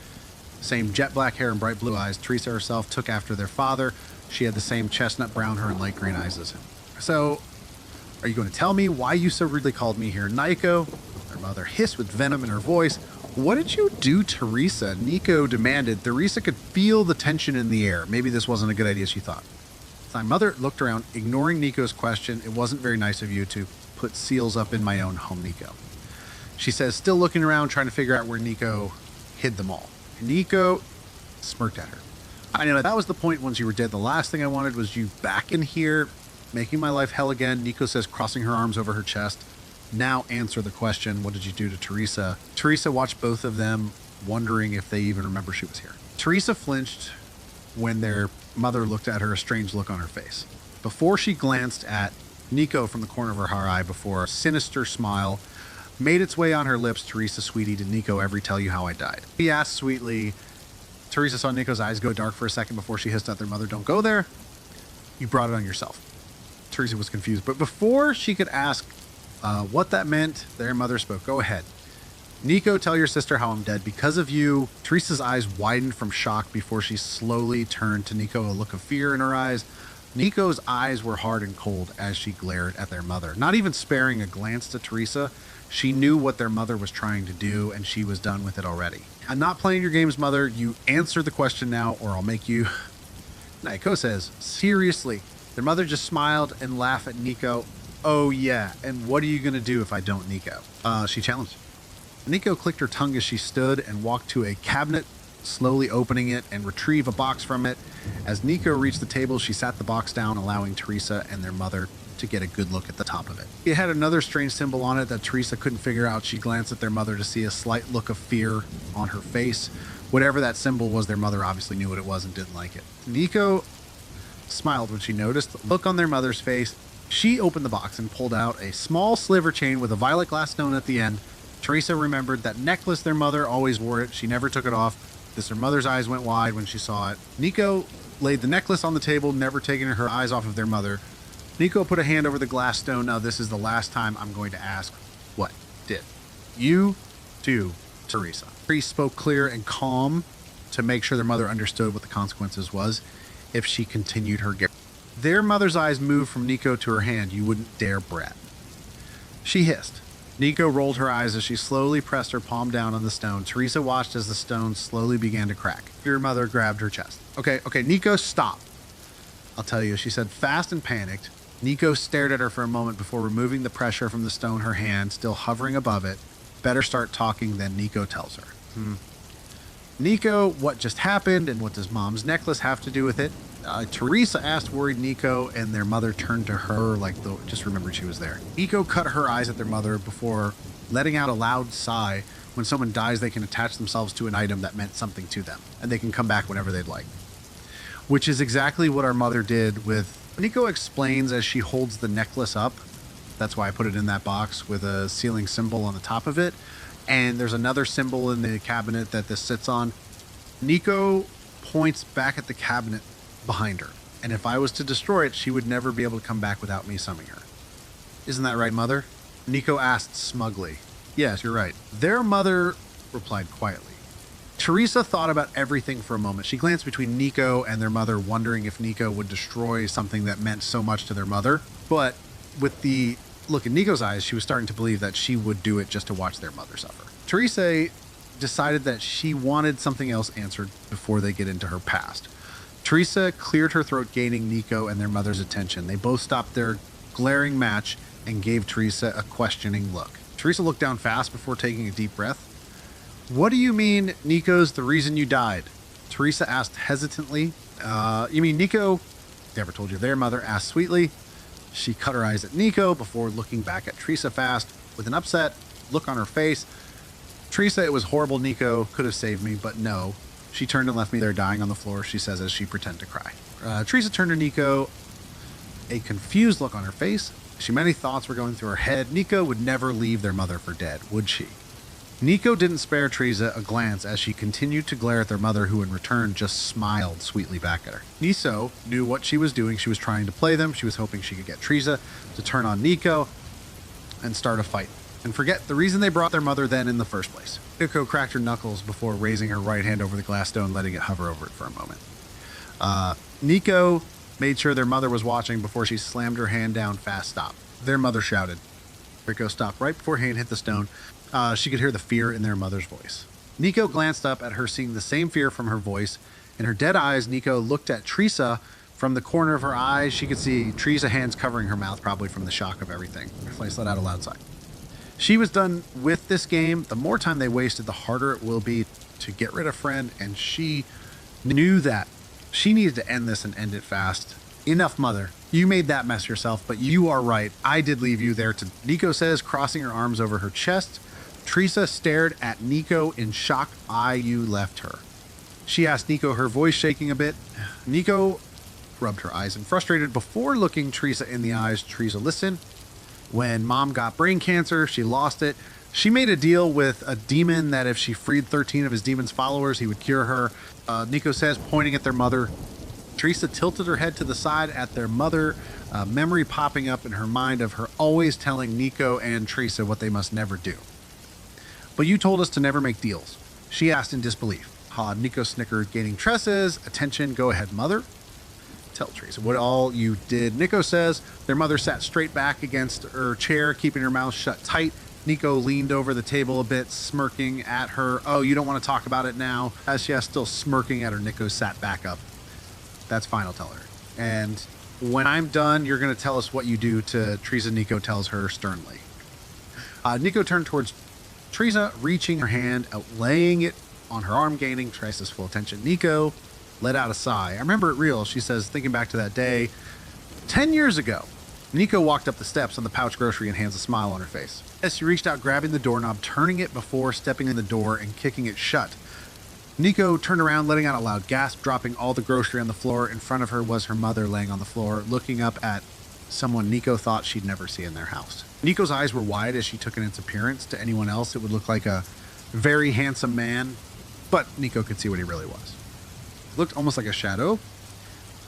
S8: Same jet black hair and bright blue eyes. Teresa herself took after their father. She had the same chestnut brown hair and light green eyes as him. So, are you going to tell me why you so rudely called me here, Nico? Their mother hissed with venom in her voice. What did you do, Teresa? Nico demanded. Teresa could feel the tension in the air. Maybe this wasn't a good idea, she thought. My mother looked around, ignoring Nico's question. It wasn't very nice of you to put seals up in my own home, Nico. She says, still looking around, trying to figure out where Nico hid them all. Nico smirked at her. I know that was the point once you were dead. The last thing I wanted was you back in here, making my life hell again. Nico says, crossing her arms over her chest. Now answer the question, what did you do to Teresa? Teresa watched both of them, wondering if they even remember she was here. Teresa flinched when their mother looked at her, a strange look on her face. Before she glanced at Nico from the corner of her eye, before a sinister smile made its way on her lips. Teresa, sweetie, did Nico ever tell you how I died? He asked sweetly. Teresa saw Nico's eyes go dark for a second before she hissed at their mother, don't go there. You brought it on yourself. Teresa was confused, but before she could ask what that meant, their mother spoke. Go ahead. Nico, tell your sister how I'm dead. Because of you. Teresa's eyes widened from shock before she slowly turned to Nico, a look of fear in her eyes. Nico's eyes were hard and cold as she glared at their mother, not even sparing a glance to Teresa. She knew what their mother was trying to do, and she was done with it already. I'm not playing your games, Mother. You answer the question now, or I'll make you... Nico says, seriously. Their mother just smiled and laughed at Nico. Oh, yeah, and what are you going to do if I don't, Nico? She challenged. Nico clicked her tongue as she stood and walked to a cabinet, slowly opening it and retrieve a box from it. As Nico reached the table, she sat the box down, allowing Teresa and their mother to get a good look at the top of it. It had another strange symbol on it that Teresa couldn't figure out. She glanced at their mother to see a slight look of fear on her face. Whatever that symbol was, their mother obviously knew what it was and didn't like it. Nico smiled when she noticed the look on their mother's face. She opened the box and pulled out a small sliver chain with a violet glass stone at the end. Teresa remembered that necklace their mother always wore it. She never took it off. Her mother's eyes went wide when she saw it. Nico laid the necklace on the table, never taking her eyes off of their mother. Nico put a hand over the glass stone. Now this is the last time I'm going to ask, what did you do, Teresa? Teresa spoke clear and calm to make sure their mother understood what the consequences was if she continued her gift. Their mother's eyes moved from Nico to her hand. You wouldn't dare, brat. She hissed. Nico rolled her eyes as she slowly pressed her palm down on the stone. Teresa watched as the stone slowly began to crack. Your mother grabbed her chest. Okay, Nico, stop. I'll tell you, she said, fast and panicked. Nico stared at her for a moment before removing the pressure from the stone, her hand still hovering above it. Better start talking than Nico tells her. Nico, what just happened and what does Mom's necklace have to do with it? Teresa asked worried Nico, and their mother turned to her like though just remembered she was there. Nico cut her eyes at their mother before letting out a loud sigh. When someone dies, they can attach themselves to an item that meant something to them, and they can come back whenever they'd like. Which is exactly what our mother did with... Nico explains as she holds the necklace up. That's why I put it in that box with a sealing symbol on the top of it. And there's another symbol in the cabinet that this sits on. Nico points back at the cabinet behind her. And if I was to destroy it, she would never be able to come back without me summoning her. Isn't that right, Mother? Nico asked smugly. Yes, you're right. Their mother replied quietly. Teresa thought about everything for a moment. She glanced between Nico and their mother, wondering if Nico would destroy something that meant so much to their mother. But with the look in Nico's eyes, she was starting to believe that she would do it just to watch their mother suffer. Teresa decided that she wanted something else answered before they get into her past. Teresa cleared her throat, gaining Nico and their mother's attention. They both stopped their glaring match and gave Teresa a questioning look. Teresa looked down fast before taking a deep breath. What do you mean Nico's the reason you died? Teresa asked hesitantly. You mean Nico never told you their mother? Asked sweetly. She cut her eyes at Nico before looking back at Teresa fast with an upset look on her face. Teresa, it was horrible. Nico could have saved me, but no. She turned and left me there dying on the floor, she says as she pretended to cry. Teresa turned to Nico, a confused look on her face. Many thoughts were going through her head. Nico would never leave their mother for dead, would she? Nico didn't spare Teresa a glance as she continued to glare at their mother, who in return just smiled sweetly back at her. Nico knew what she was doing. She was trying to play them. She was hoping she could get Teresa to turn on Nico and start a fight and forget the reason they brought their mother then in the first place. Nico cracked her knuckles before raising her right hand over the glass stone, letting it hover over it for a moment. Nico made sure their mother was watching before she slammed her hand down. Fast stop. Their mother shouted. Rico stopped right before her hand hit the stone. She could hear the fear in their mother's voice. Nico glanced up at her, seeing the same fear from her voice. In her dead eyes, Nico looked at Teresa. From the corner of her eyes, she could see Teresa's hands covering her mouth, probably from the shock of everything. Her face let out a loud sigh. She was done with this game. The more time they wasted, the harder it will be to get rid of Friend, and she knew that. She needed to end this and end it fast. Enough, mother. You made that mess yourself, but you are right. I did leave you there to... Nico says, crossing her arms over her chest. Teresa stared at Nico in shock. You left her. She asked Nico, her voice shaking a bit. Nico rubbed her eyes and frustrated before looking Teresa in the eyes. Teresa listened. When Mom got brain cancer, she lost it. She made a deal with a demon that if she freed 13 of his demon's followers, he would cure her. Nico says, pointing at their mother. Teresa tilted her head to the side at their mother, memory popping up in her mind of her always telling Nico and Teresa what they must never do. But you told us to never make deals. She asked in disbelief. Nico snickered, gaining Teresa's attention. Go ahead, mother. Tell Teresa what all you did. Nico says their mother sat straight back against her chair, keeping her mouth shut tight. Nico leaned over the table a bit, smirking at her. Oh, you don't want to talk about it now? As she asked, still smirking at her, Nico sat back up. That's fine, I'll tell her. And when I'm done, you're going to tell us what you do to Teresa, Nico tells her sternly. Nico turned towards Teresa, reaching her hand out, laying it on her arm, gaining Teresa's full attention. Nico let out a sigh. I remember it real, she says, thinking back to that day 10 years ago. Nico walked up the steps on the pouch grocery and hands a smile on her face. As she reached out, grabbing the doorknob, turning it before stepping in the door and kicking it shut. Nico turned around, letting out a loud gasp, dropping all the grocery on the floor. In front of her was her mother laying on the floor, looking up at someone Nico thought she'd never see in their house. Nico's eyes were wide as she took in its appearance. To anyone else, it would look like a very handsome man, but Nico could see what he really was. It looked almost like a shadow,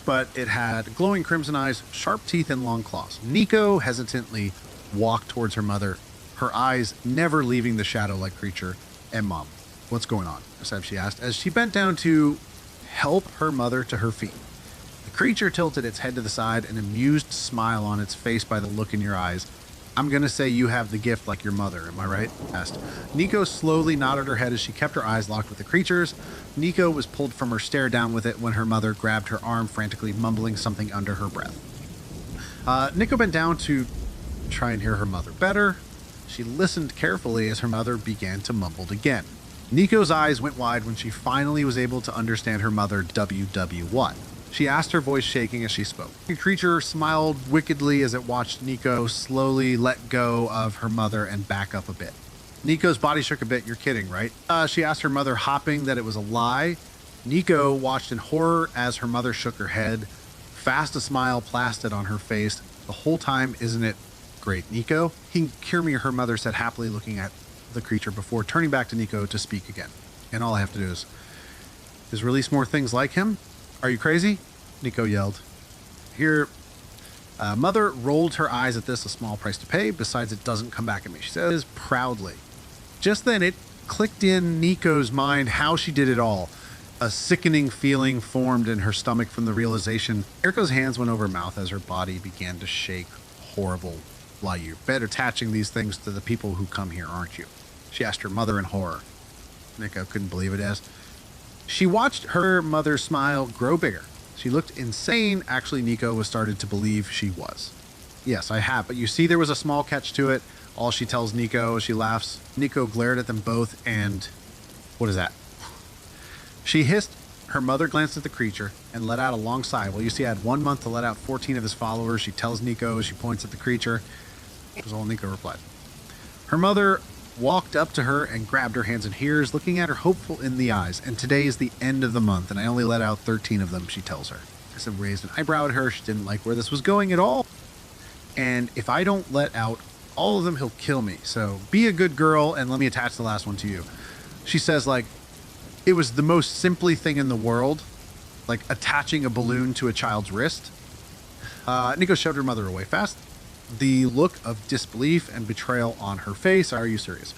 S8: but it had glowing crimson eyes, sharp teeth, and long claws. Nico hesitantly walked towards her mother, her eyes never leaving the shadow-like creature. And Mom, what's going on? She asked, as she bent down to help her mother to her feet. The creature tilted its head to the side, an amused smile on its face by the look in your eyes. I'm going to say you have the gift like your mother, am I right? Asked. Nico slowly nodded her head as she kept her eyes locked with the creature's. Nico was pulled from her stare down with it when her mother grabbed her arm, frantically mumbling something under her breath. Nico bent down to try and hear her mother better. She listened carefully as her mother began to mumble again. Nico's eyes went wide when she finally was able to understand her mother, WW1. She asked, her voice shaking as she spoke. The creature smiled wickedly as it watched Nico slowly let go of her mother and back up a bit. Nico's body shook a bit. You're kidding, right? She asked her mother, hopping that it was a lie. Nico watched in horror as her mother shook her head. Fast a smile plastered on her face. The whole time, isn't it great, Nico? He can cure me, her mother said, happily looking at the creature before turning back to Nico to speak again. And all I have to do is release more things like him? Are you crazy? Nico yelled. Here, mother rolled her eyes at this, a small price to pay. Besides, it doesn't come back at me, she says proudly. Just then, it clicked in Nico's mind how she did it all. A sickening feeling formed in her stomach from the realization. Eriko's hands went over her mouth as her body began to shake. Horrible. Lie, you bet attaching these things to the people who come here, aren't you? She asked her mother in horror. Nico couldn't believe it as she watched her mother's smile grow bigger. She looked insane. Actually, Nico was started to believe she was. Yes, I have, but you see there was a small catch to it. All she tells Nico as she laughs. Nico glared at them both and... what is that? She hissed. Her mother glanced at the creature and let out a long sigh. Well, you see, I had 1 month to let out 14 of his followers. She tells Nico as she points at the creature. That was all Nico replied. Her mother walked up to her and grabbed her hands and ears, looking at her hopeful in the eyes. And today is the end of the month, and I only let out 13 of them, she tells her. Krista raised an eyebrow at her. She didn't like where this was going at all. And if I don't let out all of them, he'll kill me. So be a good girl and let me attach the last one to you. She says, like, it was the most simply thing in the world, like attaching a balloon to a child's wrist. Nico shoved her mother away fast. The look of disbelief and betrayal on her face. Are you serious?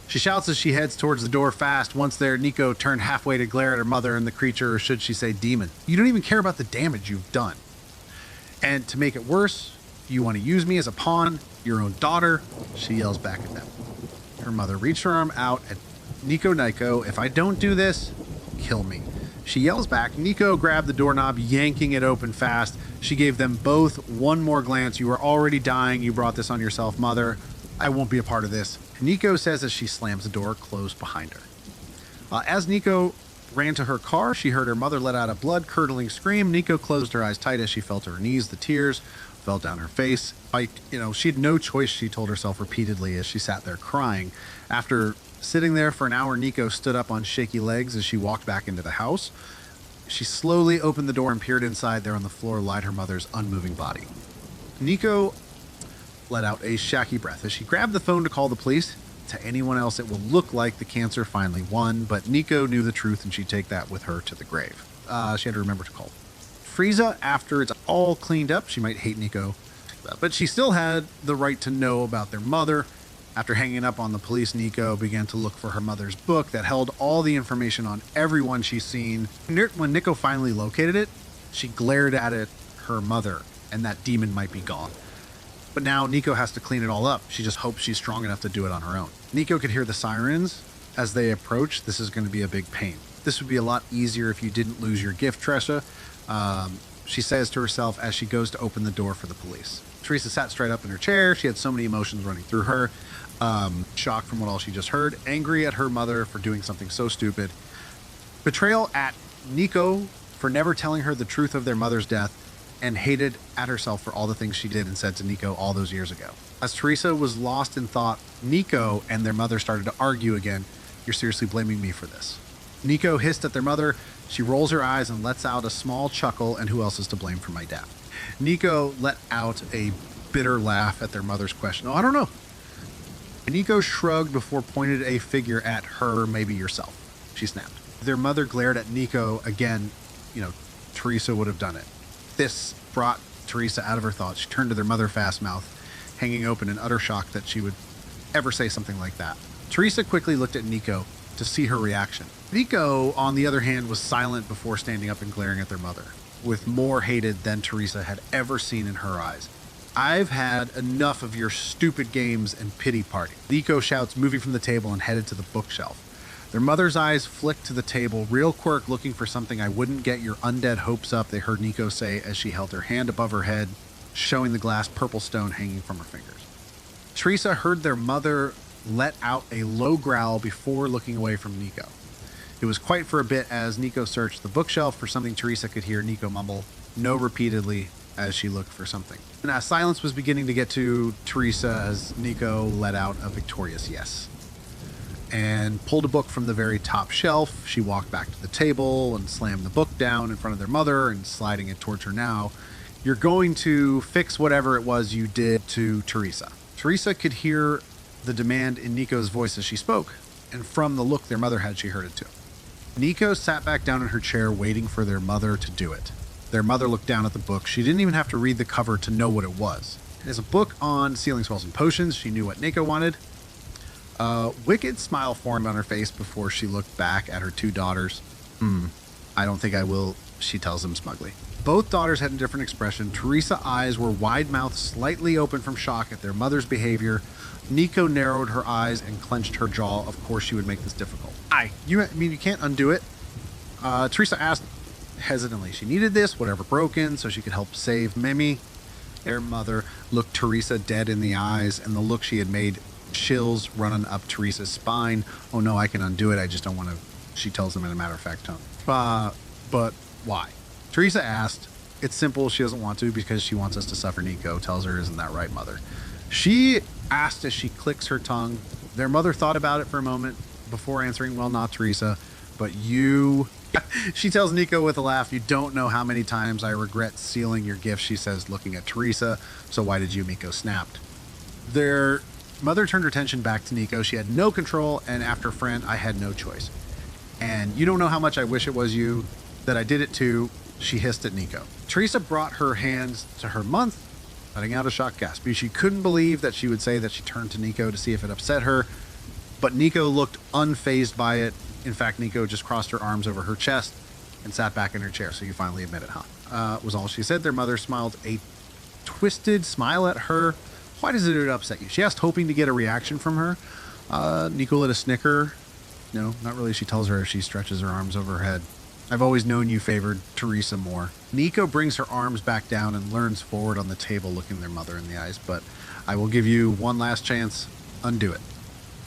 S8: She shouts as she heads towards the door fast. Once there, Nico turned halfway to glare at her mother and the creature, or should she say demon. You don't even care about the damage you've done. And to make it worse, you want to use me as a pawn, your own daughter, she yells back at them. Her mother reached her arm out at Nico, if I don't do this, kill me. She yells back. Nico grabbed the doorknob, yanking it open fast. She gave them both one more glance. You are already dying. You brought this on yourself, mother. I won't be a part of this. Nico says as she slams the door closed behind her. As Nico ran to her car, she heard her mother let out a blood-curdling scream. Nico closed her eyes tight as she fell to her knees. The tears fell down her face. She had no choice, she told herself repeatedly as she sat there crying. After sitting there for an hour, Nico stood up on shaky legs as she walked back into the house. She slowly opened the door and peered inside. There on the floor lied her mother's unmoving body. Nico let out a shaky breath as she grabbed the phone to call the police. To anyone else, it will look like the cancer finally won, but Nico knew the truth and she'd take that with her to the grave. She had to remember to call Frieza after it's all cleaned up. She might hate Nico, but she still had the right to know about their mother. After hanging up on the police, Nico began to look for her mother's book that held all the information on everyone she's seen. When Nico finally located it, she glared at it, her mother, and that demon might be gone. But now Nico has to clean it all up. She just hopes she's strong enough to do it on her own. Nico could hear the sirens as they approach. This is going to be a big pain. This would be a lot easier if you didn't lose your gift, Tresha. She says to herself as she goes to open the door for the police. Teresa sat straight up in her chair. She had so many emotions running through her. Shocked from what all she just heard. Angry at her mother for doing something so stupid. Betrayal at Nico for never telling her the truth of their mother's death. And hated at herself for all the things she did and said to Nico all those years ago. As Teresa was lost in thought, Nico and their mother started to argue again. You're seriously blaming me for this. Nico hissed at their mother. She rolls her eyes and lets out a small chuckle, and who else is to blame for my death? Nico let out a bitter laugh at their mother's question. Oh, I don't know. Nico shrugged before pointed a figure at her, maybe yourself. She snapped. Their mother glared at Nico again. Teresa would have done it. This brought Teresa out of her thoughts. She turned to their mother, fast mouth hanging open in utter shock that she would ever say something like that. Teresa quickly looked at Nico to see her reaction. Nico, on the other hand, was silent before standing up and glaring at their mother, with more hated than Teresa had ever seen in her eyes. I've had enough of your stupid games and pity party. Nico shouts, moving from the table and headed to the bookshelf. Their mother's eyes flicked to the table, real quirk looking for something I wouldn't get your undead hopes up, they heard Nico say as she held her hand above her head, showing the glass purple stone hanging from her fingers. Teresa heard their mother let out a low growl before looking away from Nico. It was quite for a bit as Nico searched the bookshelf for something. Teresa could hear Nico mumble no repeatedly as she looked for something. And as silence was beginning to get to Teresa as Nico let out a victorious yes. And pulled a book from the very top shelf. She walked back to the table and slammed the book down in front of their mother and sliding it towards her now. You're going to fix whatever it was you did to Teresa. Teresa could hear the demand in Nico's voice as she spoke, and from the look their mother had, she heard it too. Nico sat back down in her chair waiting for their mother to do it. Their mother looked down at the book. She didn't even have to read the cover to know what it was. It is a book on sealing spells and potions. She knew what Nico wanted. A wicked smile formed on her face before she looked back at her two daughters. I don't think I will, she tells them smugly. Both daughters had a different expression. Teresa's eyes were wide-mouthed, slightly open from shock at their mother's behavior. Nico narrowed her eyes and clenched her jaw. Of course she would make this difficult. You can't undo it? Teresa asked hesitantly. She needed this, whatever broken, so she could help save Mimi. Their mother looked Teresa dead in the eyes, and the look she had made chills running up Teresa's spine. Oh no, I can undo it. I just don't want to, she tells them in a matter-of-fact tone. But why? Teresa asked. It's simple. She doesn't want to because she wants us to suffer. Nico tells her, isn't that right, mother? She asked as she clicks her tongue. Their mother thought about it for a moment before answering, well, not Teresa, but you. She tells Nico with a laugh, you don't know how many times I regret sealing your gift, she says, looking at Teresa. So why did you? Nico snapped. Their mother turned her attention back to Nico. She had no control, and after friend, I had no choice. And you don't know how much I wish it was you that I did it to, she hissed at Nico. Teresa brought her hands to her mouth, letting out a shocked gasp. She couldn't believe that she would say that. She turned to Nico to see if it upset her, but Nico looked unfazed by it. In fact, Nico just crossed her arms over her chest and sat back in her chair. So you finally admit it, huh? Was all she said. Their mother smiled a twisted smile at her. Why does it upset you? She asked, hoping to get a reaction from her. Nico let a snicker. No, not really, she tells her as she stretches her arms over her head. I've always known you favored Teresa more. Nico brings her arms back down and leans forward on the table, looking their mother in the eyes. But I will give you one last chance. Undo it.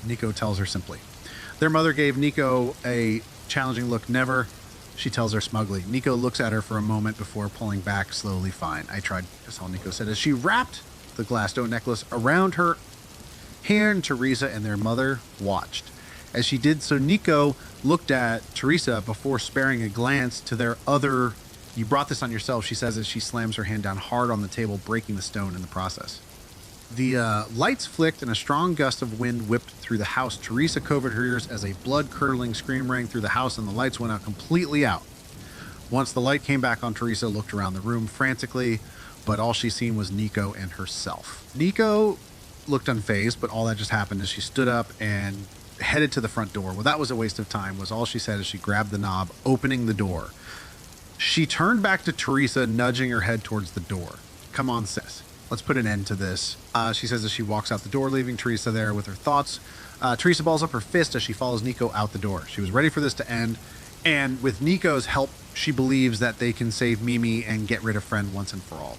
S8: Nico tells her simply. Their mother gave Nico a challenging look. Never, she tells her smugly. Nico looks at her for a moment before pulling back slowly. Fine. I tried, that's all Nico said as she wrapped the glass stone necklace around her hand. Teresa and their mother watched. As she did so, Nico looked at Teresa before sparing a glance to their other. You brought this on yourself, she says as she slams her hand down hard on the table, breaking the stone in the process. The lights flicked and a strong gust of wind whipped through the house. Teresa covered her ears as a blood-curdling scream rang through the house and the lights went out completely out. Once the light came back on, Teresa looked around the room frantically, but all she seen was Nico and herself. Nico looked unfazed, but all that just happened as she stood up and headed to the front door. Well, that was a waste of time, was all she said as she grabbed the knob, opening the door. She turned back to Teresa, nudging her head towards the door. Come on, sis. Let's put an end to this, she says as she walks out the door, leaving Teresa there with her thoughts. Teresa balls up her fist as she follows Nico out the door. She was ready for this to end, and with Nico's help, she believes that they can save Mimi and get rid of Friend once and for all.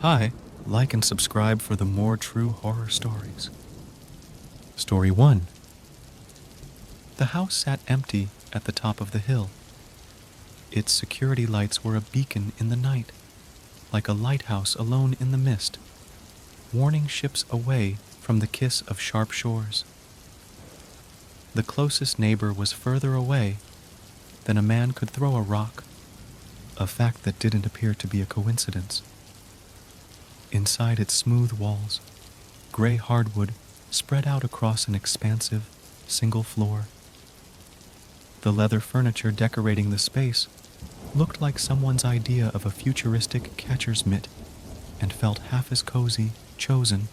S1: Hi, like and subscribe for the more true horror stories. Story 1. The house sat empty at the top of the hill. Its security lights were a beacon in the night, like a lighthouse alone in the mist, warning ships away from the kiss of sharp shores. The closest neighbor was further away than a man could throw a rock, a fact that didn't appear to be a coincidence. Inside its smooth walls, gray hardwood spread out across an expansive, single floor. The leather furniture decorating the space looked like someone's idea of a futuristic catcher's mitt and felt half as cozy, chosen,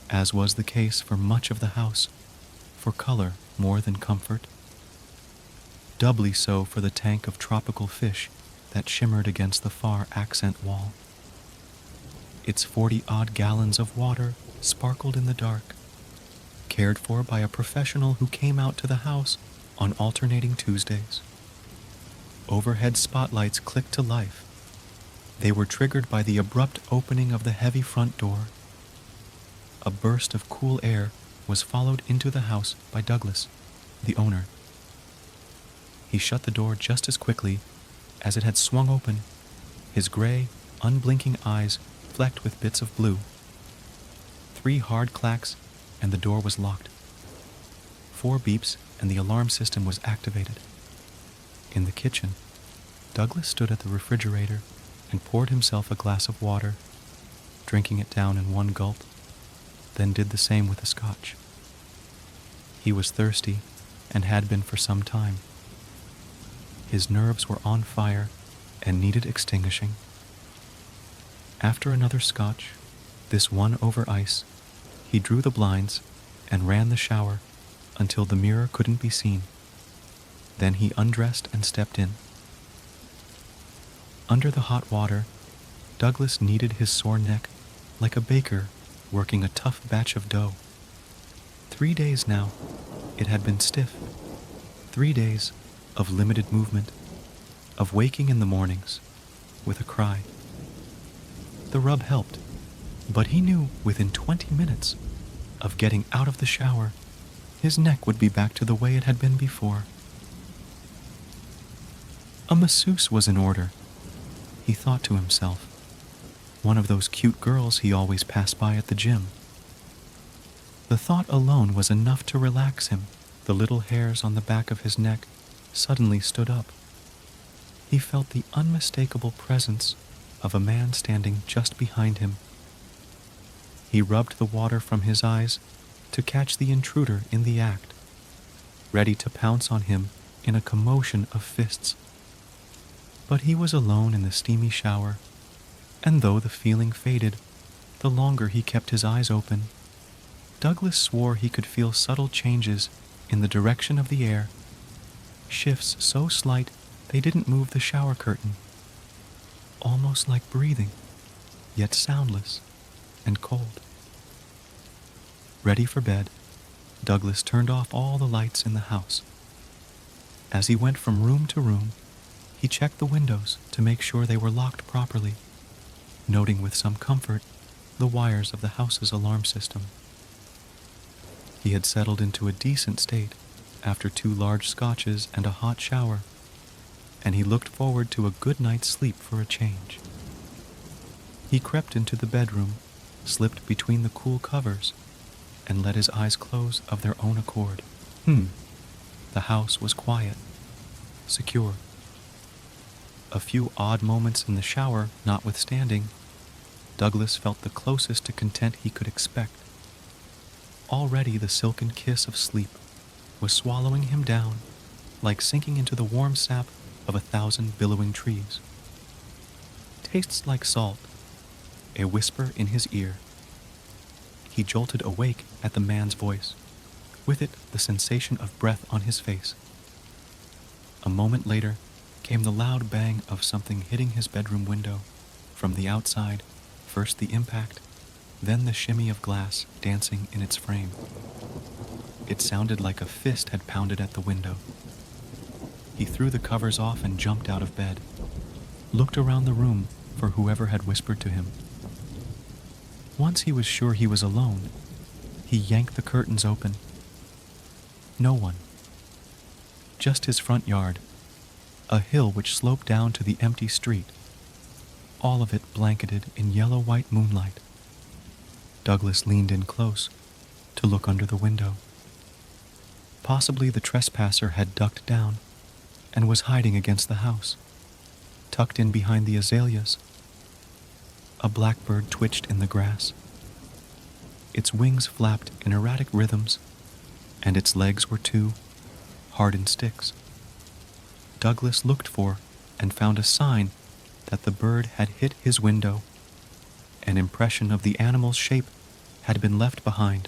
S1: as was the case for much of the house, for color more than comfort. Doubly so for the tank of tropical fish that shimmered against the far accent wall. Its 40-odd gallons of water sparkled in the dark, cared for by a professional who came out to the house on alternating Tuesdays. overhead spotlights clicked to life. They were triggered by the abrupt opening of the heavy front door. A burst of cool air was followed into the house by Douglas, the owner. He shut the door just as quickly as it had swung open, his gray, unblinking eyes flecked with bits of blue. 3 hard clacks, and the door was locked. 4 beeps, and the alarm system was activated. In the kitchen, Douglas stood at the refrigerator and poured himself a glass of water, drinking it down in one gulp, then did the same with the scotch. He was thirsty and had been for some time. His nerves were on fire and needed extinguishing. After another scotch, this one over ice, he drew the blinds and ran the shower until the mirror couldn't be seen. Then he undressed and stepped in. Under the hot water, Douglas kneaded his sore neck like a baker working a tough batch of dough. 3 days now, it had been stiff. 3 days of limited movement, of waking in the mornings with a cry. The rub helped, but he knew within 20 minutes of getting out of the shower, his neck would be back to the way it had been before. A masseuse was in order, he thought to himself. One of those cute girls he always passed by at the gym. The thought alone was enough to relax him. The little hairs on the back of his neck suddenly stood up. He felt the unmistakable presence of a man standing just behind him. He rubbed the water from his eyes to catch the intruder in the act, ready to pounce on him in a commotion of fists. But he was alone in the steamy shower, and though the feeling faded, the longer he kept his eyes open, Douglas swore he could feel subtle changes in the direction of the air, shifts so slight they didn't move the shower curtain, almost like breathing, yet soundless and cold. Ready for bed, Douglas turned off all the lights in the house. As he went from room to room, he checked the windows to make sure they were locked properly, noting with some comfort the wires of the house's alarm system. He had settled into a decent state after 2 large scotches and a hot shower, and he looked forward to a good night's sleep for a change. He crept into the bedroom, slipped between the cool covers, and let his eyes close of their own accord. The house was quiet, secure. A few odd moments in the shower notwithstanding, Douglas felt the closest to content he could expect. Already the silken kiss of sleep was swallowing him down, like sinking into the warm sap of 1,000 billowing trees. Tastes like salt, a whisper in his ear. He jolted awake at the man's voice, with it the sensation of breath on his face. A moment later came the loud bang of something hitting his bedroom window. From the outside, first the impact, then the shimmy of glass dancing in its frame. It sounded like a fist had pounded at the window. He threw the covers off and jumped out of bed, looked around the room for whoever had whispered to him. Once he was sure he was alone, he yanked the curtains open. No one. Just his front yard, a hill which sloped down to the empty street, all of it blanketed in yellow-white moonlight. Douglas leaned in close to look under the window. Possibly the trespasser had ducked down and was hiding against the house, tucked in behind the azaleas. A blackbird twitched in the grass. Its wings flapped in erratic rhythms, and its legs were 2 hardened sticks. Douglas looked for and found a sign that the bird had hit his window. An impression of the animal's shape had been left behind,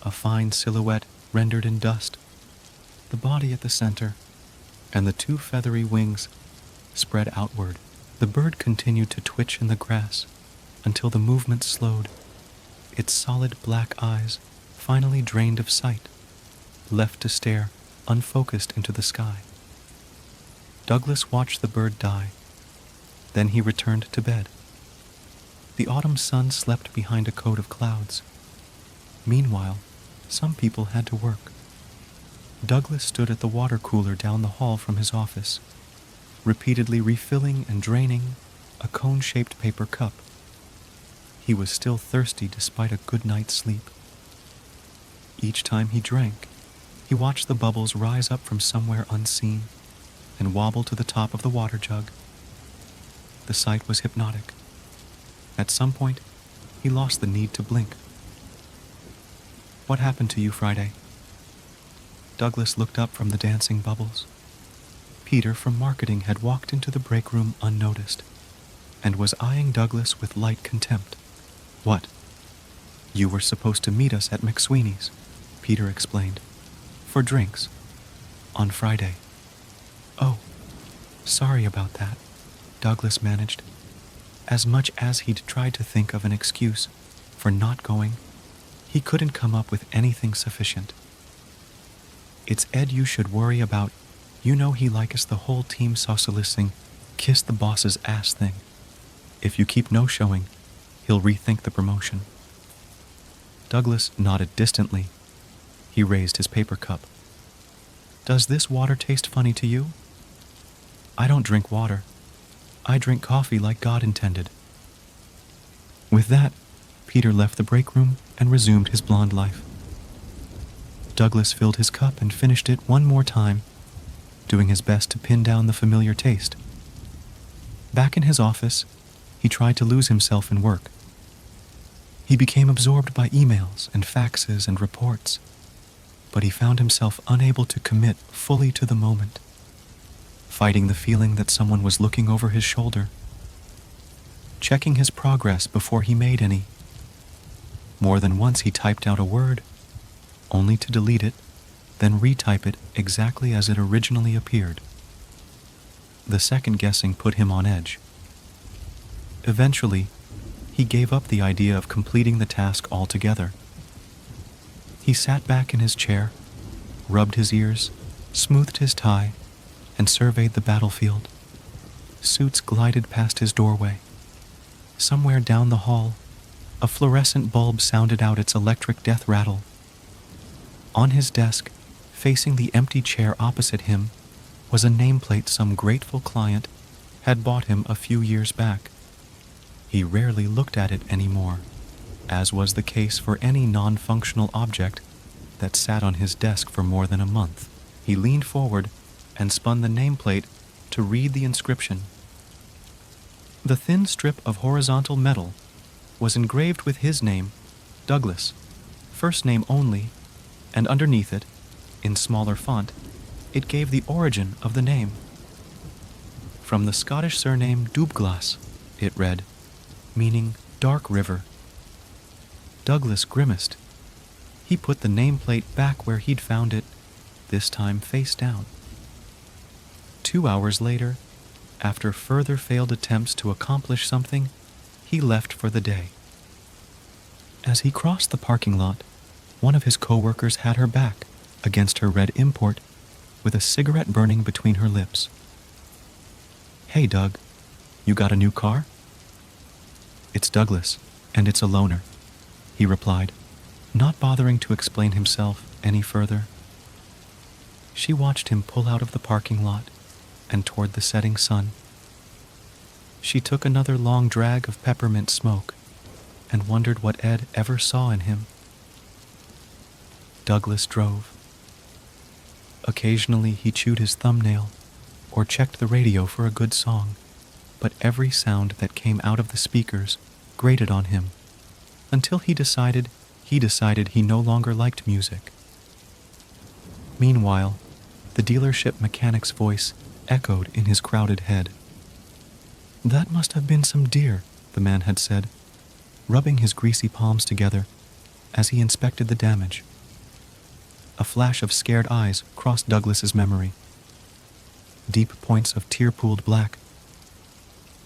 S1: a fine silhouette rendered in dust, the body at the center, and the 2 feathery wings spread outward. The bird continued to twitch in the grass until the movement slowed. Its solid black eyes finally drained of sight, left to stare unfocused into the sky. Douglas watched the bird die. Then he returned to bed. The autumn sun slept behind a coat of clouds. Meanwhile, some people had to work. Douglas stood at the water cooler down the hall from his office, repeatedly refilling and draining a cone-shaped paper cup. He was still thirsty despite a good night's sleep. Each time he drank, he watched the bubbles rise up from somewhere unseen and wobble to the top of the water jug. The sight was hypnotic. At some point, he lost the need to blink. "What happened to you Friday?" Douglas looked up from the dancing bubbles. Peter from marketing had walked into the break room unnoticed and was eyeing Douglas with light contempt. "What?" "You were supposed to meet us at McSweeney's," Peter explained. "For drinks. On Friday." "Oh, sorry about that," Douglas managed. As much as he'd tried to think of an excuse for not going, he couldn't come up with anything sufficient. "It's Ed you should worry about. You know he likes the whole team socialisting, kiss the boss's ass thing. If you keep no-showing, he'll rethink the promotion." Douglas nodded distantly. He raised his paper cup. "Does this water taste funny to you?" "I don't drink water. I drink coffee like God intended." With that, Peter left the break room and resumed his blonde life. Douglas filled his cup and finished it one more time, doing his best to pin down the familiar taste. Back in his office, he tried to lose himself in work. He became absorbed by emails and faxes and reports, but he found himself unable to commit fully to the moment, fighting the feeling that someone was looking over his shoulder, checking his progress before he made any. More than once he typed out a word, only to delete it, then retype it exactly as it originally appeared. The second guessing put him on edge. Eventually, he gave up the idea of completing the task altogether. He sat back in his chair, rubbed his ears, smoothed his tie, and surveyed the battlefield. Suits glided past his doorway. Somewhere down the hall, a fluorescent bulb sounded out its electric death rattle. On his desk, facing the empty chair opposite him, was a nameplate some grateful client had bought him a few years back. He rarely looked at it anymore, as was the case for any non-functional object that sat on his desk for more than a month. He leaned forward and spun the nameplate to read the inscription. The thin strip of horizontal metal was engraved with his name, Douglas, first name only, and underneath it, in smaller font, it gave the origin of the name. From the Scottish surname Dubglas, it read, meaning dark river. Douglas grimaced. He put the nameplate back where he'd found it, this time face down. 2 hours later, after further failed attempts to accomplish something, he left for the day. As he crossed the parking lot, one of his co-workers had her back against her red import with a cigarette burning between her lips. "Hey, Doug, you got a new car?" "It's Douglas, and it's a loaner," he replied, not bothering to explain himself any further. She watched him pull out of the parking lot and toward the setting sun. She took another long drag of peppermint smoke and wondered what Ed ever saw in him. Douglas drove. Occasionally he chewed his thumbnail or checked the radio for a good song, but every sound that came out of the speakers grated on him until he decided he no longer liked music. Meanwhile, the dealership mechanic's voice echoed in his crowded head. "That must have been some deer," the man had said, rubbing his greasy palms together as he inspected the damage. A flash of scared eyes crossed Douglas's memory. Deep points of tear-pooled black.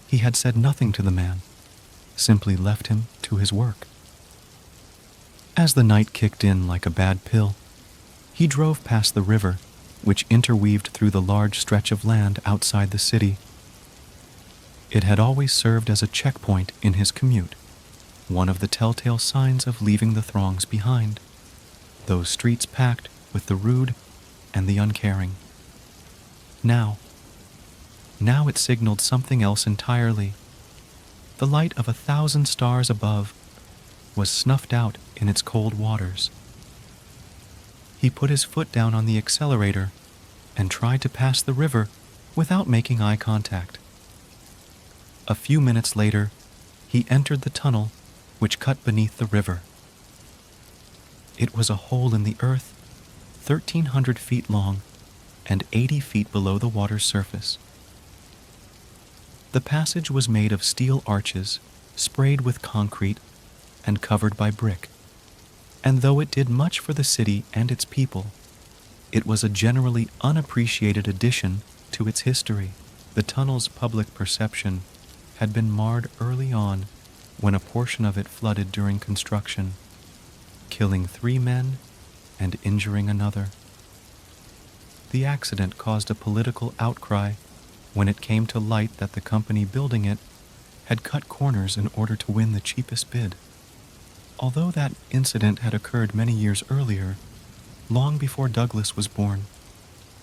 S1: He had said nothing to the man, simply left him to his work. As the night kicked in like a bad pill, he drove past the river which interweaved through the large stretch of land outside the city. It had always served as a checkpoint in his commute, one of the telltale signs of leaving the throngs behind, those streets packed with the rude and the uncaring. Now it signaled something else entirely. The light of 1,000 stars above was snuffed out in its cold waters. He put his foot down on the accelerator and tried to pass the river without making eye contact. A few minutes later, he entered the tunnel which cut beneath the river. It was a hole in the earth, 1,300 feet long and 80 feet below the water's surface. The passage was made of steel arches, sprayed with concrete, and covered by brick. And though it did much for the city and its people, it was a generally unappreciated addition to its history. The tunnel's public perception had been marred early on when a portion of it flooded during construction, killing 3 men and injuring another. The accident caused a political outcry when it came to light that the company building it had cut corners in order to win the cheapest bid. Although that incident had occurred many years earlier, long before Douglas was born,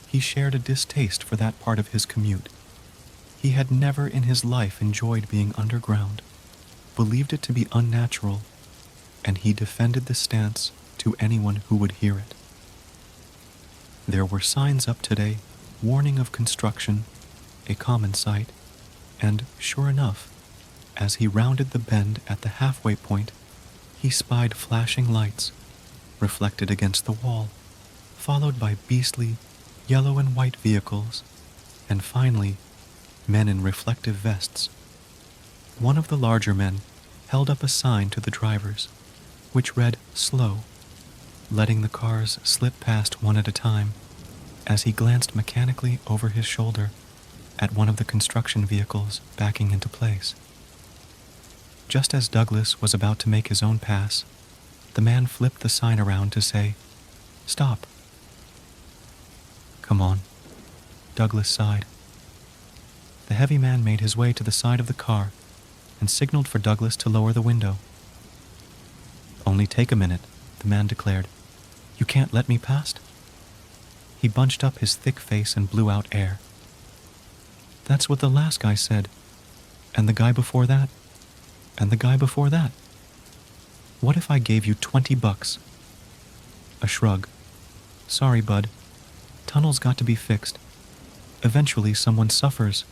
S1: he shared a distaste for that part of his commute. He had never in his life enjoyed being underground, believed it to be unnatural, and he defended the stance to anyone who would hear it. There were signs up today warning of construction, a common sight, and sure enough, as he rounded the bend at the halfway point, he spied flashing lights reflected against the wall, followed by beastly yellow and white vehicles, and finally, men in reflective vests. One of the larger men held up a sign to the drivers, which read "Slow," letting the cars slip past one at a time as he glanced mechanically over his shoulder at one of the construction vehicles backing into place. Just as Douglas was about to make his own pass, the man flipped the sign around to say, "Stop." "Come on," Douglas sighed. The heavy man made his way to the side of the car and signaled for Douglas to lower the window. "Only take a minute," the man declared. "You can't let me past?" He bunched up his thick face and blew out air. "That's what the last guy said, and the guy before that, and the guy before that. What if I gave you $20? A shrug. "Sorry, bud. Tunnel's got to be fixed. Eventually someone suffers."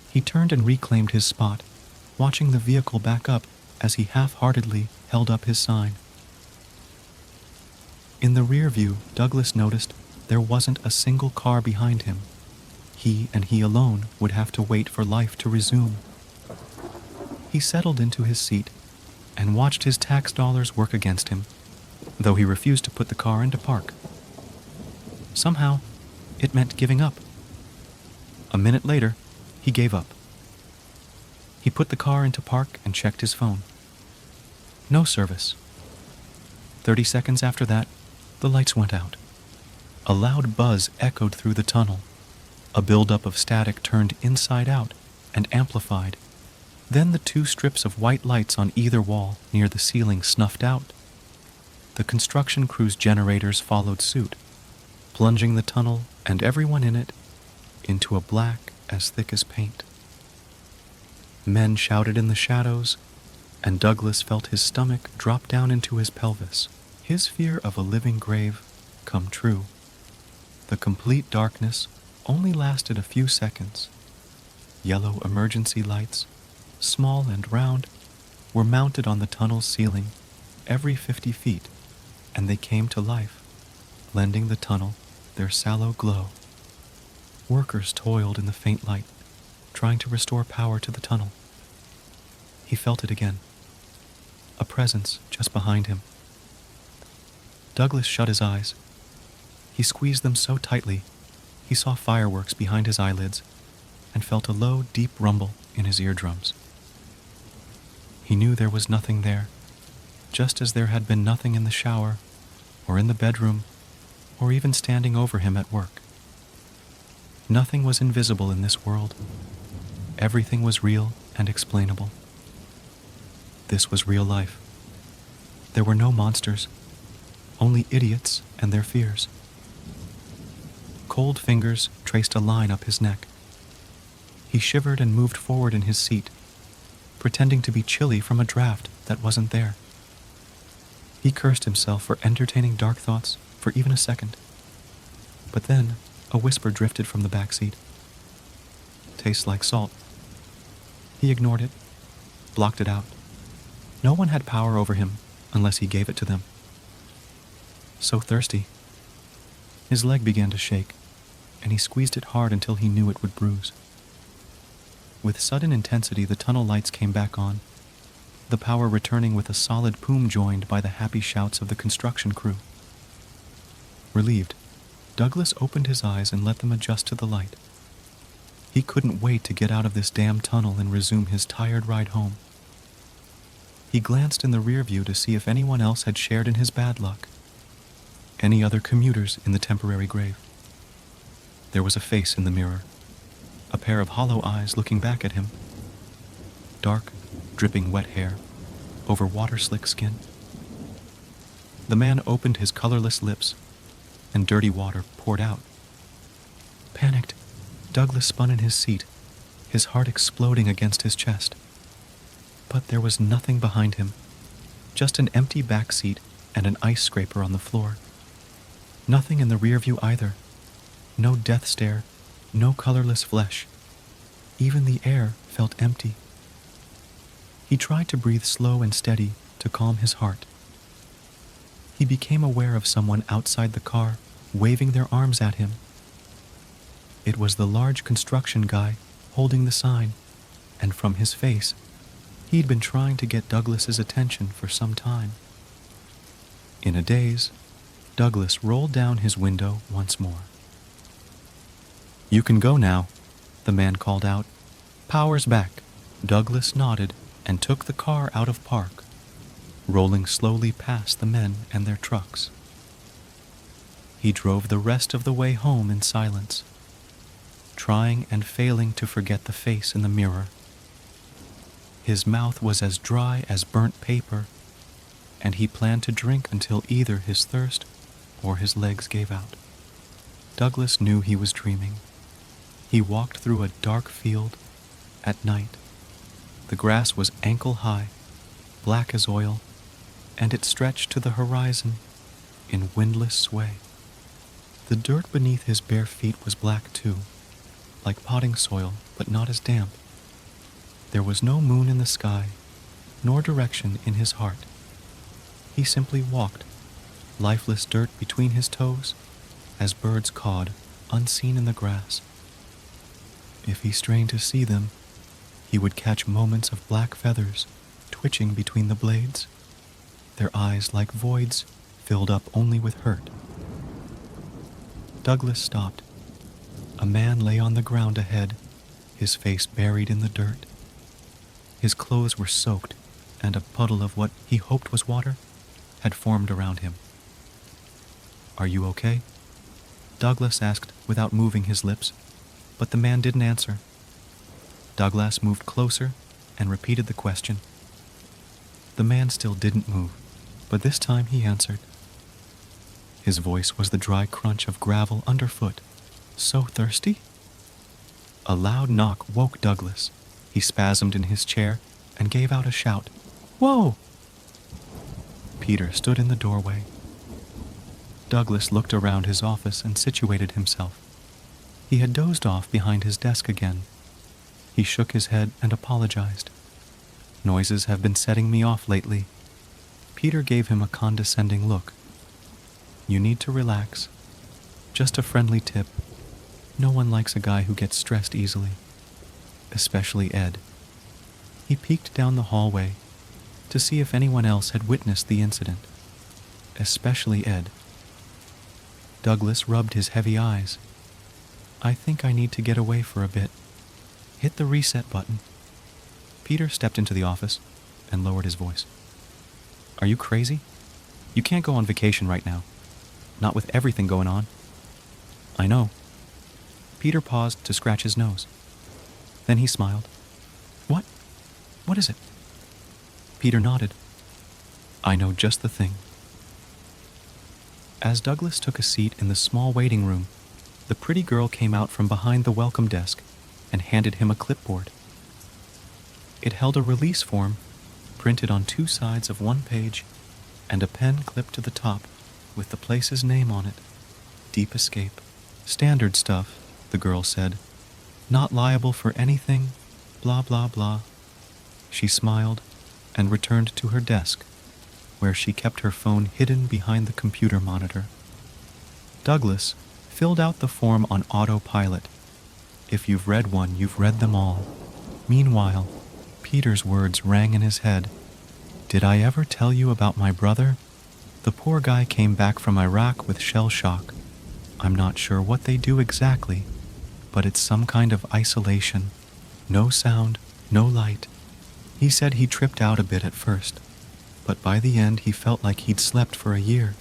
S1: He turned and reclaimed his spot, watching the vehicle back up as he half-heartedly held up his sign. In the rear view, Douglas noticed there wasn't a single car behind him. He and he alone would have to wait for life to resume. He settled into his seat and watched his tax dollars work against him, though he refused to put the car into park. Somehow, it meant giving up. A minute later, he gave up. He put the car into park and checked his phone. No service. 30 seconds after that, the lights went out. A loud buzz echoed through the tunnel. A buildup of static turned inside out and amplified. Then the 2 strips of white lights on either wall near the ceiling snuffed out. The construction crew's generators followed suit, plunging the tunnel and everyone in it into a black as thick as paint. Men shouted in the shadows, and Douglas felt his stomach drop down into his pelvis, his fear of a living grave come true. The complete darkness only lasted a few seconds. Yellow emergency lights, small and round, were mounted on the tunnel's ceiling every 50 feet, and they came to life, lending the tunnel their sallow glow. Workers toiled in the faint light, trying to restore power to the tunnel. He felt it again, a presence just behind him. Douglas shut his eyes. He squeezed them so tightly, he saw fireworks behind his eyelids and felt a low, deep rumble in his eardrums. He knew there was nothing there, just as there had been nothing in the shower or in the bedroom or even standing over him at work. Nothing was invisible in this world. Everything was real and explainable. This was real life. There were no monsters, only idiots and their fears. Cold fingers traced a line up his neck. He shivered and moved forward in his seat, pretending to be chilly from a draft that wasn't there. He cursed himself for entertaining dark thoughts for even a second. But then, a whisper drifted from the back seat. Tastes like salt. He ignored it, blocked it out. No one had power over him unless he gave it to them. So thirsty. His leg began to shake, and he squeezed it hard until he knew it would bruise. With sudden intensity, the tunnel lights came back on, the power returning with a solid boom joined by the happy shouts of the construction crew. Relieved, Douglas opened his eyes and let them adjust to the light. He couldn't wait to get out of this damn tunnel and resume his tired ride home. He glanced in the rear view to see if anyone else had shared in his bad luck. Any other commuters in the temporary grave. There was a face in the mirror, a pair of hollow eyes looking back at him. Dark, dripping wet hair over water-slick skin. The man opened his colorless lips, and dirty water poured out. Panicked, Douglas spun in his seat, his heart exploding against his chest. But there was nothing behind him, just an empty back seat and an ice scraper on the floor. Nothing in the rear view either. No death stare, no colorless flesh. Even the air felt empty. He tried to breathe slow and steady to calm his heart. He became aware of someone outside the car, waving their arms at him. It was the large construction guy holding the sign, and from his face, he'd been trying to get Douglas's attention for some time. In a daze, Douglas rolled down his window once more. "You can go now," the man called out. "Power's back." Douglas nodded and took the car out of park, rolling slowly past the men and their trucks. He drove the rest of the way home in silence, trying and failing to forget the face in the mirror. His mouth was as dry as burnt paper, and he planned to drink until either his thirst or his legs gave out. Douglas knew he was dreaming. He walked through a dark field at night. The grass was ankle-high, black as oil, and it stretched to the horizon in windless sway. The dirt beneath his bare feet was black too, like potting soil, but not as damp. There was no moon in the sky, nor direction in his heart. He simply walked, lifeless dirt between his toes, as birds cawed, unseen in the grass. If he strained to see them, he would catch moments of black feathers twitching between the blades, their eyes like voids filled up only with hurt. Douglas stopped. A man lay on the ground ahead, his face buried in the dirt. His clothes were soaked, and a puddle of what he hoped was water had formed around him. "Are you okay?" Douglas asked without moving his lips, but the man didn't answer. Douglas moved closer and repeated the question. The man still didn't move, but this time he answered. His voice was the dry crunch of gravel underfoot. "So thirsty?" A loud knock woke Douglas. He spasmed in his chair and gave out a shout. "Whoa!" Peter stood in the doorway. Douglas looked around his office and situated himself. He had dozed off behind his desk again. He shook his head and apologized. "Noises have been setting me off lately." Peter gave him a condescending look. "You need to relax. Just a friendly tip. No one likes a guy who gets stressed easily. Especially Ed." He peeked down the hallway to see if anyone else had witnessed the incident. Especially Ed. Douglas rubbed his heavy eyes. "I think I need to get away for a bit. Hit the reset button." Peter stepped into the office and lowered his voice. "Are you crazy? You can't go on vacation right now. Not with everything going on. I know. Peter paused to scratch his nose. Then he smiled. What? What is it? Peter nodded. I know just the thing. As Douglas took a seat in the small waiting room, the pretty girl came out from behind the welcome desk and handed him a clipboard. It held a release form printed on 2 sides of 1 page and a pen clipped to the top with the place's name on it. Deep Escape. Standard stuff, the girl said. Not liable for anything, blah blah blah. She smiled and returned to her desk, where she kept her phone hidden behind the computer monitor. Douglas filled out the form on autopilot. If you've read one, you've read them all. Meanwhile, Peter's words rang in his head. Did I ever tell you about my brother? The poor guy came back from Iraq with shell shock. I'm not sure what they do exactly, but it's some kind of isolation. No sound, no light. He said he tripped out a bit at first, but by the end he felt like he'd slept for a year.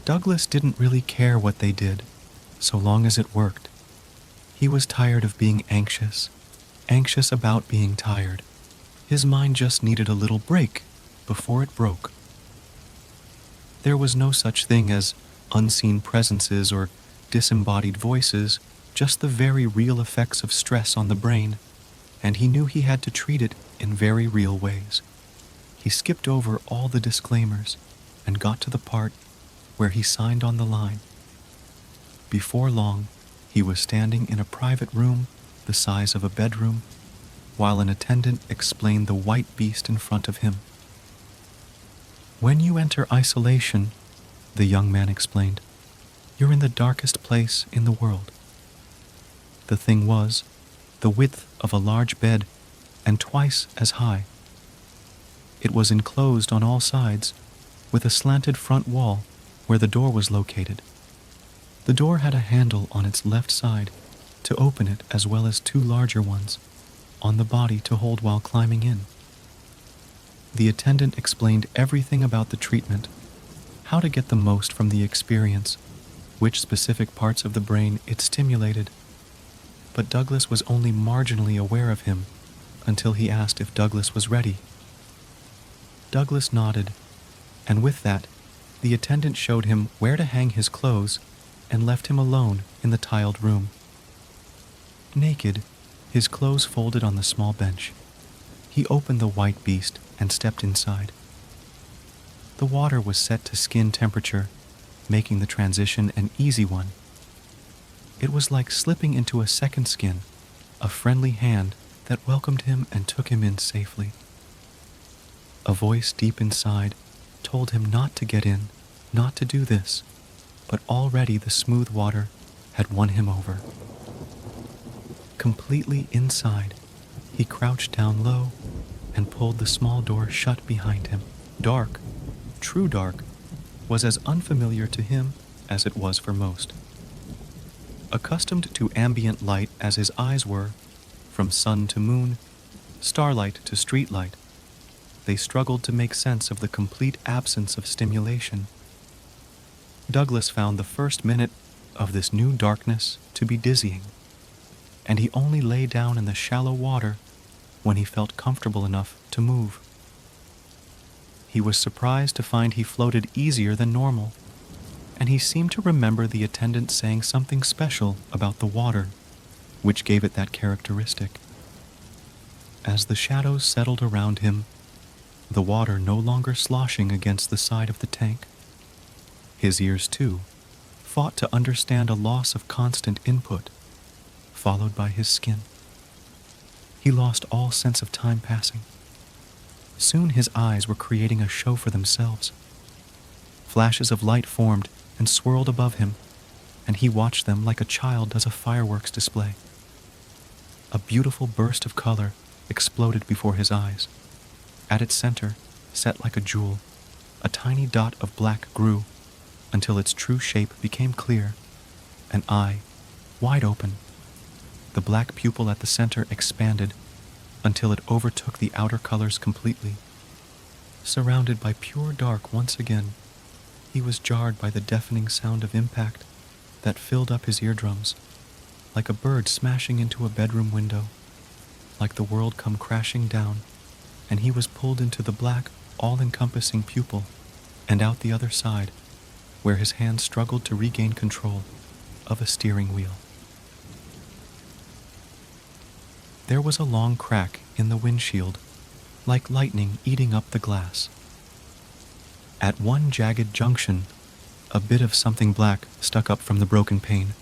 S1: Douglas didn't really care what they did, so long as it worked. He was tired of being anxious about being tired. His mind just needed a little break before it broke. There was no such thing as unseen presences or disembodied voices, just the very real effects of stress on the brain, and he knew he had to treat it in very real ways. He skipped over all the disclaimers and got to the part where he signed on the line. Before long, he was standing in a private room the size of a bedroom, while an attendant explained the white beast in front of him. When you enter isolation, the young man explained, you're in the darkest place in the world. The thing was the width of a large bed and twice as high. It was enclosed on all sides with a slanted front wall where the door was located. The door had a handle on its left side to open it, as well as 2 larger ones on the body to hold while climbing in. The attendant explained everything about the treatment, how to get the most from the experience, which specific parts of the brain it stimulated. But Douglas was only marginally aware of him until he asked if Douglas was ready. Douglas nodded, and with that, the attendant showed him where to hang his clothes and left him alone in the tiled room. Naked, his clothes folded on the small bench, he opened the white beast and stepped inside. The water was set to skin temperature, making the transition an easy one. It was like slipping into a second skin, a friendly hand that welcomed him and took him in safely. A voice deep inside told him not to get in, not to do this, but already the smooth water had won him over. Completely inside, he crouched down low and pulled the small door shut behind him. Dark, true dark, was as unfamiliar to him as it was for most. Accustomed to ambient light as his eyes were, from sun to moon, starlight to streetlight, they struggled to make sense of the complete absence of stimulation. Douglas found the first minute of this new darkness to be dizzying, and he only lay down in the shallow water when he felt comfortable enough to move. He was surprised to find he floated easier than normal, and he seemed to remember the attendant saying something special about the water, which gave it that characteristic. As the shadows settled around him, the water no longer sloshing against the side of the tank, his ears, too, fought to understand a loss of constant input, followed by his skin. He lost all sense of time passing. Soon his eyes were creating a show for themselves. Flashes of light formed and swirled above him, and he watched them like a child does a fireworks display. A beautiful burst of color exploded before his eyes. At its center, set like a jewel, a tiny dot of black grew until its true shape became clear, an eye, wide open. The black pupil at the center expanded until it overtook the outer colors completely. Surrounded by pure dark once again, He was jarred by the deafening sound of impact that filled up his eardrums, like a bird smashing into a bedroom window, like the world come crashing down, and he was pulled into the black, all-encompassing pupil, and out the other side, where his hands struggled to regain control of a steering wheel. There was a long crack in the windshield, like lightning eating up the glass. At one jagged junction, a bit of something black stuck up from the broken pane.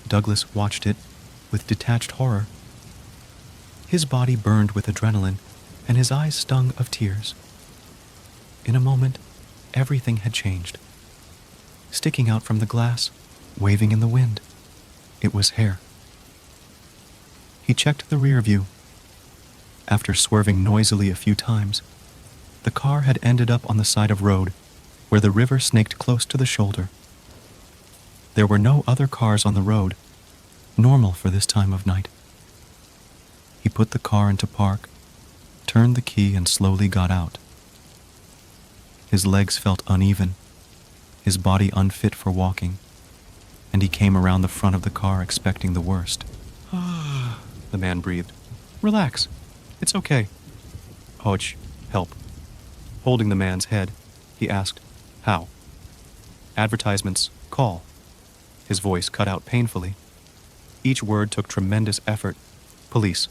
S1: Douglas watched it with detached horror. His body burned with adrenaline, and his eyes stung of tears. In a moment, everything had changed. Sticking out from the glass, waving in the wind, it was hair. He checked the rear view. After swerving noisily a few times, the car had ended up on the side of road, where the river snaked close to the shoulder. There were no other cars on the road, normal for this time of night. He put the car into park, turned the key, and slowly got out. His legs felt uneven, his body unfit for walking, and he came around the front of the car expecting the worst. The man breathed. Relax. It's okay. Hodge, help. Holding the man's head, he asked, How? Advertisements, call. His voice cut out painfully. Each word took tremendous effort. Police.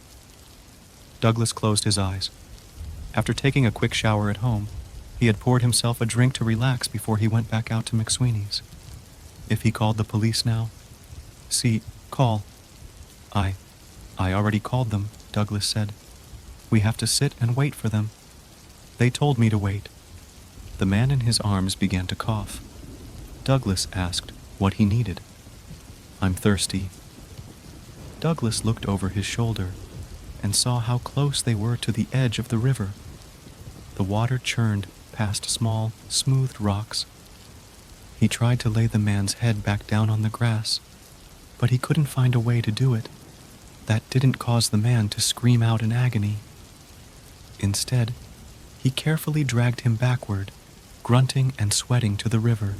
S1: Douglas closed his eyes. After taking a quick shower at home, he had poured himself a drink to relax before he went back out to McSweeney's. If he called the police now? Call. I already called them, Douglas said. We have to sit and wait for them. They told me to wait. The man in his arms began to cough. Douglas asked what he needed. I'm thirsty. Douglas looked over his shoulder and saw how close they were to the edge of the river. The water churned past small, smoothed rocks. He tried to lay the man's head back down on the grass, but he couldn't find a way to do it. That didn't cause the man to scream out in agony. Instead, he carefully dragged him backward, grunting and sweating to the river,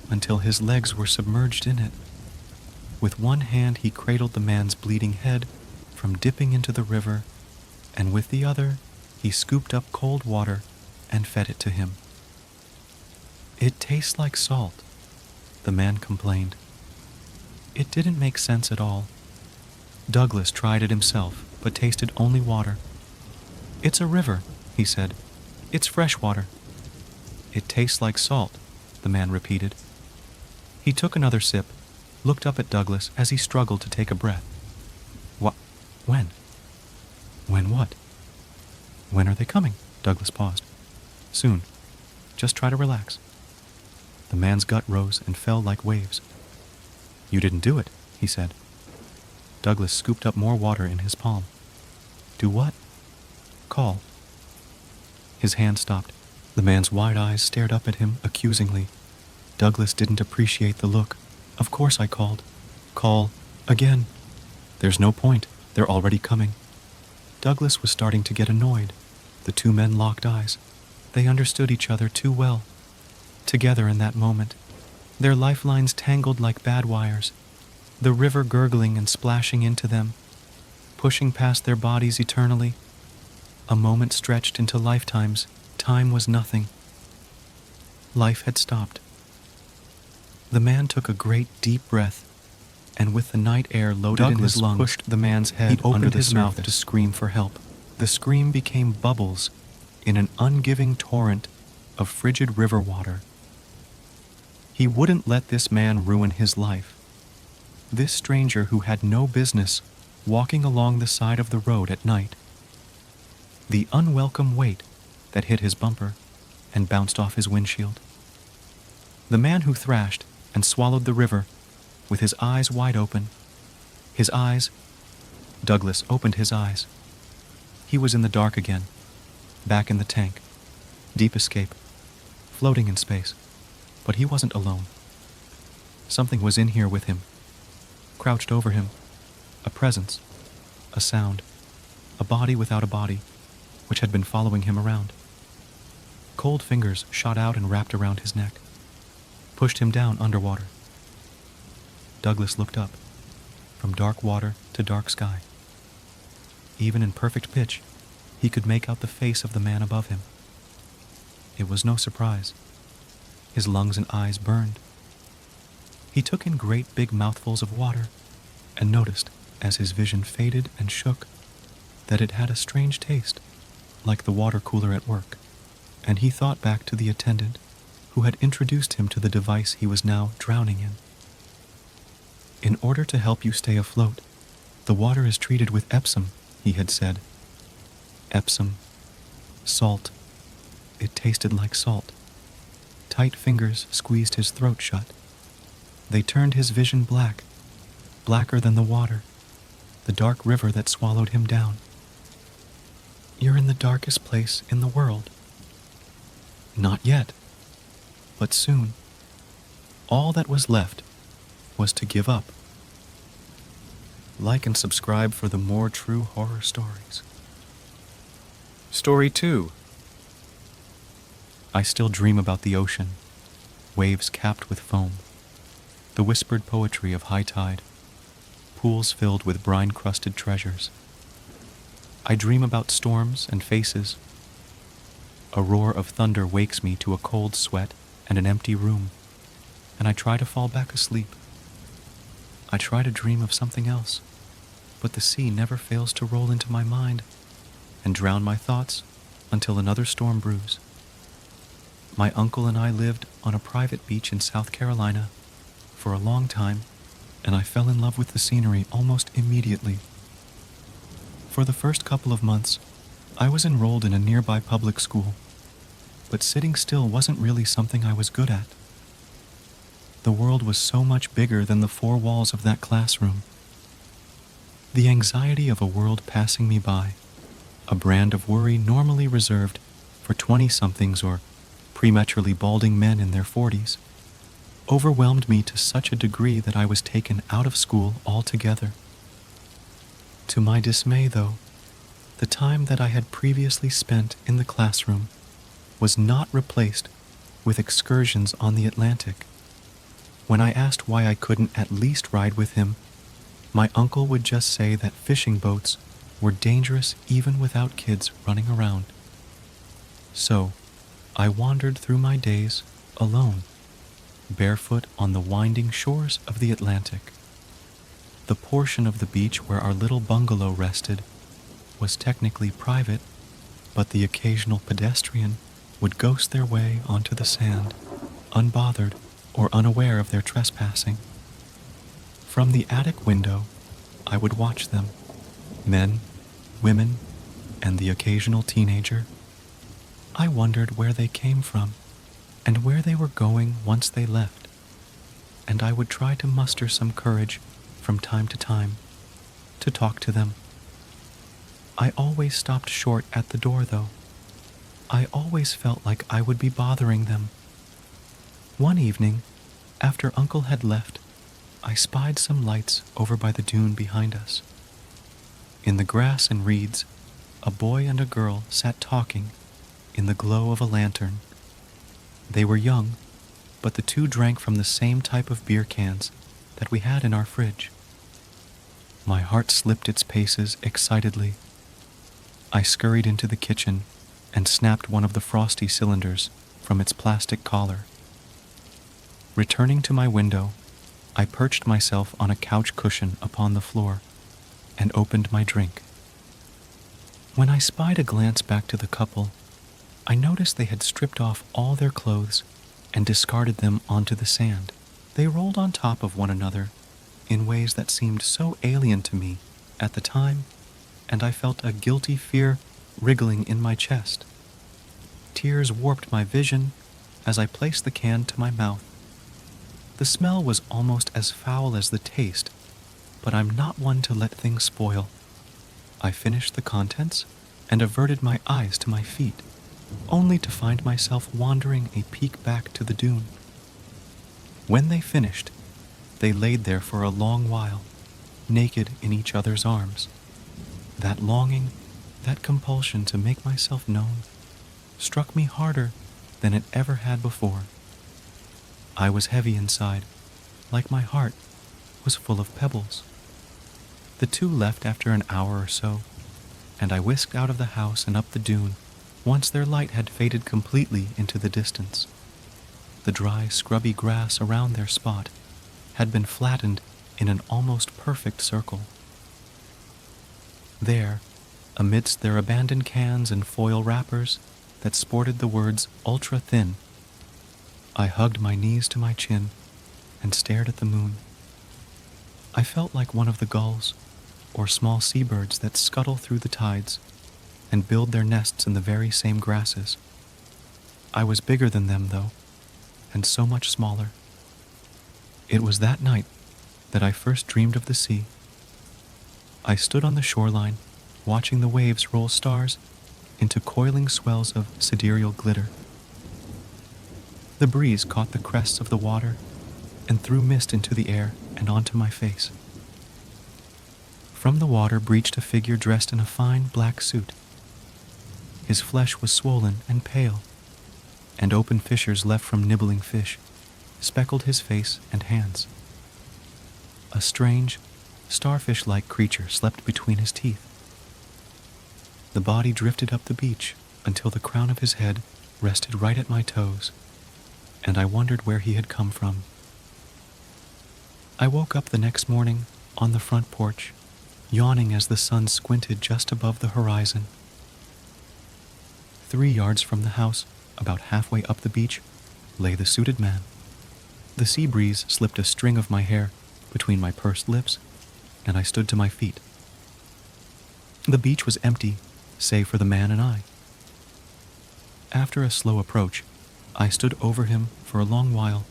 S1: until his legs were submerged in it. With one hand he cradled the man's bleeding head from dipping into the river, and with the other he scooped up cold water and fed it to him. It tastes like salt, the man complained. It didn't make sense at all. Douglas tried it himself, but tasted only water. It's a river, he said. It's fresh water. It tastes like salt, the man repeated. He took another sip, looked up at Douglas as he struggled to take a breath. When? When what? When are they coming? Douglas paused. Soon. Just try to relax. The man's gut rose and fell like waves. You didn't do it, he said. Douglas scooped up more water in his palm. Do what? Call. His hand stopped. The man's wide eyes stared up at him accusingly. Douglas didn't appreciate the look. Of course I called. Call. Again. There's no point. They're already coming. Douglas was starting to get annoyed. The two men locked eyes. They understood each other too well. Together in that moment, their lifelines tangled like bad wires, the river gurgling and splashing into them, pushing past their bodies eternally. A moment stretched into lifetimes. Time was nothing. Life had stopped. The man took a great deep breath, and with the night air loaded in his lungs, pushed the man's head under his mouth to scream for help. The scream became bubbles in an ungiving torrent of frigid river water. He wouldn't let this man ruin his life. This stranger who had no business walking along the side of the road at night. The unwelcome weight that hit his bumper and bounced off his windshield. The man who thrashed and swallowed the river with his eyes wide open. His eyes. Douglas opened his eyes. He was in the dark again, back in the tank. Deep escape, floating in space. But he wasn't alone. Something was in here with him, crouched over him. A presence, a sound, a body without a body, which had been following him around. Cold fingers shot out and wrapped around his neck. pushed him down underwater. Douglas looked up, from dark water to dark sky. Even in perfect pitch, he could make out the face of the man above him. It was no surprise. His lungs and eyes burned. He took in great big mouthfuls of water and noticed, as his vision faded and shook, that it had a strange taste, like the water cooler at work, and he thought back to the attendant who had introduced him to the device he was now drowning in. In order to help you stay afloat, the water is treated with Epsom, he had said. Epsom. Salt. It tasted like salt. Tight fingers squeezed his throat shut. They turned his vision black, blacker than the water, the dark river that swallowed him down. You're in the darkest place in the world. Not yet, but soon. All that was left was to give up. Like and subscribe for the more true horror stories. Story 2. I still dream about the ocean, waves capped with foam, the whispered poetry of high tide, pools filled with brine-crusted treasures. I dream about storms and faces. A roar of thunder wakes me to a cold sweat and an empty room, and I try to fall back asleep. I try to dream of something else, but the sea never fails to roll into my mind and drown my thoughts until another storm brews. My uncle and I lived on a private beach in South Carolina for a long time, and I fell in love with the scenery almost immediately. For the first couple of months, I was enrolled in a nearby public school, but sitting still wasn't really something I was good at. The world was so much bigger than the four walls of that classroom. The anxiety of a world passing me by, a brand of worry normally reserved for 20-somethings or prematurely balding men in their 40s, overwhelmed me to such a degree that I was taken out of school altogether. To my dismay, though, the time that I had previously spent in the classroom was not replaced with excursions on the Atlantic. When I asked why I couldn't at least ride with him, my uncle would just say that fishing boats were dangerous even without kids running around. So, I wandered through my days alone, barefoot on the winding shores of the Atlantic. The portion of the beach where our little bungalow rested was technically private, but the occasional pedestrian would ghost their way onto the sand, unbothered or unaware of their trespassing. From the attic window, I would watch them, men, women, and the occasional teenager. I wondered where they came from and where they were going once they left, and I would try to muster some courage from time to time to talk to them. I always stopped short at the door, though. I always felt like I would be bothering them. One evening, after Uncle had left, I spied some lights over by the dune behind us. In the grass and reeds, a boy and a girl sat talking in the glow of a lantern. They were young, but the two drank from the same type of beer cans that we had in our fridge. My heart slipped its paces excitedly. I scurried into the kitchen and snapped one of the frosty cylinders from its plastic collar. Returning to my window, I perched myself on a couch cushion upon the floor and opened my drink. When I spied a glance back to the couple, I noticed they had stripped off all their clothes and discarded them onto the sand. They rolled on top of one another in ways that seemed so alien to me at the time, and I felt a guilty fear wriggling in my chest. Tears warped my vision as I placed the can to my mouth. The smell was almost as foul as the taste, but I'm not one to let things spoil. I finished the contents and averted my eyes to my feet, only to find myself wandering a peek back to the dune. When they finished, they laid there for a long while, naked in each other's arms. That longing, that compulsion to make myself known, struck me harder than it ever had before. I was heavy inside, like my heart was full of pebbles. The two left after an hour or so, and I whisked out of the house and up the dune once their light had faded completely into the distance. The dry, scrubby grass around their spot had been flattened in an almost perfect circle. There, amidst their abandoned cans and foil wrappers that sported the words ultra thin, I hugged my knees to my chin and stared at the moon. I felt like one of the gulls or small seabirds that scuttle through the tides and build their nests in the very same grasses. I was bigger than them, though, and so much smaller. It was that night that I first dreamed of the sea. I stood on the shoreline, watching the waves roll stars into coiling swells of sidereal glitter. The breeze caught the crests of the water and threw mist into the air and onto my face. From the water breached a figure dressed in a fine black suit. His flesh was swollen and pale, and open fissures left from nibbling fish speckled his face and hands. A strange, starfish-like creature slept between his teeth. The body drifted up the beach until the crown of his head rested right at my toes, and I wondered where he had come from. I woke up the next morning on the front porch, yawning as the sun squinted just above the horizon. 3 yards from the house, about halfway up the beach, lay the suited man. The sea breeze slipped a string of my hair between my pursed lips, and I stood to my feet. The beach was empty, save for the man and I. After a slow approach, I stood over him for a long while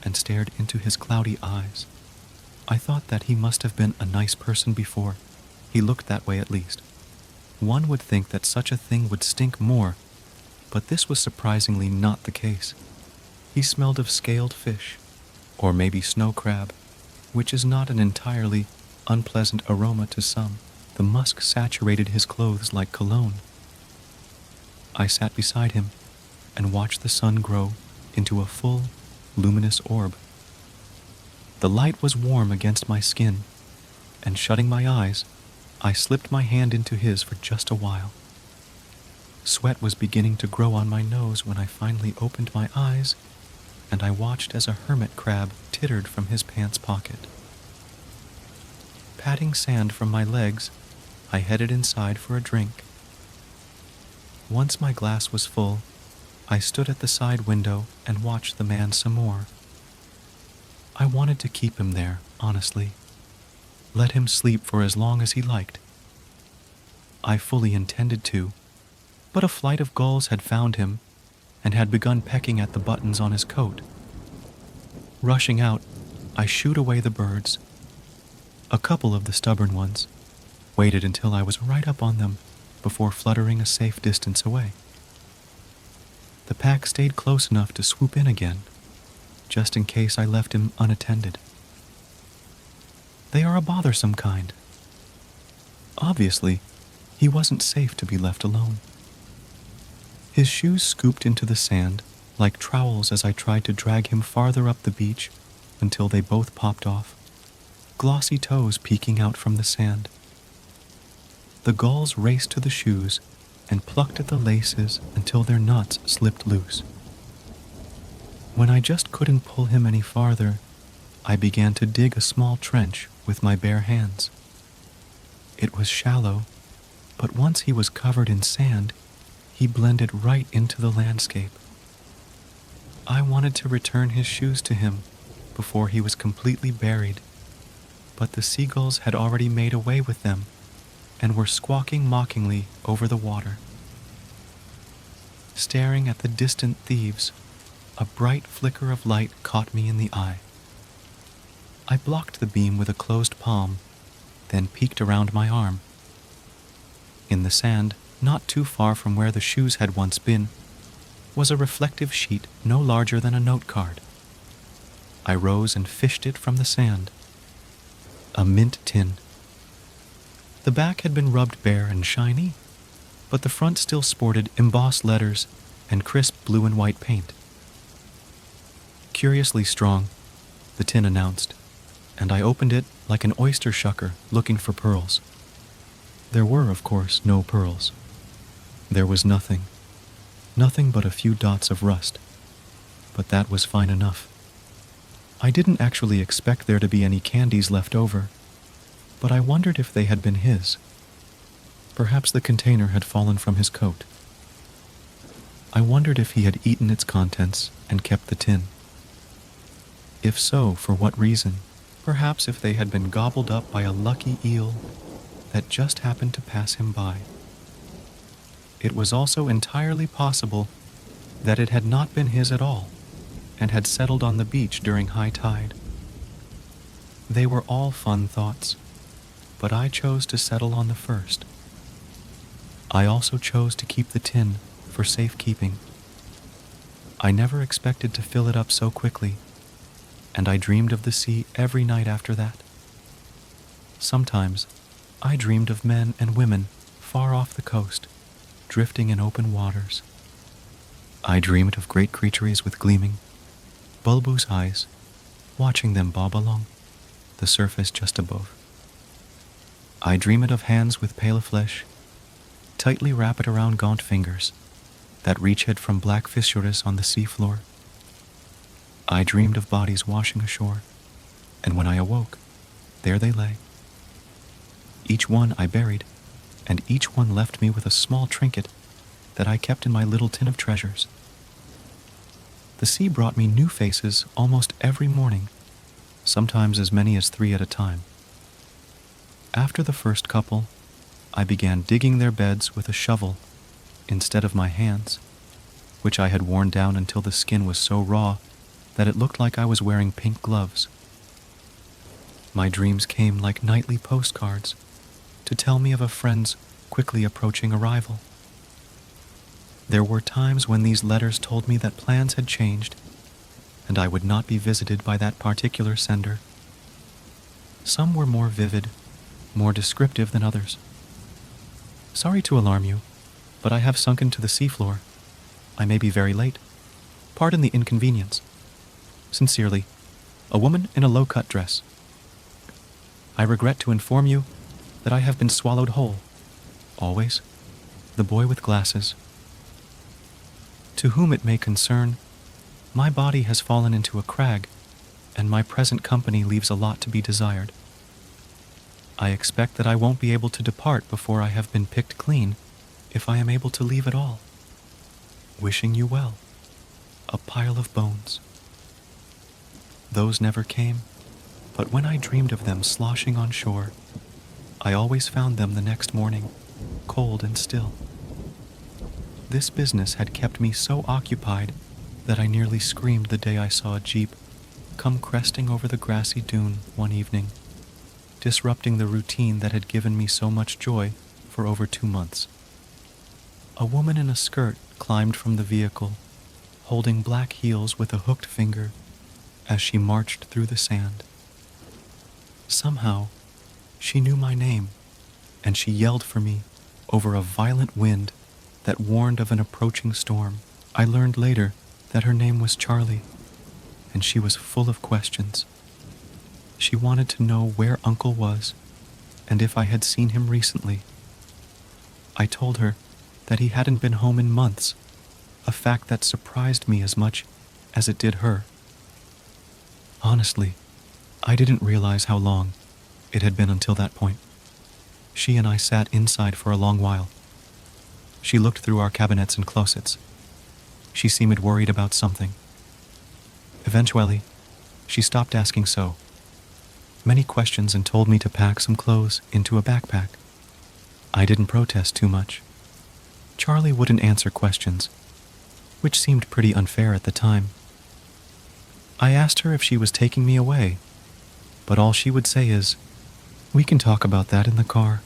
S1: and stared into his cloudy eyes. I thought that he must have been a nice person before. He looked that way at least. One would think that such a thing would stink more, but this was surprisingly not the case. He smelled of scaled fish, or maybe snow crab, which is not an entirely unpleasant aroma to some. The musk saturated his clothes like cologne. I sat beside him and watched the sun grow into a full, luminous orb. The light was warm against my skin, and shutting my eyes, I slipped my hand into his for just a while. Sweat was beginning to grow on my nose when I finally opened my eyes, and I watched as a hermit crab tittered from his pants pocket. Patting sand from my legs, I headed inside for a drink. Once my glass was full, I stood at the side window and watched the man some more. I wanted to keep him there, honestly. Let him sleep for as long as he liked. I fully intended to, but a flight of gulls had found him and had begun pecking at the buttons on his coat. Rushing out, I shooed away the birds. A couple of the stubborn ones waited until I was right up on them before fluttering a safe distance away. The pack stayed close enough to swoop in again, just in case I left him unattended. They are a bothersome kind. Obviously, he wasn't safe to be left alone. His shoes scooped into the sand like trowels as I tried to drag him farther up the beach until they both popped off, glossy toes peeking out from the sand. The gulls raced to the shoes and plucked at the laces until their knots slipped loose. When I just couldn't pull him any farther, I began to dig a small trench with my bare hands. It was shallow, but once he was covered in sand, he blended right into the landscape. I wanted to return his shoes to him before he was completely buried, but the seagulls had already made away with them and were squawking mockingly over the water. Staring at the distant thieves, a bright flicker of light caught me in the eye. I blocked the beam with a closed palm, then peeked around my arm. In the sand, not too far from where the shoes had once been, was a reflective sheet no larger than a note card. I rose and fished it from the sand. A mint tin. The back had been rubbed bare and shiny, but the front still sported embossed letters and crisp blue and white paint. Curiously strong, the tin announced, and I opened it like an oyster shucker looking for pearls. There were, of course, no pearls. There was nothing but a few dots of rust. But that was fine enough. I didn't actually expect there to be any candies left over, but I wondered if they had been his. Perhaps the container had fallen from his coat. I wondered if he had eaten its contents and kept the tin. If so, for what reason? Perhaps if they had been gobbled up by a lucky eel that just happened to pass him by. It was also entirely possible that it had not been his at all and had settled on the beach during high tide. They were all fun thoughts, but I chose to settle on the first. I also chose to keep the tin for safekeeping. I never expected to fill it up so quickly, and I dreamed of the sea every night after that. Sometimes I dreamed of men and women far off the coast, drifting in open waters. I dreamed of great creatures with gleaming, bulbous eyes, watching them bob along the surface just above. I dreamed of hands with pale flesh, tightly wrapped around gaunt fingers that reached from black fissures on the seafloor. I dreamed of bodies washing ashore, and when I awoke, there they lay. Each one I buried, and each one left me with a small trinket that I kept in my little tin of treasures. The sea brought me new faces almost every morning, sometimes as many as 3 at a time. After the first couple, I began digging their beds with a shovel instead of my hands, which I had worn down until the skin was so raw that it looked like I was wearing pink gloves. My dreams came like nightly postcards to tell me of a friend's quickly approaching arrival. There were times when these letters told me that plans had changed and I would not be visited by that particular sender. Some were more vivid, more descriptive than others. Sorry to alarm you, but I have sunken to the seafloor. I may be very late. Pardon the inconvenience. Sincerely, a woman in a low-cut dress. I regret to inform you that I have been swallowed whole. Always, the boy with glasses. To whom it may concern, my body has fallen into a crag, and my present company leaves a lot to be desired. I expect that I won't be able to depart before I have been picked clean, if I am able to leave at all. Wishing you well. A pile of bones. Those never came, but when I dreamed of them sloshing on shore, I always found them the next morning, cold and still. This business had kept me so occupied that I nearly screamed the day I saw a jeep come cresting over the grassy dune one evening, disrupting the routine that had given me so much joy for over 2 months. A woman in a skirt climbed from the vehicle, holding black heels with a hooked finger as she marched through the sand. Somehow, she knew my name, and she yelled for me over a violent wind that warned of an approaching storm. I learned later that her name was Charlie, and she was full of questions. She wanted to know where Uncle was, and if I had seen him recently. I told her that he hadn't been home in months, a fact that surprised me as much as it did her. Honestly, I didn't realize how long it had been until that point. She and I sat inside for a long while. She looked through our cabinets and closets. She seemed worried about something. Eventually, she stopped asking many questions and told me to pack some clothes into a backpack. I didn't protest too much. Charlie wouldn't answer questions, which seemed pretty unfair at the time. I asked her if she was taking me away, but all she would say is, "We can talk about that in the car."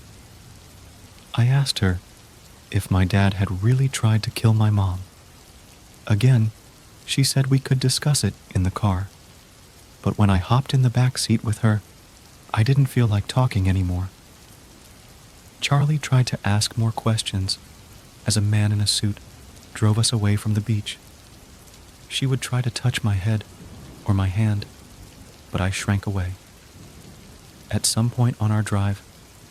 S1: I asked her if my dad had really tried to kill my mom. Again, she said we could discuss it in the car, but when I hopped in the back seat with her, I didn't feel like talking anymore. Charlie tried to ask more questions as a man in a suit drove us away from the beach. She would try to touch my head or my hand, but I shrank away. At some point on our drive,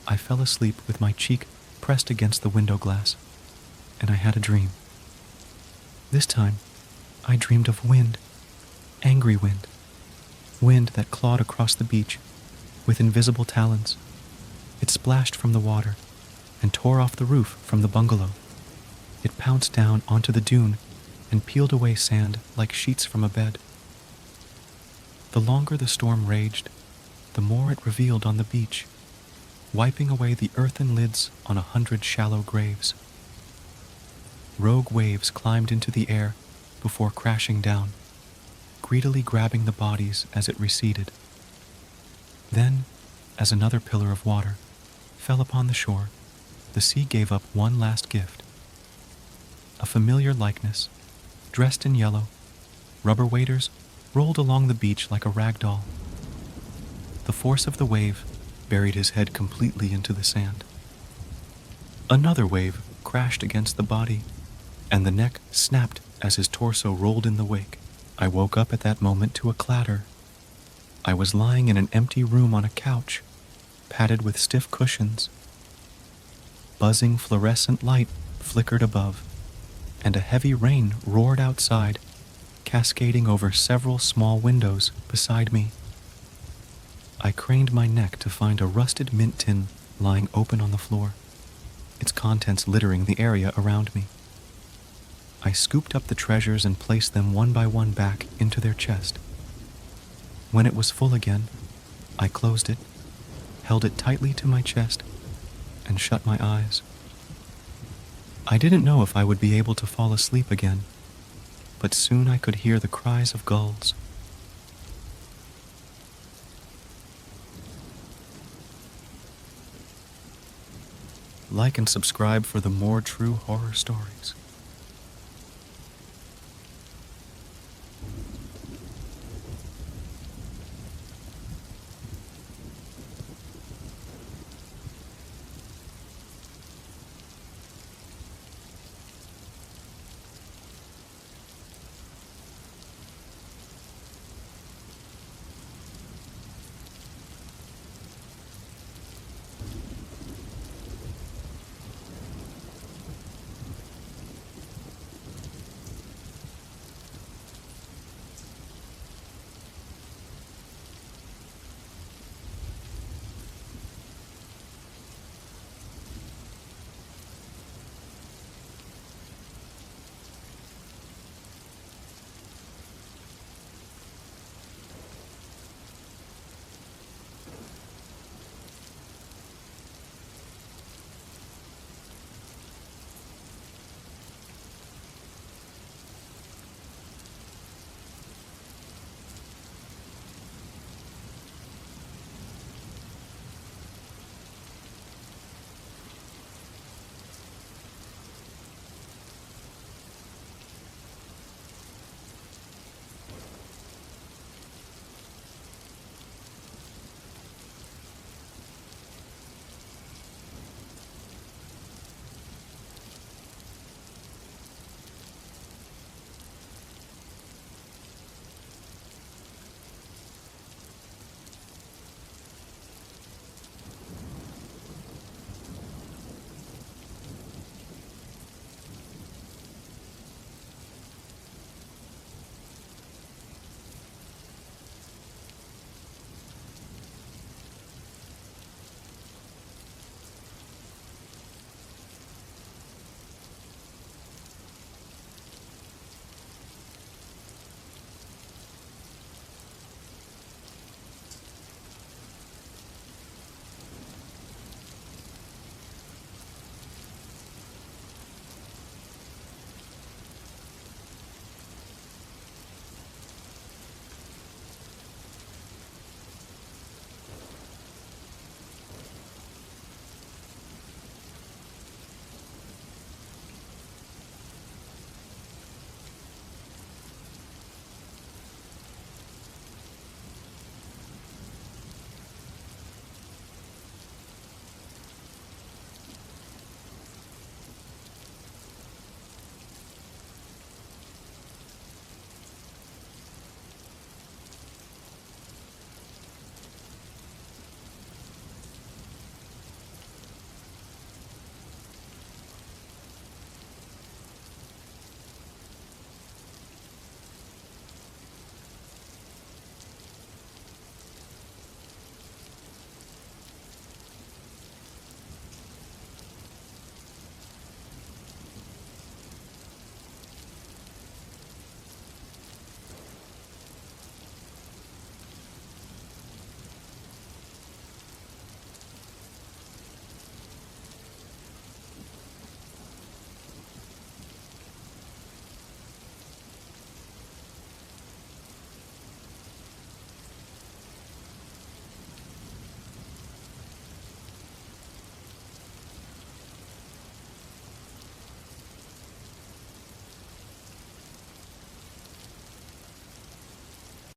S1: I fell asleep with my cheek pressed against the window glass, and I had a dream. This time, I dreamed of wind, angry wind, wind that clawed across the beach with invisible talons. It splashed from the water and tore off the roof from the bungalow. It pounced down onto the dune and peeled away sand like sheets from a bed. The longer the storm raged, the more it revealed on the beach, wiping away the earthen lids on 100 shallow graves. Rogue waves climbed into the air before crashing down, greedily grabbing the bodies as it receded. Then, as another pillar of water fell upon the shore, the sea gave up one last gift. A familiar likeness, dressed in yellow, rubber waders rolled along the beach like a rag doll. The force of the wave buried his head completely into the sand. Another wave crashed against the body, and the neck snapped as his torso rolled in the wake. I woke up at that moment to a clatter. I was lying in an empty room on a couch, padded with stiff cushions. Buzzing fluorescent light flickered above, and a heavy rain roared outside, cascading over several small windows beside me. I craned my neck to find a rusted mint tin lying open on the floor, its contents littering the area around me. I scooped up the treasures and placed them one by one back into their chest. When it was full again, I closed it, held it tightly to my chest, and shut my eyes. I didn't know if I would be able to fall asleep again, but soon I could hear the cries of gulls. Like and subscribe for the more true horror stories.